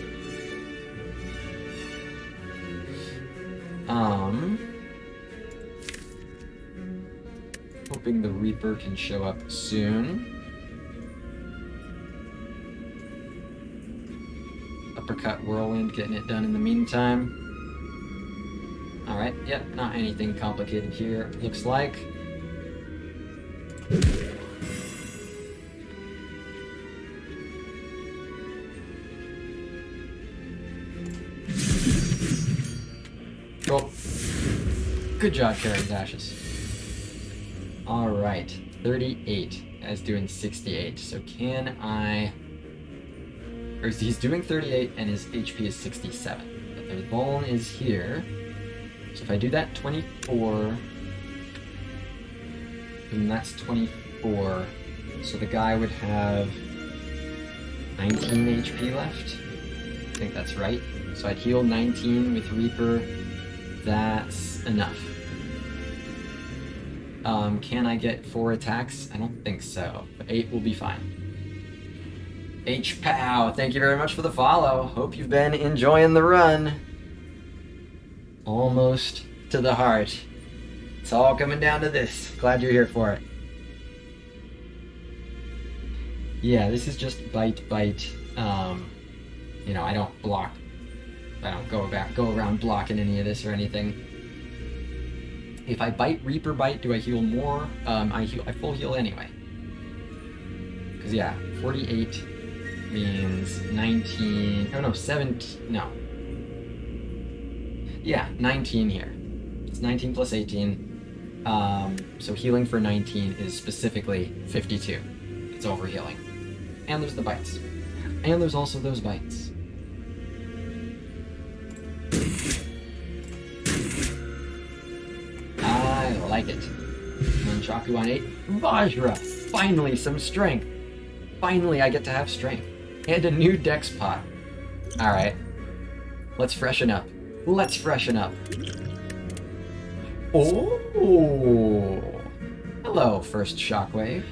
S3: Hoping the Reaper can show up soon. Uppercut Whirlwind, getting it done in the meantime. Alright, yep, not anything complicated here, looks like. Cool. Good job, Karen's Ashes. Alright, 38. Guy's doing 68. So can I... Or he's doing 38 and his HP is 67. But the Vuln is here. So if I do that 24... then that's 24. So the guy would have 19 HP left. I think that's right. So I'd heal 19 with Reaper. That's enough. Can I get 4 attacks? I don't think so, but 8 will be fine. H-Pow, thank you very much for the follow. Hope you've been enjoying the run. Almost to the heart. It's all coming down to this. Glad you're here for it. Yeah, this is just bite. You know, I don't block. I don't go around blocking any of this or anything. If I bite Reaper Bite, do I heal more? I full heal anyway. Cause yeah, 48 means 19. Oh no, 17. No. Yeah, 19 here. It's 19 plus 18. So healing for 19 is specifically 52. It's over healing. And there's the bites. And there's also those bites. I like it. Nunchaku on 8. Vajra! Finally, some strength. Finally, I get to have strength. And a new dex pot. Alright. Let's freshen up. Oh! Hello, first Shockwave.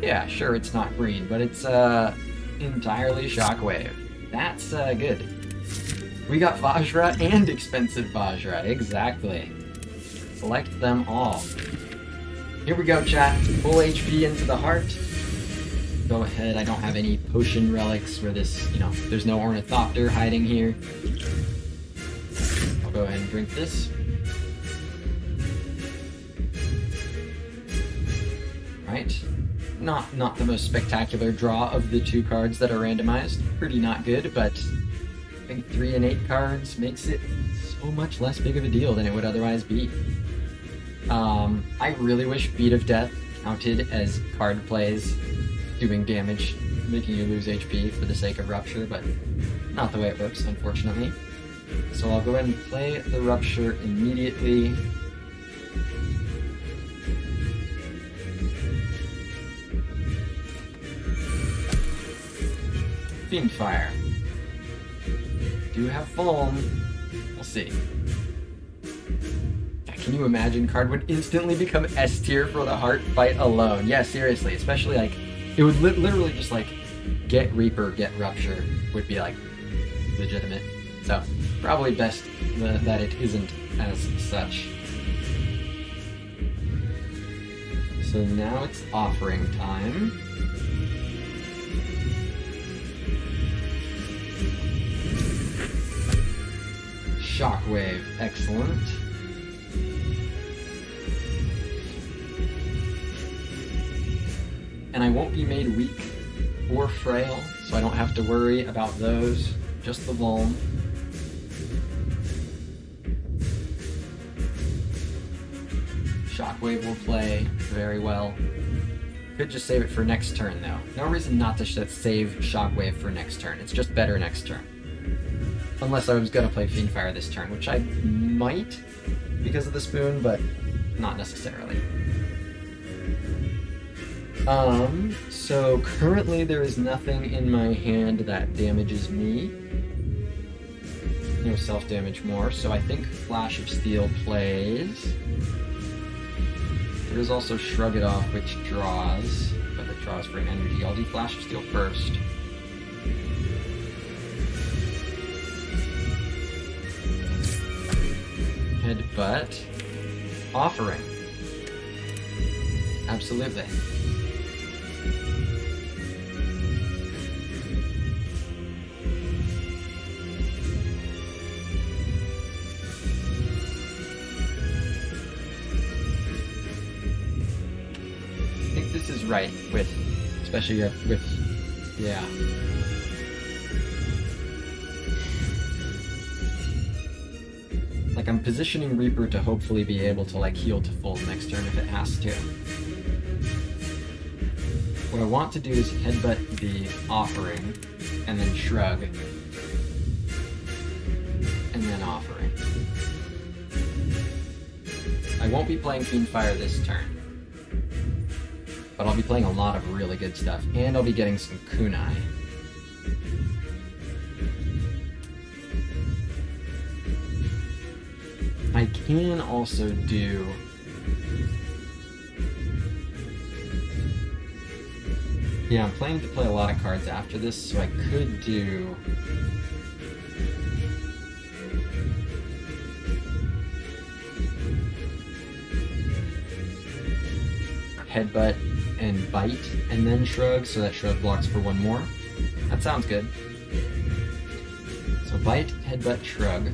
S3: Yeah, sure, it's not green, but it's, entirely Shockwave. That's, good. We got Vajra and expensive Vajra. Exactly. Select them all. Here we go, chat. Full HP into the heart. Go ahead. I don't have any potion relics where this, you know, there's no Ornithopter hiding here. I'll go ahead and drink this. Right. Not the most spectacular draw of the 2 cards that are randomized. Pretty not good, but I think 3 and 8 cards makes it so much less big of a deal than it would otherwise be. I really wish Beat of Death counted as card plays doing damage, making you lose HP for the sake of Rupture, but not the way it works, unfortunately. So I'll go ahead and play the Rupture immediately. Fiendfire. Do have foam. We'll see. Can you imagine? Card would instantly become S tier for the heart fight alone. Yeah, seriously. Especially like, it would literally just like, get Reaper, get Rupture would be like, legitimate. So, probably best that it isn't as such. So now it's offering time. Shockwave, excellent. and I won't be made weak or frail, so I don't have to worry about those, just the vuln. Shockwave will play very well. Could just save it for next turn, though. No reason not to save Shockwave for next turn. It's just better next turn. Unless I was gonna play Fiendfire this turn, which I might because of the spoon, but not necessarily. So currently there is nothing in my hand that damages me. No self-damage more, so I think Flash of Steel plays. There is also Shrug It Off, which draws, but it draws for an energy. I'll do Flash of Steel first. Headbutt. Offering. Absolutely. I think this is right with, especially with, yeah. Like, I'm positioning Reaper to hopefully be able to, like, heal to full next turn if it has to. What I want to do is headbutt the offering, and then shrug, and then offering. I won't be playing Fiendfire this turn, but I'll be playing a lot of really good stuff, and I'll be getting some kunai. I can also do I'm planning to play a lot of cards after this, so I could do headbutt and bite, and then shrug, so that shrug blocks for one more. That sounds good. So bite, headbutt, shrug.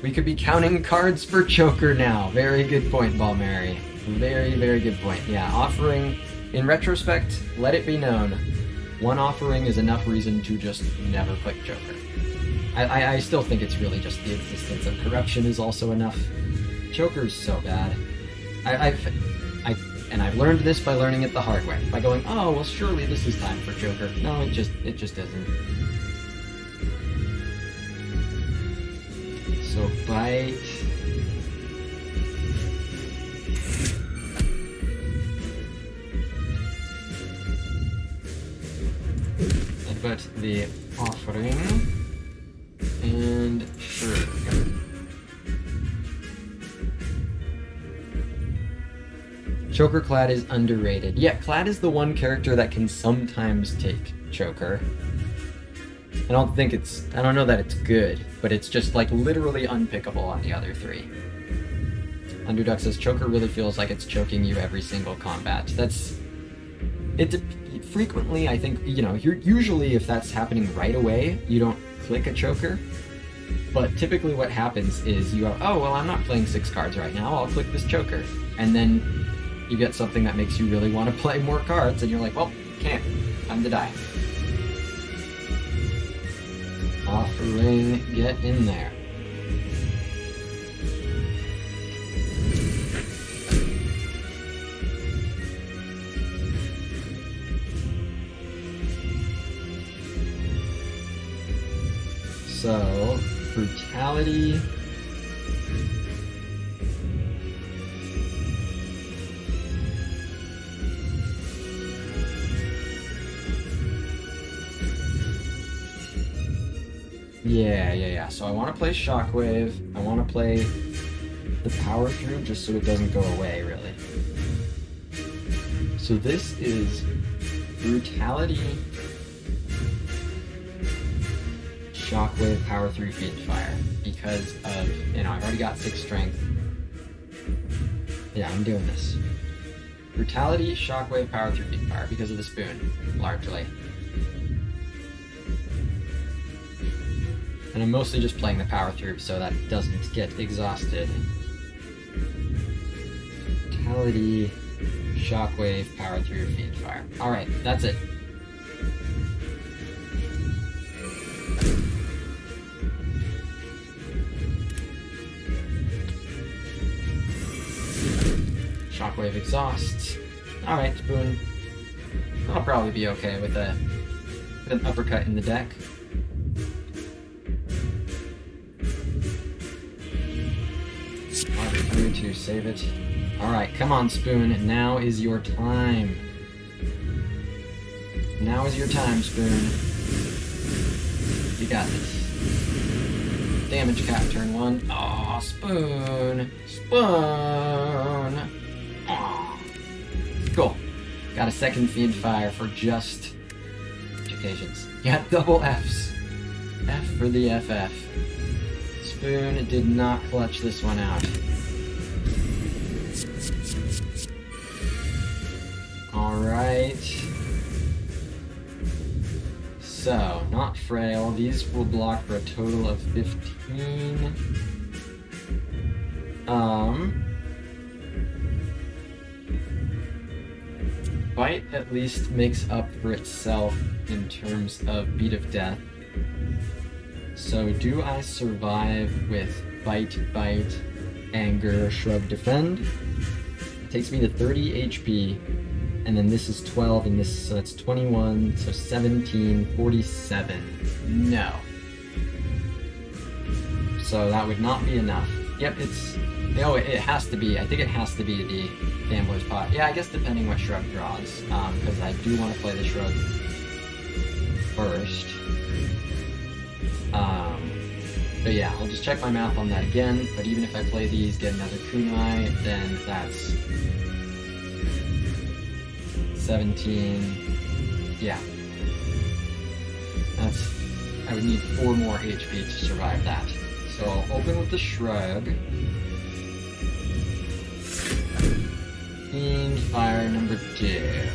S3: We could be counting cards for Choker now. Very good point, Balmary. Very, very good point. Yeah, offering, in retrospect, let it be known, one offering is enough reason to just never click Choker. I still think it's really just the existence of corruption is also enough. Choker's so bad. I've learned this by learning it the hard way. By going, oh, well, surely this is time for Choker. No, it just isn't. So bite. Headbutt the offering. And sure. Choker Clad is underrated. Yeah, Clad is the one character that can sometimes take Choker. I don't know that it's good, but it's just like literally unpickable on the other three. Underduck says Choker really feels like it's choking you every single combat. Frequently, I think, usually if that's happening right away, you don't click a Choker. But typically what happens is you go, oh, well, I'm not playing 6 cards right now, I'll click this Choker. And then you get something that makes you really want to play more cards, and you're like, well, can't. Time to die. Offering, get in there. So, brutality. Yeah. So I want to play Shockwave. I want to play the Power Through just so it doesn't go away, really. So this is Brutality, Shockwave, Power Through, Fiendfire. Because of, I've already got 6 strength. Yeah, I'm doing this. Brutality, Shockwave, Power Through, Fiendfire because of the spoon, largely. And I'm mostly just playing the Power Through so that it doesn't get exhausted. Brutality, Shockwave, power through, fiend fire. Alright, that's it. Shockwave exhausts. Alright, Spoon. I'll probably be okay with an uppercut in the deck. Through to save it. Alright, come on, Spoon. Now is your time. Now is your time, Spoon. You got this. Damage cap turn 1. Aw, Spoon. Spoon. Aw. Cool. Got a second fiend fire for just occasions. You got double Fs. F for the FF. Spoon did not clutch this one out. Alright. So, not frail. These will block for a total of 15. Bite at least makes up for itself in terms of beat of death. So do I survive with bite, anger, shrug, defend? It takes me to 30 HP, and then this is 12, and this, so that's 21, so 17, 47. No. So that would not be enough. Yep, it's, no, it has to be, I think it has to be the Gambler's Pot. Yeah, I guess depending what shrug draws, because I do want to play the shrug first. But yeah, I'll just check my math on that again, but even if I play these, get another kunai, then that's 17, yeah. That's, I would need 4 more HP to survive that. So I'll open with the shrug. Fiend fire number 2.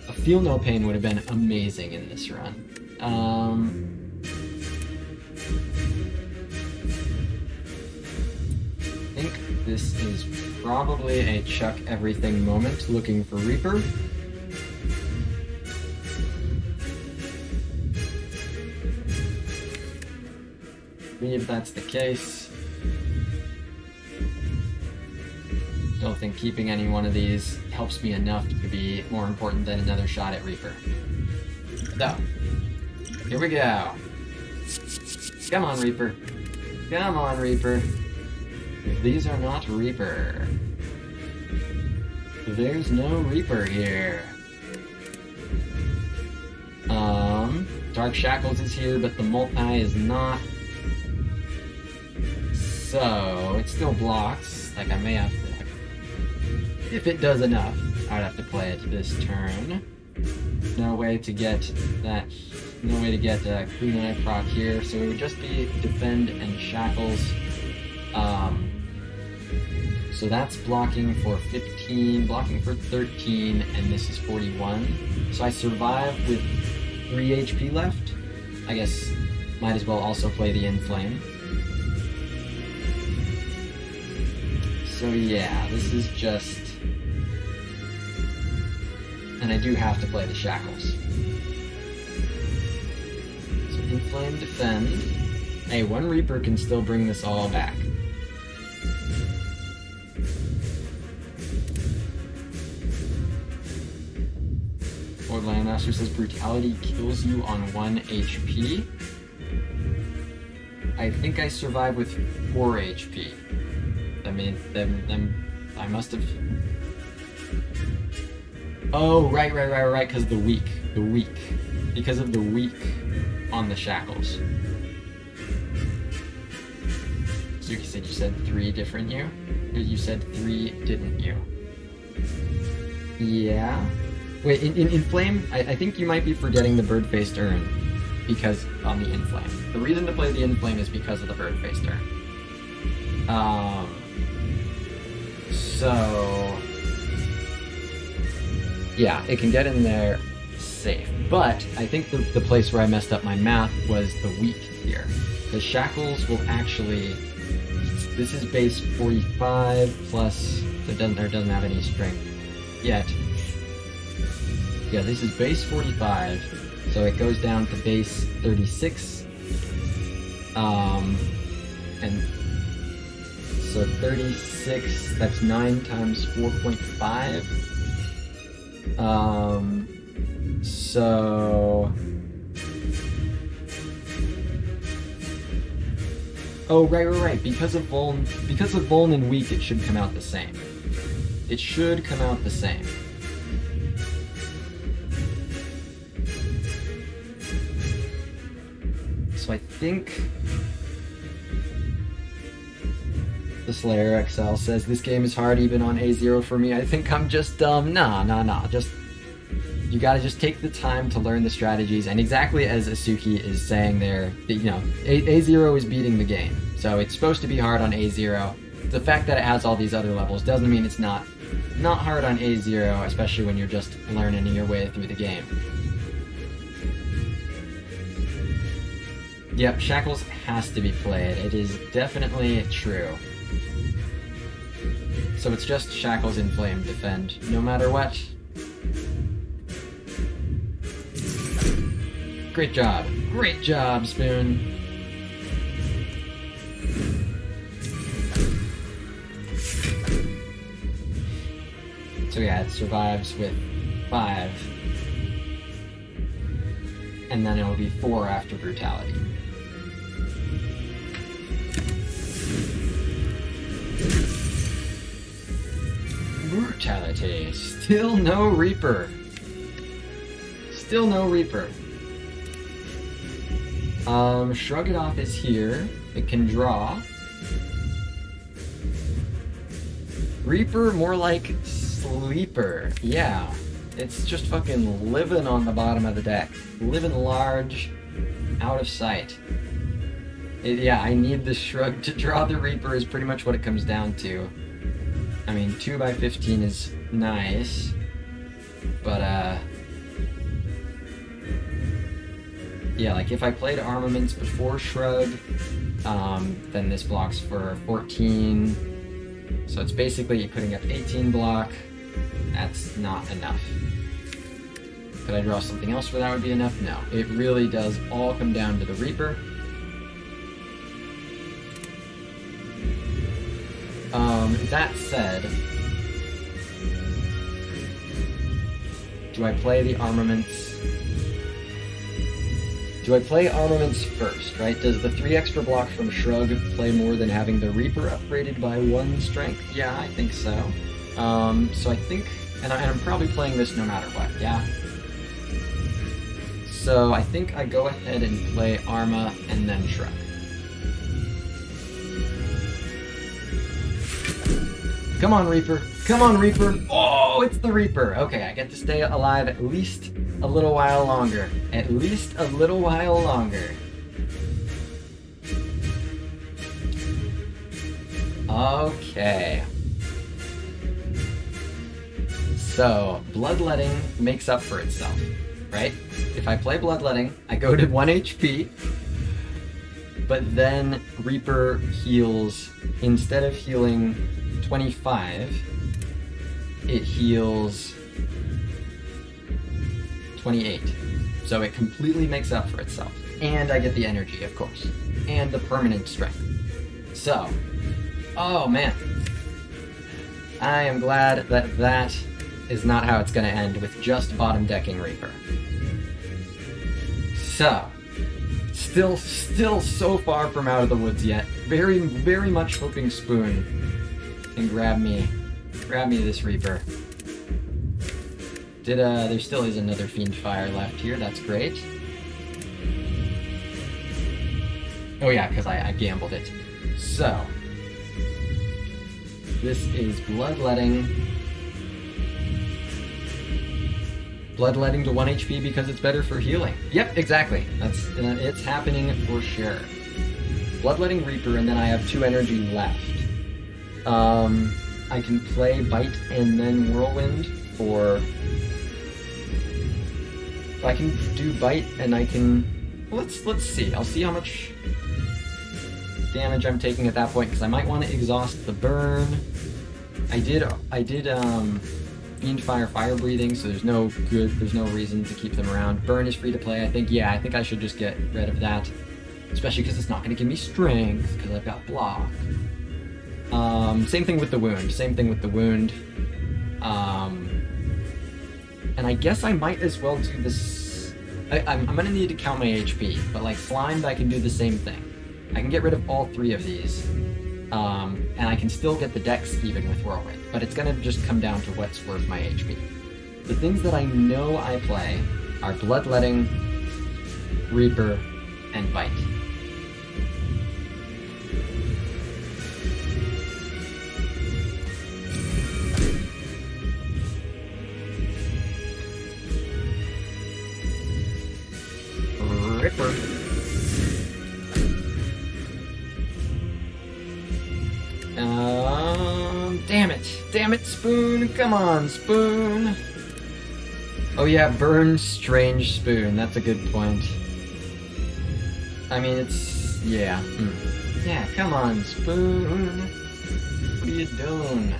S3: A feel no pain would have been amazing in this run. I think this is probably a chuck everything moment looking for Reaper. If that's the case, don't think keeping any one of these helps me enough to be more important than another shot at Reaper. So, here we go. Come on, Reaper. Come on, Reaper. If these are not Reaper, there's no Reaper here. Dark Shackles is here, but the multi is not. So, it still blocks. Like, I may have to, if it does enough, I'd have to play it this turn. No way to get that, no way to get kunai proc here, so it would just be defend and shackles. So that's blocking for 15, blocking for 13, and this is 41. So I survive with 3 HP left. I guess might as well also play the Inflame. So yeah, this is just... And I do have to play the Shackles. So Inflame, defend. Hey, 1 Reaper can still bring this all back. Lord Landmaster says Brutality kills you on 1 HP. I think I survive with 4 HP. I mean, then I must have... Oh, right, because the weak. Because of the weak on the Shackles. Suki said you said 3, didn't you? You said 3, didn't you? Yeah? Wait, in Flame, I think you might be forgetting the Bird-Faced Urn because on the Inflame. The reason to play the Inflame is because of the Bird-Faced Urn. So... yeah, it can get in there safe. But I think the place where I messed up my math was the weak here. The Shackles will actually This is base 45 plus, so it doesn't have any strength yet. Yeah, this is base 45, so it goes down to base 36. And so 36, that's 9 times 4.5. So... Oh, right. Because of Vuln and Weak, it should come out the same. It should come out the same. So I think... The Slayer XL says, this game is hard even on A0 for me. I think I'm just dumb. Nah. Just... You gotta just take the time to learn the strategies, and exactly as Asuki is saying there, you know, A0 is beating the game. So it's supposed to be hard on A0. The fact that it has all these other levels doesn't mean it's not hard on A0, especially when you're just learning your way through the game. Yep, Shackles has to be played. It is definitely true. So it's just Shackles, Inflame, Defend, no matter what. Great job, Spoon. So yeah, it survives with 5. And then it'll be 4 after Brutality. Brutality. Still no Reaper. Shrug It Off is here. It can draw. Reaper, more like Sleeper. Yeah. It's just fucking living on the bottom of the deck. Living large, out of sight. Yeah, I need the Shrug to draw the Reaper is pretty much what it comes down to. I mean, 2x15 is nice, but yeah, like if I played Armaments before Shrug, then this blocks for 14, so it's basically putting up 18 block. That's not enough. Could I draw something else where that would be enough? No. It really does all come down to the Reaper. That said, do I play the Armaments? Do I play Armaments first, right? Does the 3 extra block from Shrug play more than having the Reaper upgraded by 1 strength? Yeah, I think so. So I think, and I'm probably playing this no matter what, yeah? So I think I go ahead and play Arma and then Shrug. Come on, Reaper. Come on, Reaper. Oh, it's the Reaper. Okay, I get to stay alive at least a little while longer. At least a little while longer. Okay. So, Bloodletting makes up for itself, right? If I play Bloodletting, I go to 1 HP, but then Reaper heals, instead of healing 25, it heals 28. So it completely makes up for itself. And I get the energy, of course. And the permanent strength. So, oh man. I am glad that that is not how it's going to end with just bottom decking Reaper. So, still so far from out of the woods yet. Very, very much hoping Spoon can grab me this Reaper. There still is another Fiend Fire left here, that's great. Oh yeah, because I gambled it. So, this is Bloodletting. Bloodletting to 1 HP because it's better for healing. Yep, exactly. It's happening for sure. Bloodletting Reaper, and then I have 2 energy left. I can play Bite and then Whirlwind, or I can do Bite and I can... Let's see. I'll see how much... damage I'm taking at that point, because I might want to exhaust the burn. I did Fiend Fire Breathing, so there's no reason to keep them around. Burn is free to play, I think. Yeah, I think I should just get rid of that. Especially because it's not going to give me strength, because I've got block. Same thing with the wound. And I guess I might as well do this. I'm going to need to count my HP, but like Slimed, I can do the same thing. I can get rid of all 3 of these. And I can still get the dex even with Whirlwind, but it's gonna just come down to what's worth my HP. The things that I know I play are Bloodletting, Reaper, and Bite. Ripper. Damn it, Spoon! Come on, Spoon! Oh yeah, Burn Strange Spoon, that's a good point. I mean, it's... yeah. Yeah, come on, Spoon! What are you doing?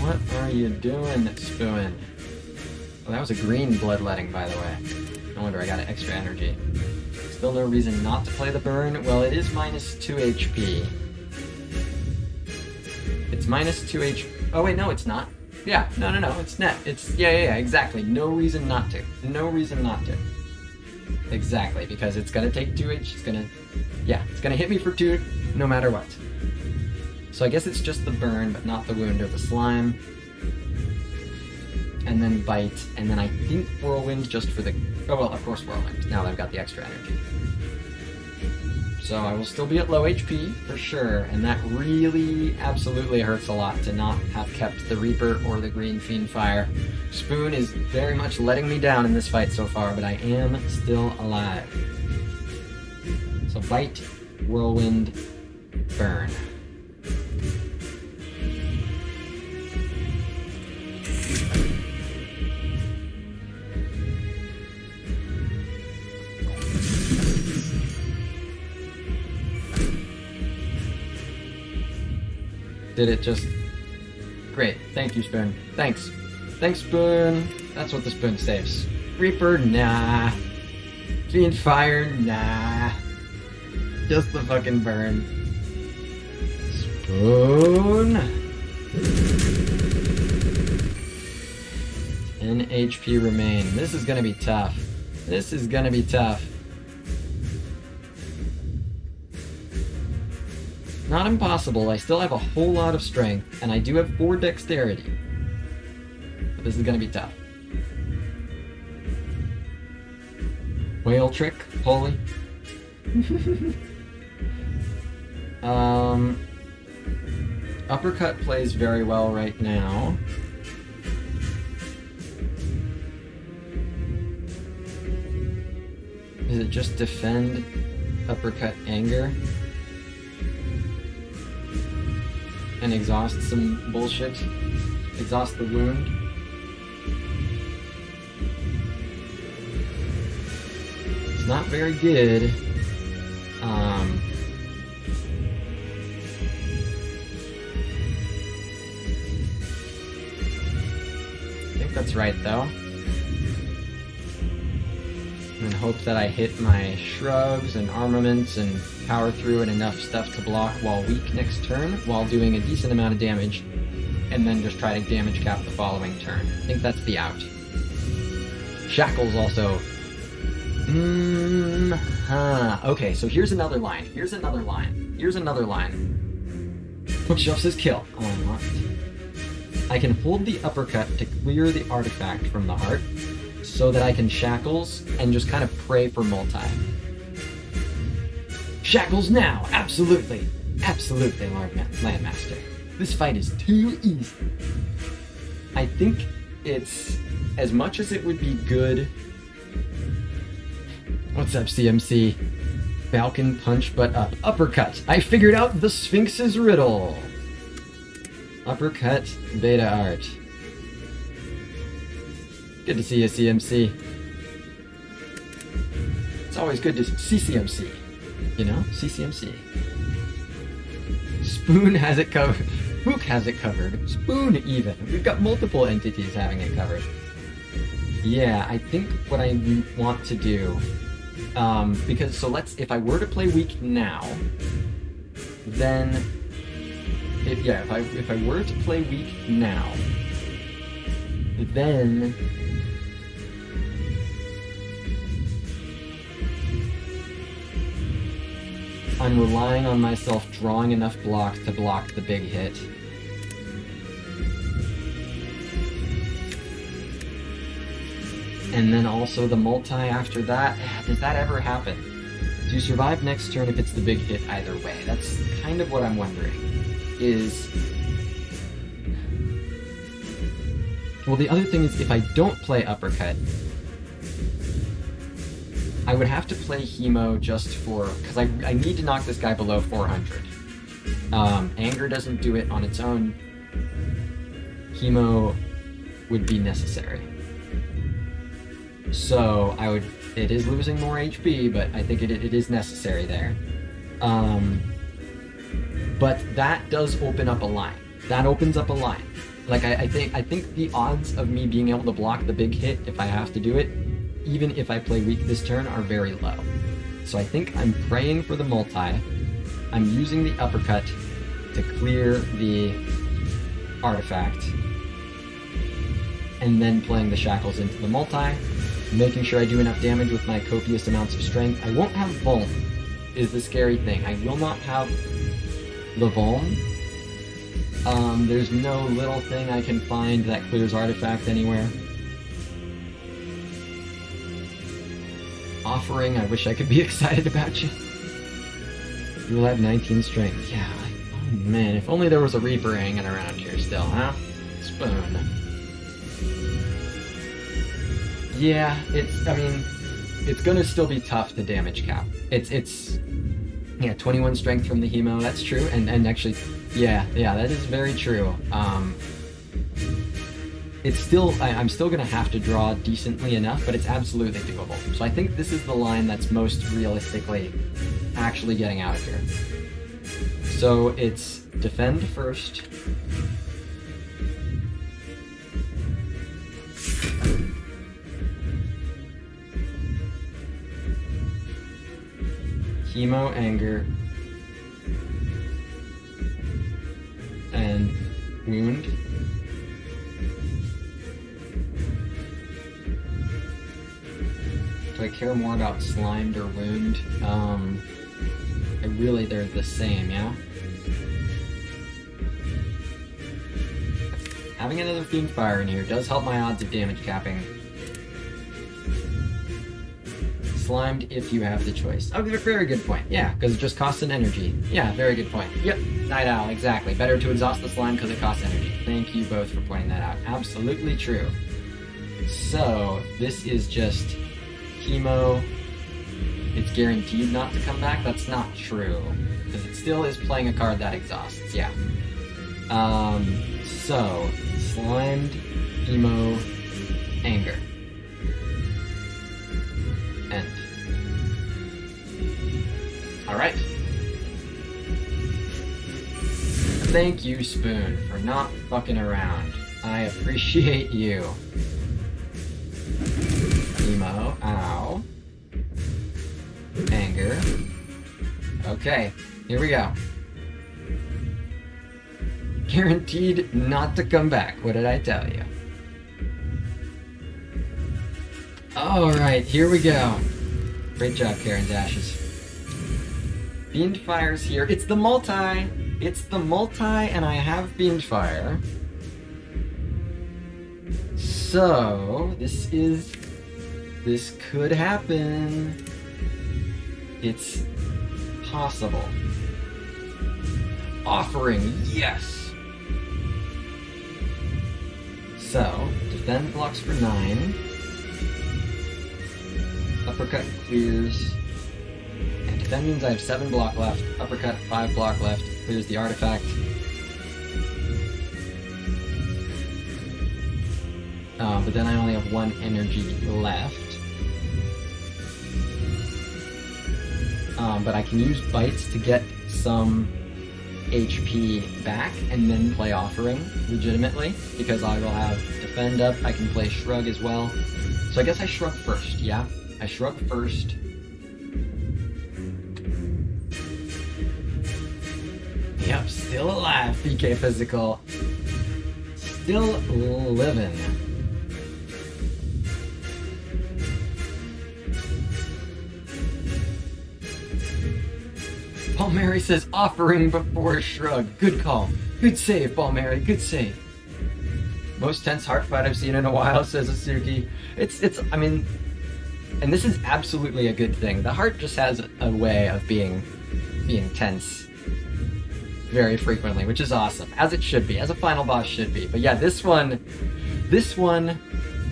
S3: What are you doing, Spoon? Oh, that was a green Bloodletting, by the way. No wonder I got an extra energy. Still no reason not to play the burn. Well, it is minus 2 HP. It's minus 2 HP. Oh wait, no, it's not. Yeah, no, it's net. It's, yeah, exactly. No reason not to. No reason not to. Exactly, because it's gonna take 2 HP. It's gonna hit me for 2 no matter what. So I guess it's just the burn, but not the wound or the slime. And then Bite, and then I think Whirlwind just for the... oh well, of course Whirlwind, now that I've got the extra energy. So I will still be at low HP, for sure, and that really absolutely hurts a lot to not have kept the Reaper or the Green Fiend Fire. Spoon is very much letting me down in this fight so far, but I am still alive. So Bite, Whirlwind, Burn. Did it just... great. Thank you, Spoon. Thanks. Thanks, Spoon. That's what the Spoon saves. Reaper, nah. Fiend Fire, nah. Just the fucking burn. Spoon. 10 HP remain. This is gonna be tough. This is gonna be tough. Not impossible, I still have a whole lot of strength, and I do have 4 dexterity. But this is gonna be tough. Whale trick, holy. Uppercut plays very well right now. Is it just defend, uppercut, anger? And exhaust some bullshit. Exhaust the wound. It's not very good. I think that's right though. And hope that I hit my shrugs and armaments and power through and enough stuff to block while weak next turn, while doing a decent amount of damage, and then just try to damage cap the following turn. I think that's the out. Shackles also. Okay, so here's another line. Here's another line. Bookshelf says kill. Unlocked. I can hold the uppercut to clear the artifact from the heart, so that I can Shackles and just kind of pray for multi. Shackles now! Absolutely! Absolutely, Lord Landmaster. This fight is too easy. I think it's... as much as it would be good... What's up, CMC? Falcon punch butt up. Uppercut! I figured out the Sphinx's riddle! Uppercut, beta art. Good to see you, CMC. It's always good to CCMC. You know? CCMC. Spoon has it covered. Hook has it covered. Spoon even. We've got multiple entities having it covered. Yeah, I think what I want to do, because so if I were to play weak now, then if I were to play weak now, then I'm relying on myself drawing enough block to block the big hit. And then also the multi after that. Does that ever happen? Do you survive next turn if it's the big hit either way? That's kind of what I'm wondering. Well, the other thing is if I don't play uppercut, I would have to play Hemo just for... because I need to knock this guy below 400. Anger doesn't do it on its own. Hemo would be necessary. So it is losing more HP, but I think it is necessary there. But that does open up a line. That opens up a line. Like I think the odds of me being able to block the big hit if I have to do it, even if I play weak this turn, are very low. So I think I'm praying for the multi. I'm using the uppercut to clear the artifact, and then playing the shackles into the multi, making sure I do enough damage with my copious amounts of strength. I won't have Vuln, is the scary thing. I will not have the Vuln. There's no little thing I can find that clears artifact anywhere. Offering, I wish I could be excited about you. You will have 19 strength. Yeah, oh man, if only there was a Reaper hanging around here still, huh? Spoon. Yeah, it's gonna still be tough to damage cap. It's 21 strength from the Hemo, that's true, and actually, yeah, that is very true. It's still, I'm still gonna have to draw decently enough, but it's absolutely doable. So I think this is the line that's most realistically actually getting out of here. So it's defend first. Hemo, anger, and wound. Do I care more about slimed or wound? They're the same, yeah? Having another Fiend Fire in here does help my odds of damage capping. Slimed if you have the choice. Oh, very good point. Yeah, because it just costs an energy. Yeah, very good point. Yep, Night Owl, exactly. Better to exhaust the slime because it costs energy. Thank you both for pointing that out. Absolutely true. So, this is just Hemo. It's guaranteed not to come back? That's not true. Because it still is playing a card that exhausts, yeah. So, Slimed, Hemo, Anger. End. Alright. Thank you, Spoon, for not fucking around. I appreciate you. Emo, ow. Anger. Okay, here we go. Guaranteed not to come back. What did I tell you? Alright, here we go. Great job, Karen Dashes. Fiend Fire's here. It's the multi! It's the multi, and I have Fiend Fire. So, this could happen. It's possible. Offering, yes! So, defend blocks for 9. Uppercut clears. And defend means I have 7 block left. Uppercut, 5 block left. Clears the artifact. But then I only have 1 energy left. but I can use bites to get some HP back and then play offering legitimately, because I will have defend up. I can play shrug as well. So I guess I shrug first, yeah? I shrug first. Yep, still alive, PK Physical. Still living. Paul Mary says offering before shrug. Good call. Good save, Paul Mary. Good save. Most tense heart fight I've seen in a while, says Asuki. I mean, and this is absolutely a good thing. The heart just has a way of being tense very frequently, which is awesome, as it should be, as a final boss should be. But yeah, this one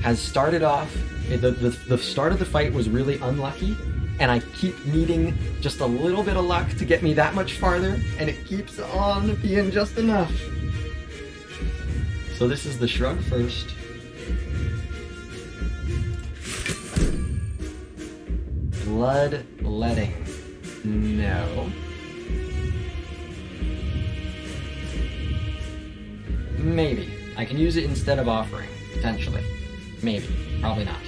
S3: has started off. The start of the fight was really unlucky, and I keep needing just a little bit of luck to get me that much farther, and it keeps on being just enough. So this is the shrug first. Bloodletting. No. Maybe. I can use it instead of offering, potentially. Maybe. Probably not.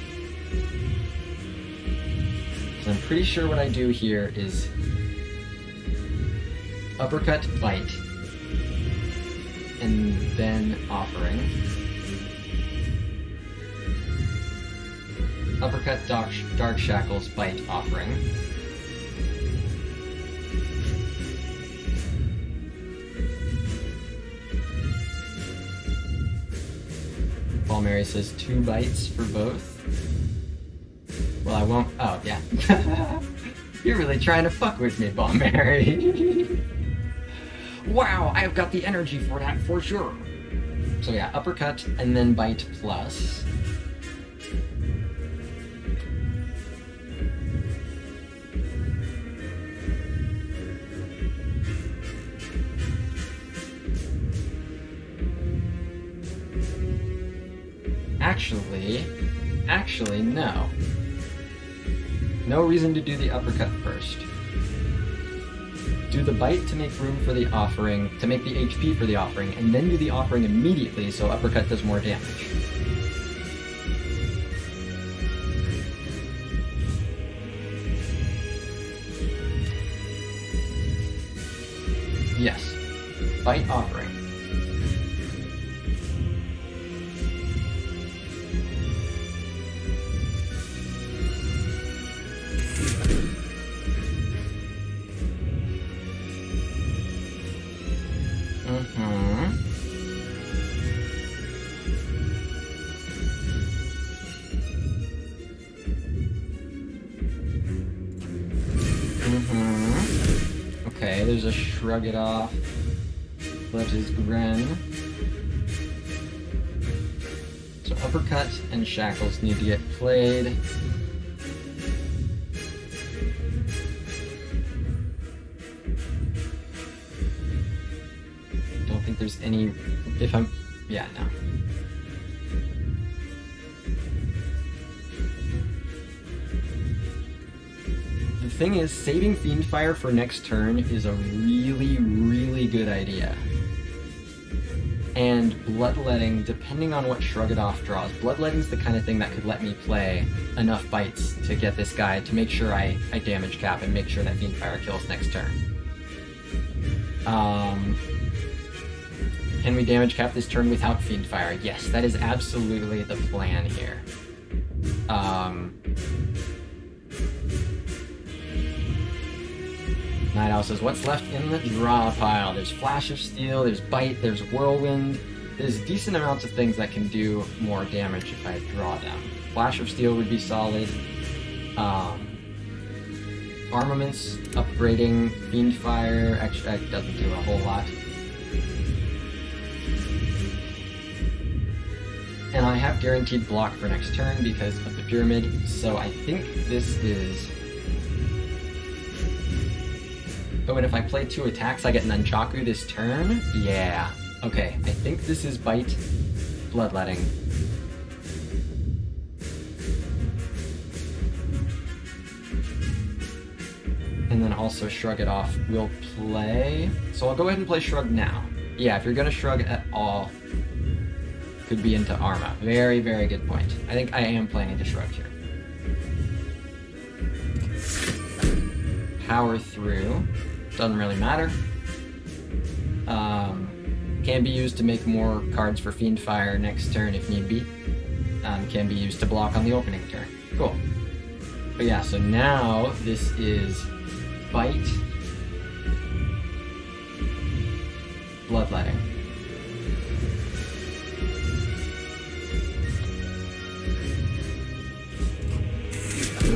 S3: So I'm pretty sure what I do here is uppercut, bite, and then offering. Uppercut, dark shackles, bite, offering. Paul Mary says 2 bites for both. Well, I won't. Oh, yeah. You're really trying to fuck with me, Paul Mary. Wow, I've got the energy for that for sure. So yeah, uppercut and then bite plus. Actually, no. No reason to do the uppercut first. Do the bite to make room for the offering, to make the HP for the offering, and then do the offering immediately so uppercut does more damage. Yes. Bite offering. Okay, there's a shrug it off. Let his grin. So uppercut and shackles need to get played. Don't think there's any. Yeah, no. The thing is, saving Fiendfire for next turn is a really, really good idea. And Bloodletting, depending on what Shrug It Off draws, Bloodletting's the kind of thing that could let me play enough bites to get this guy to make sure I damage cap and make sure that Fiendfire kills next turn. Can we damage cap this turn without Fiendfire? Yes, that is absolutely the plan here. Night Owl says, what's left in the draw pile? There's Flash of Steel, there's Bite, there's Whirlwind. There's decent amounts of things that can do more damage if I draw them. Flash of Steel would be solid. Armaments, upgrading, Fiendfire, Extract doesn't do a whole lot. And I have guaranteed block for next turn because of the pyramid, so I think this is... Oh, and if I play 2 attacks, I get Nunchaku this turn? Yeah. Okay, I think this is Bite, Bloodletting. and then also Shrug It Off will play. So I'll go ahead and play Shrug now. Yeah, if you're gonna Shrug at all, could be into Arma. Very, very good point. I think I am planning to Shrug here. Power through. Doesn't really matter. Can be used to make more cards for Fiendfire next turn if need be. Can be used to block on the opening turn. Cool. But yeah, so now this is Bite, Bloodletting.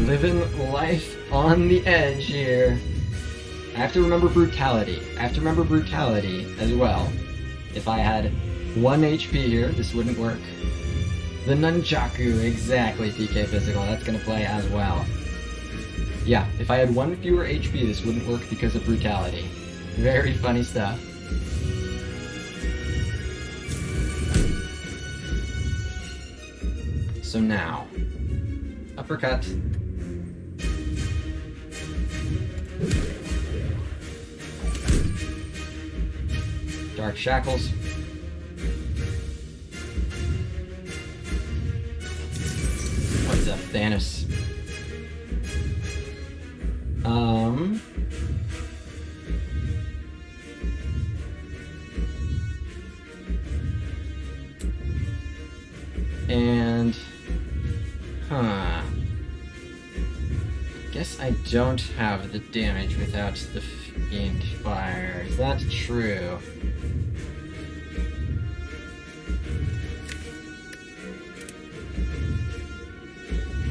S3: Living life on the edge here. I have to remember Brutality. I have to remember Brutality as well. If I had 1 HP here, this wouldn't work. The Nunchaku, exactly, PK Physical, that's gonna play as well. Yeah, if I had 1 fewer HP, this wouldn't work because of Brutality. Very funny stuff. So now, Uppercut. Dark Shackles. What's up, Thanos? And guess I don't have the damage without the Fiendfire. Is that true?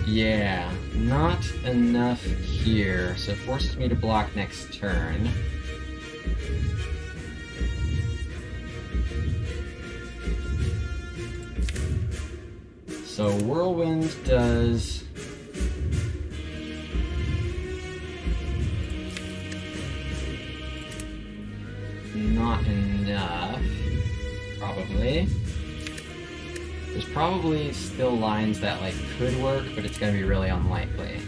S3: Yeah, not enough here, so it forces me to block next turn. So Whirlwind does... not enough, probably. There's probably still lines that like could work, but it's gonna be really unlikely.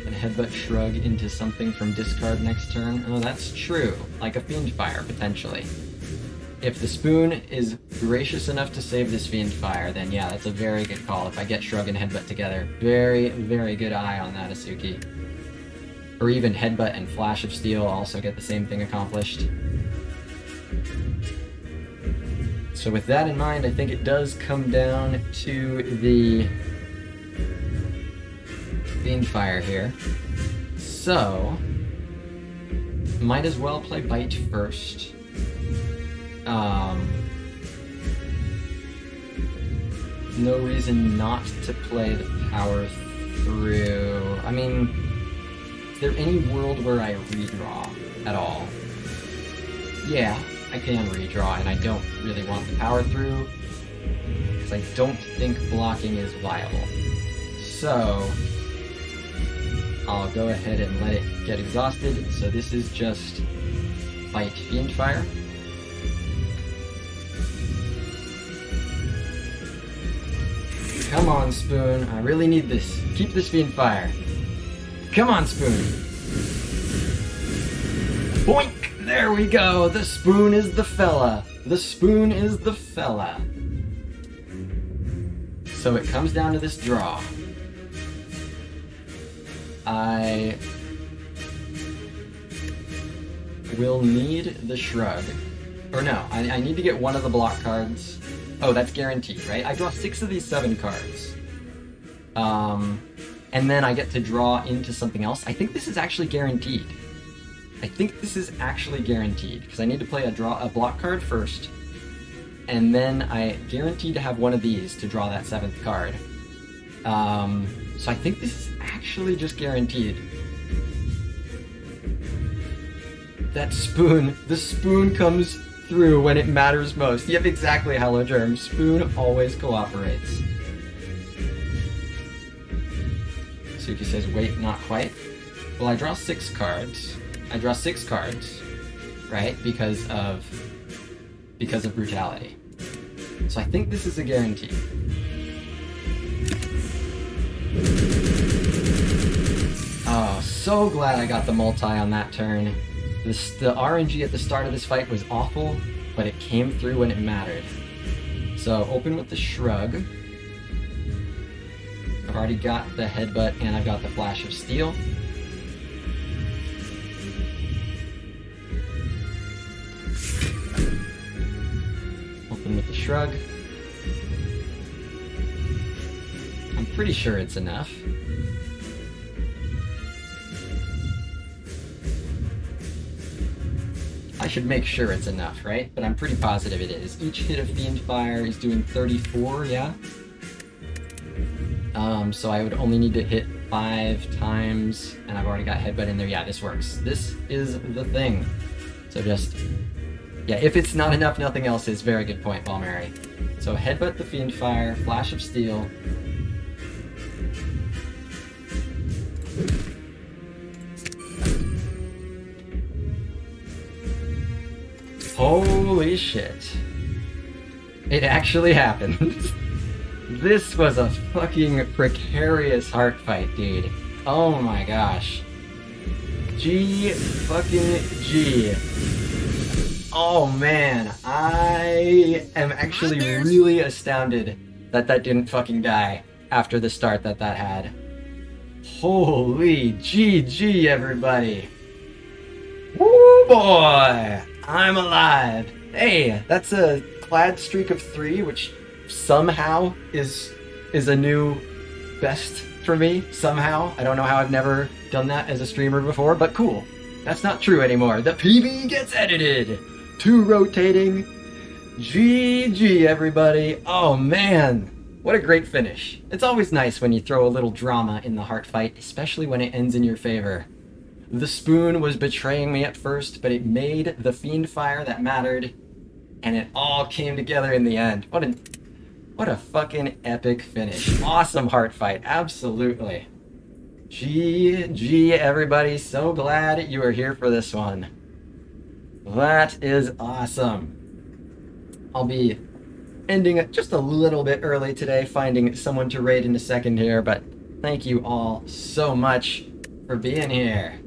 S3: And Headbutt Shrug into something from discard next turn. Oh, that's true. Like a Fiendfire, potentially. If the Spoon is gracious enough to save this Fiendfire, then yeah, that's a very good call. If I get Shrug and Headbutt together, very, very good eye on that, Asuki. Or even Headbutt and Flash of Steel also get the same thing accomplished. So with that in mind, I think it does come down to the Fiendfire here. So, might as well play Bite first. No reason not to play the Power Through. I mean, is there any world where I redraw at all? Yeah, I can redraw, and I don't really want the Power Through, because I don't think blocking is viable. So, I'll go ahead and let it get exhausted. So this is just Bite Fiendfire. Come on, Spoon. I really need this. Keep this Fiendfire. Come on, Spoon. Boink! There we go. The Spoon is the fella. The Spoon is the fella. So it comes down to this draw. I will need the Shrug. Or no, I need to get one of the block cards. Oh, that's guaranteed, right? I draw 6 of these 7 cards. And then I get to draw into something else. I think this is actually guaranteed. Because I need to play a block card first. And then I guarantee to have one of these to draw that 7th card. So I think this is actually just guaranteed. That Spoon, the Spoon comes through when it matters most. Yep, exactly, Hello Germ. Spoon always cooperates. Suki says, wait, not quite. Well, I draw 6 cards. I draw 6 cards, right? Because of brutality. So I think this is a guarantee. Oh, so glad I got the multi on that turn. The RNG at the start of this fight was awful, but it came through when it mattered. So open with the shrug. I've already got the headbutt and I've got the flash of steel. Open with the shrug. I'm pretty sure it's enough. I should make sure it's enough, right? But I'm pretty positive it is. Each hit of Fiend Fire is doing 34, yeah? So I would only need to hit 5 times, and I've already got Headbutt in there. Yeah, this works. This is the thing. So just... yeah, if it's not enough, nothing else is. Very good point, Balmary. So Headbutt the Fiend Fire, Flash of Steel. Holy shit. It actually happened. This was a fucking precarious heart fight, dude. Oh my gosh. G fucking G. Oh man, I am actually really astounded that that didn't fucking die after the start that that had. Holy GG, everybody. Woo boy, I'm alive. Hey, that's a Clad streak of 3, which somehow is a new best for me. Somehow. I don't know how I've never done that as a streamer before, but cool. That's not true anymore. The PB gets edited. 2 rotating. GG, everybody. Oh man. What a great finish. It's always nice when you throw a little drama in the heart fight, especially when it ends in your favor. The spoon was betraying me at first, but it made the Fiend Fire that mattered, and it all came together in the end. What a fucking epic finish. Awesome heart fight, absolutely. GG, everybody. So glad you are here for this one. That is awesome. I'll be ending it just a little bit early today, finding someone to raid in a second here, but thank you all so much for being here.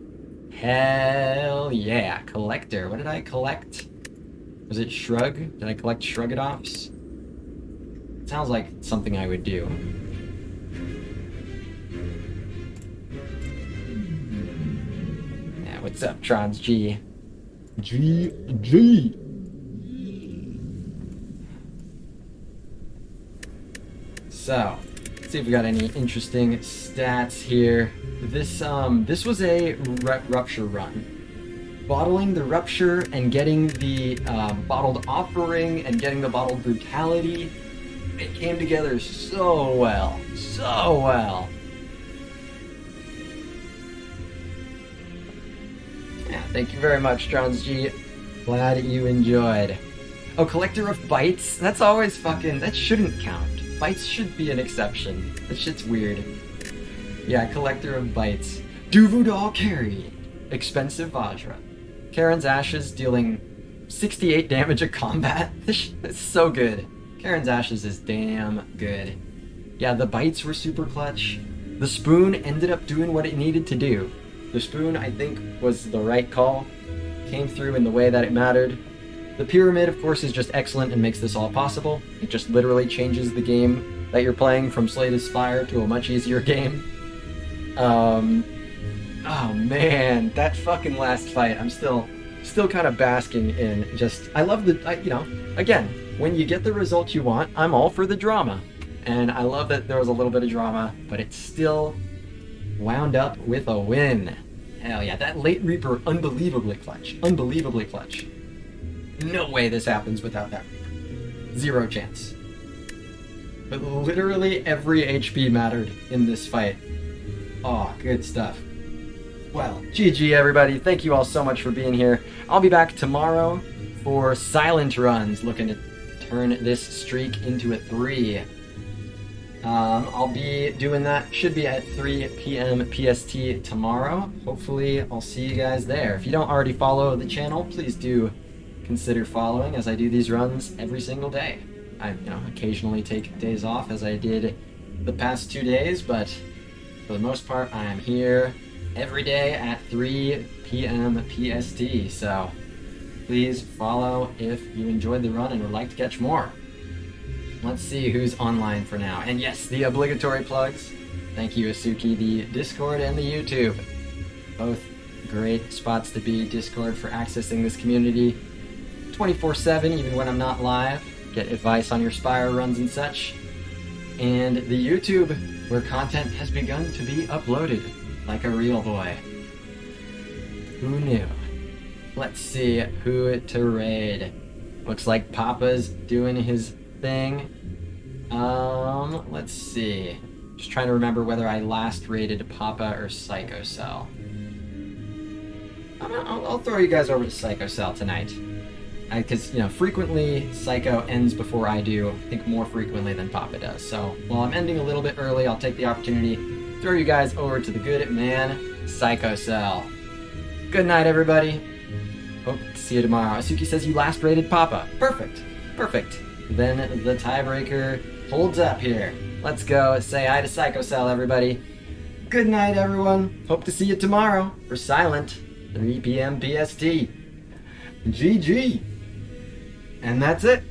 S3: Hell yeah. Collector. What did I collect? Was it Shrug? Did I collect Shrug-it-offs? Sounds like something I would do. Yeah, what's up, Trons G? G. So, let's see if we got any interesting stats here. This was a rupture run. Bottling the rupture and getting the bottled offering and getting the bottled brutality, it came together so well. So well. Yeah, thank you very much, Trons G. Glad you enjoyed. Oh, Collector of Bites? That's always fucking... that shouldn't count. Bites should be an exception. That shit's weird. Yeah, Collector of Bites. Duvudal Carry. Expensive Vajra. Karen's Ashes dealing 68 damage at combat. This is so good. Karen's Ashes is damn good. Yeah, the bites were super clutch. The spoon ended up doing what it needed to do. The spoon, I think, was the right call. Came through in the way that it mattered. The pyramid, of course, is just excellent and makes this all possible. It just literally changes the game that you're playing from Slay to Spire to a much easier game. Oh man, that fucking last fight, I'm still kind of basking in just... I love again, when you get the result you want, I'm all for the drama. And I love that there was a little bit of drama, but it still wound up with a win. Hell yeah, that late Reaper, unbelievably clutch. Unbelievably clutch. No way this happens without that Reaper. Zero chance. But literally every HP mattered in this fight. Oh, good stuff. Well, GG everybody. Thank you all so much for being here. I'll be back tomorrow for silent runs, looking to turn this streak into a 3. I'll be doing that, should be at 3 p.m. PST tomorrow. Hopefully I'll see you guys there. If you don't already follow the channel, please do consider following, as I do these runs every single day. I occasionally take days off, as I did the past 2 days, but for the most part I am here every day at 3 p.m. PST. So please follow if you enjoyed the run and would like to catch more. Let's see who's online for now. And yes, the obligatory plugs. Thank you, Asuki, the Discord and the YouTube. Both great spots to be. Discord for accessing this community 24/7, even when I'm not live. Get advice on your Spire runs and such. And the YouTube, where content has begun to be uploaded like a real boy. Who knew? Let's see who to raid. Looks like Papa's doing his thing. Let's see. Just trying to remember whether I last raided Papa or Psycho Cell. I'll throw you guys over to Psycho Cell tonight. Because, frequently Psycho ends before I do. I think more frequently than Papa does. So, while I'm ending a little bit early, I'll take the opportunity to throw you guys over to the good man, Psycho Cell. Good night, everybody. Hope to see you tomorrow. Asuki says you last raided Papa. Perfect. Perfect. Then the tiebreaker holds up here. Let's go. Say hi to Psycho Cell, everybody. Good night, everyone. Hope to see you tomorrow for Silent, 3 p.m. PST. GG. And that's it.